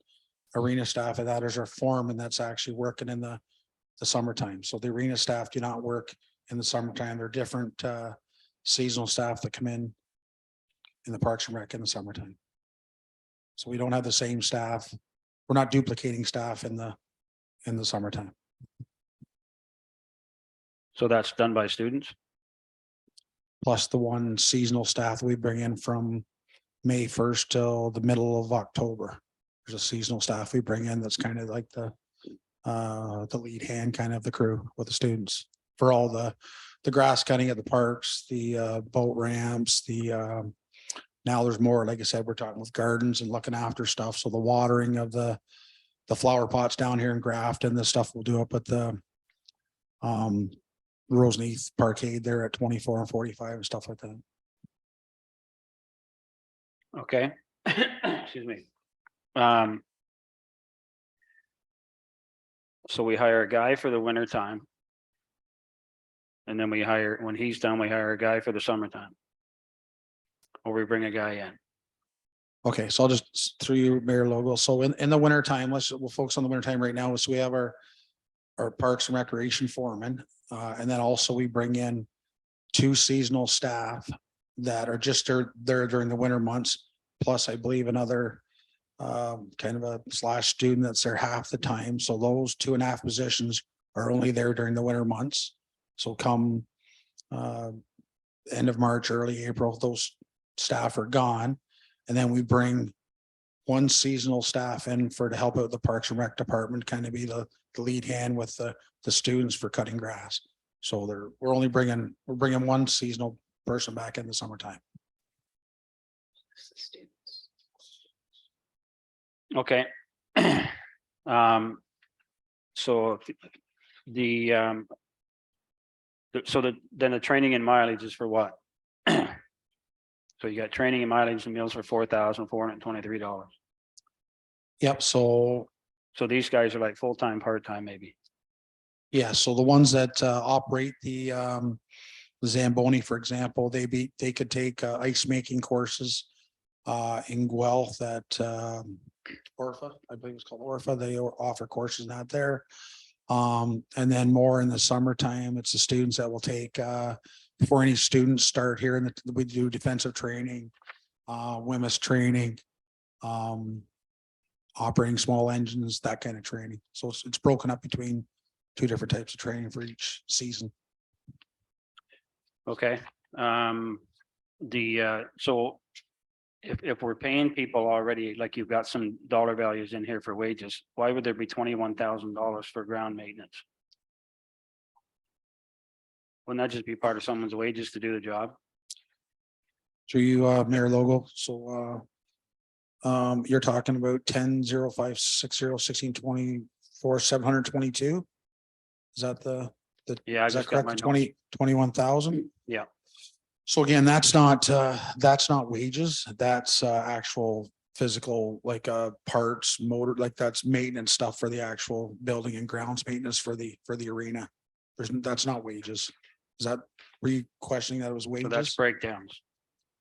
arena staff, and that is our foreman that's actually working in the summertime. So the arena staff do not work in the summertime. They're different seasonal staff that come in the Parks and Rec in the summertime. So we don't have the same staff. We're not duplicating staff in the summertime. So that's done by students? Plus the one seasonal staff we bring in from May 1st till the middle of October. There's a seasonal staff we bring in that's kind of like the lead hand kind of the crew with the students for all the grass cutting at the parks, the boat ramps, now there's more, like I said, we're talking with gardens and looking after stuff. So the watering of the flower pots down here in Grafton, the stuff we'll do up at the Roseneath Parkade there at 24 and 45 and stuff like that. Okay. Excuse me. So we hire a guy for the winter time. And then when he's done, we hire a guy for the summertime. Or we bring a guy in. Okay, so I'll just through you, Mayor Logo. So in the winter time, we'll focus on the winter time right now. So we have our Parks and Recreation foreman. And then also we bring in 2 seasonal staff that are just there during the winter months. Plus, I believe another kind of a / student that's there half the time. So those 2.5 positions are only there during the winter months. So come end of March, early April, those staff are gone. And then we bring one seasonal staff in to help out the Parks and Rec department, kind of be the lead hand with the students for cutting grass. So we're bringing one seasonal person back in the summertime. Okay. So then the training and mileage is for what? So you got training and mileage and meals for $4,423. Yep, so So these guys are like full-time, part-time, maybe. yeah, so the ones that operate the Zamboni, for example, they could take ice making courses in Guelph at Orpha, I believe it's called Orpha. They offer courses out there. And then more in the summertime, it's the students that will take before any students start here we do defensive training, WMIS training, operating small engines, that kind of training. So it's broken up between 2 different types of training for each season. Okay. So if we're paying people already, like you've got some dollar values in here for wages, why would there be $21,000 for ground maintenance? Wouldn't that just be part of someone's wages to do the job? Through you, Mayor Logo. So you're talking about 10-05-60-16-24, 722. Is that Yeah, I is that just got my correct? notes. 21,000? Yeah. So again, that's not wages. That's actual physical, like parts, motor, like that's maintenance stuff for the actual building and grounds maintenance for the arena. That's not wages. Is that, were you questioning that it was So wages? that's breakdowns. Is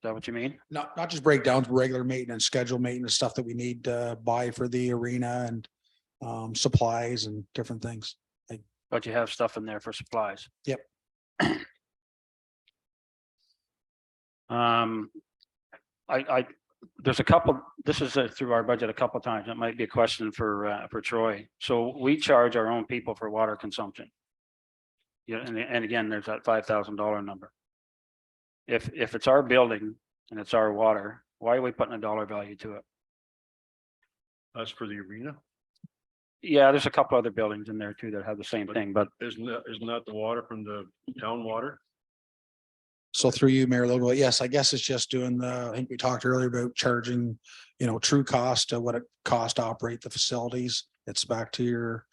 that what you mean? Not just breakdowns, but regular maintenance, schedule maintenance, stuff that we need to buy for the arena and supplies and different things. But you have stuff in there for supplies. Yep. There's a couple, this is through our budget a couple times. It might be a question for Troy. So we charge our own people for water consumption. Yeah, and again, there's that $5,000 number. If it's our building and it's our water, why are we putting a dollar value to it? That's for the arena. Yeah, there's a couple other buildings in there too that have the same thing, but Isn't that the water from the town water? So through you, Mayor Logo, yes, I guess it's just doing I think we talked earlier about charging, true cost of what it costs to operate the facilities. It's back to your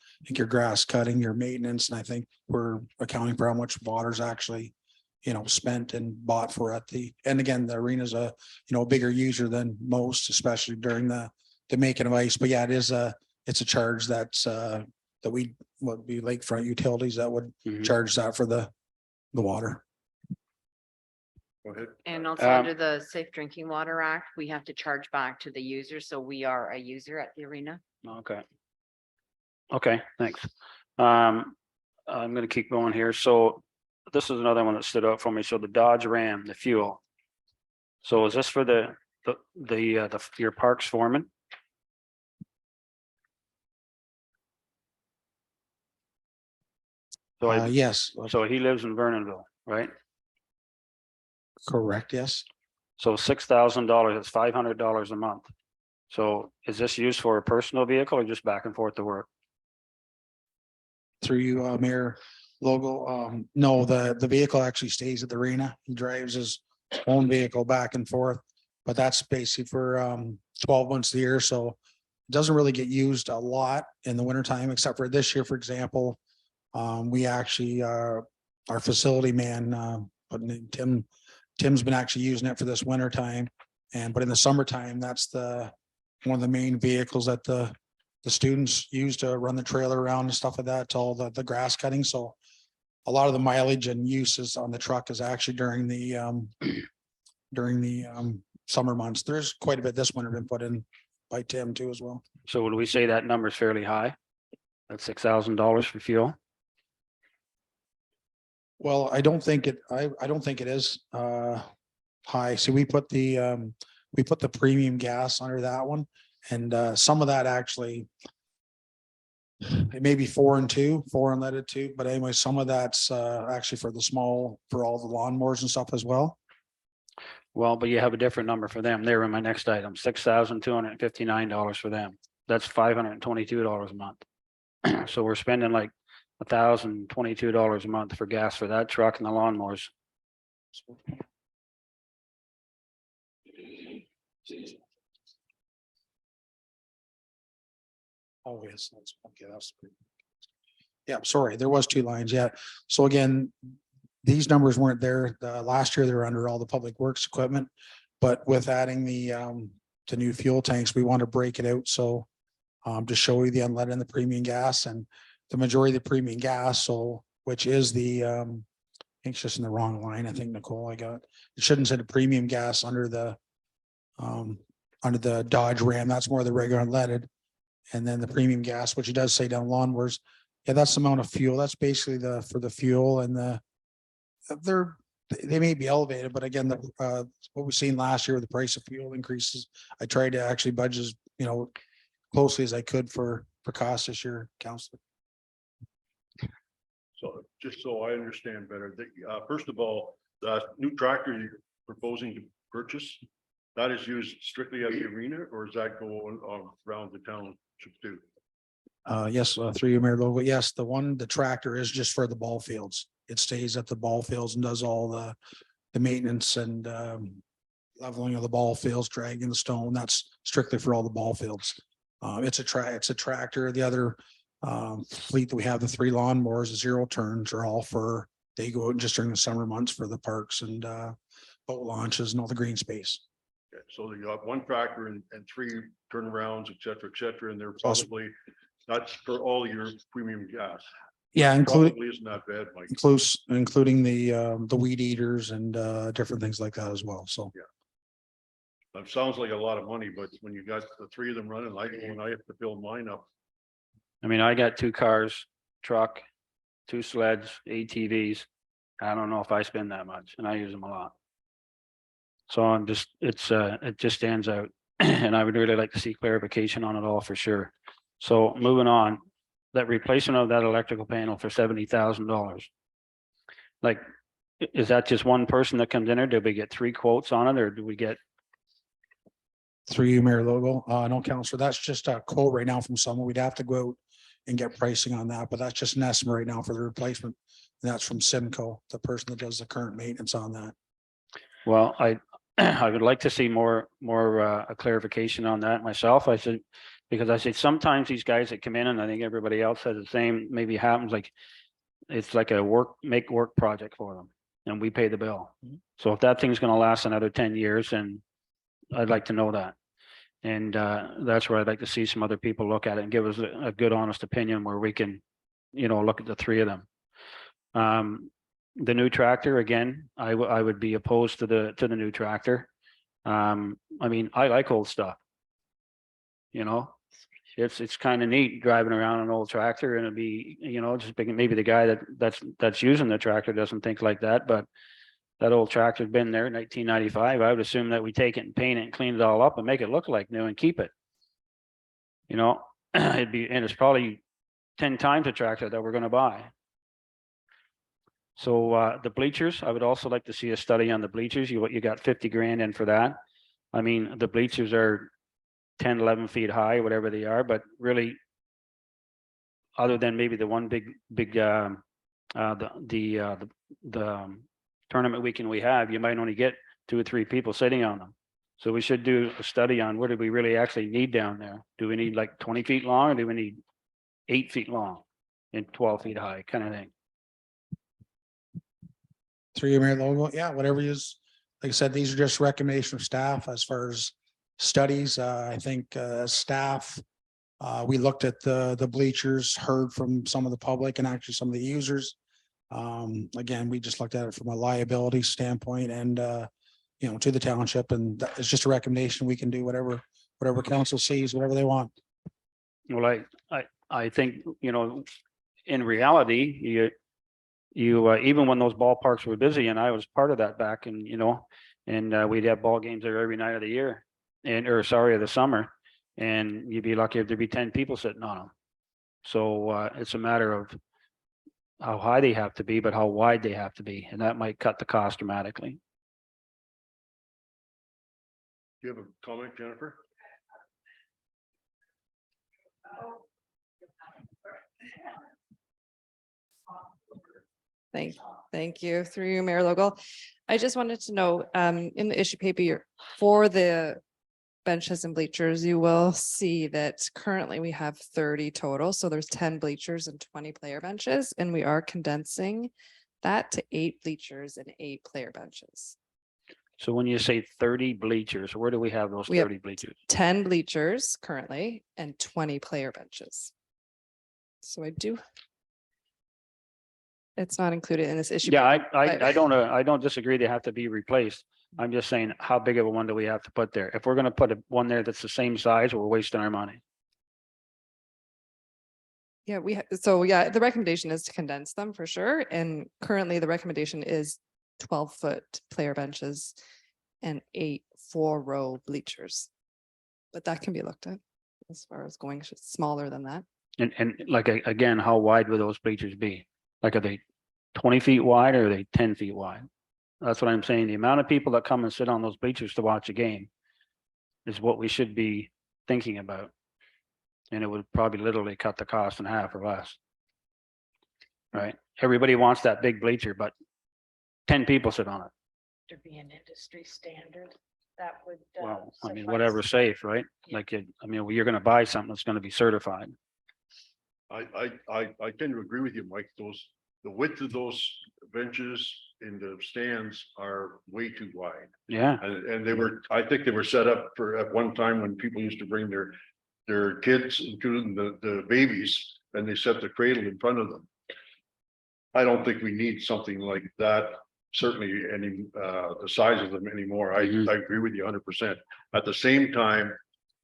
grass cutting, your maintenance, and I think we're accounting for how much water's actually, spent and bought for and again, the arena's a bigger user than most, especially during the making of ice. But yeah, it's a charge that's that would be lakefront utilities that would charge that for the water. Go ahead. And also under the Safe Drinking Water Act, we have to charge back to the user. So we are a user at the arena. okay. Okay, thanks. I'm gonna keep going here. So this is another one that stood out for me. So the Dodge Ram, the fuel. So is this for your parks foreman? So Yes, so he lives in Vernonville, right? correct, yes. So $6,000, it's $500 a month. So is this used for a personal vehicle or just back and forth to work? Through you, Mayor Logo, no, the vehicle actually stays at the arena. He drives his own vehicle back and forth. But that's basically for 12 months of the year, so it doesn't really get used a lot in the wintertime, except for this year, for example. We actually, our facility man, Tim's been actually using it for this winter time. But in the summertime, that's one of the main vehicles that the students use to run the trailer around and stuff like that, to all the grass cutting. So a lot of the mileage and uses on the truck is actually during the summer months. There's quite a bit this winter been put in by Tim too as well. So would we say that number is fairly high? That's $6,000 for fuel? Well, I don't think it is high. So we put the premium gas under that one. And some of that actually, it may be 4 and 2, 4 unleaded 2, but anyway, some of that's actually for the small, for all the lawnmowers and stuff as well. Well, but you have a different number for them. They're in my next item, $6,259 for them. That's $522 a month. So we're spending like $1,022 a month for gas for that truck and the lawnmowers. Oh, yes, that's okay. That's pretty. Yeah, sorry, there was 2 lines. Yeah. So again, these numbers weren't there. Last year they were under all the public works equipment. But with adding the new fuel tanks, we want to break it out. So to show you the unleaded and the premium gas, and the majority of the premium gas, so which is the I think it's just in the wrong line. I think, Nicole, it shouldn't say the premium gas under the Dodge Ram. That's more the regular unleaded. And then the premium gas, which it does say down lawnmowers. Yeah, that's the amount of fuel. That's basically for the fuel, and they may be elevated, but again, what we've seen last year with the price of fuel increases, I tried to actually budget as, closely as I could for cost this year, Councillor. So just so I understand better, first of all, the new tractor you're proposing to purchase, that is used strictly at the arena, or is that going around the township too? Yes, through you, Mayor Logan. Yes, the tractor is just for the ball fields. It stays at the ball fields and does all the maintenance and leveling of the ball fields, dragging the stone. That's strictly for all the ball fields. It's a tractor. The other fleet that we have, the 3 lawnmowers, the 0 turns, are all they go out just during the summer months for the parks and boat launches and all the green space. Okay, so you got 1 tractor and 3 turnarounds, et cetera, and they're probably, that's for all your premium gas. Yeah, including Probably isn't that bad, Mike. including the weed eaters and different things like that as well. So That sounds like a lot of money, but when you got the 3 of them running, when I have to build mine up. I mean, I got 2 cars, truck, 2 sleds, ATVs. I don't know if I spend that much, and I use them a lot. So I'm just, it just stands out, and I would really like to see clarification on it all for sure. So moving on, that replacement of that electrical panel for $70,000. Like, is that just one person that comes in there? Did we get 3 quotes on it, or do we get? through you, Mayor Logo. No, Councillor, that's just a quote right now from someone. We'd have to go out and get pricing on that, but that's just an estimate right now for the replacement. And that's from Simco, the person that does the current maintenance on that. Well, I would like to see more a clarification on that myself. Because I said sometimes these guys that come in, and I think everybody else has the same, maybe happens like it's like a make work project for them, and we pay the bill. So if that thing's going to last another 10 years, then I'd like to know that. And that's where I'd like to see some other people look at it and give us a good, honest opinion where we can, look at the 3 of them. The new tractor, again, I would be opposed to the new tractor. I mean, I like old stuff. It's kind of neat driving around an old tractor, and it'd be, just maybe the guy that's using the tractor doesn't think like that, but that old tractor's been there in 1995. I would assume that we take it and paint it and clean it all up and make it look like new and keep it. And it's probably 10 times a tractor that we're going to buy. So the bleachers, I would also like to see a study on the bleachers. You got 50 grand in for that. I mean, the bleachers are 10, 11 feet high, whatever they are, but really, other than maybe the one big tournament weekend we have, you might only get 2 or 3 people sitting on them. So we should do a study on what do we really actually need down there. Do we need like 20 feet long, or do we need 8 feet long and 12 feet high kind of thing? Through your Mayor Logo, yeah, whatever you use. Like I said, these are just recommendations from staff as far as studies. I think staff, we looked at the bleachers, heard from some of the public and actually some of the users. Again, we just looked at it from a liability standpoint and to the township, and it's just a recommendation. We can do whatever council sees, whatever they want. Well, I think, in reality, you even when those ballparks were busy, and I was part of that back in, and we'd have ball games there every night of the year of the summer, and you'd be lucky if there'd be 10 people sitting on them. So it's a matter of how high they have to be, but how wide they have to be, and that might cut the cost dramatically. Do you have a comment, Jennifer? Thank you, through you, Mayor Logal. I just wanted to know, in the issue paper, for the benches and bleachers, you will see that currently we have 30 total. So there's 10 bleachers and 20 player benches, and we are condensing that to 8 bleachers and 8 player benches. So when you say 30 bleachers, where do we have those We have 30 bleachers? 10 bleachers currently and 20 player benches. So I do. It's not included in this issue. Yeah, paper, I but- I don't disagree. They have to be replaced. I'm just saying, how big of a one do we have to put there? If we're gonna put one there that's the same size, we're wasting our money. Yeah, so yeah, the recommendation is to condense them for sure. And currently the recommendation is 12-foot player benches and 8 4-row bleachers. But that can be looked at as far as going smaller than that. And like, again, how wide would those bleachers be? Like, are they 20 feet wide or are they 10 feet wide? That's what I'm saying. The amount of people that come and sit on those bleachers to watch a game is what we should be thinking about. And it would probably literally cut the cost in half or less. Right? Everybody wants that big bleacher, but 10 people sit on it. To be an industry standard, that would. Well, I mean, suffice. whatever's safe, right? Like, I mean, well, you're gonna buy something that's gonna be certified. I tend to agree with you, Mike. The width of those benches in the stands are way too wide. Yeah, And they were, I think they were set up for, at one time when people used to bring their kids, including the babies, and they set the cradle in front of them. I don't think we need something like that, certainly any, the size of them anymore. I agree with you 100%. At the same time,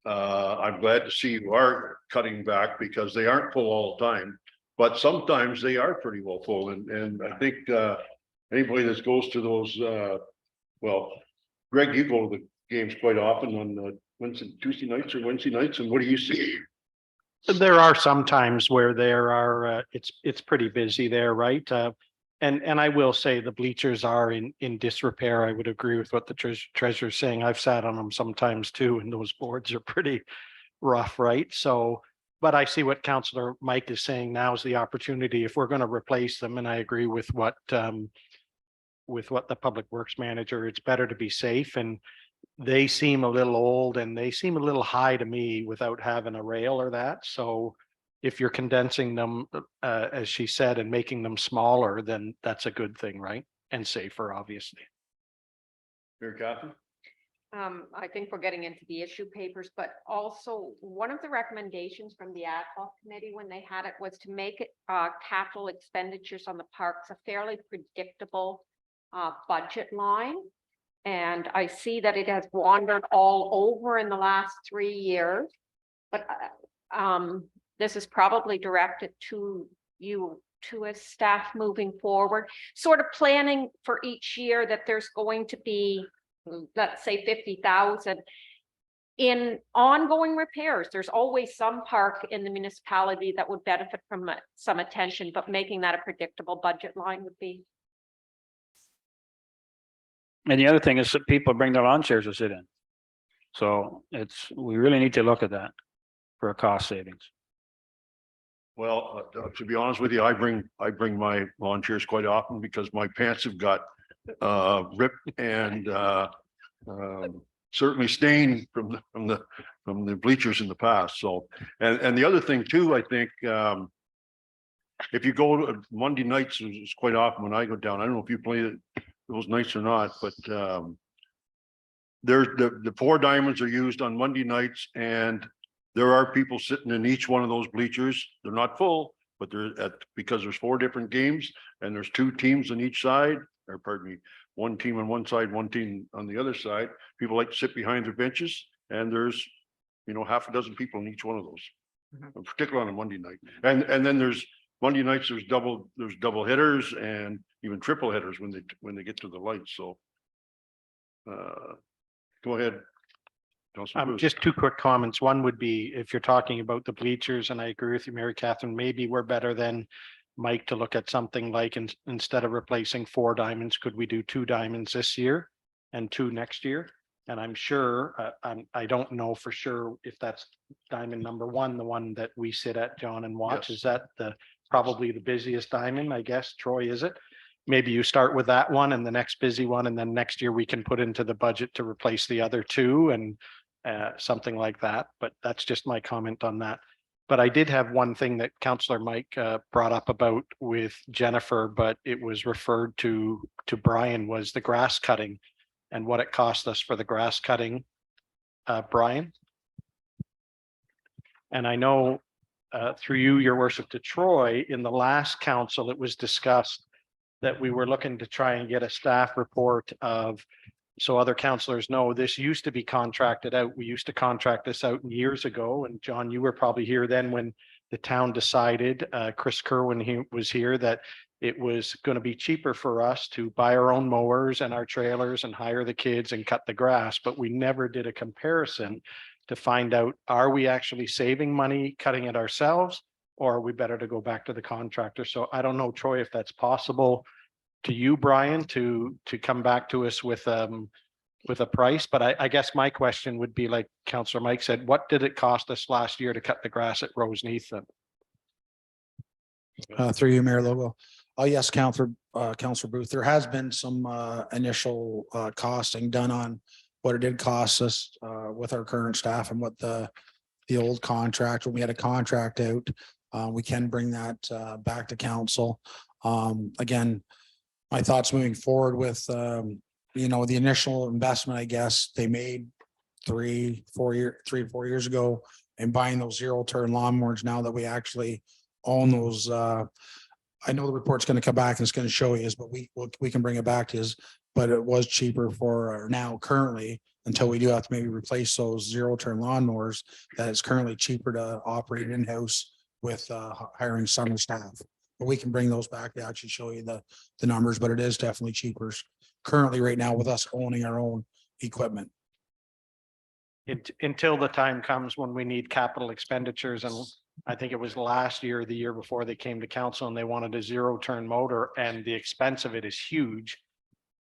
I'm glad to see you are cutting back because they aren't full all the time, but sometimes they are pretty well full. And I think, anybody that goes to those, well, Greg, you go to the games quite often on, Tuesday nights or Wednesday nights, and what do you see? There are some times where there are, it's pretty busy there, right? And I will say the bleachers are in disrepair. I would agree with what the treasurer's saying. I've sat on them sometimes too, and those boards are pretty rough, right? So, but I see what Councillor Mike is saying. Now is the opportunity if we're going to replace them, and I agree with what the Public Works Manager. It's better to be safe, and they seem a little old and they seem a little high to me without having a rail or that. So if you're condensing them, as she said, and making them smaller, then that's a good thing, right? And safer, obviously. Mayor Catherine? I think we're getting into the issue papers, but also one of the recommendations from the ad hoc committee when they had it was to make it capital expenditures on the parks a fairly predictable budget line. And I see that it has wandered all over in the last 3 years. But this is probably directed to you, to a staff moving forward, sort of planning for each year that there's going to be, let's say 50,000 in ongoing repairs. There's always some park in the municipality that would benefit from some attention, but making that a predictable budget line would be. and the other thing is that people bring their lawn chairs to sit in. So we really need to look at that for a cost savings. Well, to be honest with you, I bring my lawn chairs quite often because my pants have got ripped and certainly stained from the bleachers in the past. So, and the other thing too, I think if you go to Monday nights, is quite often when I go down. I don't know if you play those nights or not, but there's the 4 diamonds are used on Monday nights, and there are people sitting in each one of those bleachers. They're not full, but because there's 4 different games and there's 2 teams on each side, or pardon me, 1 team on one side, 1 team on the other side. People like to sit behind their benches, and there's, half a dozen people in each one of those, particularly on a Monday night. And then there's Monday nights, there's double hitters and even triple hitters when they get to the lights. So go ahead, Councillor Booth. Just two quick comments. One would be if you're talking about the bleachers, and I agree with you, Mary Catherine, maybe we're better than Mike to look at something like instead of replacing 4 diamonds, could we do 2 diamonds this year and 2 next year? And I'm sure, I don't know for sure if that's diamond number 1, the one that we sit at, John, and watch. Yes. Is that probably the busiest diamond, I guess? Troy, is it? Maybe you start with that one and the next busy one, and then next year we can put into the budget to replace the other 2 and something like that. But that's just my comment on that. But I did have one thing that Councillor Mike brought up about with Jennifer, but it was referred to Brian, was the grass cutting and what it cost us for the grass cutting, Brian. And I know through you, your worship, to Troy, in the last council, it was discussed that we were looking to try and get a staff report of, so other councillors know, this used to be contracted out. We used to contract this out years ago. And John, you were probably here then when the town decided, Chris Kerwin, he was here, that it was going to be cheaper for us to buy our own mowers and our trailers and hire the kids and cut the grass. But we never did a comparison to find out, are we actually saving money cutting it ourselves, or are we better to go back to the contractor? So I don't know, Troy, if that's possible to you, Brian, to come back to us with a price. But I guess my question would be, like Councillor Mike said, what did it cost us last year to cut the grass at Roseneath? Through you, Mayor Logo. Oh, yes, Councillor Booth, there has been some initial costing done on what it did cost us with our current staff and what the old contract, when we had a contract out. We can bring that back to council. Again, my thoughts moving forward with you know, the initial investment, I guess, they made 3 or 4 years ago, and buying those 0-turn lawnmowers now that we actually own those. I know the report's going to come back and it's going to show you, but we can bring it back to you. But it was cheaper for now currently, until we do have to maybe replace those 0-turn lawnmowers, that it's currently cheaper to operate in-house with hiring summer staff. But we can bring those back to actually show you the numbers, but it is definitely cheaper currently right now with us owning our own equipment. Until the time comes when we need capital expenditures. And I think it was last year, or the year before, they came to council and they wanted a 0-turn motor, and the expense of it is huge.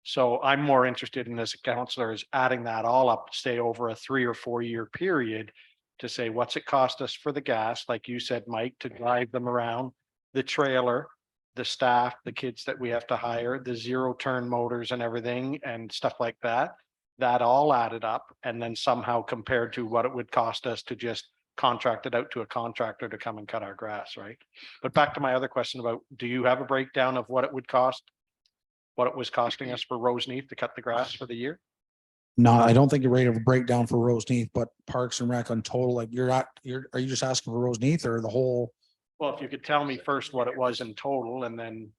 So I'm more interested in, as a councillor, is adding that all up, say over a 3 or 4 year period, to say, what's it cost us for the gas, like you said, Mike, to drive them around, the trailer, the staff, the kids that we have to hire, the 0-turn motors and everything and stuff like that. That all added up, and then somehow compared to what it would cost us to just contract it out to a contractor to come and cut our grass, right? But back to my other question about, do you have a breakdown of what it would cost? What it was costing us for Roseneath to cut the grass for the year? No, I don't think you're ready to break down for Roseneath, but Parks and Rec on total, like are you just asking for Roseneath or the whole? Well, if you could tell me first what it was in total, and then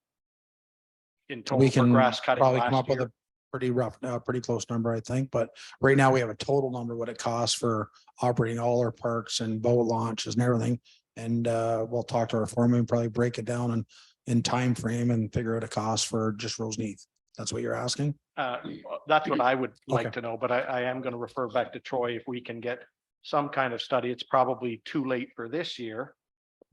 in total We for can grass cutting probably come last up with year. a pretty rough, pretty close number, I think. But right now we have a total number, what it costs for operating all our parks and boat launches and everything. And we'll talk to our foreman and probably break it down in time frame and figure out a cost for just Roseneath. That's what you're asking? That's what I would like Okay. to know, but I am going to refer back to Troy if we can get some kind of study. It's probably too late for this year,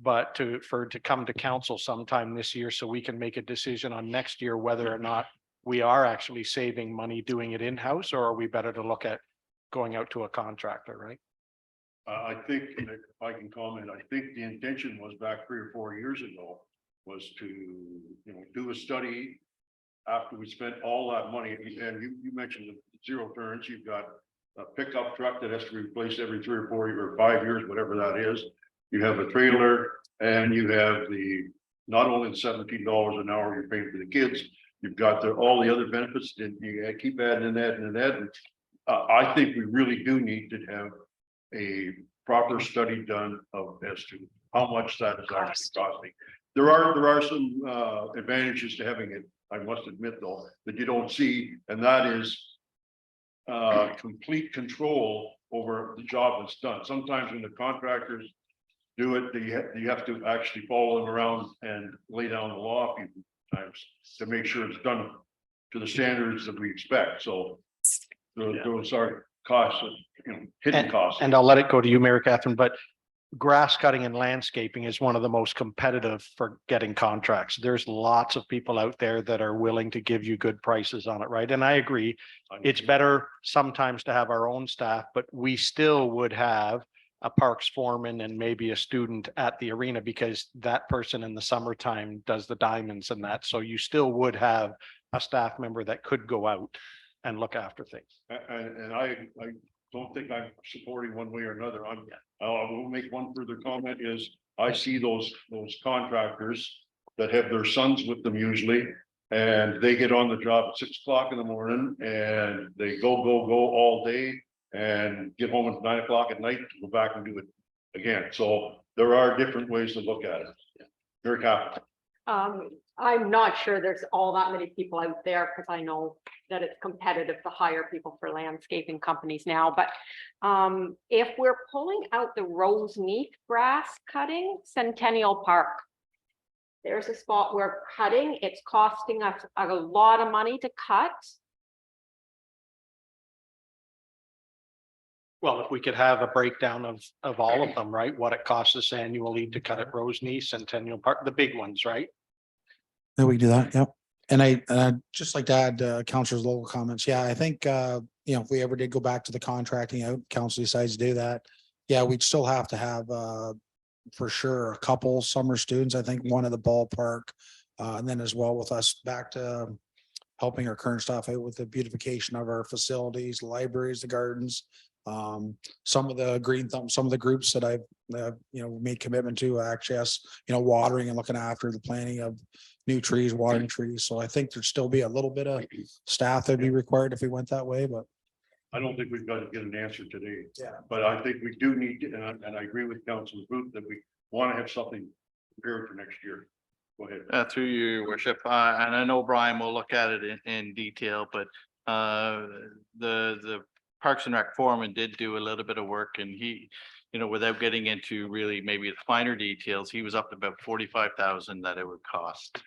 but to come to council sometime this year so we can make a decision on next year whether or not we are actually saving money doing it in-house, or are we better to look at going out to a contractor, right? I think, if I can comment, I think the intention was back 3 or 4 years ago was to, do a study after we spent all that money. And you mentioned the 0-turns. You've got a pickup truck that has to be replaced every 3 or 4 or 5 years, whatever that is. You have a trailer, and you have not only the $17 an hour you're paying for the kids, you've got all the other benefits, and you keep adding and adding and adding. I think we really do need to have a proper study done as to how much that is actually costing. There are some advantages to having it, I must admit, though, that you don't see, and that is complete control over the job that's done. Sometimes when the contractors do it, you have to actually follow them around and lay down the law a few times to make sure it's done to the standards that we expect. So, sorry. costs, hidden costs. And I'll let it go to you, Mayor Catherine, but grass cutting and landscaping is one of the most competitive for getting contracts. There's lots of people out there that are willing to give you good prices on it, right? And I agree, it's better sometimes to have our own staff, but we still would have a parks foreman and maybe a student at the arena because that person in the summertime does the diamonds and that. So you still would have a staff member that could go out and look after things. And I don't think I'm supporting one way or another. I will make one further comment is I see those contractors that have their sons with them usually. And they get on the job at 6 o'clock in the morning and they go all day and get home at 9 o'clock at night to go back and do it again. So there are different ways to look at it. Very capital. I'm not sure there's all that many people out there because I know that it's competitive to hire people for landscaping companies now, but if we're pulling out the rose neath grass cutting, Centennial Park, there's a spot where cutting, it's costing us a lot of money to cut. Well, if we could have a breakdown of all of them, right? What it costs us annually to cut at Rose Knee, Centennial Park, the big ones, right? Yeah, we do that. Yep. And I'd just like to add councilor's local comments. Yeah, I think, if we ever did go back to the contracting out, council decides to do that. Yeah, we'd still have to have, for sure, a couple summer students, I think one at the ballpark. And then as well with us back to helping our current staff out with the beautification of our facilities, libraries, the gardens. Some of the green thumb, some of the groups that I've, made commitment to actually us, watering and looking after the planting of new trees, watering trees. So I think there'd still be a little bit of staff that'd be required if we went that way, but. I don't think we've got to get an answer today. Yeah. But I think we do need to, and I agree with Councilor Booth that we want to have something prepared for next year. Go ahead. Through your worship, and I know Brian will look at it in detail, but the Parks and Rec foreman did do a little bit of work and he, without getting into really maybe the finer details, he was up to about 45,000 that it would cost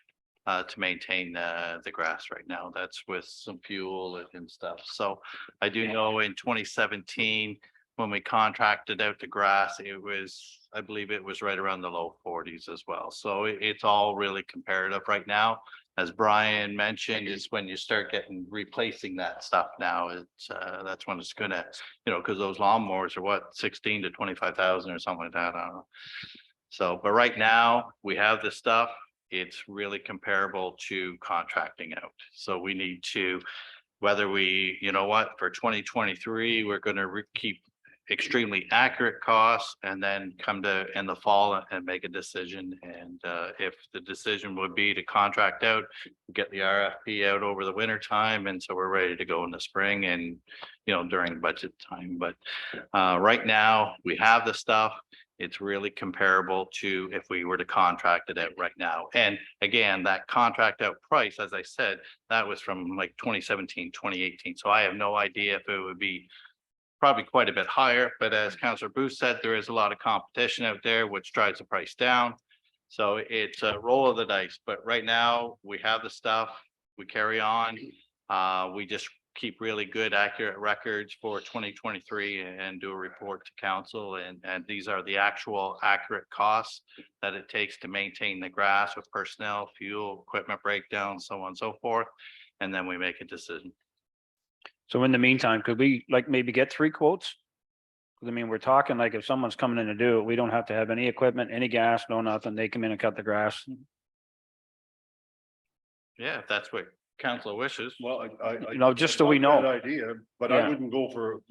to maintain the grass right now. That's with some fuel and stuff. So I do know in 2017, when we contracted out the grass, it was, I believe it was right around the low 40s as well. So it's all really comparative right now. As Brian mentioned, is when you start replacing that stuff now, it's that's when it's gonna, because those lawnmowers are what, 16 to 25,000 or something like that. I don't know. So, but right now we have this stuff. It's really comparable to contracting out. So we need to, whether we, for 2023, we're gonna keep extremely accurate costs and then come to in the fall and make a decision. And if the decision would be to contract out, get the RFP out over the winter time. And so we're ready to go in the spring and, during budget time. But right now we have the stuff. It's really comparable to if we were to contract it out right now. And again, that contract out price, as I said, that was from like 2017, 2018. So I have no idea if it would be probably quite a bit higher, but as Councillor Booth said, there is a lot of competition out there, which drives the price down. So it's a roll of the dice, but right now we have the stuff, we carry on. We just keep really good, accurate records for 2023 and do a report to council. And these are the actual accurate costs that it takes to maintain the grass with personnel, fuel, equipment breakdown, so on and so forth. And then we make a decision. So in the meantime, could we maybe get 3 quotes? 'Cause I mean, we're talking like if someone's coming in to do it, we don't have to have any equipment, any gas, no nothing. They come in and cut the grass. Yeah, if that's what council wishes. Well, just so we not a know. bad idea, but Yeah. I wouldn't go for,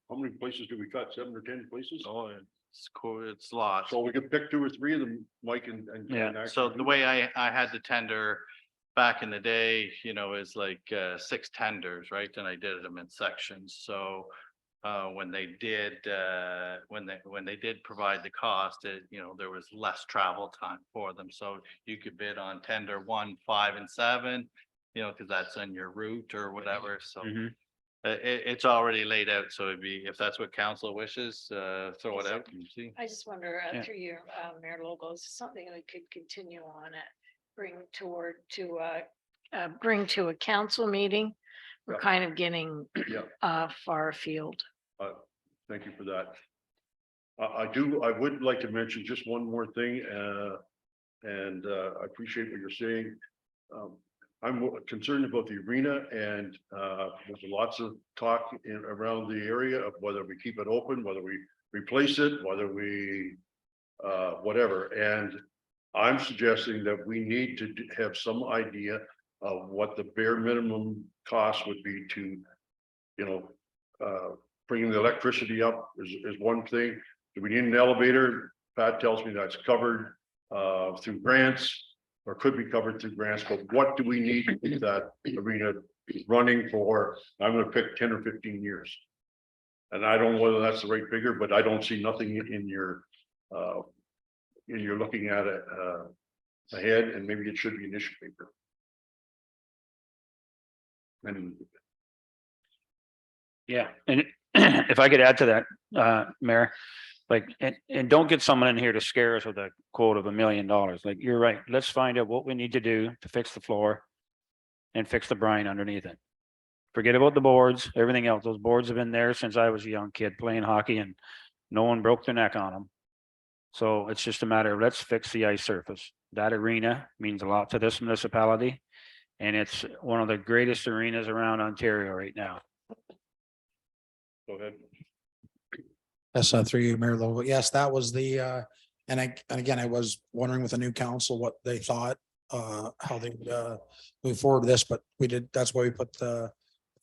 how many places do we cut? 7 or 10 places? Oh, it's cool. It's lots. So we could pick 2 or 3 of them, Mike and. Yeah. So the way I had the tender back in the day, is like 6 tenders, right? And I did them in sections. So when they did provide the cost, there was less travel time for them. So you could bid on tender 1, 5, and 7, because that's on your route or whatever. So it's already laid out. So it'd be, if that's what council wishes, throw it out and see. I just wonder, Yeah. through your Mayor Logos, something we could continue on it, bring to a council meeting. We're Yeah. kind of getting Yeah. far afield. Thank you for that. I would like to mention just one more thing, and I appreciate what you're saying. I'm concerned about the arena, and there's lots of talk around the area of whether we keep it open, whether we replace it, whether we whatever. And I'm suggesting that we need to have some idea of what the bare minimum cost would be to, bringing the electricity up is one thing. Do we need an elevator? Pat tells me that's covered through grants, or could be covered through grants, but what do we need to keep that arena running for? I'm gonna pick 10 or 15 years. And I don't know whether that's the right figure, but I don't see nothing in your looking at it ahead, and maybe it should be an issue paper. And Yeah, and if I could add to that, Mayor, like, and don't get someone in here to scare us with a quote of $1 million. Like, you're right. Let's find out what we need to do to fix the floor and fix the brine underneath it. Forget about the boards, everything else. Those boards have been there since I was a young kid playing hockey, and no one broke their neck on them. So it's just a matter of, let's fix the ice surface. That arena means a lot to this municipality, and it's one of the greatest arenas around Ontario right now. go ahead. Yes, through you, Mayor Lowe. Yes, that was the, and again, I was wondering with the new council what they thought, how they move forward with this, but that's why we put the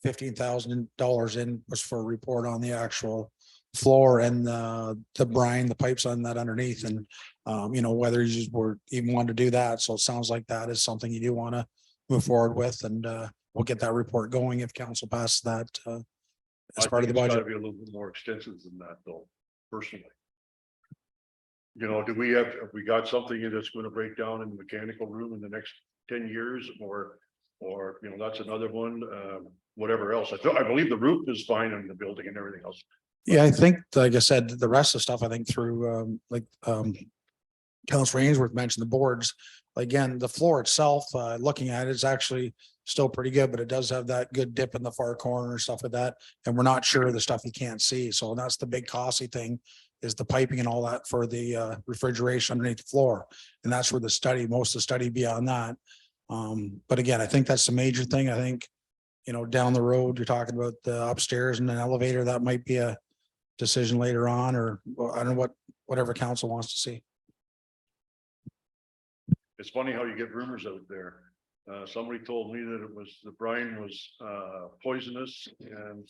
$15,000 in, was for a report on the actual floor and the brine, the pipes on that underneath, and whether you were even want to do that. So it sounds like that is something you do want to move forward with, and we'll get that report going if council passes that as part of the It's budget. gotta be a little bit more extensive than that, though, personally. Do we have got something that's gonna break down in the mechanical room in the next 10 years, or that's another one, whatever else. I believe the roof is fine in the building and everything else. Yeah, I think, like I said, the rest of the stuff, I think through, Councilor Ainsworth mentioned the boards. Again, the floor itself, looking at it, is actually still pretty good, but it does have that good dip in the far corner and stuff like that. And we're not sure of the stuff you can't see. So that's the big costly thing, is the piping and all that for the refrigeration underneath the floor. And that's where most of the study beyond that. But again, I think that's the major thing. I think, down the road, you're talking about the upstairs and an elevator, that might be a decision later on, or I don't know whatever council wants to see. It's funny how you get rumors out there. Somebody told me that the brine was poisonous, and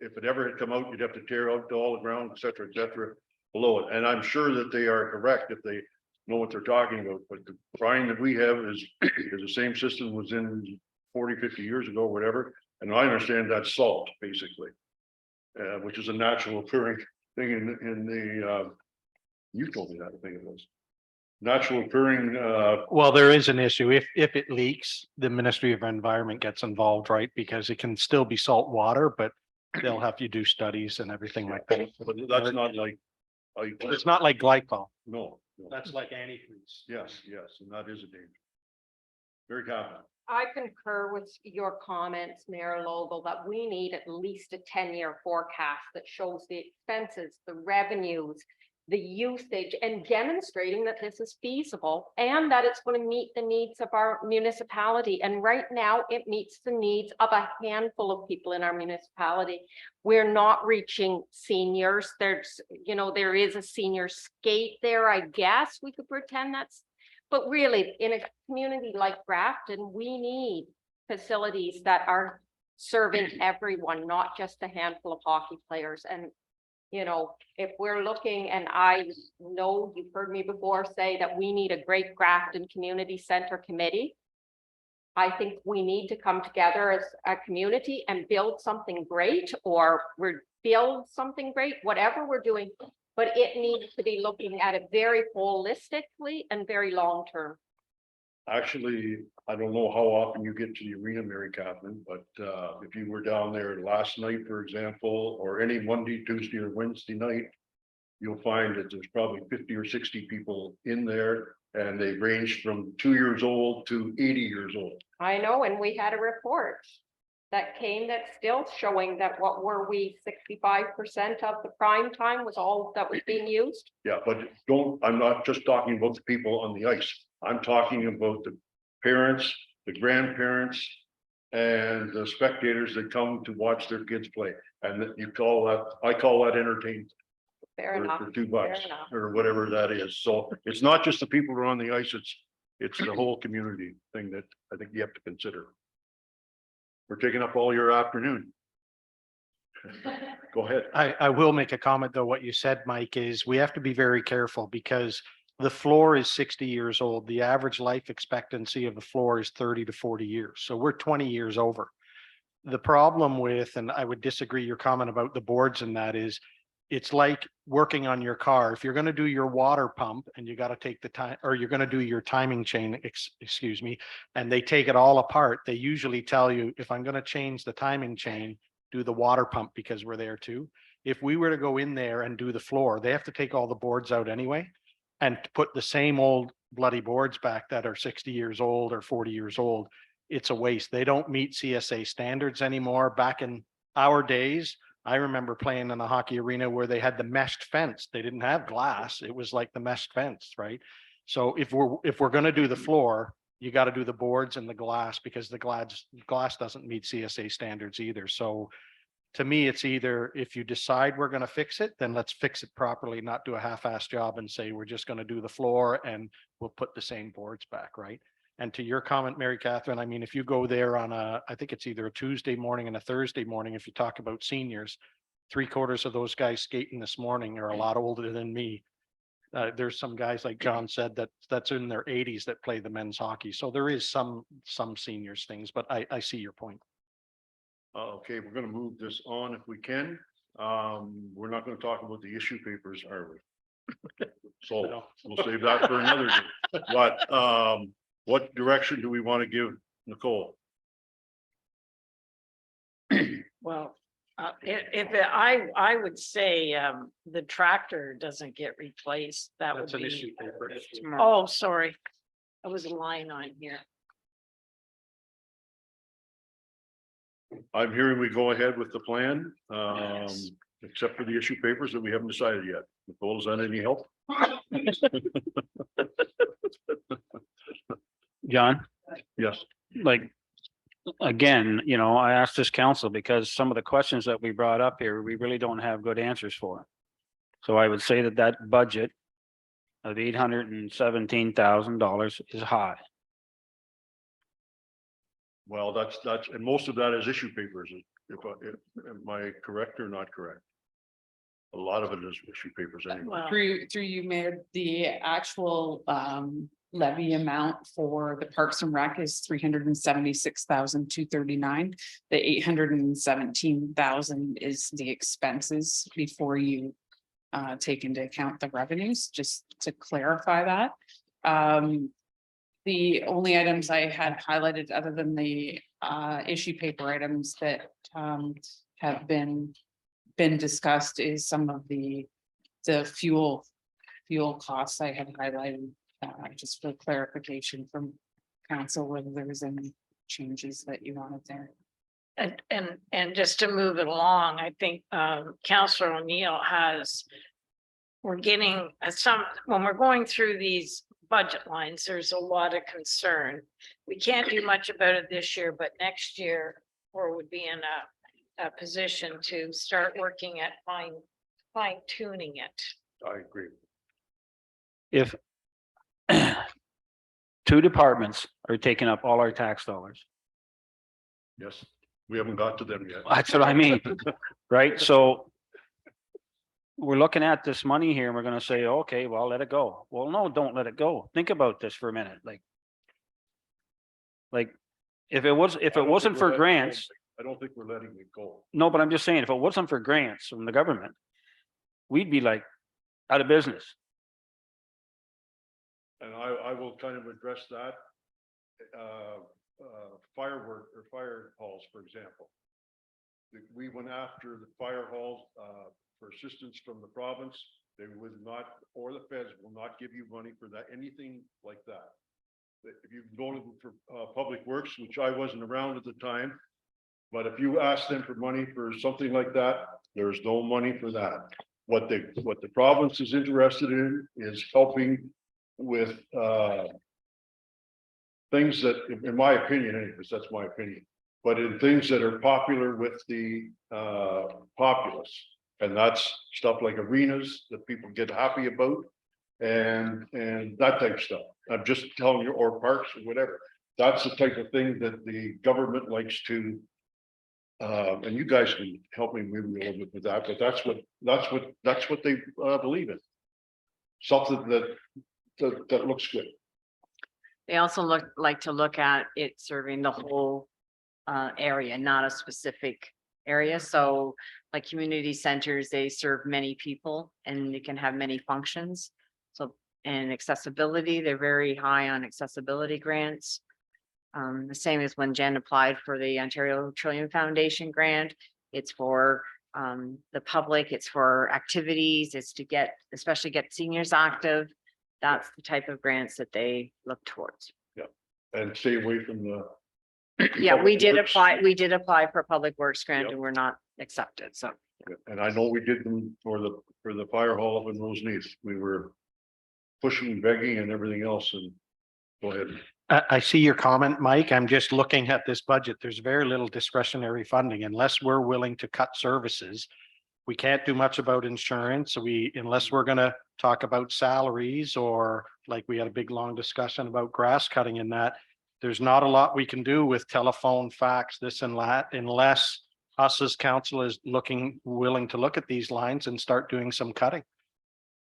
if it ever had come out, you'd have to tear out all the ground, et cetera, below it. And I'm sure that they are correct if they know what they're talking about. But the brine that we have is the same system was in 40, 50 years ago, whatever. And I understand that's salt, basically, which is a natural occurring thing in the. You told me that, I think it was. Natural occurring, Well, there is an issue. If it leaks, the Ministry of Environment gets involved, right? Because it can still be salt water, but they'll have to do studies and everything like that. but that's not like. It's not like glycol. No. That's like antifreeze. Yes, and that is a danger. Very confident. I concur with your comments, Mayor Lowell, that we need at least a 10-year forecast that shows the expenses, the revenues, the usage, and demonstrating that this is feasible and that it's going to meet the needs of our municipality. And right now it meets the needs of a handful of people in our municipality. We're not reaching seniors. There is a senior skate there, I guess we could pretend that's, but really in a community like Grafton, we need facilities that are serving everyone, not just a handful of hockey players. And if we're looking, and I know you've heard me before say that we need a great Grafton Community Center committee. I think we need to come together as a community and build something great, or whatever we're doing, but it needs to be looking at it very holistically and very long-term. Actually, I don't know how often you get to the arena, Mary Catherine, but if you were down there last night, for example, or any Monday, Tuesday, or Wednesday night, you'll find that there's probably 50 or 60 people in there, and they range from 2 years old to 80 years old. I know, and we had a report. that came that's still showing that what were we, 65% of the prime time was all that was being used? Yeah, but I'm not just talking about the people on the ice. I'm talking about the parents, the grandparents, and the spectators that come to watch their kids play. And that you call that, I call that entertainment. Fair For enough. $2 fair enough. or whatever that is. So it's not just the people who are on the ice, it's the whole community thing that I think you have to consider. We're taking up all your afternoon. Go ahead. I will make a comment, though. What you said, Mike, is we have to be very careful because the floor is 60 years old. The average life expectancy of the floor is 30 to 40 years. So we're 20 years over. The problem with, and I would disagree your comment about the boards and that is, it's like working on your car. If you're going to do your water pump and you got to take the time, or you're going to do your timing chain, excuse me, and they take it all apart, they usually tell you, if I'm going to change the timing chain, do the water pump because we're there too. If we were to go in there and do the floor, they have to take all the boards out anyway and put the same old bloody boards back that are 60 years old or 40 years old. It's a waste. They don't meet CSA standards anymore. Back in our days, I remember playing in a hockey arena where they had the meshed fence. They didn't have glass. It was like the meshed fence, right? So if we're going to do the floor, you got to do the boards and the glass because the glass doesn't meet CSA standards either. So to me, it's either if you decide we're going to fix it, then let's fix it properly, not do a half-assed job and say we're just going to do the floor and we'll put the same boards back, right? And to your comment, Mary Catherine, I mean, if you go there on I think it's either a Tuesday morning and a Thursday morning, if you talk about seniors, 3/4 of those guys skating this morning are a lot older than me. There's some guys, like John said, that's in their 80s that play the men's hockey. So there is some seniors things, but I see your point. Okay, we're gonna move this on if we can. We're not gonna talk about the issue papers, are we? So we'll save that for another day. But what direction do we want to give Nicole? Well, I would say the tractor doesn't get replaced. That would That's an be. issue paper. Oh, sorry. There was a line on here. I'm hearing we go ahead with the plan, Yes. except for the issue papers that we haven't decided yet. Nicole, is that any help? John, Yes. like, again, you know, I asked this council because some of the questions that we brought up here, we really don't have good answers for. So I would say that that budget of $817,000 is high. Well, that's, and most of that is issue papers. Am I correct or not correct? A lot of it is issue papers anyway. Well, Through you, Mayor, the actual levy amount for the Parks and Rec is 376,239. The 817,000 is the expenses before you take into account the revenues, just to clarify that. The only items I had highlighted other than the issue paper items that have been discussed is some of the fuel costs I had highlighted, just for clarification from council, whether there was any changes that you wanted there. And just to move it along, I think Councillor O'Neill we're getting when we're going through these budget lines, there's a lot of concern. We can't do much about it this year, but next year, or would be in a position to start working at fine tuning it. I agree. If two departments are taking up all our tax dollars, Yes, we haven't got to them yet. that's what I mean, right? So we're looking at this money here and we're gonna say, okay, well, let it go. Well, no, don't let it go. Think about this for a minute, like if it wasn't for grants, I don't think we're letting it go. no, but I'm just saying, if it wasn't for grants from the government, we'd be like out of business. And I will kind of address that. Firework or fire halls, for example. We went after the fire halls for assistance from the province. They would not, or the feds will not give you money for that, anything like that. If you go to for public works, which I wasn't around at the time, But if you ask them for money for something like that, there's no money for that. What the province is interested in is helping with things that, in my opinion, anyways, that's my opinion, but in things that are popular with the populace. And that's stuff like arenas that people get happy about and that type of stuff. I'm just telling you, or parks or whatever. That's the type of thing that the government likes to and you guys can help me maybe a little bit with that, but that's what they believe in. Something that looks good. They also like to look at it serving the whole area, not a specific area. So like community centers, they serve many people and they can have many functions. So, and accessibility, they're very high on accessibility grants. The same as when Jen applied for the Ontario Trillium Foundation grant. It's for the public, it's for activities, it's to get, especially get seniors active. That's the type of grants that they look towards. Yeah, and stay away from the. Yeah, we Public did Works. apply for a public works grant Yep. and we're not accepted, so. And I know we did them for the fire hall up in Roseneath. We were pushing, begging and everything else, and go ahead. I see your comment, Mike. I'm just looking at this budget. There's very little discretionary funding unless we're willing to cut services. We can't do much about insurance. Unless we're gonna talk about salaries or like we had a big, long discussion about grass cutting in that. There's not a lot we can do with telephone, fax, this and that, unless us as council is willing to look at these lines and start doing some cutting.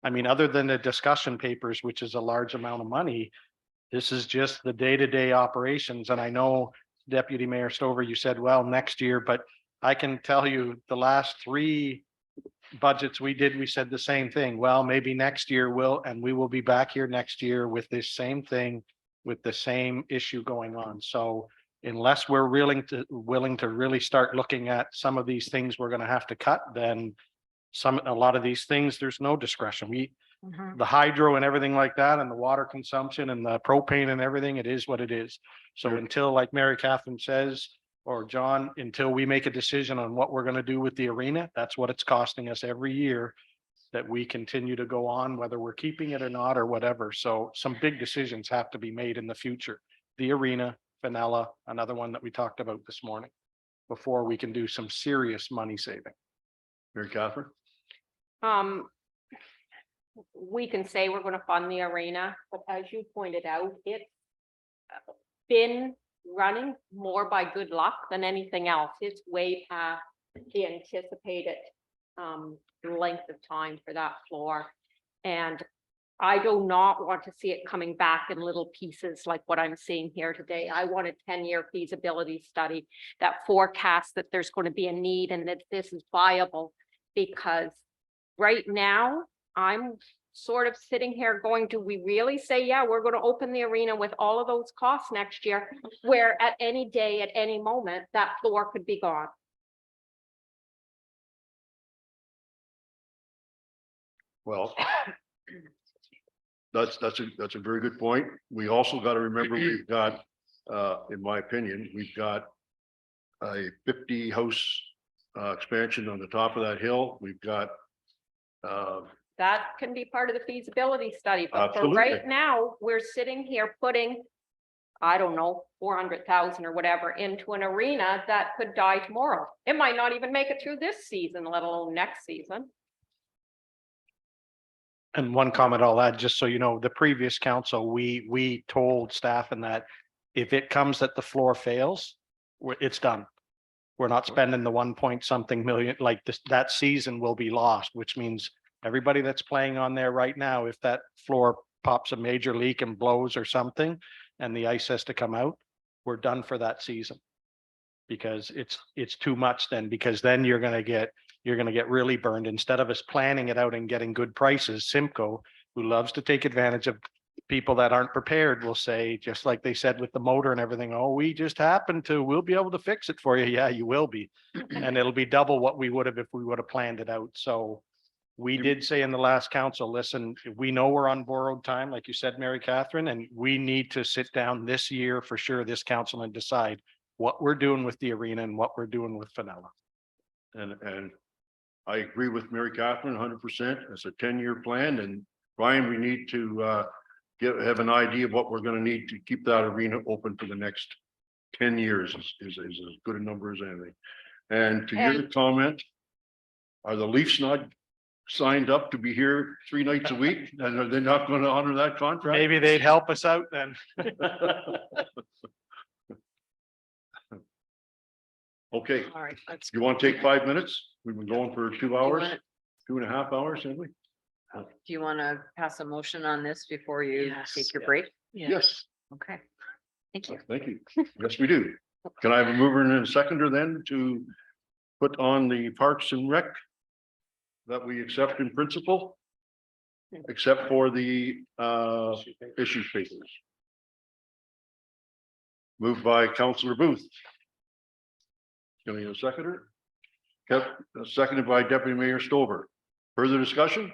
I mean, other than the discussion papers, which is a large amount of money, this is just the day-to-day operations. And I know Deputy Mayor Stover, you said, well, next year, but I can tell you the last 3 budgets we did, we said the same thing. Well, maybe next year we will be back here next year with this same thing, with the same issue going on. So unless we're willing to really start looking at some of these things we're going to have to cut, then a lot of these things, there's no discretion. The hydro and everything like that, and the water consumption and the propane and everything, it is what it is. So until, like Mary Catherine says, or John, until we make a decision on what we're going to do with the arena, that's what it's costing us every year, that we continue to go on, whether we're keeping it or not, or whatever. So some big decisions have to be made in the future. The arena, Vanilla, another one that we talked about this morning, before we can do some serious money saving. Mary Catherine? We can say we're gonna fund the arena, but as you pointed out, it's been running more by good luck than anything else. It's way past the anticipated length of time for that floor. And I do not want to see it coming back in little pieces like what I'm seeing here today. I want a 10-year feasibility study that forecasts that there's going to be a need and that this is viable, because right now I'm sort of sitting here going, do we really say, yeah, we're going to open the arena with all of those costs next year, where at any day, at any moment, that floor could be gone? Well, that's a very good point. We also got to remember we've got, in my opinion, we've got a 50 house expansion on the top of that hill. We've got That can be part of the feasibility study, but for Absolutely. right now, we're sitting here putting, I don't know, 400,000 or whatever into an arena that could die tomorrow. It might not even make it through this season, let alone next season. And one comment I'll add, just so you know, the previous council, we told staff and that if it comes that the floor fails, it's done. We're not spending the 1 million, like this, that season will be lost, which means everybody that's playing on there right now, if that floor pops a major leak and blows or something, and the ice has to come out, we're done for that season. Because it's too much then, because then you're gonna get really burned. Instead of us planning it out and getting good prices, Simcoe, who loves to take advantage of people that aren't prepared, will say, just like they said with the motor and everything, oh, we just happened to, we'll be able to fix it for you. Yeah, you will be. And it'll be double what we would have if we would have planned it out. So we did say in the last council, listen, we know we're on borrowed time, like you said, Mary Catherine, and we need to sit down this year for sure, this council, and decide what we're doing with the arena and what we're doing with Fenella. And I agree with Mary Catherine 100%. It's a 10-year plan, and Brian, we need to have an idea of what we're gonna need to keep that arena open for the next 10 years is as good a number as anything. And to your comment, are the Leafs not signed up to be here 3 nights a week? And are they not going to honor that contract? Maybe they'd help us out then. Okay, All right, let's. you want to take 5 minutes? We've been going for 2 hours, wanna- 2.5 hours, haven't we? Do you want to pass a motion on this before you Yes. take your break? Yes, Okay. Thank you. thank you. Yes, we do. Can I have a mover and a seconder then to put on the Parks and Rec that we accept in principle, except for the issue papers? Moved by Councillor Booth. Can I get a seconder? Kept, seconded by Deputy Mayor Stover. Further discussion?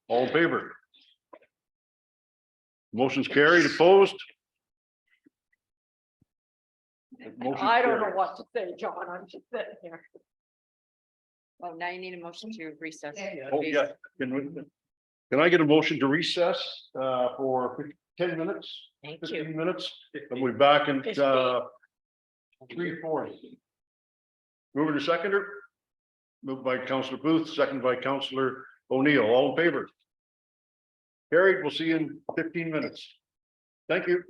All in favor? Motion's carried, opposed? Motion's I don't know carried. what to say, John. I'm just sitting here. Well, now you need a motion to recess. Oh, yeah. Can I get a motion to recess for 10 minutes? Thank 15 you. minutes, and we'll be back in 15. 3:40. Moving to seconder, moved by Councillor Booth, seconded by Councillor O'Neill, all in favor? Carried, we'll see you in 15 minutes. Thank you.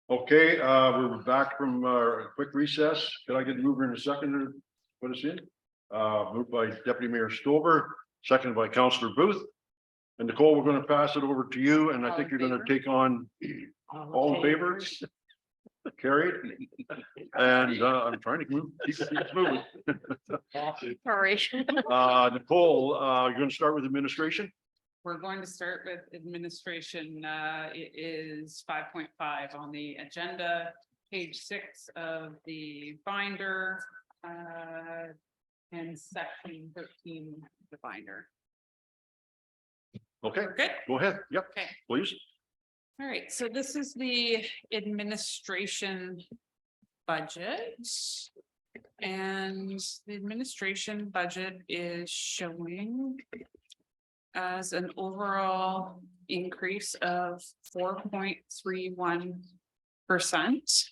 Okay, we're back from a quick recess. Can I get a mover in a second to put us in? Moved by Deputy Mayor Stover, seconded by Councillor Booth. And Nicole, we're going to pass it over to you, and I All think in you're going to favor? take on all in favor. Carried. And I'm trying to move, keep things moving. Sorry. Nicole, you're going to start with administration? We're going to start with administration. It is 5.5 on the agenda, page 6 of the binder. And section 13 of the binder. Okay, Good. go ahead. Yep, Okay. please. All right, so this is the administration budget. And the administration budget is showing as an overall increase of 4.31%.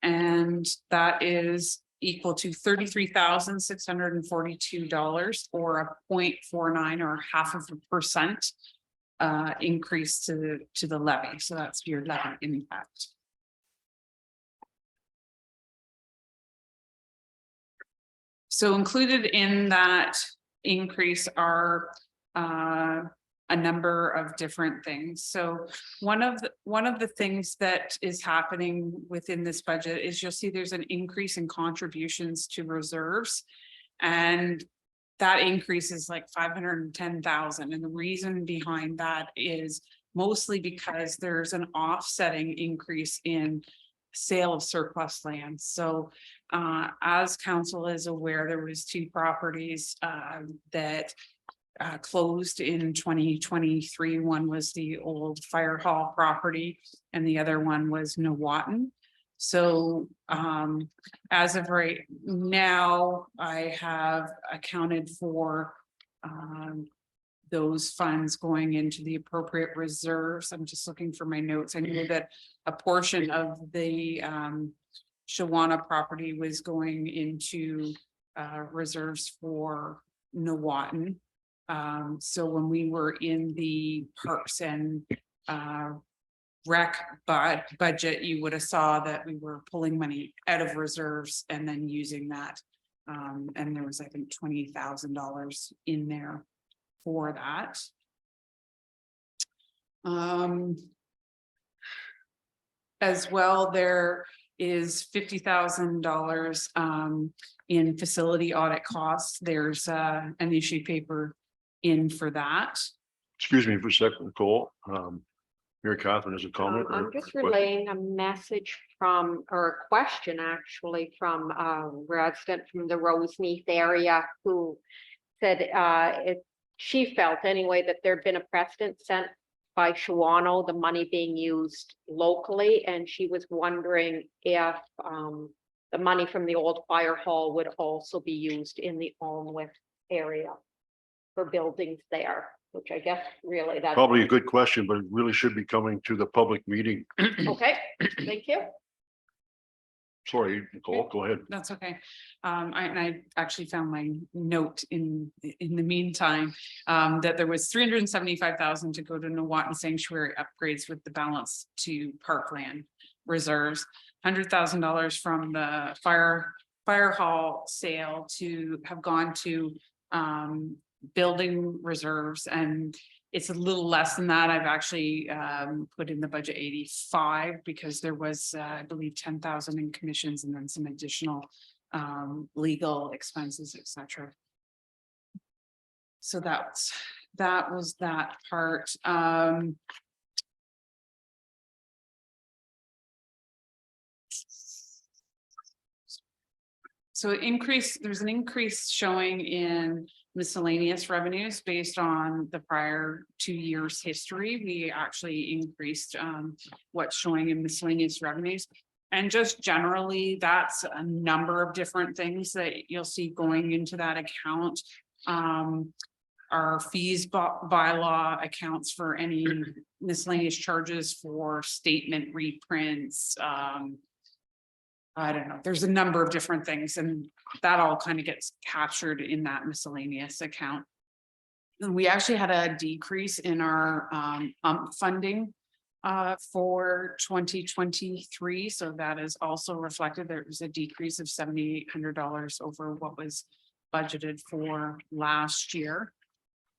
And that is equal to $33,642 or a 0.49 or 0.5% increase to the levy. So that's your levy impact. So included in that increase are a number of different things. So one of the things that is happening within this budget is you'll see there's an increase in contributions to reserves. And that increase is like 510,000. And the reason behind that is mostly because there's an offsetting increase in sale of surplus land. So as council is aware, there was 2 properties that closed in 2023. One was the old fire hall property and the other one was Newawton. So as of right now, I have accounted for those funds going into the appropriate reserves. I'm just looking for my notes. I knew that a portion of the Shawana property was going into reserves for Newawton. So when we were in the parks and rec budget, you would have saw that we were pulling money out of reserves and then using that. And there was, I think, $20,000 in there for that. As well, there is $50,000 in facility audit costs. There's an issue paper in for that. Excuse me for a second, Nicole. Mary Catherine has a comment. I'm just relaying a message from, or a question actually from a resident from the Rosemeath area who said she felt anyway that there'd been a precedent set by Shawano, the money being used locally, and she was wondering if the money from the old fire hall would also be used in the Alnwick area for buildings there, which I guess really that's. Probably a good question, but it really should be coming to the public meeting. Okay, thank you. Sorry, Nicole, go ahead. That's okay. I actually found my note in the meantime, that there was 375,000 to go to Nawatin Sanctuary upgrades with the balance to parkland reserves. $100,000 from the fire hall sale to have gone to building reserves, and it's a little less than that. I've actually put in the budget 85 because there was, I believe, 10,000 in commissions and then some additional legal expenses, etc. So that was that part. So there's an increase showing in miscellaneous revenues based on the prior 2 years' history. We actually increased what's showing in miscellaneous revenues. And just generally, that's a number of different things that you'll see going into that account. Our fees bylaw accounts for any miscellaneous charges for statement reprints. I don't know, there's a number of different things, and that all kind of gets captured in that miscellaneous account. And we actually had a decrease in our funding for 2023. So that is also reflected. There was a decrease of $7,800 over what was budgeted for last year.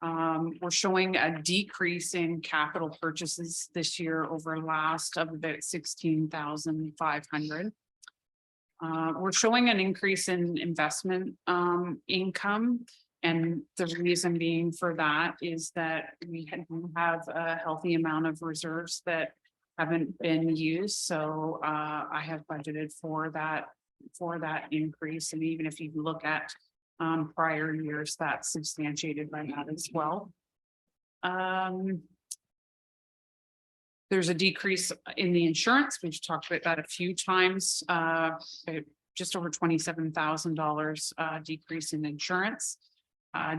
We're showing a decrease in capital purchases this year over last of about 16,500. We're showing an increase in investment income, and the reason being for that is that we have a healthy amount of reserves that haven't been used. So I have budgeted for that increase, and even if you look at prior years, that's substantiated by that as well. There's a decrease in the insurance. We've talked about that a few times, just over $27,000 decrease in insurance,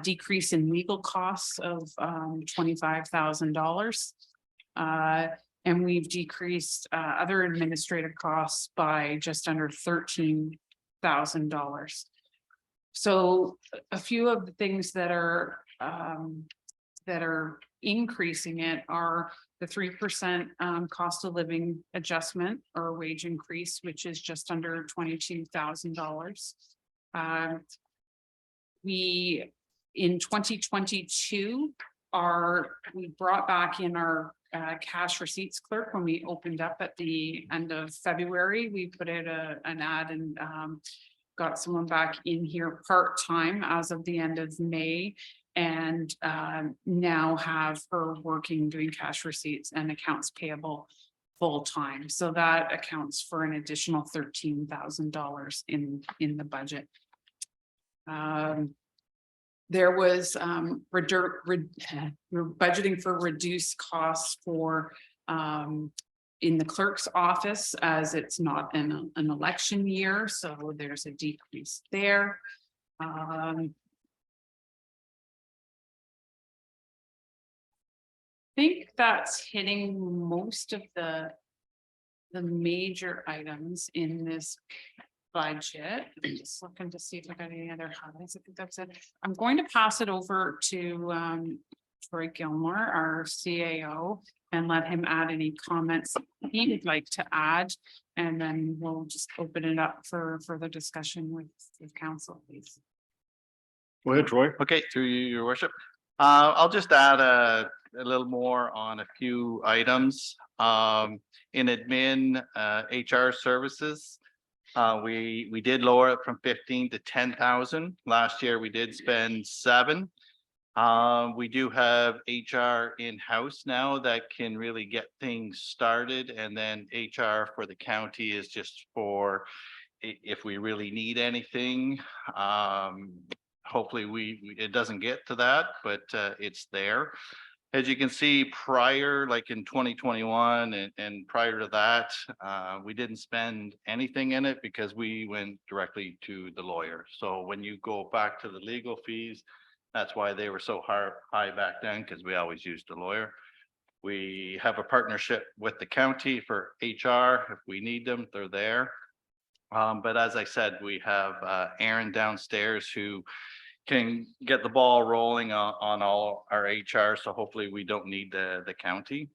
decrease in legal costs of $25,000. And we've decreased other administrative costs by just under $13,000. So a few of the things that are increasing it are the 3% cost of living adjustment or wage increase, which is just under $22,000. We in 2022 we brought back in our cash receipts clerk when we opened up at the end of February. We put out an ad and got someone back in here part-time as of the end of May, and now have her working doing cash receipts and accounts payable full-time. So that accounts for an additional $13,000 in the budget. There was we're budgeting for reduced costs for in the clerk's office, as it's not an election year, so there's a decrease there. I think that's hitting most of the major items in this budget. I'm just looking to see if I got any other highlights. I think that's it. I'm going to pass it over to Troy Gilmore, our CAO, and let him add any comments he'd like to add, and then we'll just open it up for further discussion with council, please. Go ahead, Troy. Okay, through you, your worship. I'll just add a little more on a few items. In admin, HR services, we did lower it from 15 to 10,000. Last year we did spend 7. We do have HR in-house now that can really get things started, and then HR for the county is just for if we really need anything. Hopefully it doesn't get to that, but it's there. As you can see, prior, like in 2021 and prior to that, we didn't spend anything in it because we went directly to the lawyer. So when you go back to the legal fees, that's why they were so high back then, because we always used the lawyer. We have a partnership with the county for HR. If we need them, they're there. But as I said, we have Aaron downstairs who can get the ball rolling on all our HR. So hopefully we don't need the county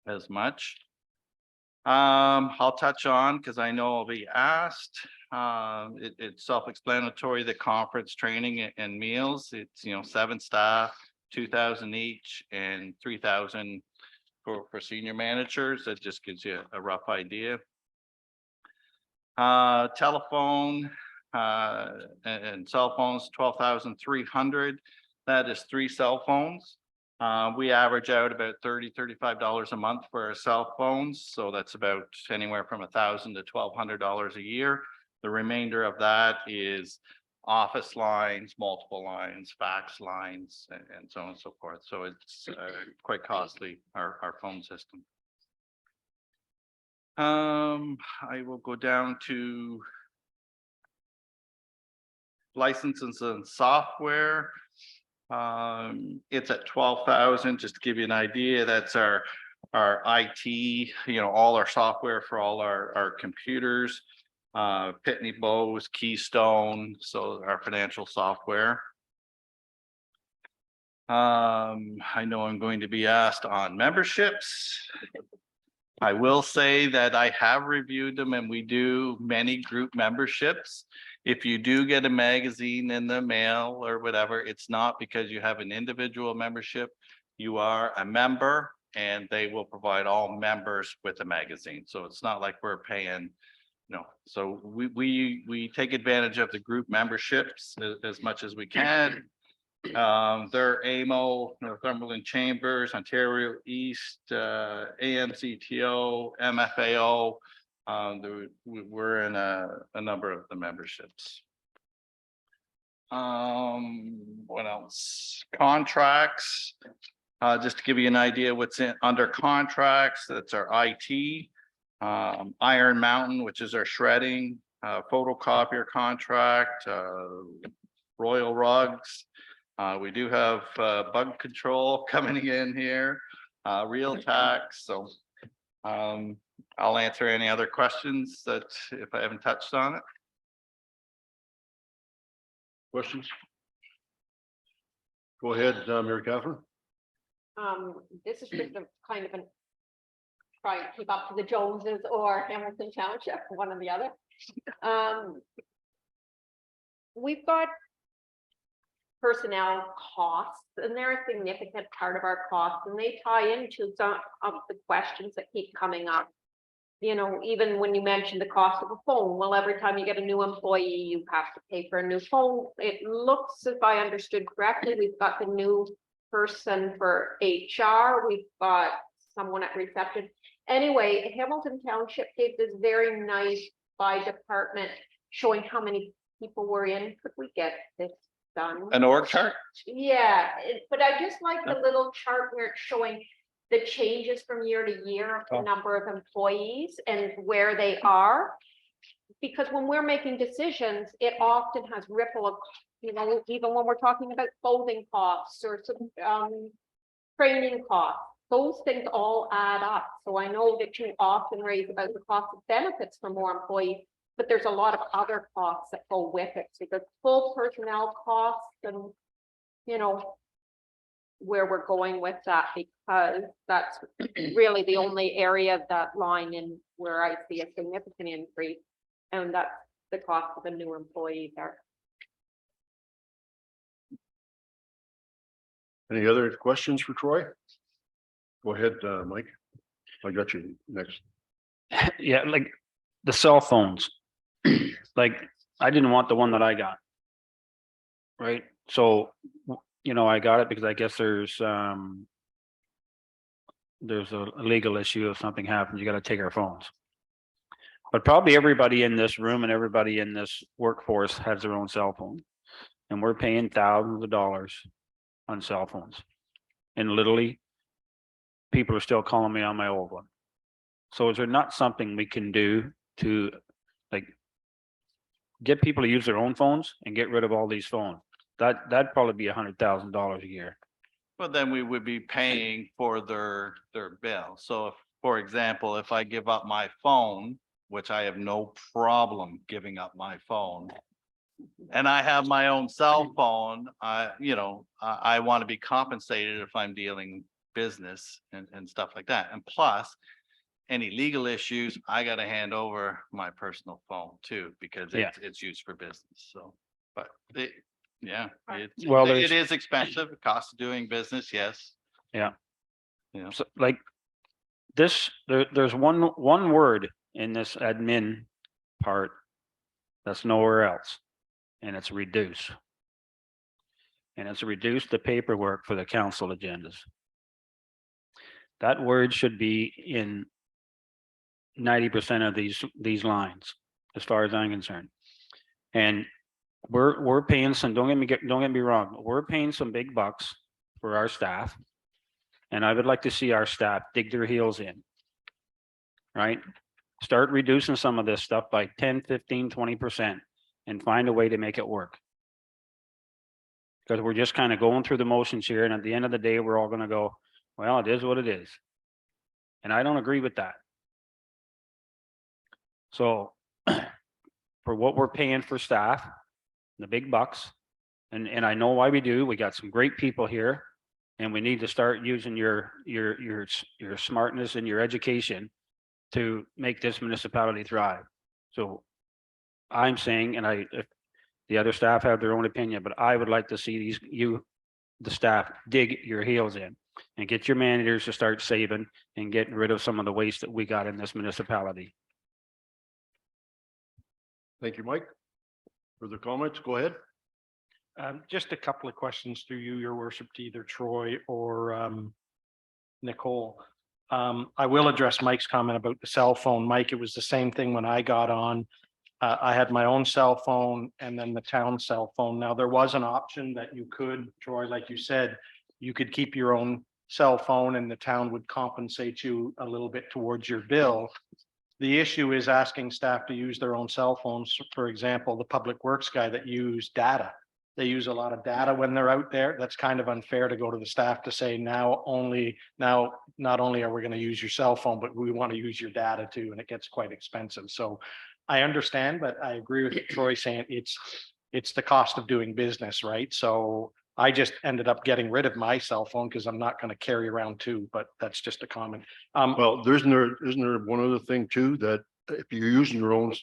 as much. I'll touch on, because I know I'll be asked. It's self-explanatory, the conference training and meals. It's, 7 staff, 2,000 each, and 3,000 for senior managers. That just gives you a rough idea. Telephone and cell phones, 12,300. That is 3 cell phones. We average out about $35 a month for our cell phones. So that's about anywhere from $1,000 to $1,200 a year. The remainder of that is office lines, multiple lines, fax lines, and so on and so forth. So it's quite costly, our phone system. I will go down to licenses and software. It's at 12,000, just to give you an idea. That's our IT, all our software for all our computers, Pitney Bowes, Keystone, so our financial software. I know I'm going to be asked on memberships. I will say that I have reviewed them, and we do many group memberships. If you do get a magazine in the mail or whatever, it's not because you have an individual membership. You are a member, and they will provide all members with a magazine. So it's not like we're paying, no. So we take advantage of the group memberships as much as we can. They're AMO, Northumberland Chambers, Ontario East, AMCTO, MFAO. We're in a number of the memberships. What else? Contracts. Just to give you an idea what's under contracts, that's our IT. Iron Mountain, which is our shredding, photocopier contract, Royal Rugs. We do have bug control coming in here, Real Tax. So I'll answer any other questions that if I haven't touched on it. Questions? Go ahead, Mary Catherine. This is just a kind of try to keep up to the Joneses or Hamilton Township, one or the other. We've got personnel costs, and they're a significant part of our costs, and they tie into some of the questions that keep coming up. Even when you mentioned the cost of a phone, well, every time you get a new employee, you have to pay for a new phone. It looks, if I understood correctly, we've got the new person for HR, we've got someone at reception. Anyway, Hamilton Township gave this very nice by department showing how many people were in. Could we get this done? An org chart? Yeah, but I just like the little chart where it's showing the changes from year to year of the number of employees and where they are. Because when we're making decisions, it often has ripple, even when we're talking about clothing costs or some training costs, those things all add up. So I know that you often raise about the cost of benefits for more employees, but there's a lot of other costs that go with it. So the full personnel costs and, where we're going with that, because that's really the only area of that line in where I see a significant increase. And that's the cost of a new employee there. Any other questions for Troy? Go ahead, Mike. I got you next. Yeah, like the cell phones. Like, I didn't want the one that I got. Right? So, I got it because I guess there's a legal issue. If something happens, you got to take our phones. But probably everybody in this room and everybody in this workforce has their own cell phone. And we're paying thousands of dollars on cell phones. And literally, people are still calling me on my old one. So is there not something we can do to like get people to use their own phones and get rid of all these phones? That'd probably be $100,000 a year. But then we would be paying for their bill. So if, for example, if I give up my phone, which I have no problem giving up my phone. And I have my own cell phone, I want to be compensated if I'm dealing business and stuff like that. And plus, any legal issues, I gotta hand over my personal phone too, because Yeah. it's used for business, so. But it, yeah, Well, it there's- is expensive, the cost of doing business, yes. Yeah. Yeah. So like there's one word in this admin part that's nowhere else. And it's reduce. And it's reduce the paperwork for the council agendas. That word should be in 90% of these lines, as far as I'm concerned. And we're paying some, don't get me wrong, we're paying some big bucks for our staff. And I would like to see our staff dig their heels in. Right? Start reducing some of this stuff by 10, 15, 20% and find a way to make it work. Because we're just kind of going through the motions here, and at the end of the day, we're all gonna go, well, it is what it is. And I don't agree with that. So for what we're paying for staff, the big bucks, and I know why we do, we got some great people here. And we need to start using your smartness and your education to make this municipality thrive. So I'm saying, and if the other staff have their own opinion, but I would like to see the staff dig your heels in and get your managers to start saving and getting rid of some of the waste that we got in this municipality. Thank you, Mike. Further comments? Go ahead. Just a couple of questions through you, your worship, to either Troy or Nicole. I will address Mike's comment about the cell phone. Mike, it was the same thing when I got on. I had my own cell phone and then the town cell phone. Now, there was an option that you could, Troy, like you said, you could keep your own cell phone and the town would compensate you a little bit towards your bill. The issue is asking staff to use their own cell phones. For example, the public works guy that used data. They use a lot of data when they're out there. That's kind of unfair to go to the staff to say now not only are we going to use your cell phone, but we want to use your data too, and it gets quite expensive. So I understand, but I agree with Troy saying it's the cost of doing business, right? So I just ended up getting rid of my cell phone because I'm not going to carry around two, but that's just a comment. Well, isn't there one other thing too, that if you're using your own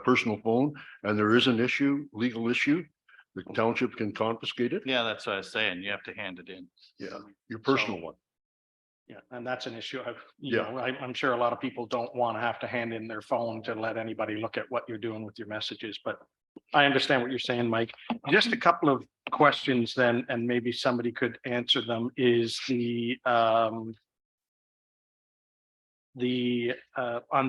personal phone and there is an issue, legal issue, the township can confiscate it? Yeah, that's what I was saying, you have to hand it in. Yeah, your personal one. Yeah, and that's an issue. Yeah. I'm sure a lot of people don't want to have to hand in their phone to let anybody look at what you're doing with your messages, but I understand what you're saying, Mike. Just a couple of questions then, and maybe somebody could answer them, is on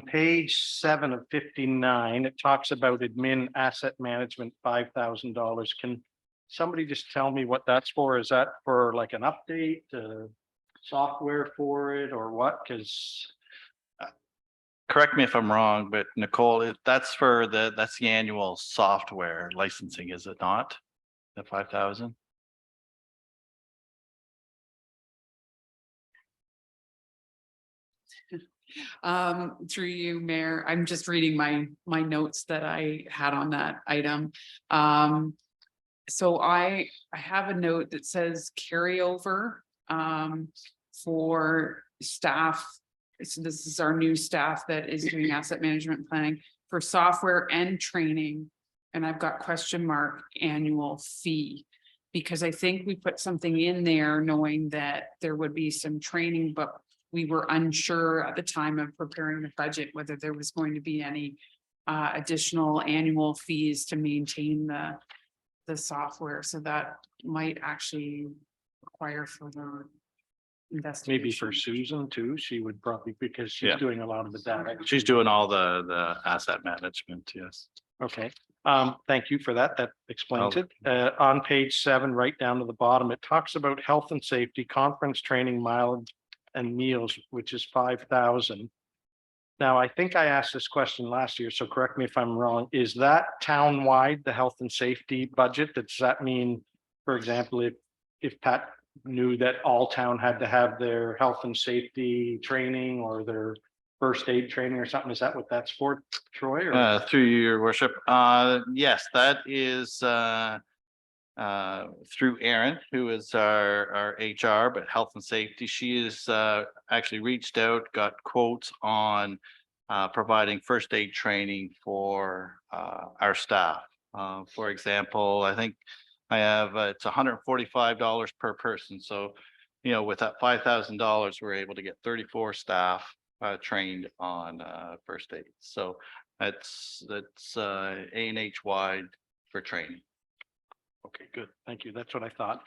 page 7 of 59, it talks about admin asset management, $5,000. Can somebody just tell me what that's for? Is that for like an update, software for it, or what? Because Correct me if I'm wrong, but Nicole, that's the annual software licensing, is it not? The 5,000? Through you, Mayor, I'm just reading my notes that I had on that item. So I have a note that says carryover for staff. So this is our new staff that is doing asset management planning for software and training. And I've got question mark annual fee. Because I think we put something in there knowing that there would be some training, but we were unsure at the time of preparing the budget, whether there was going to be any additional annual fees to maintain the software. So that might actually require further investigation. maybe for Susan too, she would probably, because she's Yeah. doing a lot of the data. She's doing all the asset management, yes. Okay, Thank you for that. That explains it. On page 7, right down to the bottom, it talks about health and safety, conference training, mileage and meals, which is 5,000. Now, I think I asked this question last year, so correct me if I'm wrong. Is that town-wide, the health and safety budget? Does that mean, for example, if Pat knew that all town had to have their health and safety training or their first aid training or something? Is that what that's for, Troy? Or? Through your worship, yes, that is through Erin, who is our HR, but health and safety. She is actually reached out, got quotes on providing first aid training for our staff. For example, I think I have it's $145 per person. So, you know, with that $5,000, we're able to get 34 staff trained on first aid. So that's A&H wide for training. Okay, good. Thank you. That's what I thought.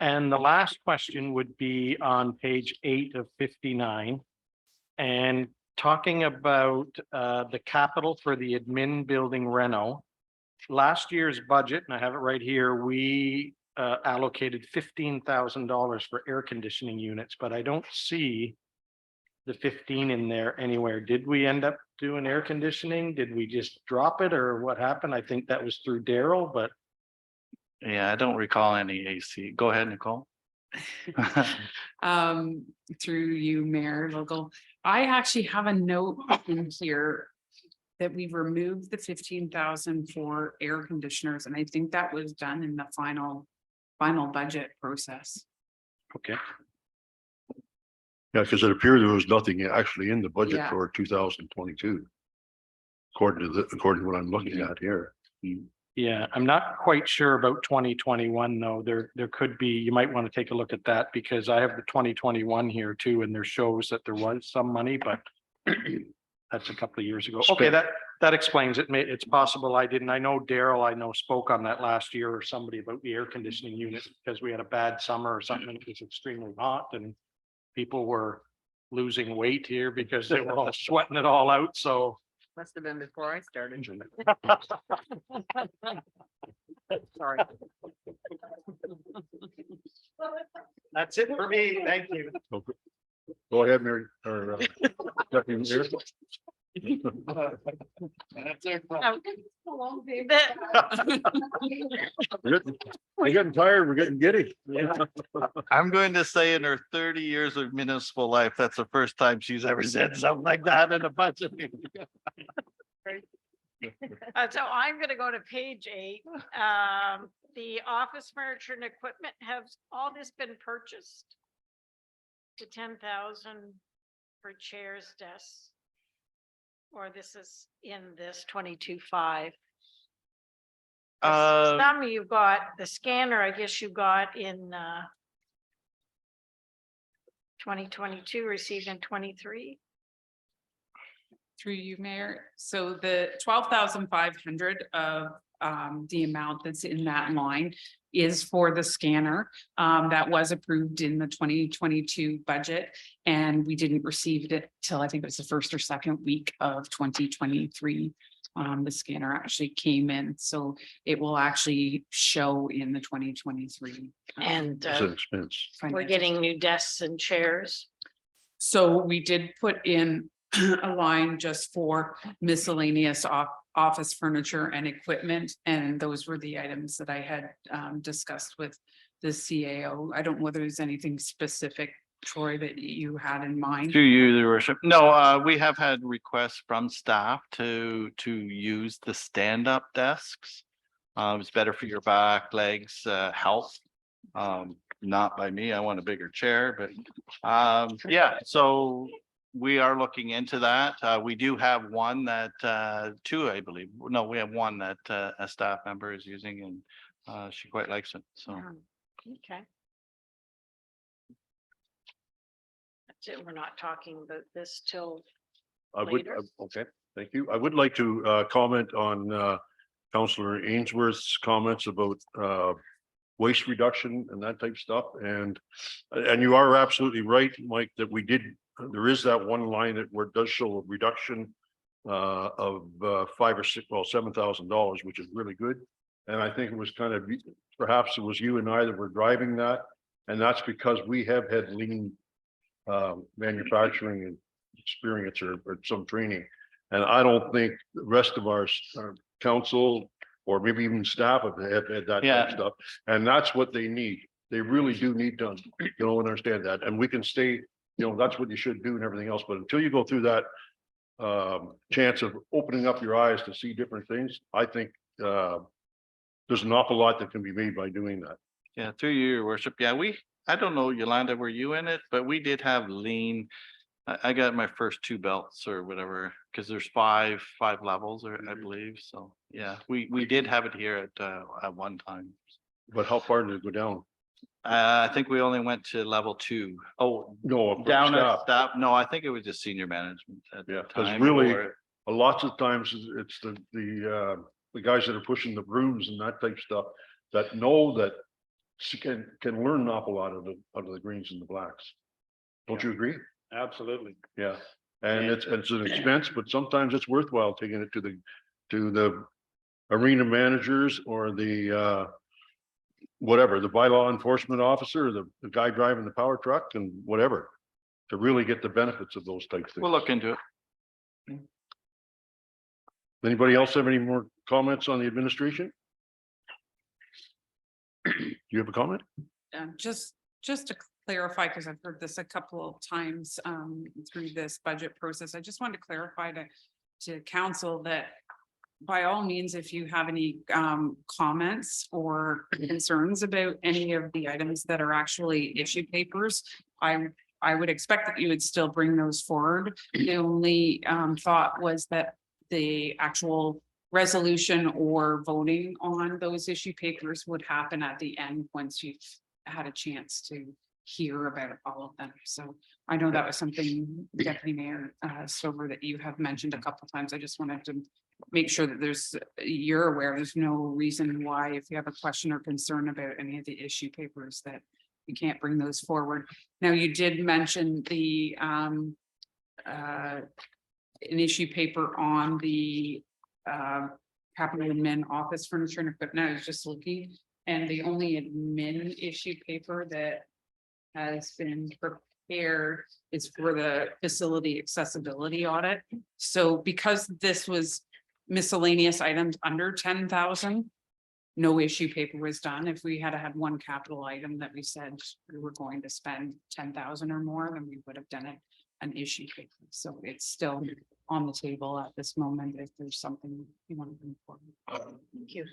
And the last question would be on page 8 of 59. And talking about the capital for the admin building reno. Last year's budget, and I have it right here, we allocated $15,000 for air conditioning units, but I don't see the 15 in there anywhere. Did we end up doing air conditioning? Did we just drop it or what happened? I think that was through Daryl, but Yeah, I don't recall any AC. Go ahead, Nicole. Through you, Mayor Local, I actually have a note in here that we've removed the 15,000 for air conditioners, and I think that was done in the final budget process. okay. Yeah, because it appeared there was nothing actually in the budget Yeah. for 2022. According to what I'm looking at here. Yeah, I'm not quite sure about 2021 though. There could be, you might want to take a look at that because I have the 2021 here too, and there shows that there was some money, but that's a couple of years ago. Okay, that explains it. It's possible I didn't. I know Daryl, spoke on that last year or somebody about the air conditioning unit because we had a bad summer or something. It was extremely hot and people were losing weight here because they were all sweating it all out. So Must have been before I started. Sorry. that's it for me. Thank you. Go ahead, Mary, or Deputy Mayor. We're getting tired, we're getting giddy. I'm going to say in her 30 years of municipal life, that's the first time she's ever said something like that in a budget meeting. So I'm gonna go to page 8. The office furniture and equipment, has all this been purchased? To 10,000 for chairs, desks? Or this is in this 22.5? Some you got, the scanner, I guess you got in 2022, received in 23. Through you, Mayor. So the 12,500 of the amount that's in that line is for the scanner that was approved in the 2022 budget. And we didn't receive it till I think it was the first or second week of 2023. The scanner actually came in, so it will actually show in the 2023. And It's an expense. we're financials. getting new desks and chairs. So we did put in a line just for miscellaneous office furniture and equipment. And those were the items that I had discussed with the CAO. I don't know whether there's anything specific, Troy, that you had in mind. To you, your worship. No, we have had requests from staff to use the stand-up desks. It's better for your back, legs, health. Not by me. I want a bigger chair, but yeah, so we are looking into that. We do have one that two, I believe. No, we have one that a staff member is using and she quite likes it. So Okay. That's it. We're not talking about this till I would, later. okay, thank you. I would like to comment on Councillor Ainsworth's comments about waste reduction and that type of stuff. And you are absolutely right, Mike, that we did, there is that one line that where it does show a reduction of $7,000, which is really good. And I think it was kind of, perhaps it was you and I that were driving that. And that's because we have had lean manufacturing and experience or some training. And I don't think the rest of our council or maybe even staff have had that type of stuff. And that's what they need. They really do need to, understand that. And we can stay, that's what you should do and everything else. But until you go through that chance of opening up your eyes to see different things, I think there's an awful lot that can be made by doing that. Yeah, through you, your worship. Yeah, I don't know, Yolanda, were you in it? But we did have lean. I got my first 2 belts or whatever, because there's five levels, or I believe. So, yeah, we did have it here at one time. But how far did it go down? I think we only went to level 2. Oh, No, down at staff. staff. No, I think it was just senior management at the Yeah, because time. really, or- lots of times it's the guys that are pushing the brooms and that type of stuff that know that can learn an awful lot out of the greens and the blacks. Don't you agree? Absolutely. Yeah, and it's an expense, but sometimes it's worthwhile taking it to the arena managers or the whatever, the bylaw enforcement officer, or the guy driving the power truck and whatever, to really get the benefits of those types of things. We'll look into it. Anybody else have any more comments on the administration? Do you have a comment? Just to clarify, because I've heard this a couple of times through this budget process, I just wanted to clarify to council that by all means, if you have any comments or concerns about any of the items that are actually issue papers, I would expect that you would still bring those forward. The only thought was that the actual resolution or voting on those issue papers would happen at the end once you've had a chance to hear about all of them. So I know that was something, Deputy Mayor Stover, that you have mentioned a couple of times. I just wanted to make sure that you're aware, there's no reason why, if you have a question or concern about any of the issue papers, that you can't bring those forward. Now, you did mention an issue paper on the capital admin office furniture and equipment. I was just looking, and the only admin issue paper that has been prepared is for the facility accessibility audit. So because this was miscellaneous items under 10,000, no issue paper was done. If we had had one capital item that we said we were going to spend 10,000 or more, then we would have done an issue paper. So it's still on the table at this moment if there's something you want to bring forward. Thank you.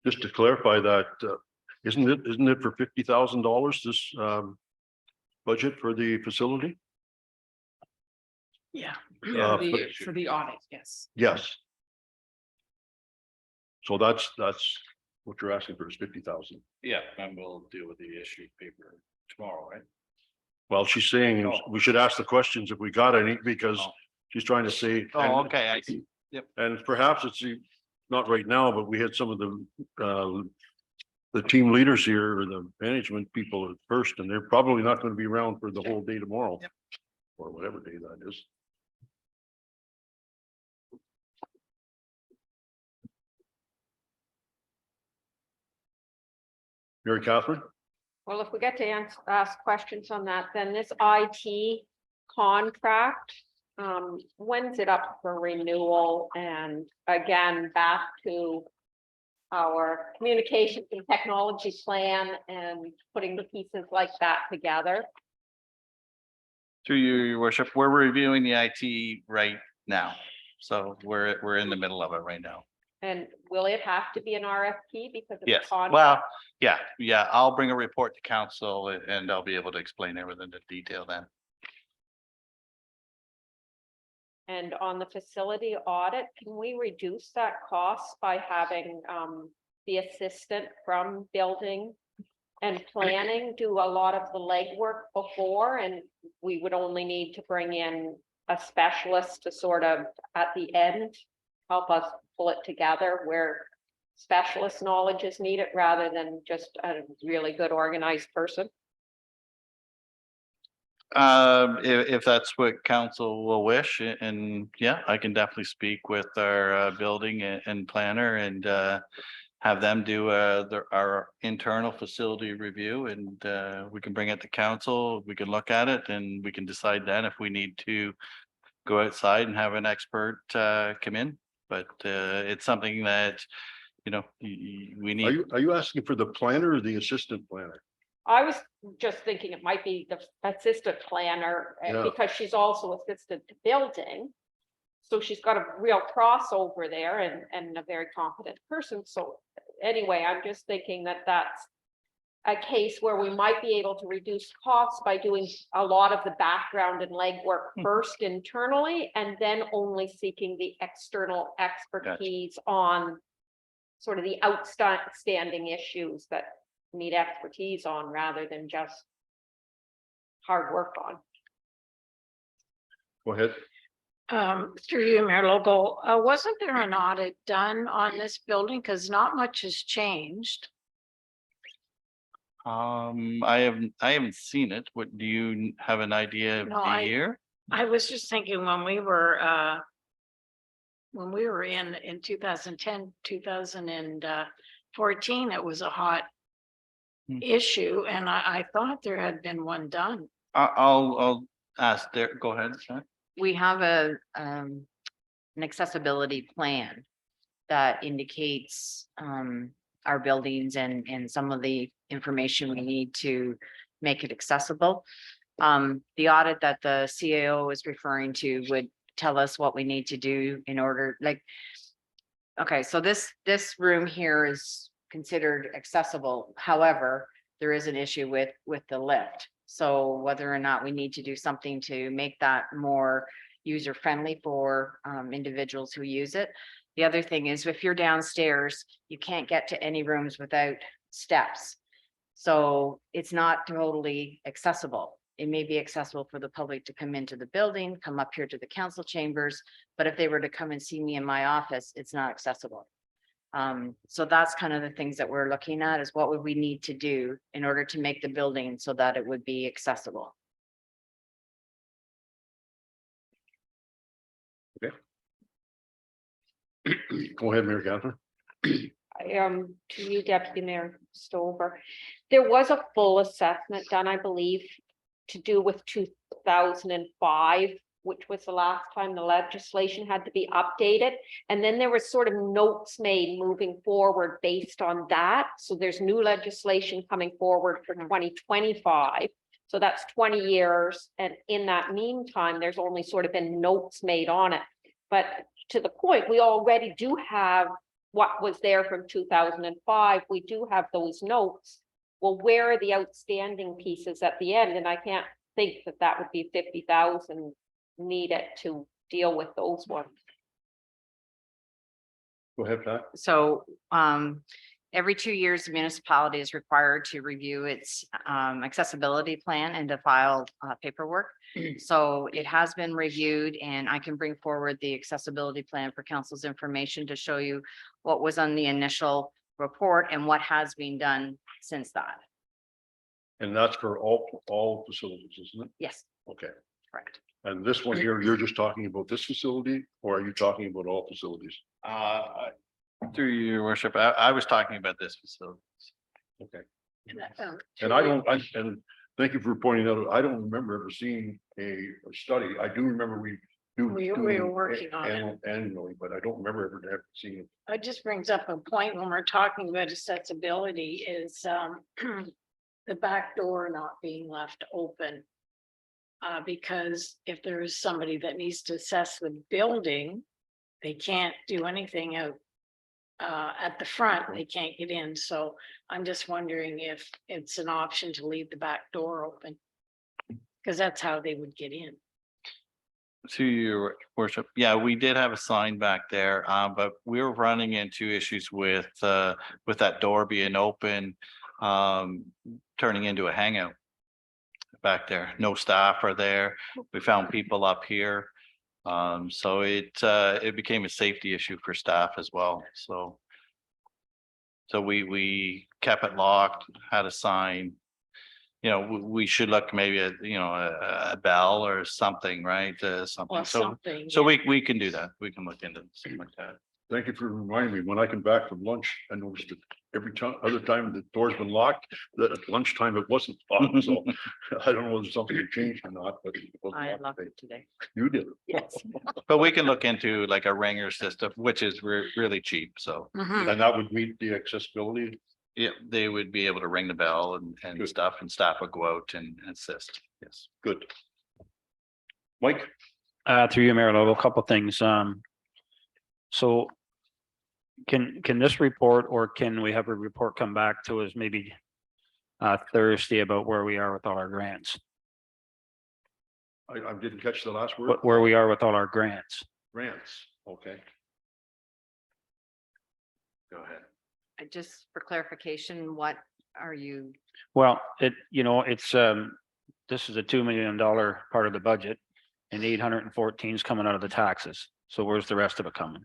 Just to clarify that, isn't it for $50,000 this budget for the facility? Yeah. For the audit, yes. Yes. So that's what you're asking for, is 50,000. Yeah, and we'll deal with the issue paper tomorrow, right? Well, she's saying we should ask the questions if we got any, because she's trying to say. Oh, okay, I see. And perhaps it's not right now, but we had some of the team leaders here, or the management people at first, and they're probably not going to be around for the whole day tomorrow. Or whatever day that is. Mary Catherine? Well, if we get to ask questions on that, then this IT contract, when's it up for renewal? And again, back to our communications and technology plan and putting the pieces like that together. Through you, your worship, we're reviewing the IT right now. So we're in the middle of it right now. And will it have to be an RFP because of the Yes, contract? well, yeah, I'll bring a report to council and I'll be able to explain everything in detail then. And on the facility audit, can we reduce that cost by having the assistant from building and planning do a lot of the legwork before, and we would only need to bring in a specialist to sort of at the end help us pull it together where specialist knowledge is needed rather than just a really good organized person? If that's what council will wish, and yeah, I can definitely speak with our building and planner and have them do our internal facility review, and we can bring it to council, we can look at it, and we can decide then if we need to go outside and have an expert come in. But it's something that, you know, we need. Are you asking for the planner or the assistant planner? I was just thinking it might be the assistant planner Yeah. because she's also assistant to building. So she's got a real crossover there and a very competent person. So anyway, I'm just thinking that that's a case where we might be able to reduce costs by doing a lot of the background and legwork first internally, and then only seeking the external expertise on sort of the outstanding issues that need expertise on rather than just hard work on. Go ahead. Through you, Mayor Local, wasn't there an audit done on this building? Because not much has changed. I haven't seen it. What, do you have an idea of No, the year? I was just thinking when we were in 2010, 2014, it was a hot issue, and I thought there had been one done. I'll ask there, go ahead, sir. We have an accessibility plan that indicates our buildings and some of the information we need to make it accessible. The audit that the CAO is referring to would tell us what we need to do in order, like, okay, so this room here is considered accessible. However, there is an issue with the lift. So whether or not we need to do something to make that more user-friendly for individuals who use it. The other thing is if you're downstairs, you can't get to any rooms without steps. So it's not totally accessible. It may be accessible for the public to come into the building, come up here to the council chambers, but if they were to come and see me in my office, it's not accessible. So that's kind of the things that we're looking at, is what would we need to do in order to make the building so that it would be accessible. Go ahead, Mayor Catherine. To you, Deputy Mayor Stover. There was a full assessment done, I believe, to do with 2005, which was the last time the legislation had to be updated. And then there was sort of notes made moving forward based on that. So there's new legislation coming forward for 2025. So that's 20 years. And in that meantime, there's only sort of been notes made on it. But to the point, we already do have what was there from 2005. We do have those notes. Well, where are the outstanding pieces at the end? And I can't think that that would be 50,000 needed to deal with those ones. Go ahead, Pat. So every 2 years, the municipality is required to review its accessibility plan and to file paperwork. So it has been reviewed, and I can bring forward the accessibility plan for council's information to show you what was on the initial report and what has been done since that. And that's for all facilities, isn't it? Yes, Okay. correct. And this one here, you're just talking about this facility, or are you talking about all facilities? Through your worship, I was talking about this facility. Okay. And And and thank you for pointing out, I don't remember ever seeing a study. I do remember we were working on it. annually, but I don't remember ever seeing it. It just brings up a point when we're talking about accessibility is the back door not being left open. Because if there is somebody that needs to assess the building, they can't do anything out at the front, they can't get in. So I'm just wondering if it's an option to leave the back door open. Because that's how they would get in. To your worship, yeah, we did have a sign back there, but we were running into issues with that door being open, turning into a hangout back there. No staff are there. We found people up here. So it became a safety issue for staff as well. So we kept it locked, had a sign, you know, we should look maybe at, you know, a bell or something, right? Something. Or So, something. so yeah. we can do that. We can look into something like that. Thank you for reminding me. When I come back from lunch, I noticed that every time, other time the door's been locked, that at lunchtime it wasn't locked. So I don't know if something changed or not, but. it wasn't I locked locked today. it today. You did. Yes. But we can look into like a ringer system, which is really cheap. So Mhm. And that would meet the accessibility. yeah, they would be able to ring the bell and Good. stuff, and staff would go out and assist. Yes. Good. Mike? Through you, Mayor Lobo, a couple things. So can this report, or can we have a report come back to us maybe Thursday about where we are with all our grants? I didn't catch the last word. Where we are with all our grants? Grants, okay. Go ahead. Just for clarification, what are you, Well, it's, this is a $2 million part of the budget, and 814 is coming out of the taxes. So where's the rest of it coming?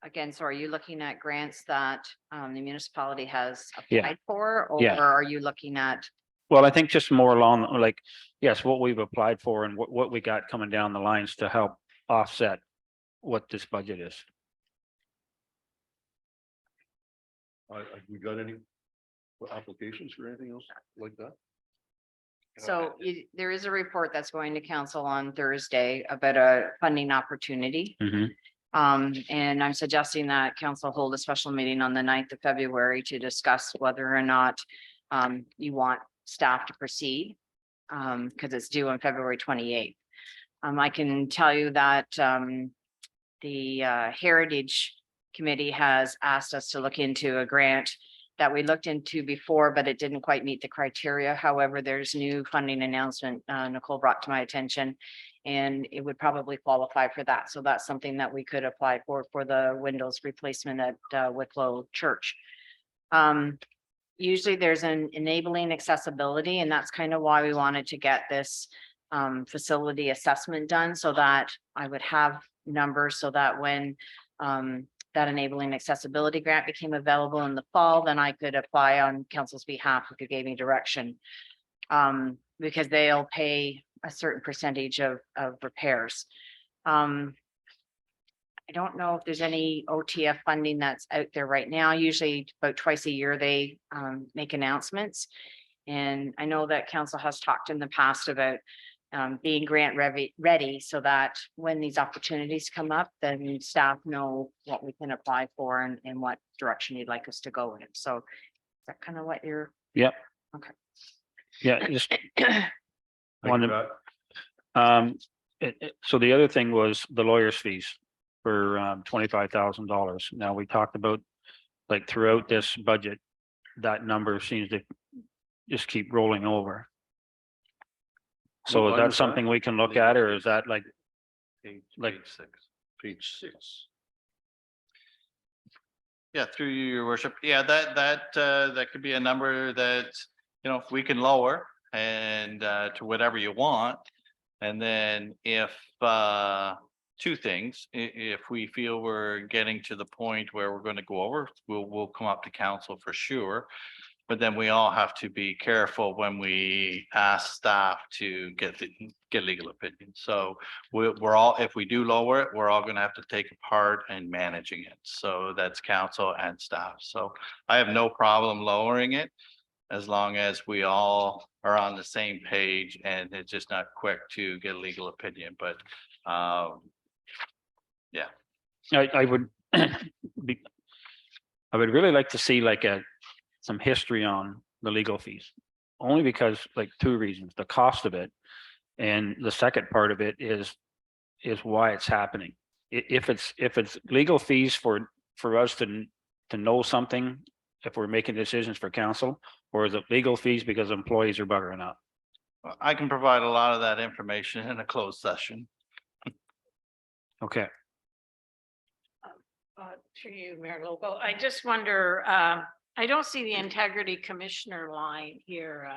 again, so are you looking at grants that the municipality has Yeah. applied for? Or Yeah. are you looking at, Well, I think just more along, like, yes, what we've applied for and what we got coming down the lines to help offset what this budget is. We got any applications for anything else like that? so there is a report that's going to council on Thursday about a funding opportunity. Mhm. And I'm suggesting that council hold a special meeting on the 9th of February to discuss whether or not you want staff to proceed. Because it's due on February 28th. I can tell you that the Heritage Committee has asked us to look into a grant that we looked into before, but it didn't quite meet the criteria. However, there's new funding announcement Nicole brought to my attention, and it would probably qualify for that. So that's something that we could apply for the windows replacement at Wicklow Church. Usually there's an enabling accessibility, and that's kind of why we wanted to get this facility assessment done, so that I would have numbers, so that when that enabling accessibility grant became available in the fall, then I could apply on council's behalf if you gave me direction. Because they'll pay a certain percentage of repairs. I don't know if there's any OTF funding that's out there right now. Usually about twice a year, they make announcements. And I know that council has talked in the past about being grant ready, so that when these opportunities come up, then staff know what we can apply for and what direction you'd like us to go in. So is that kind of what you're? Yep. Okay. Yeah, just Thank One you, of- Pat. so the other thing was the lawyer's fees for $25,000. Now, we talked about, like, throughout this budget, that number seems to just keep rolling over. So What is line that was that? something we can look at, or is that like, like- Page 6. Page 6. Yeah, through you, your worship. Yeah, that could be a number that, you know, we can lower and to whatever you want. And then if two things, if we feel we're getting to the point where we're going to go over, we'll come up to council for sure. But then we all have to be careful when we ask staff to get legal opinion. So we're all, if we do lower it, we're all gonna have to take a part in managing it. So that's council and staff. So I have no problem lowering it as long as we all are on the same page and it's just not quick to get a legal opinion, but yeah. I would be, I would really like to see like some history on the legal fees. Only because, like, two reasons: the cost of it, and the second part of it is why it's happening. If it's legal fees for us to know something, if we're making decisions for council, or is it legal fees because employees are buggering up? I can provide a lot of that information in a closed session. Okay. To you, Mayor Lobo, I just wonder, I don't see the integrity commissioner line here,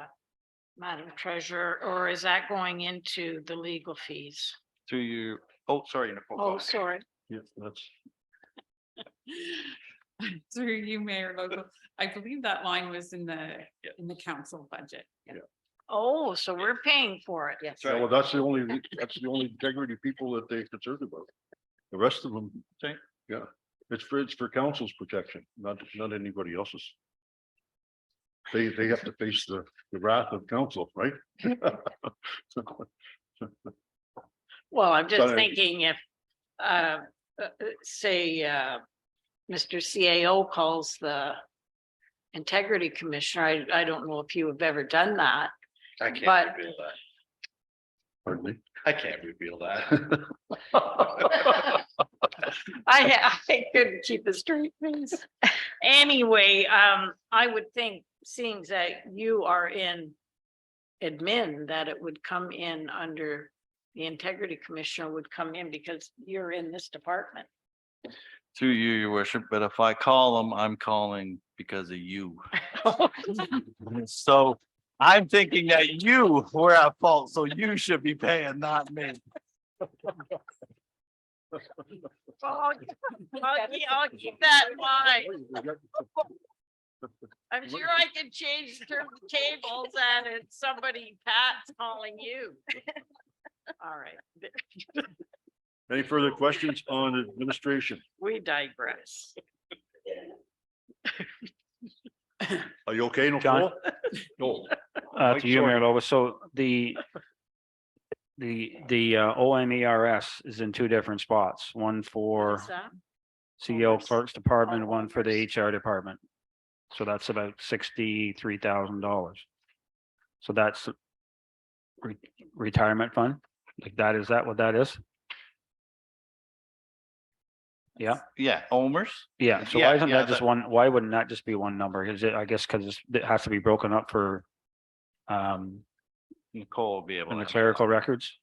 Madam Treasurer, or is that going into the legal fees? Through you, oh, sorry, Nicole. Oh, sorry. Yeah, that's. Through you, Mayor Logo. I believe that line was in the council budget. Oh, so we're paying for it. Yes. Yeah, well, that's the only integrity people that they're concerned about. The rest of them, yeah, it's for council's protection, not anybody else's. They have to face the wrath of council, right? Well, I'm just Sorry. thinking if, say, Mr. CAO calls the integrity commissioner, I don't know if you have ever done that. I can't But- reveal that. Pardon me? I can't reveal that. I couldn't keep a straight face. Anyway, I would think, seeing that you are in admin, that it would come in under the integrity commissioner would come in because you're in this department. Through you, your worship, but if I call them, I'm calling because of you. So I'm thinking that you were at fault, so you should be paying, not me. I'll keep that in mind. I'm sure I can change the tables and it's somebody, Pat's calling you. All right, Any further questions on administration? we digress. Are you okay, John? Nicole? No. To you, Mayor Lobo, so the OMERS is in two different spots, one for What's that? CEO Clerk's Department, one for the HR Department. So that's about $63,000. So that's retirement fund, like that, is that what that is? Yeah, Yeah, Omers. yeah, so Yeah, why isn't yeah, that just one, why wouldn't that just be one number? Is it, I guess, because it has to be broken up for Nicole will be able in the to. clerical records?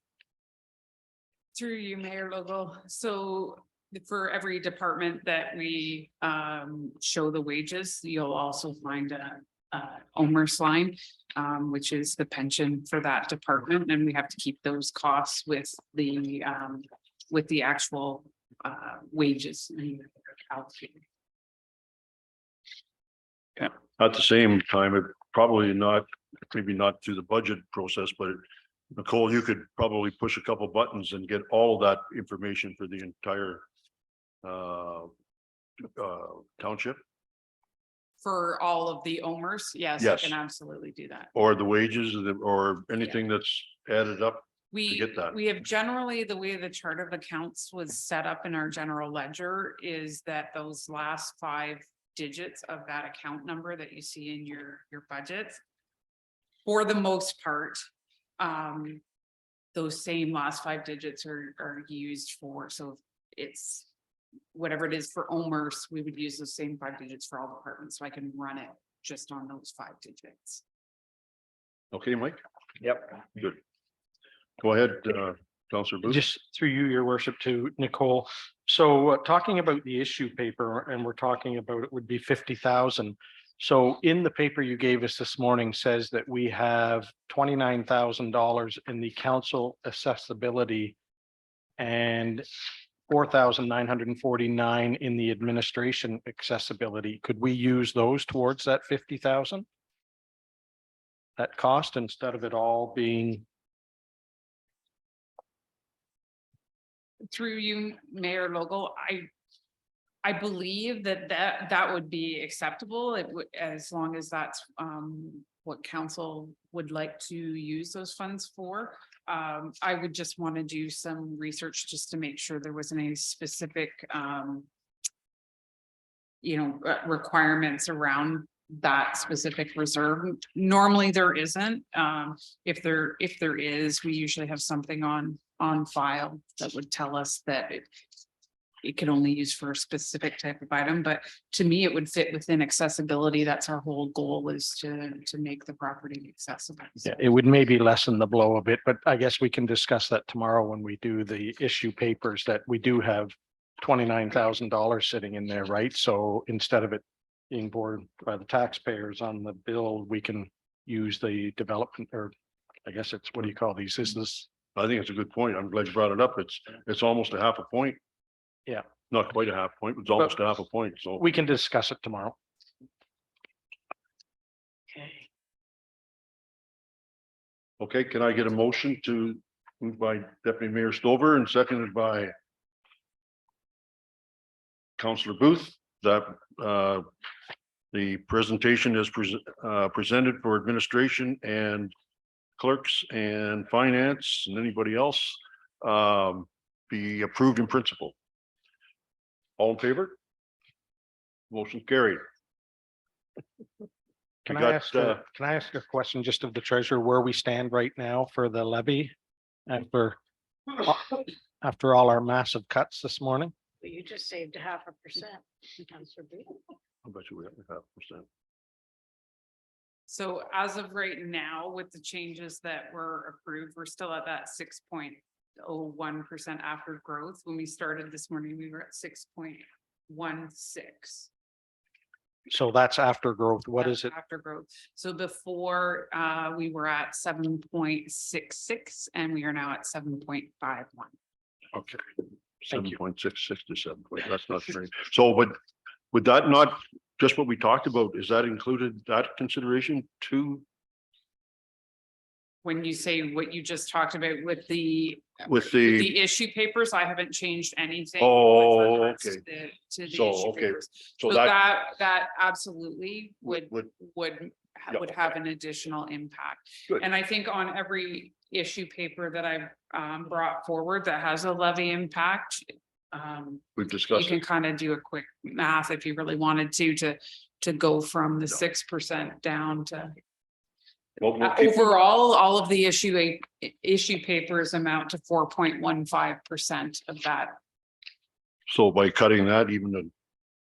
Through you, Mayor Logo. So for every department that we show the wages, you'll also find a OMERS line, which is the pension for that department, and we have to keep those costs with the actual wages. Allocated. At the same time, it probably not, maybe not through the budget process, but Nicole, you could probably push a couple buttons and get all of that information for the entire township, For all of the OMERS, yes, I Yes. can absolutely do that. or the wages or anything that's added up. We, get that. we have generally, the way the chart of accounts was set up in our general ledger is that those last 5 digits of that account number that you see in your budgets. For the most part, those same last 5 digits are used for, so it's whatever it is for OMERS, we would use those same 5 digits for all departments, so I can run it just on those 5 digits. Okay, Mike? Yep. Good. Go ahead, Counselor Booth. Just through you, your worship, to Nicole. So talking about the issue paper, and we're talking about it would be 50,000. So in the paper you gave us this morning says that we have $29,000 in the council accessibility and 4,949 in the administration accessibility. Could we use those towards that 50,000? That cost, instead of it all being, Through you, Mayor Logo, I believe that would be acceptable. It would, as long as that's what council would like to use those funds for. I would just want to do some research just to make sure there wasn't any specific requirements around that specific reserve. Normally there isn't. If there is, we usually have something on file that would tell us that it can only use for a specific type of item, but to me, it would fit within accessibility. That's our whole goal, is to make the property accessible. yeah, it would maybe lessen the blow a bit, but I guess we can discuss that tomorrow when we do the issue papers, that we do have $29,000 sitting in there, right? So instead of it being borne by the taxpayers on the bill, we can use the development, or I guess it's, what do you call these? Is this? I think it's a good point. I'm glad you brought it up. It's almost a half a point. Yeah. Not quite a half point, it's almost a half a point, so. We can discuss it tomorrow. Okay, can I get a motion to move by Deputy Mayor Stover and seconded by Councillor Booth, that the presentation is presented for administration and clerks and finance and anybody else be approved in principle? All in favor? Motion carried. Can We I got, ask, can I ask a question just of the treasurer, where we stand right now for the levy? After all our massive cuts this morning? Well, you just saved 0.5%. Councillor Booth. I bet you we have 0.5%. So as of right now, with the changes that were approved, we're still at that 6.01% after growth. When we started this morning, we were at 6.16. So that's after growth. What is it? After growth. So before, we were at 7.66 and we are now at 7.51. Okay. Thank you. 7.66 to 7. That's not very, so would that not, just what we talked about, is that included, that consideration too? When you say what you just talked about with the issue papers, I haven't changed anything. Oh, with regards okay. To the So, issue okay. papers. So So that that absolutely would Yeah, have an additional impact. Good. And I think on every issue paper that I've brought forward that has a levy impact. we've You discussed can it. kind of do a quick math if you really wanted to go from the 6% down to. Well, we'll keep- Overall, all of the issue papers amount to 4.15% of that. So by cutting that, even the,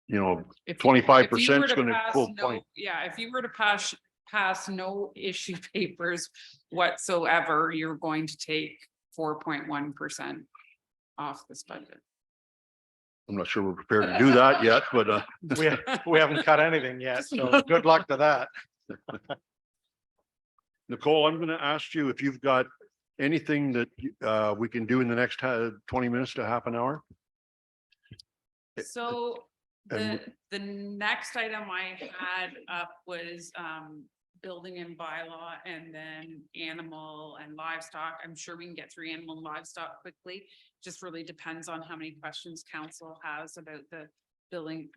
you know, If- 25% if you were is to going to pass full no- point. Yeah, if you were to pass no issue papers whatsoever, you're going to take 4.1% off this budget. I'm not sure we're prepared to do that yet, but We haven't cut anything yet, so good luck to that. Nicole, I'm gonna ask you if you've got anything that we can do in the next 20 minutes to half an hour? So And the next item I had up was building and bylaw and then animal and livestock. I'm sure we can get through animal and livestock quickly. Just really depends on how many questions council has about the building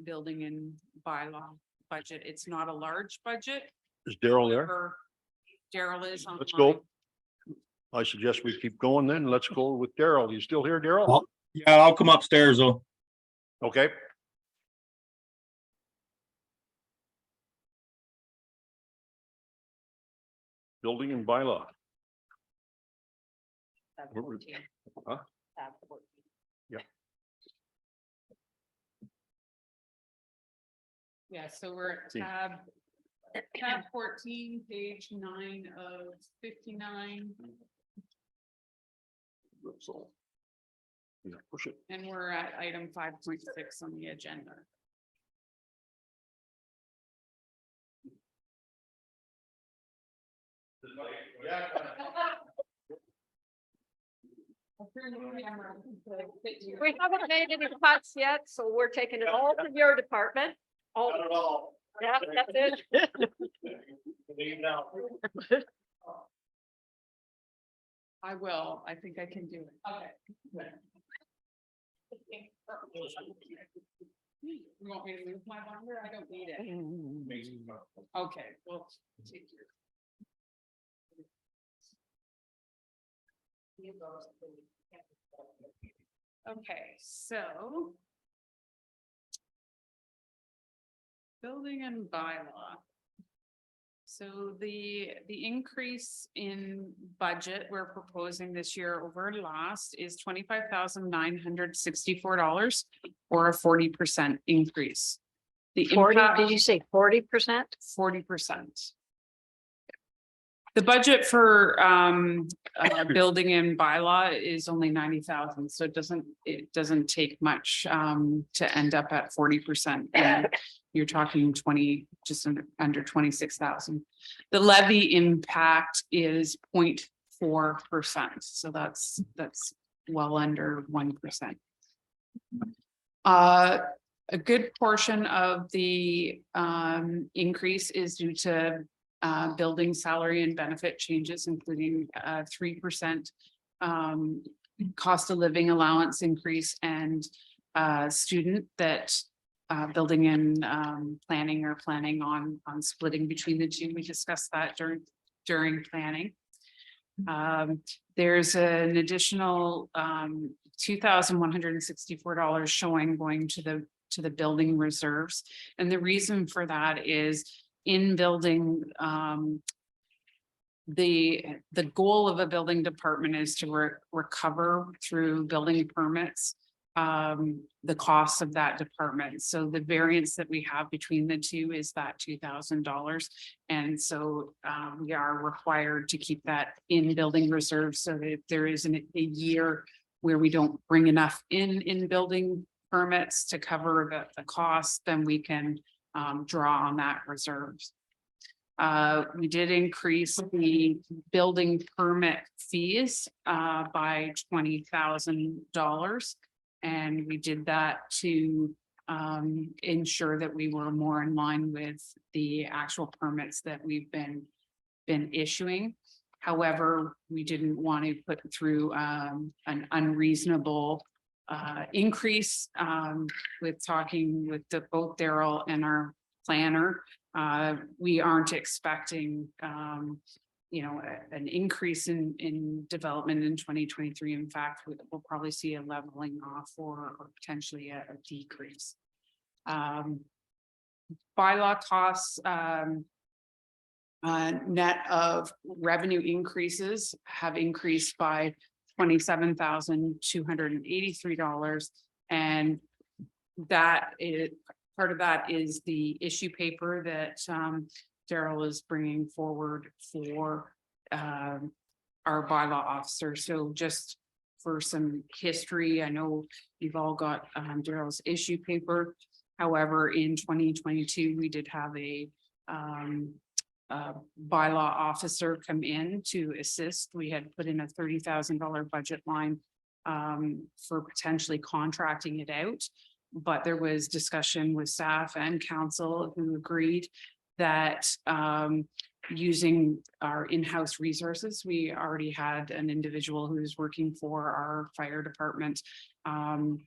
and bylaw budget. It's not a large budget. Is Daryl there? However, Daryl is on. Let's go. I suggest we keep going then. Let's go with Daryl. You still here, Daryl? Yeah, I'll come upstairs though. Okay. Building and bylaw. Huh? Yeah. Yeah, so we're at tab 14, page 9 of 59, That's all. Yeah, push it. and we're at item 5.6 on the agenda. We haven't made any cuts yet, so we're taking it all to your department. All. Yeah, that's it. I will, I think I can do it. Okay. You want me to move my binder? I don't need it. Okay, well. take your- Okay, so. Building and bylaw. So the increase in budget we're proposing this year over last is $25,964 or a 40% increase. The 40, impact- did you say 40%? 40%. The budget for building and bylaw is only 90,000, so it doesn't take much to end up at 40%. You're talking just under 26,000. The levy impact is 0.4%, so that's well under 1%. A good portion of the increase is due to building salary and benefit changes, including 3% cost of living allowance increase and student that building and planning or planning on splitting between the two. We discussed that during planning. There's an additional $2,164 showing going to the building reserves. And the reason for that is in building, the goal of a building department is to recover through building permits the cost of that department. So the variance that we have between the two is that $2,000. And so we are required to keep that in building reserves so that if there isn't a year where we don't bring enough in building permits to cover the cost, then we can draw on that reserves. We did increase the building permit fees by $20,000. And we did that to ensure that we were more in line with the actual permits that we've been issuing. However, we didn't want to put through an unreasonable increase with talking with both Daryl and our planner. We aren't expecting an increase in development in 2023. In fact, we'll probably see a leveling off or potentially a decrease. Bylaw costs, net of revenue increases have increased by $27,283. And that is part of that is the issue paper that Daryl is bringing forward for our bylaw officer. So just for some history, I know you've all got Daryl's issue paper. However, in 2022, we did have a bylaw officer come in to assist. We had put in a $30,000 budget line for potentially contracting it out. But there was discussion with staff and council who agreed that using our in-house resources, we already had an individual who's working for our fire department and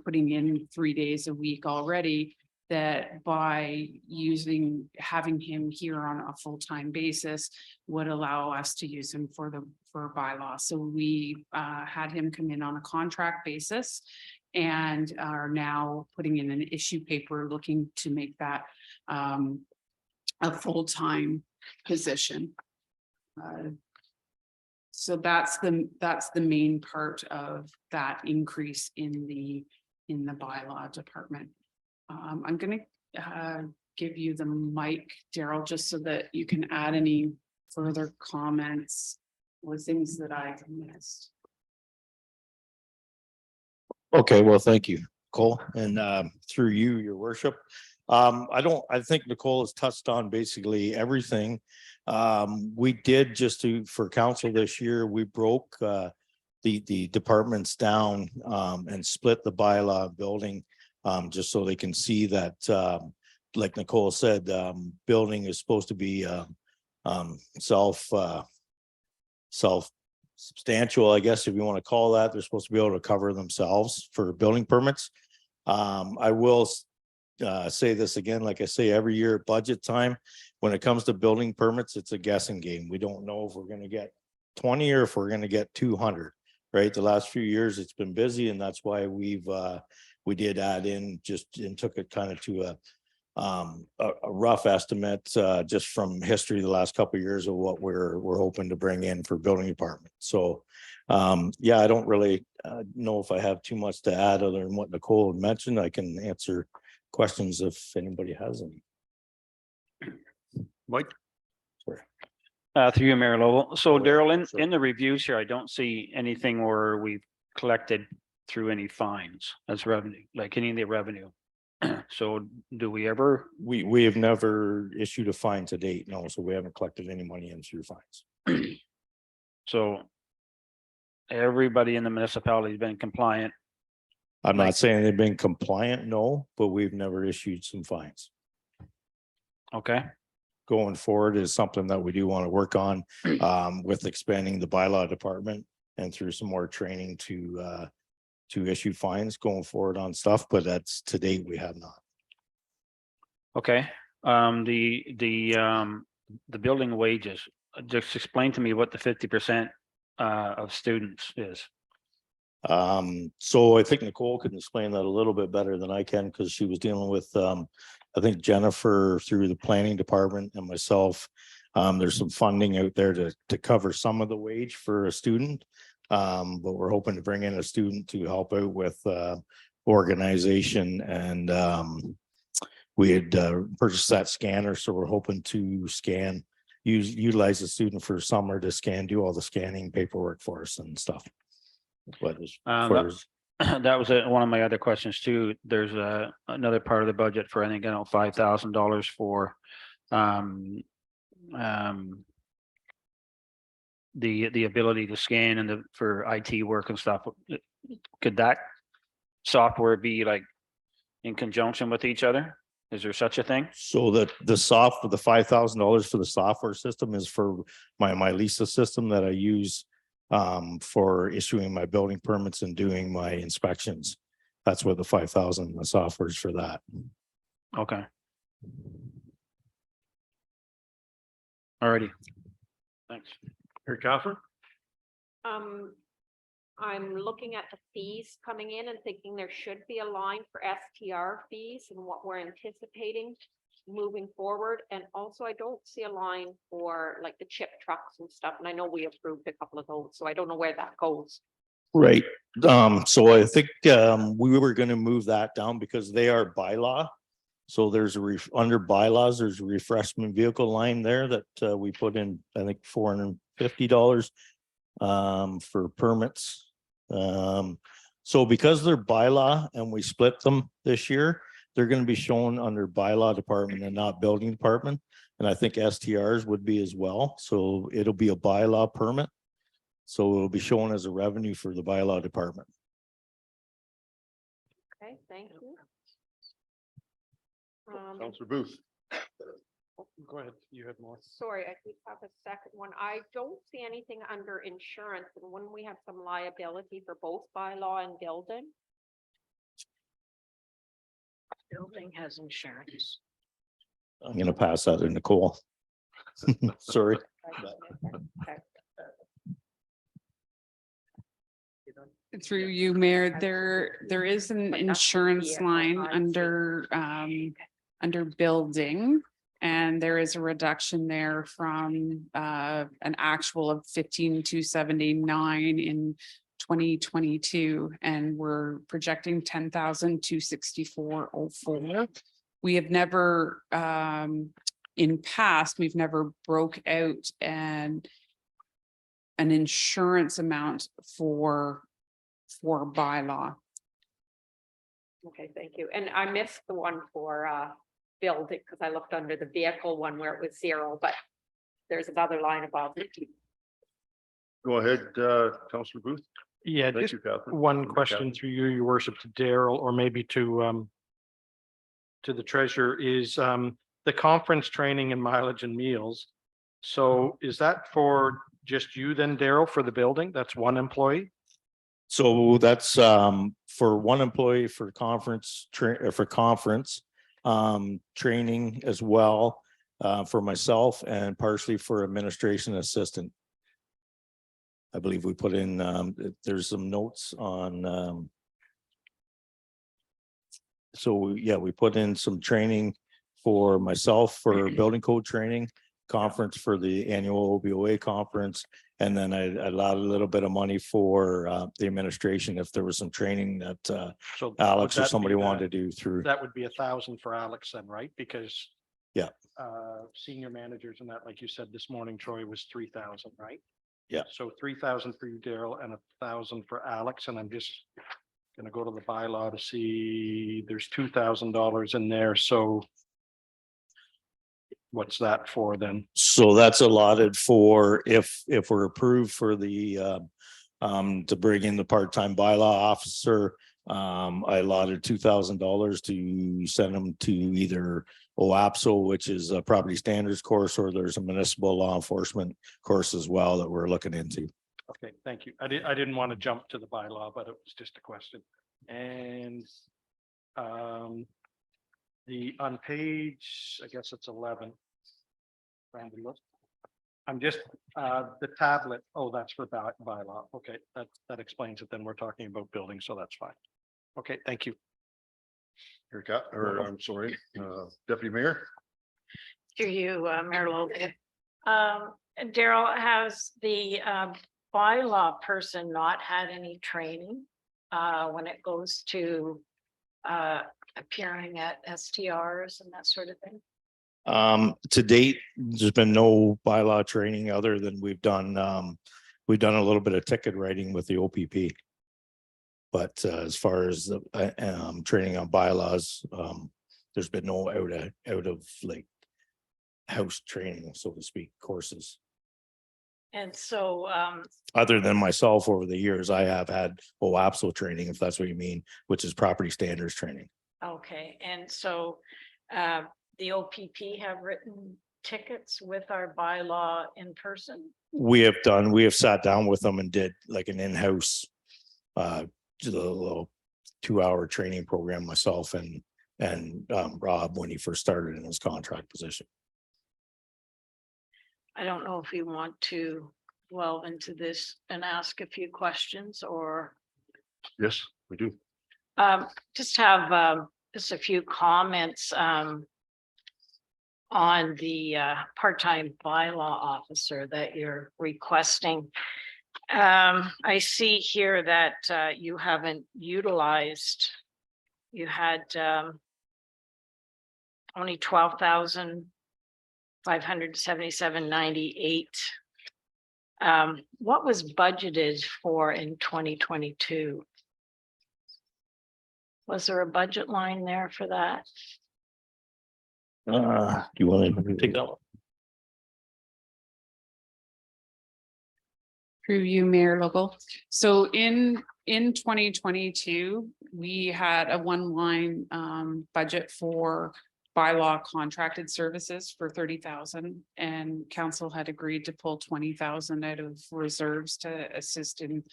putting in 3 days a week already, that by having him here on a full-time basis would allow us to use him for bylaw. So we had him come in on a contract basis and are now putting in an issue paper looking to make that a full-time position. So that's the main part of that increase in the bylaw department. I'm going to give you the mic, Daryl, just so that you can add any further comments or things that I've missed. Okay, well, thank you, Cole, and through you, your worship. I think Nicole has touched on basically everything. We did for council this year, we broke the departments down and split the bylaw building just so they can see that, like Nicole said, building is supposed to be self-substantial, I guess, if you want to call that. They're supposed to be able to cover themselves for building permits. I will say this again, like I say every year at budget time, when it comes to building permits, it's a guessing game. We don't know if we're going to get 20 or if we're going to get 200, right? The last few years it's been busy, and that's why we did add in and took it kind of to a rough estimate just from history the last couple of years of what we're hoping to bring in for building department. So yeah, I don't really know if I have too much to add other than what Nicole had mentioned. I can answer questions if anybody has any. Mike? Through you, Mayor Lovell. So Daryl, in the reviews here, I don't see anything where we've collected through any fines as revenue, like any of the revenue. So do we ever? We have never issued a fine to date, no, so we haven't collected any money in through fines. So everybody in the municipality has been compliant I'm Like- not saying they've been compliant, no, but we've never issued some fines. Okay, Going forward is something that we do want to work on with expanding the bylaw department and through some more training to issue fines going forward on stuff, but that's to date, we have not. okay. The building wages, just explain to me what the 50% of students is. So I think Nicole can explain that a little bit better than I can, because she was dealing with, I think Jennifer through the planning department and myself. There's some funding out there to cover some of the wage for a student. But we're hoping to bring in a student to help out with, organization and, we had, purchased that scanner, so we're hoping to utilize the student for summer to do all the scanning paperwork for us and stuff. But as far as That was one of my other questions too. There's another part of the budget for, I think, $5,000 for the ability to scan and for IT work and stuff. Could that software be like in conjunction with each other? Is there such a thing? So the $5,000 for the software system is for my Lisa system that I use for issuing my building permits and doing my inspections. That's what the 5,000, the software is for that. Okay. Alrighty. Thanks. Eric Catherine? I'm looking at the fees coming in and thinking there should be a line for STR fees and what we're anticipating moving forward. And also I don't see a line for like the chip trucks and stuff. And I know we approved a couple of those, so I don't know where that goes. Right. So I think we were going to move that down because they are bylaw. So there's under bylaws, there's a refreshment vehicle line there that we put in, I think $450 for permits. So because they're bylaw and we split them this year, they're going to be shown under bylaw department and not building department. And I think STRs would be as well. So it'll be a bylaw permit. So it'll be shown as a revenue for the bylaw department. Okay, thank you. Counselor Booth. Go ahead, you had more. Sorry, I do have a second one. I don't see anything under insurance, and when we have some liability for both bylaw and building. Building has insurance. I'm going to pass that to Nicole. Sorry. Okay. Through you, Mayor, there is an But that's the insurance vehicle line I see. under building. And there is a reduction there from an actual of 15,279 in 2022, and we're projecting 10,264.04. We have never in past, we've never broke out an insurance amount for bylaw. Okay, thank you. And I missed the one for building because I looked under the vehicle one where it was 0, but there's another line above it. Go ahead, Counselor Booth. Yeah, Thank just you, Catherine. one question through you, your worship, to Daryl, or maybe to the treasurer, is the conference training and mileage and meals. So is that for just you then, Daryl, for the building? That's one employee? So that's for one employee for conference training as well for myself and partially for administration assistant. I believe we put in there's some notes on so yeah, we put in some training for myself for building code training, conference for the annual OBOA conference. And then I allowed a little bit of money for the administration if there was some training that So Alex would or that somebody be wanted to do through. That would be 1,000 for Alex then, right? Because Yeah. Senior managers and that, like you said this morning, Troy, was 3,000, right? Yeah. So 3,000 for you, Daryl, and 1,000 for Alex, and I'm just gonna go to the bylaw to see there's $2,000 in there, so what's that for then? So that's allotted for if we're approved for the to bring in the part-time bylaw officer I allotted $2,000 to send them to either OAPSO, which is a property standards course, or there's a municipal law enforcement course as well that we're looking into. Okay, thank you. I didn't want to jump to the bylaw, but it was just a question. And on page, I guess it's 11. Randy, look. I'm just, the tablet, oh, that's for bylaw. Okay, that explains it. Then we're talking about buildings, so that's fine. Okay, thank you. I'm sorry, Deputy Mayor. To you, Mayor Logan. Daryl, has the bylaw person not had any training when it goes to appearing at STRs and that sort of thing? To date, there's been no bylaw training other than we've done a little bit of ticket writing with the OPP. But as far as the training on bylaws, there's been no out of like house training, so to speak, courses. And so Other than myself over the years, I have had OAPSO training, if that's what you mean, which is property standards training. okay, and so the OPP have written tickets with our bylaw in person? We have sat down with them and did like an in-house just a little 2-hour training program myself and Rob when he first started in his contract position. I don't know if you want to delve into this and ask a few questions or Yes, we do. just have just a few comments on the part-time bylaw officer that you're requesting. I see here that you haven't utilized, you had only 12,577.98. What was budgeted for in 2022? Was there a budget line there for that? Do you want to take that one? Through you, Mayor Local. So in 2022, we had a one-line budget for bylaw contracted services for 30,000, and council had agreed to pull 20,000 out of reserves to assist in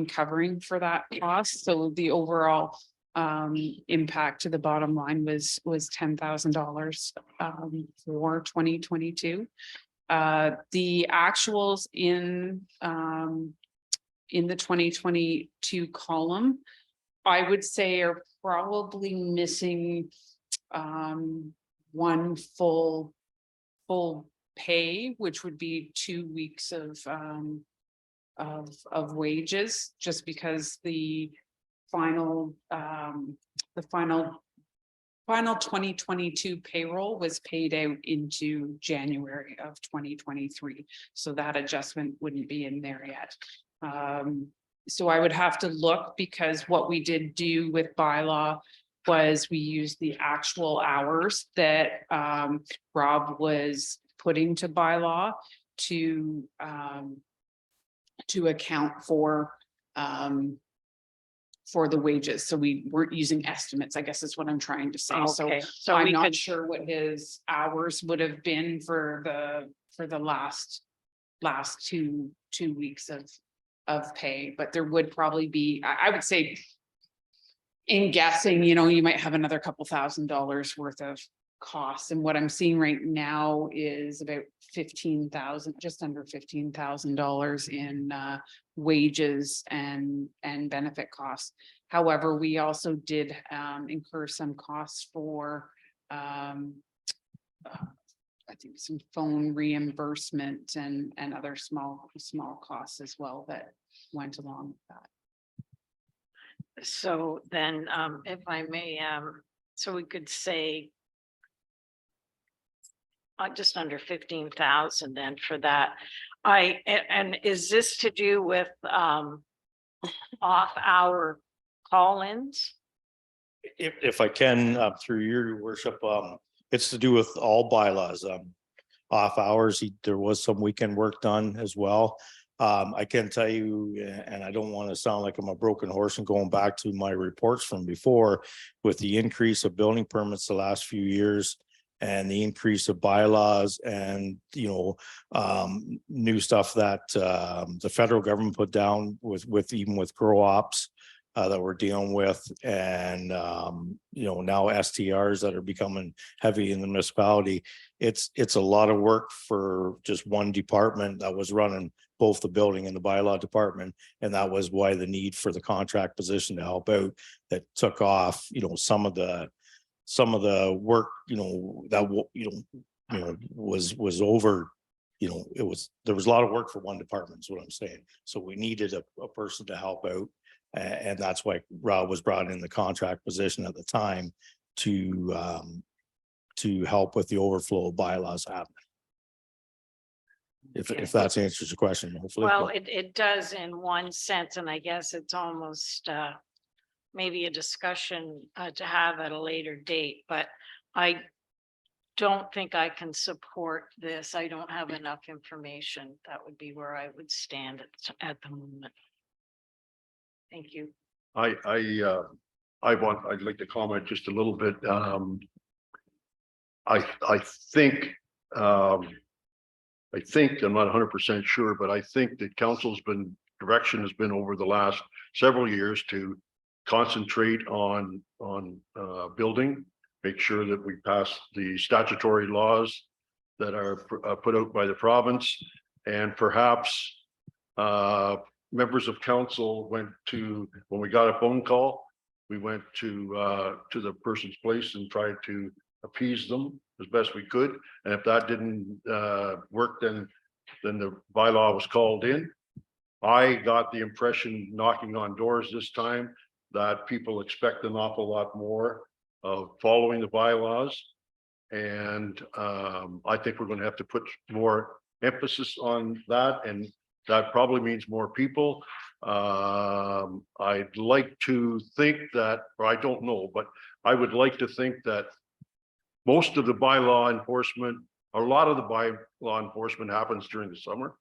covering for that cost. So the overall impact to the bottom line was $10,000 for 2022. The actuals in the 2022 column, I would say are probably missing one full pay, which would be 2 weeks of wages, just because the final 2022 payroll was paid out into January of 2023. So that adjustment wouldn't be in there yet. So I would have to look, because what we did do with bylaw was we used the actual hours that Rob was putting to bylaw to account for the wages. So we weren't using estimates, I guess is what I'm trying to say. Okay, So I'm we not could- sure what his hours would have been for the last two weeks of pay, but there would probably be, I would say, in guessing, you might have another couple $1,000s worth of costs. And what I'm seeing right now is about 15,000, just under $15,000 in wages and benefit costs. However, we also did incur some costs for I think some phone reimbursement and other small costs as well that went along with that. So then, if I may, so we could say just under 15,000 then for that. And is this to do with off-hour call-ins? If I can, through your worship, it's to do with all bylaws, off hours. There was some weekend work done as well. I can tell you, and I don't want to sound like I'm a broken horse and going back to my reports from before, with the increase of building permits the last few years and the increase of bylaws and, new stuff that the federal government put down with even with grow ops that we're dealing with, and now STRs that are becoming heavy in the municipality. It's a lot of work for just one department that was running both the building and the bylaw department, and that was why the need for the contract position to help out that took off. Some of the work was over. There was a lot of work for one department is what I'm saying. So we needed a person to help out. And that's why Rob was brought in the contract position at the time to help with the overflow of bylaws happening. If that's answers your question, hopefully. Well, it does in one sense, and I guess it's almost maybe a discussion to have at a later date, but I don't think I can support this. I don't have enough information. That would be where I would stand at the moment. Thank you. I'd like to comment just a little bit. I think I'm not 100% sure, but I think that council's direction has been over the last several years to concentrate on building, make sure that we pass the statutory laws that are put out by the province, and perhaps members of council when we got a phone call, we went to the person's place and tried to appease them as best we could. And if that didn't work, then the bylaw was called in. I got the impression knocking on doors this time that people expect an awful lot more of following the bylaws. And I think we're going to have to put more emphasis on that, and that probably means more people. I'd like to think that, or I don't know, but I would like to think that most of the bylaw enforcement, a lot of the bylaw enforcement happens during the summer.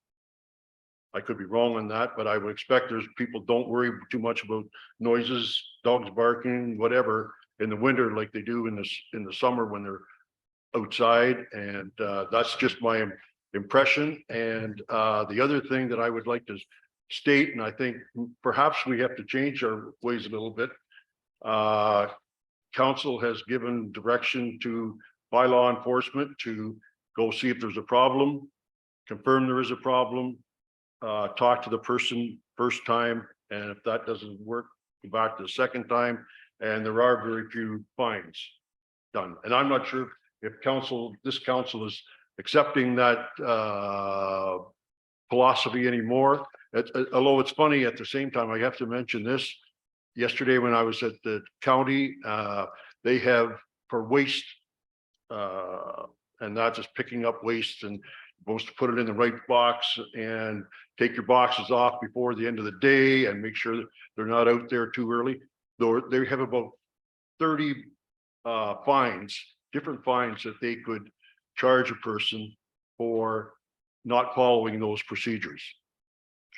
I could be wrong on that, but I would expect people don't worry too much about noises, dogs barking, whatever, in the winter like they do in the summer when they're outside. And that's just my impression. And the other thing that I would like to state, and I think perhaps we have to change our ways a little bit. Council has given direction to bylaw enforcement to go see if there's a problem, confirm there is a problem, talk to the person first time, and if that doesn't work, go back to the second time. And there are very few fines done. And I'm not sure if this council is accepting that philosophy anymore. Although it's funny, at the same time, I have to mention this. Yesterday, when I was at the county, they have for waste, and not just picking up waste, and supposed to put it in the right box and take your boxes off before the end of the day and make sure that they're not out there too early. Though they have about 30 fines, different fines that they could charge a person for not following those procedures.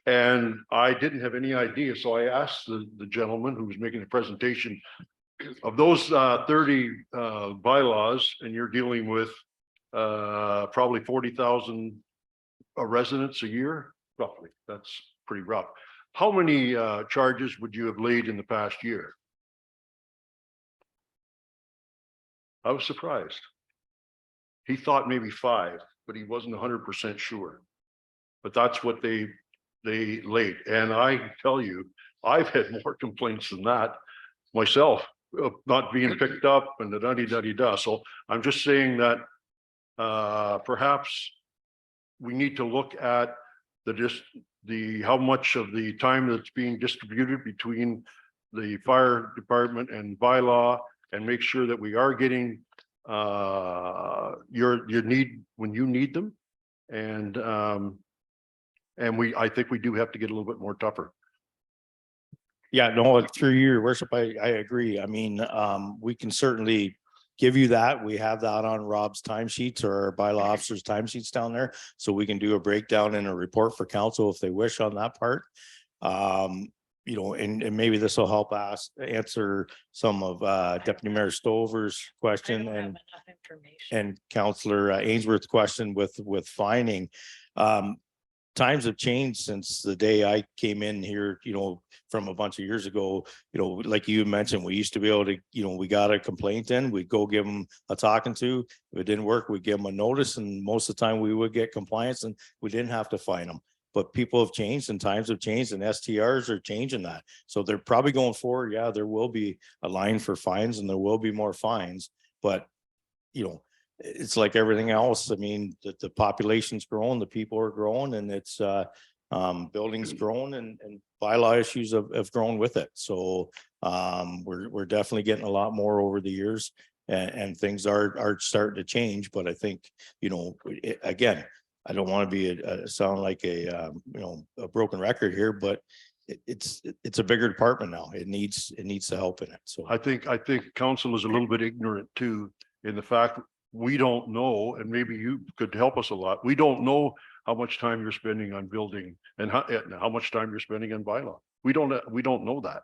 And I didn't have any idea. So I asked the gentleman who was making the presentation of those 30 bylaws, and you're dealing with probably 40,000 residents a year, roughly. That's pretty rough. How many charges would you have laid in the past year? I was surprised. He thought maybe 5, but he wasn't 100% sure. But that's what they laid. And I tell you, I've had more complaints than that myself, of not being picked up and the da-di-da-di-da. So I'm just saying that perhaps we need to look at how much of the time that's being distributed between the fire department and bylaw, and make sure that we are getting your need when you need them. And I think we do have to get a little bit more tougher. Yeah, no, through your worship, I agree. I mean, we can certainly give you that. We have that on Rob's timesheets or our bylaw officer's timesheets down there. So we can do a breakdown and a report for council if they wish on that part. You know, and maybe this will help answer some of Deputy Mayor Stover's question and Councillor Ainsworth's question with fining. Times have changed since the day I came in here, you know, from a bunch of years ago. You know, like you mentioned, we used to be able to, you know, we got a complaint in, we'd go give them a talking to. If it didn't work, we'd give them a notice, and most of the time we would get compliance and we didn't have to fine them. But people have changed and times have changed, and STRs are changing that. So they're probably going forward. Yeah, there will be a line for fines and there will be more fines, but you know, it's like everything else. I mean, the population's growing, the people are growing, and it's buildings growing, and bylaw issues have grown with it. So we're definitely getting a lot more over the years, and things are starting to change. But I think, you know, again, I don't want to be sound like a you know, a broken record here, but it's a bigger department now. It needs the help in it. So I think council is a little bit ignorant too, in the fact we don't know, and maybe you could help us a lot. We don't know how much time you're spending on building and how much time you're spending on bylaw. We don't know that.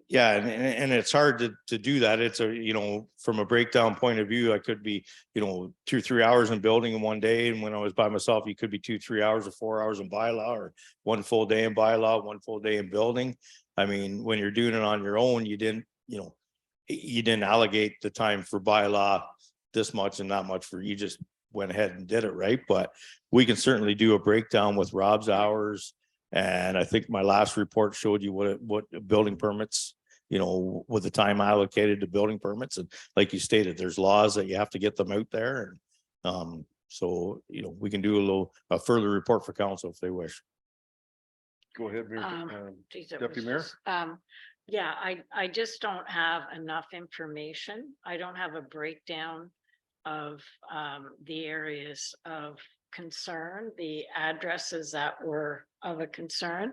yeah, and it's hard to do that. It's a, you know, from a breakdown point of view, I could be, you know, 2 or 3 hours in building in one day, and when I was by myself, you could be 2 or 3 hours or 4 hours in bylaw, or 1 full day in bylaw, 1 full day in building. I mean, when you're doing it on your own, you didn't allocate the time for bylaw this much and that much for, you just went ahead and did it, right? But we can certainly do a breakdown with Rob's hours. And I think my last report showed you what building permits, you know, with the time allocated to building permits. And like you stated, there's laws that you have to get them out there. And so, you know, we can do a further report for council if they wish. Go ahead, Geez, it Deputy was Mayor. just, yeah, I just don't have enough information. I don't have a breakdown of the areas of concern, the addresses that were of a concern.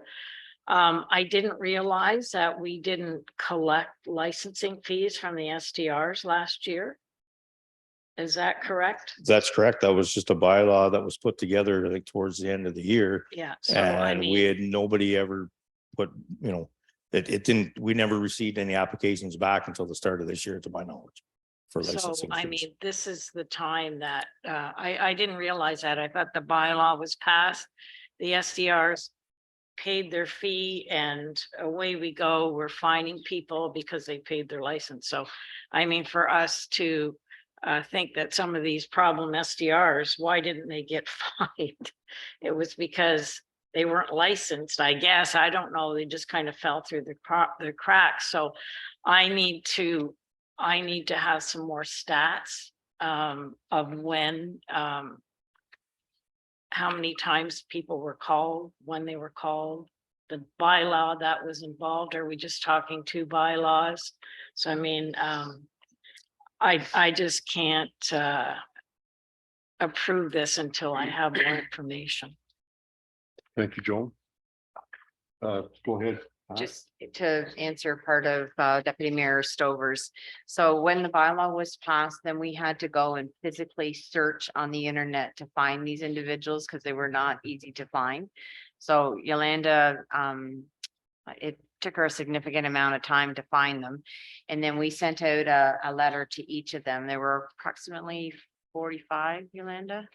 I didn't realize that we didn't collect licensing fees from the STRs last year. Is that correct? That's correct. That was just a bylaw that was put together, I think, towards the end of the year. Yeah. So I And mean, we had nobody ever put, you know, it didn't, we never received any applications back until the start of this year, to my knowledge, for so licensing I fees. mean, this is the time that I didn't realize that. I thought the bylaw was passed. The SDRs paid their fee and away we go. We're fining people because they paid their license. So I mean, for us to think that some of these problem SDRs, why didn't they get fined? It was because they weren't licensed, I guess. I don't know. They just kind of fell through the cracks. So I need to have some more stats of when, how many times people were called, when they were called, the bylaw that was involved. Are we just talking 2 bylaws? So I mean, I just can't approve this until I have more information. Thank you, Joan. Go ahead. Just to answer part of Deputy Mayor Stover's. So when the bylaw was passed, then we had to go and physically search on the internet to find these individuals because they were not easy to find. So Yolanda, it took her a significant amount of time to find them. And then we sent out a letter to each of them. There were approximately 45, Yolanda?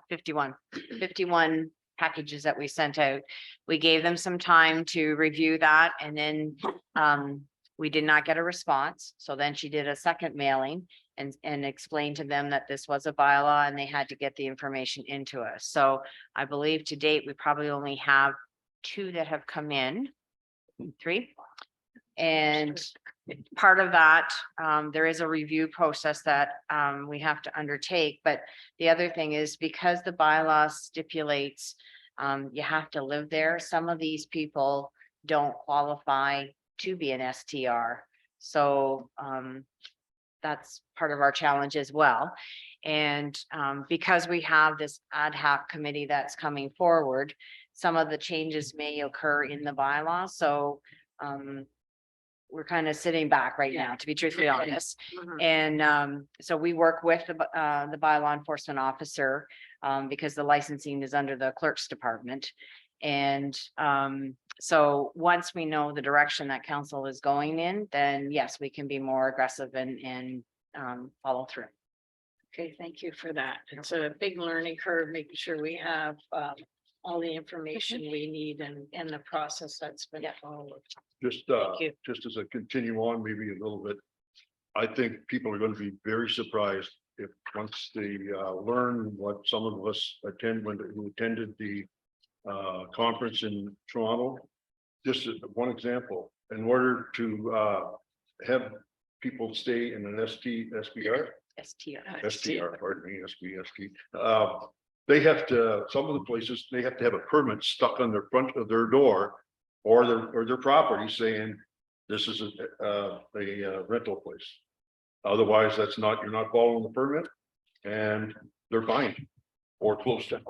51 packages that we sent out. We gave them some time to review that, and then we did not get a response. So then she did a second mailing and explained to them that this was a bylaw and they had to get the information into us. So I believe to date, we probably only have 2 that have come in, 3. And part of that, there is a review process that we have to undertake. But the other thing is, because the bylaw stipulates you have to live there, some of these people don't qualify to be an STR. So that's part of our challenge as well. And because we have this ad hoc committee that's coming forward, some of the changes may occur in the bylaw. So we're kind of sitting back right now, to be truthfully honest. Mhm. And so we work with the bylaw enforcement officer because the licensing is under the clerk's department. And so once we know the direction that council is going in, then yes, we can be more aggressive and follow through. Okay, thank you for that. It's a big learning curve, making sure we have all the information we need and the process that's been followed. Just, you. just as a continue on, maybe a little bit. I think people are going to be very surprised if, once they learn what some of us who attended the conference in Toronto. Just as one example, in order to have people stay in an STR, pardon me, ST. They have to, some of the places, they have to have a permit stuck on the front of their door or their property saying this is a rental place. Otherwise, that's not, you're not following the permit and they're fined or closed down.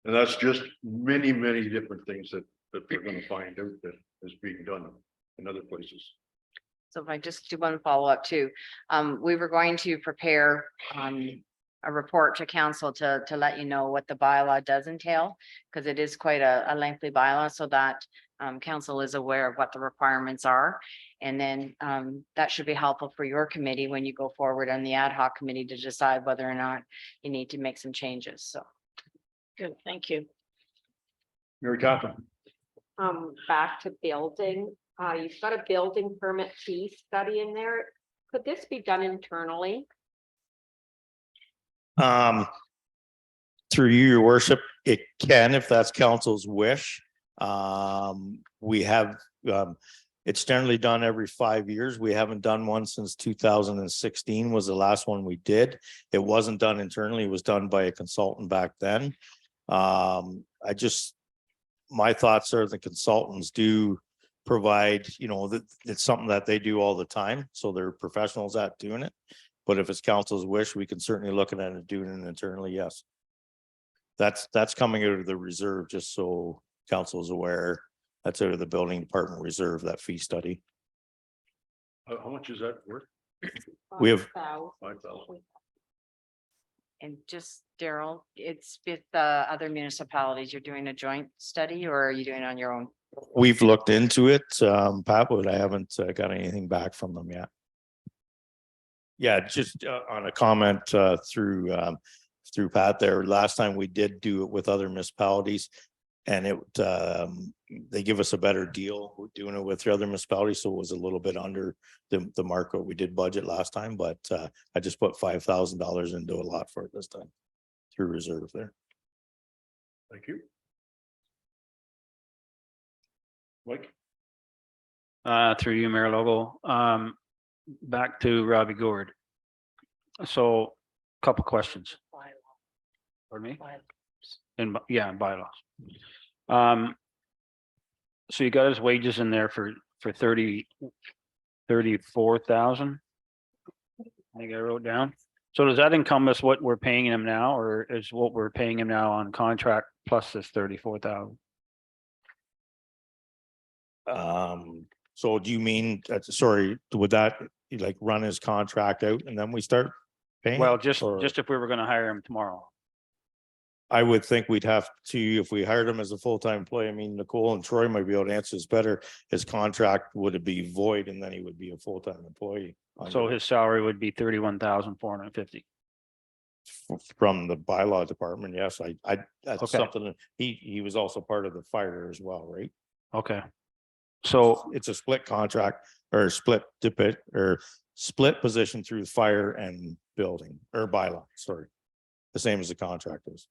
And that's just many, many different things that we're going to find out that is being done in other places. So if I just do one follow-up too, we were going to prepare a report to council to let you know what the bylaw does entail, because it is quite a lengthy bylaw, so that council is aware of what the requirements are. And then that should be helpful for your committee when you go forward on the ad hoc committee to decide whether or not you need to make some changes. So. Good, thank you. Mary Catherine. Back to building, you've got a building permit fee study in there. Could this be done internally? Through you, your worship, it can, if that's council's wish. We have, it's generally done every 5 years. We haven't done one since 2016 was the last one we did. It wasn't done internally, it was done by a consultant back then. My thoughts are the consultants do provide, you know, that it's something that they do all the time. So they're professionals at doing it. But if it's council's wish, we can certainly look at it doing it internally. Yes. That's coming out of the reserve, just so council is aware. That's out of the building department reserve, that fee study. How much is that worth? We have 5,000. And just Daryl, it's with the other municipalities. You're doing a joint study, or are you doing it on your own? We've looked into it, Pat, but I haven't got anything back from them yet. Yeah, just on a comment through Pat there, last time we did do it with other municipalities, and they give us a better deal with doing it with the other municipalities, so it was a little bit under the mark what we did budget last time, but I just put $5,000 into a lot for it this time through reserve there. Thank you. Mike? Through you, Mayor Logo. Back to Robbie Gord. So, couple questions. Pardon me? And yeah, bylaws. So you got his wages in there for 34,000. I think I wrote down. So does that encompass what we're paying him now, or is what we're paying him now on contract plus this 34,000? So do you mean, sorry, would that like run his contract out and then we start paying? Well, just Or- if we were going to hire him tomorrow. I would think we'd have to, if we hired him as a full-time employee, I mean, Nicole and Troy might be able to answer this better. His contract would be void and then he would be a full-time employee. So his salary would be 31,450. From the bylaw department, yes, that's Okay. something, that he was also part of the fire as well, right? Okay. So It's a split contract or split position through fire and building or bylaw, sorry. The same as the contract is.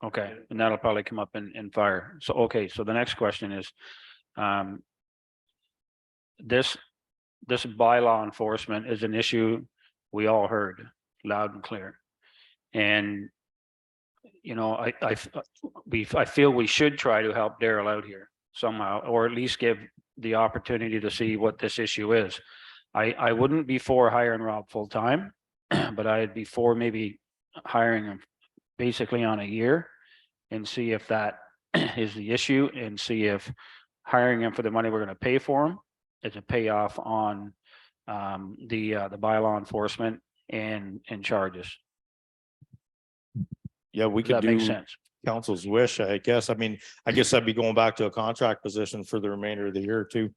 okay, and that'll probably come up in fire. So, okay, so the next question is, this bylaw enforcement is an issue we all heard loud and clear. And, you know, I feel we should try to help Daryl out here somehow, or at least give the opportunity to see what this issue is. I wouldn't be for hiring Rob full-time, but I'd be for maybe hiring him basically on a year and see if that is the issue, and see if hiring him for the money we're going to pay for him as a payoff on the bylaw enforcement and charges. Yeah, we Does could that make do sense? council's wish, I guess. I mean, I guess I'd be going back to a contract position for the remainder of the year too.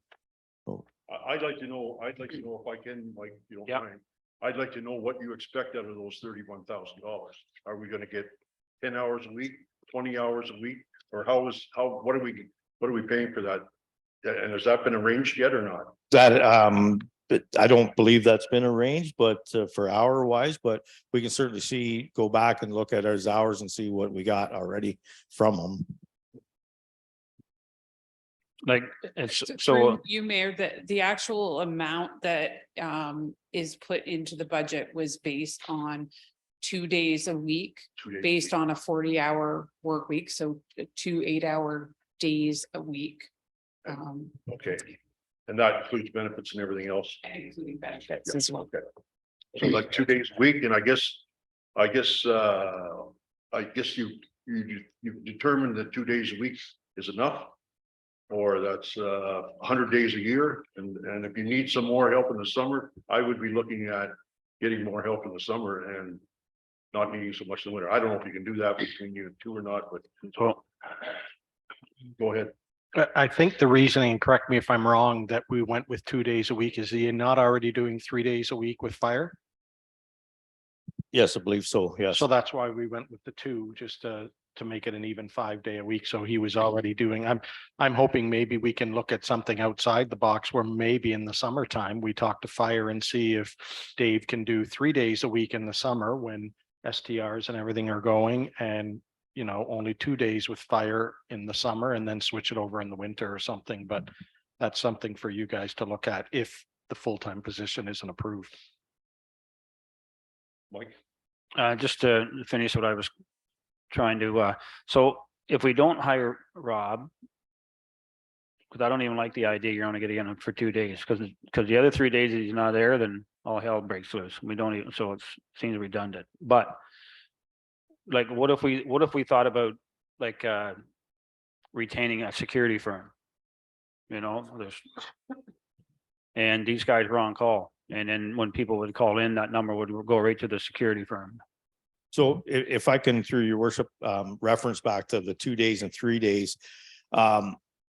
I'd like to know if I can, like, you don't Yeah. mind. I'd like to know what you expect out of those $31,000. Are we gonna get 10 hours a week, 20 hours a week? Or what are we paying for that? And has that been arranged yet or not? That, but I don't believe that's been arranged, but for hour wise, but we can certainly go back and look at his hours and see what we got already from them. Like, it's Through so, You, Mayor, the actual amount that is put into the budget was based on 2 days a week, 2 days. based on a 40-hour work week, so 2 8-hour days a week. Okay. And that includes benefits and everything else. Including benefits as well. Okay. So like 2 days a week, and I guess you determined that 2 days a week is enough. Or that's 100 days a year, and if you need some more help in the summer, I would be looking at getting more help in the summer and not needing so much in the winter. I don't know if you can do that between you two or not, but well, go ahead. I think the reasoning, and correct me if I'm wrong, that we went with 2 days a week, is he not already doing 3 days a week with fire? Yes, I believe so. Yes. So that's why we went with the 2, just to make it an even 5-day a week. So he was already doing, I'm hoping maybe we can look at something outside the box where maybe in the summertime, we talk to fire and see if Dave can do 3 days a week in the summer when STRs and everything are going, and only 2 days with fire in the summer, and then switch it over in the winter or something. But that's something for you guys to look at if the full-time position isn't approved. Mike? just to finish what I was trying to, so if we don't hire Rob, because I don't even like the idea you're only getting him for 2 days, because the other 3 days he's not there, then all hell breaks loose. We don't even, so it seems redundant. But like, what if we thought about like retaining a security firm? And these guys were on call, and then when people would call in, that number would go right to the security firm. So if I can, through your worship, reference back to the 2 days and 3 days.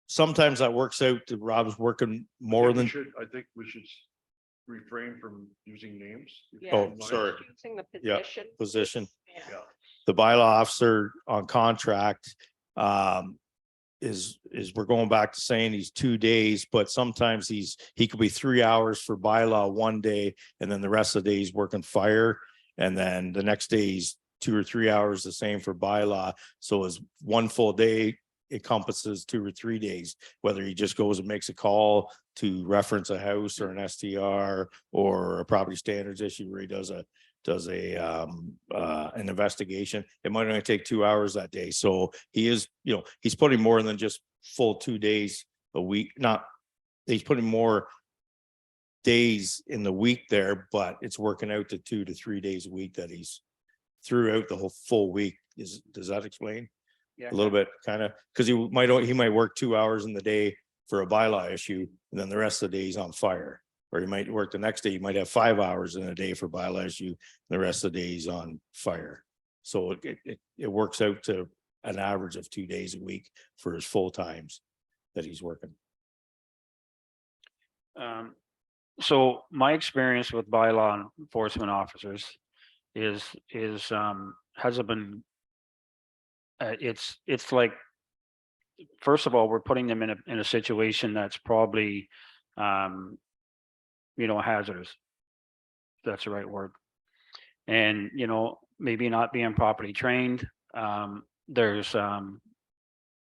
Sometimes that works out that Rob's working more than. I think we should refrain from using names. Oh, sorry. Using the Yeah. position. Position. Yeah. The bylaw officer on contract is we're going back to saying he's 2 days, but sometimes he could be 3 hours for bylaw one day, and then the rest of the day he's working fire, and then the next day he's 2 or 3 hours the same for bylaw. So as one full day encompasses 2 or 3 days, whether he just goes and makes a call to reference a house or an STR or a property standards issue where he does an investigation. It might only take 2 hours that day. So he is, he's putting more than just full 2 days a week. He's putting more days in the week there, but it's working out to 2 to 3 days a week that he's throughout the whole full week. Does that explain? Yeah. A little bit, kind of, because he might work 2 hours in the day for a bylaw issue, and then the rest of the day he's on fire. Or he might work the next day, you might have 5 hours in a day for bylaw issue, and the rest of the day he's on fire. So it works out to an average of 2 days a week for his full times that he's working. So my experience with bylaw enforcement officers hasn't been. It's like, first of all, we're putting them in a situation that's probably, hazardous. That's the right word. And, maybe not being properly trained. There's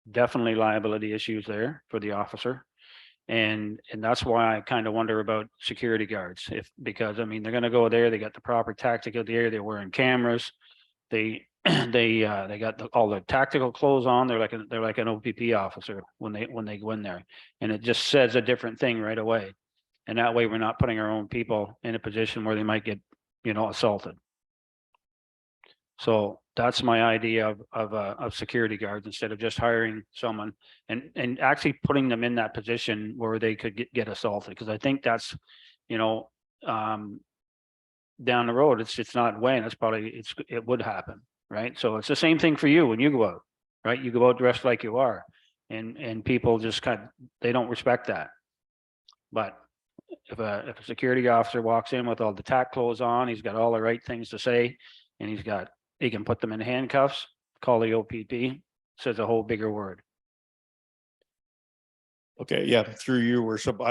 definitely liability issues there for the officer. And that's why I kind of wonder about security guards, because they're going to go there, they got the proper tactical gear, they're wearing cameras, they got all the tactical clothes on. They're like an OPP officer when they go in there, and it just says a different thing right away. And that way we're not putting our own people in a position where they might get, assaulted. So that's my idea of security guards instead of just hiring someone and actually putting them in that position where they could get assaulted. Because I think that's, you know, down the road, it's not when, it would happen, right? So it's the same thing for you when you go out, right? You go out dressed like you are and people just they don't respect that. But if a security officer walks in with all the tack clothes on, he's got all the right things to say, and he can put them in handcuffs, call the OPP, says a whole bigger word. Okay, yeah, through your worship,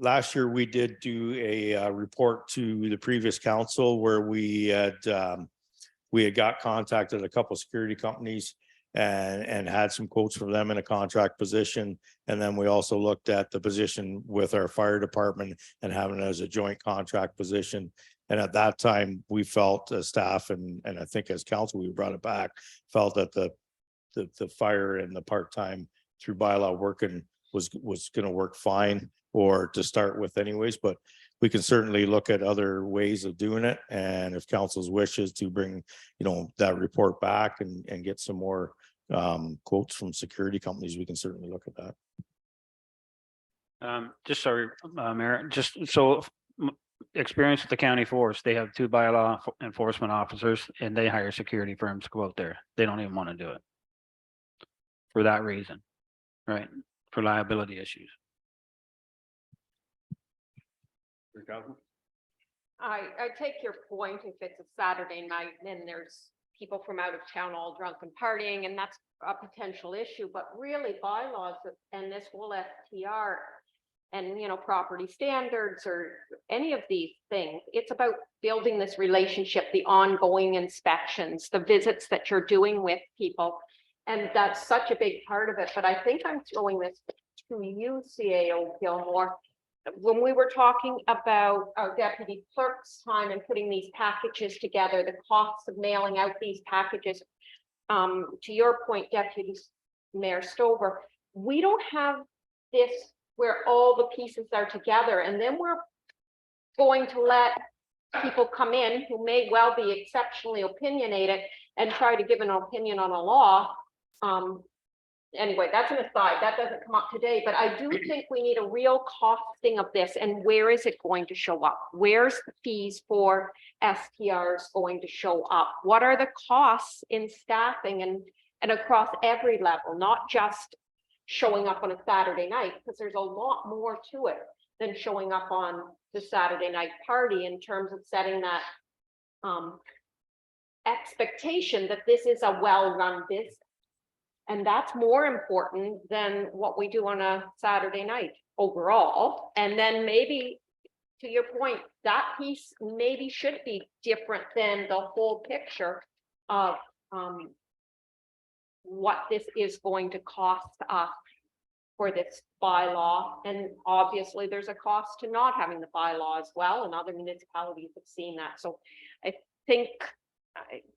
last year we did do a report to the previous council where we had got contacted a couple of security companies and had some quotes from them in a contract position. And then we also looked at the position with our fire department and having it as a joint contract position. And at that time, we felt as staff and I think as council, we brought it back, felt that the fire and the part-time through bylaw working was going to work fine, or to start with anyways, but we can certainly look at other ways of doing it. And if council's wishes to bring, that report back and get some more quotes from security companies, we can certainly look at that. Just sorry, Mayor, just so experience with the county force, they have 2 bylaw enforcement officers and they hire security firms to go out there. They don't even want to do it for that reason, right? For liability issues. I take your point. If it's a Saturday night, then there's people from out of town all drunk and partying, and that's a potential issue, but really bylaws and this whole STR and, property standards or any of these things, it's about building this relationship, the ongoing inspections, the visits that you're doing with people. And that's such a big part of it. But I think I'm throwing this to you, CAO Gilmore. When we were talking about our deputy clerk's time and putting these packages together, the costs of mailing out these packages, to your point, Deputy Mayor Stover, we don't have this where all the pieces are together, and then we're going to let people come in who may well be exceptionally opinionated and try to give an opinion on a law. Anyway, that's an aside. That doesn't come up today, but I do think we need a real costing of this. And where is it going to show up? Where's the fees for STRs going to show up? What are the costs in staffing and across every level, not just showing up on a Saturday night, because there's a lot more to it than showing up on the Saturday night party in terms of setting that expectation that this is a well-run business. And that's more important than what we do on a Saturday night overall. And then maybe, to your point, that piece maybe should be different than the whole picture of what this is going to cost us for this bylaw. And obviously there's a cost to not having the bylaw as well, and other municipalities have seen that. So I think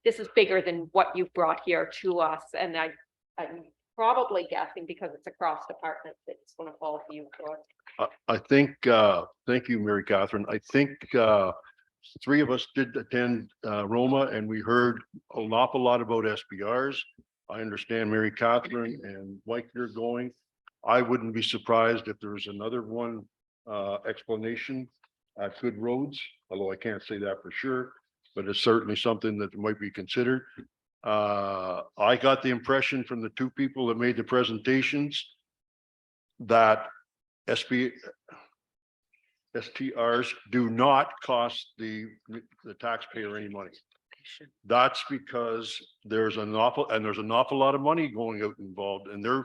this is bigger than what you've brought here to us, and I'm probably guessing because it's across departments, it's going to fall to you, George. I think, thank you, Mary Catherine. I think 3 of us did attend Roma, and we heard an awful lot about SBRs. I understand Mary Catherine and Mike, you're going. I wouldn't be surprised if there's another one explanation at Good Roads, although I can't say that for sure, but it's certainly something that might be considered. I got the impression from the 2 people that made the presentations that STRs do not cost the taxpayer any money. That's because there's an awful lot of money going out involved, and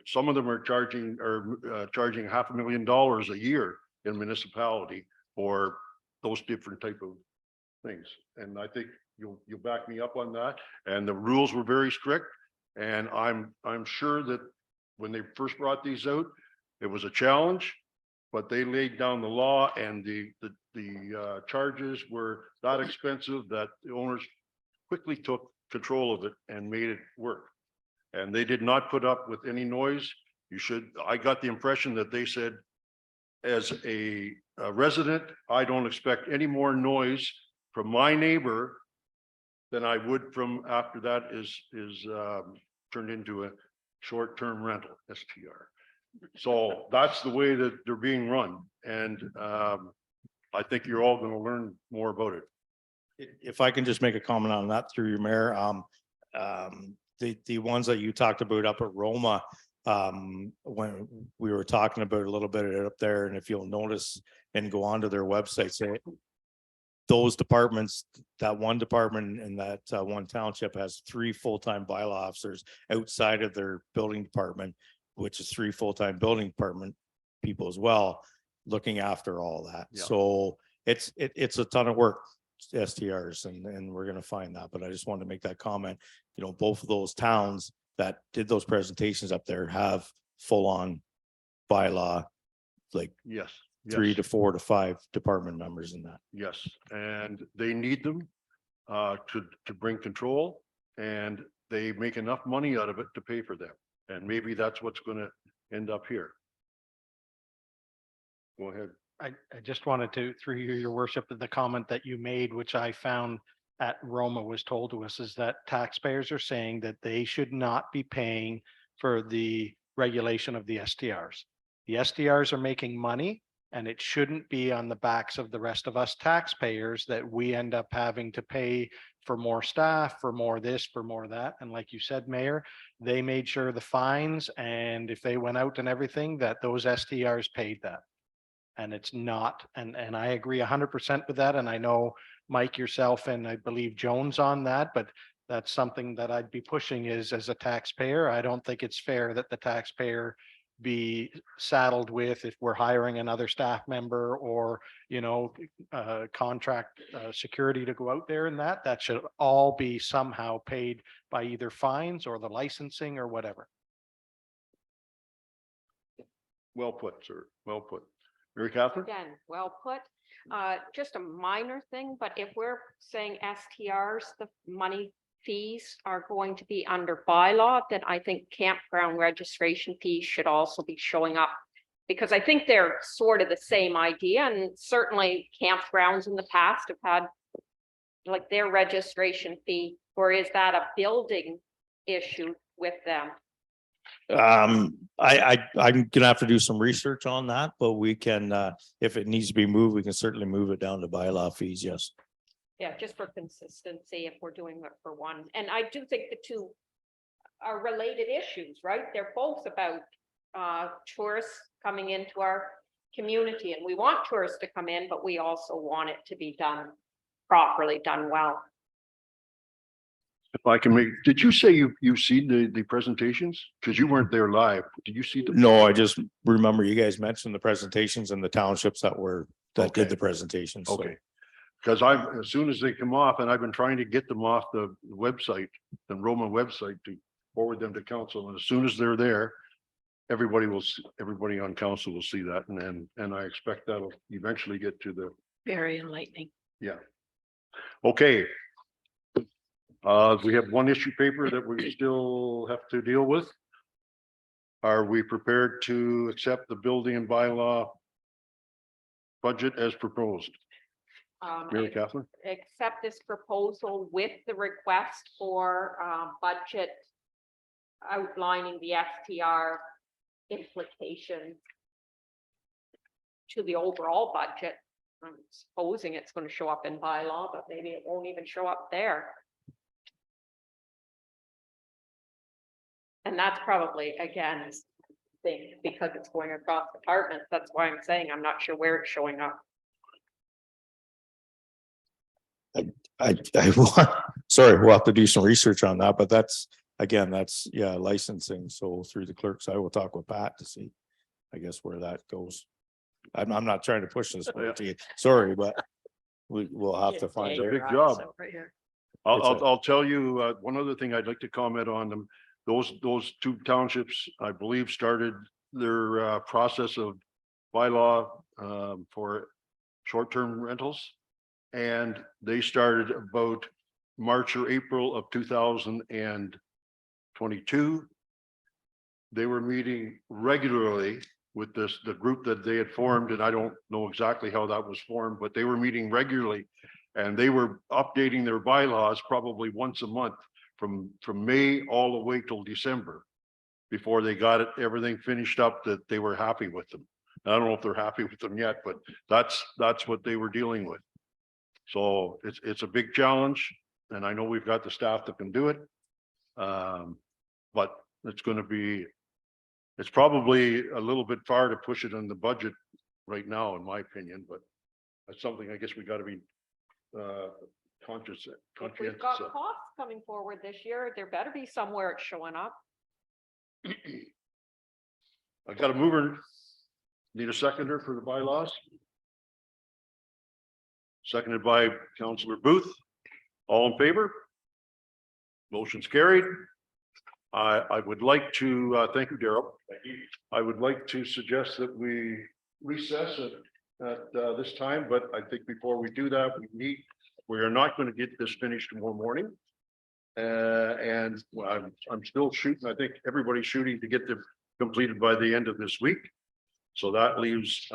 some of them are charging $500,000 a year in municipality for those different type of things. And I think you'll back me up on that. And the rules were very strict. And I'm sure that when they first brought these out, it was a challenge, but they laid down the law, and the charges were that expensive that the owners quickly took control of it and made it work. And they did not put up with any noise. I got the impression that they said, as a resident, I don't expect any more noise from my neighbor than I would from after that is turned into a short-term rental, STR. So that's the way that they're being run. And I think you're all going to learn more about it. If I can just make a comment on that through your mayor, the ones that you talked about up at Roma, when we were talking about a little bit of it up there, and if you'll notice and go onto their website, say those departments, that one department in that one township has 3 full-time bylaw officers outside of their building department, which is 3 full-time building department people as well, looking after all that. Yeah. So it's a ton of work, STRs, and we're gonna find that, but I just wanted to make that comment. You know, both of those towns that did those presentations up there have full-on bylaw, like Yes. 3 to 4 to 5 department members in that. Yes, and they need them to bring control, and they make enough money out of it to pay for them. And maybe that's what's going to end up here. Go ahead. I just wanted to, through you, your worship, the comment that you made, which I found at Roma was told to us, is that taxpayers are saying that they should not be paying for the regulation of the STRs. The STRs are making money, and it shouldn't be on the backs of the rest of us taxpayers that we end up having to pay for more staff, for more this, for more that. And like you said, Mayor, they made sure the fines, and if they went out and everything, that those STRs paid that. And it's not, and I agree 100% with that. And I know Mike, yourself, and I believe Jones on that, but that's something that I'd be pushing is, as a taxpayer, I don't think it's fair that the taxpayer be saddled with, if we're hiring another staff member or, you know, contract security to go out there, and that should all be somehow paid by either fines or the licensing or whatever. Well put, sir. Well put. Mary Catherine? Again, well put. Just a minor thing, but if we're saying STRs, the money fees are going to be under bylaw, then I think campground registration fees should also be showing up. Because I think they're sort of the same idea, and certainly campgrounds in the past have had like their registration fee, or is that a building issue with them? I'm gonna have to do some research on that, but we can, if it needs to be moved, we can certainly move it down to bylaw fees, yes. Yeah, just for consistency, if we're doing it for one. And I do think the two are related issues, right? They're both about tourists coming into our community, and we want tourists to come in, but we also want it to be done properly, done well. If I can make, did you say you've seen the presentations? Because you weren't there live. Did you see them? No, I just remember you guys mentioned the presentations and the townships that Okay. did the presentations. so. Okay. Because as soon as they come off, and I've been trying to get them off the website, the Roma website, to forward them to council, and as soon as they're there, everybody on council will see that, and I expect that'll eventually get to the, Very enlightening. yeah. Okay. We have one issue paper that we still have to deal with. Are we prepared to accept the building and bylaw budget as proposed? Mary Catherine? Accept this proposal with the request for budget outlining the STR implication to the overall budget. I'm supposing it's going to show up in bylaw, but maybe it won't even show up there. And that's probably, again, thing because it's going across departments. That's why I'm saying I'm not sure where it's showing up. Sorry, we'll have to do some research on that, but that's yeah, licensing. So through the clerks, I will talk with Pat to see, I guess, where that goes. I'm not trying to push this one to you. Sorry, but we'll have to find It's a out. big job. Right here. I'll tell you, one other thing I'd like to comment on them. Those two townships, I believe, started their process of bylaw for short-term rentals. And they started about March or April of 2022. They were meeting regularly with the group that they had formed, and I don't know exactly how that was formed, but they were meeting regularly. And they were updating their bylaws probably once a month from May all the way till December. Before they got everything finished up that they were happy with them. I don't know if they're happy with them yet, but that's what they were dealing with. So it's a big challenge, and I know we've got the staff that can do it. But it's probably a little bit far to push it in the budget right now, in my opinion, but that's something I guess we gotta be conscious. If we've got costs coming forward this year, there better be somewhere it's showing up. I got a mover. Need a seconder for the bylaws? Seconded by Councillor Booth. All in favor? Motion's carried. I would like to, thank you, Daryl. Thank you. I would like to suggest that we recess at this time, but I think before we do that, we are not going to get this finished tomorrow morning. And I'm still shooting. I think everybody's shooting to get them completed by the end of this week. So that leaves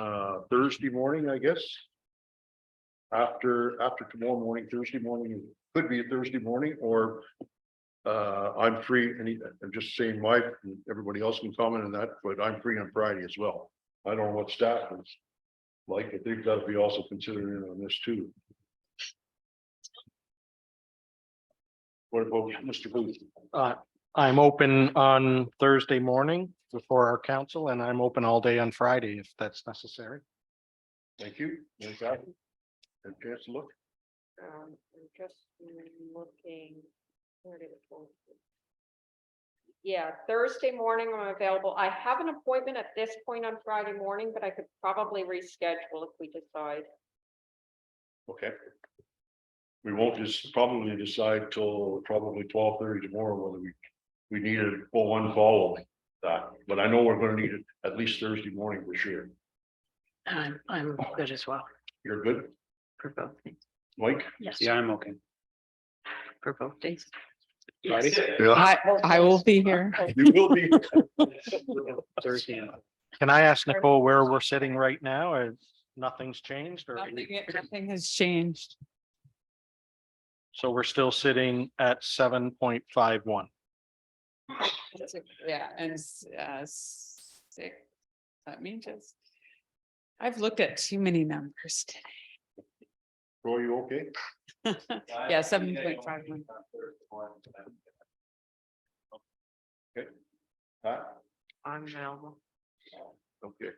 Thursday morning, I guess. After tomorrow morning, Thursday morning, could be a Thursday morning, or I'm free. I'm just saying everybody else can comment on that, but I'm free on Friday as well. I don't know what staff is like, but they've got to be also considering on this too. What about Mr. Booth? I'm open on Thursday morning before our council, and I'm open all day on Friday if that's necessary. Thank you. Exactly. Have a chance to look. I'm just looking. Where did it go? Yeah, Thursday morning I'm available. I have an appointment at this point on Friday morning, but I could probably reschedule if we decide. Okay. We won't probably decide till probably 12:30 tomorrow whether we need a full one following that, but I know we're gonna need it at least Thursday morning for sure. I'm good as well. You're good, For both things. Mike? Yes. Yeah, I'm okay. For both days. Yes. Yeah, I will be here. you will be. Thursday. Can I ask Nicole where we're sitting right now? Or nothing's changed, or Nothing has changed. so we're still sitting at 7.51. Yeah, and six, let me just. I've looked at too many numbers Are you okay? today. Yeah, 7.51. Okay. Pat? I'm available. Okay.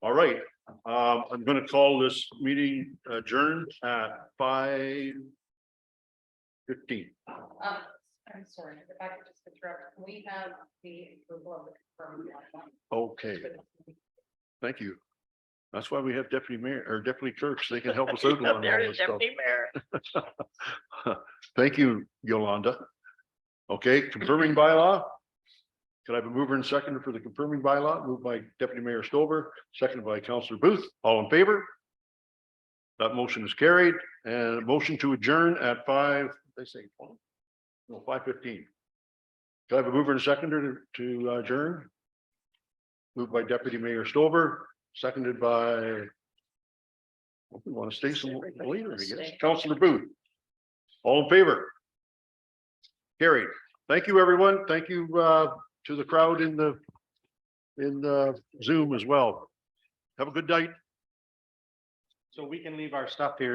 All right, I'm gonna call this meeting adjourned at 5:15. I'm sorry, if I could just interrupt, we have the approval of the confirmed. Okay, thank you. That's why we have deputy mayor or deputy clerks. They can help us out. on all this stuff. Mayor. Thank you, Yolanda. Okay, confirming bylaw. Could I have a mover and seconder for the confirming bylaw? Moved by Deputy Mayor Stover, seconded by Councillor Booth. All in favor? That motion is carried, and a motion to adjourn at 5, they say 20? No, 5:15. Could I have a mover and seconder to adjourn? Moved by Deputy Mayor Stover, seconded by. We want to stay some later, I guess. Councillor Booth. All in favor? Carried. Thank you, everyone. Thank you to the crowd in the Zoom as well. Have a good night. So we can leave our stuff here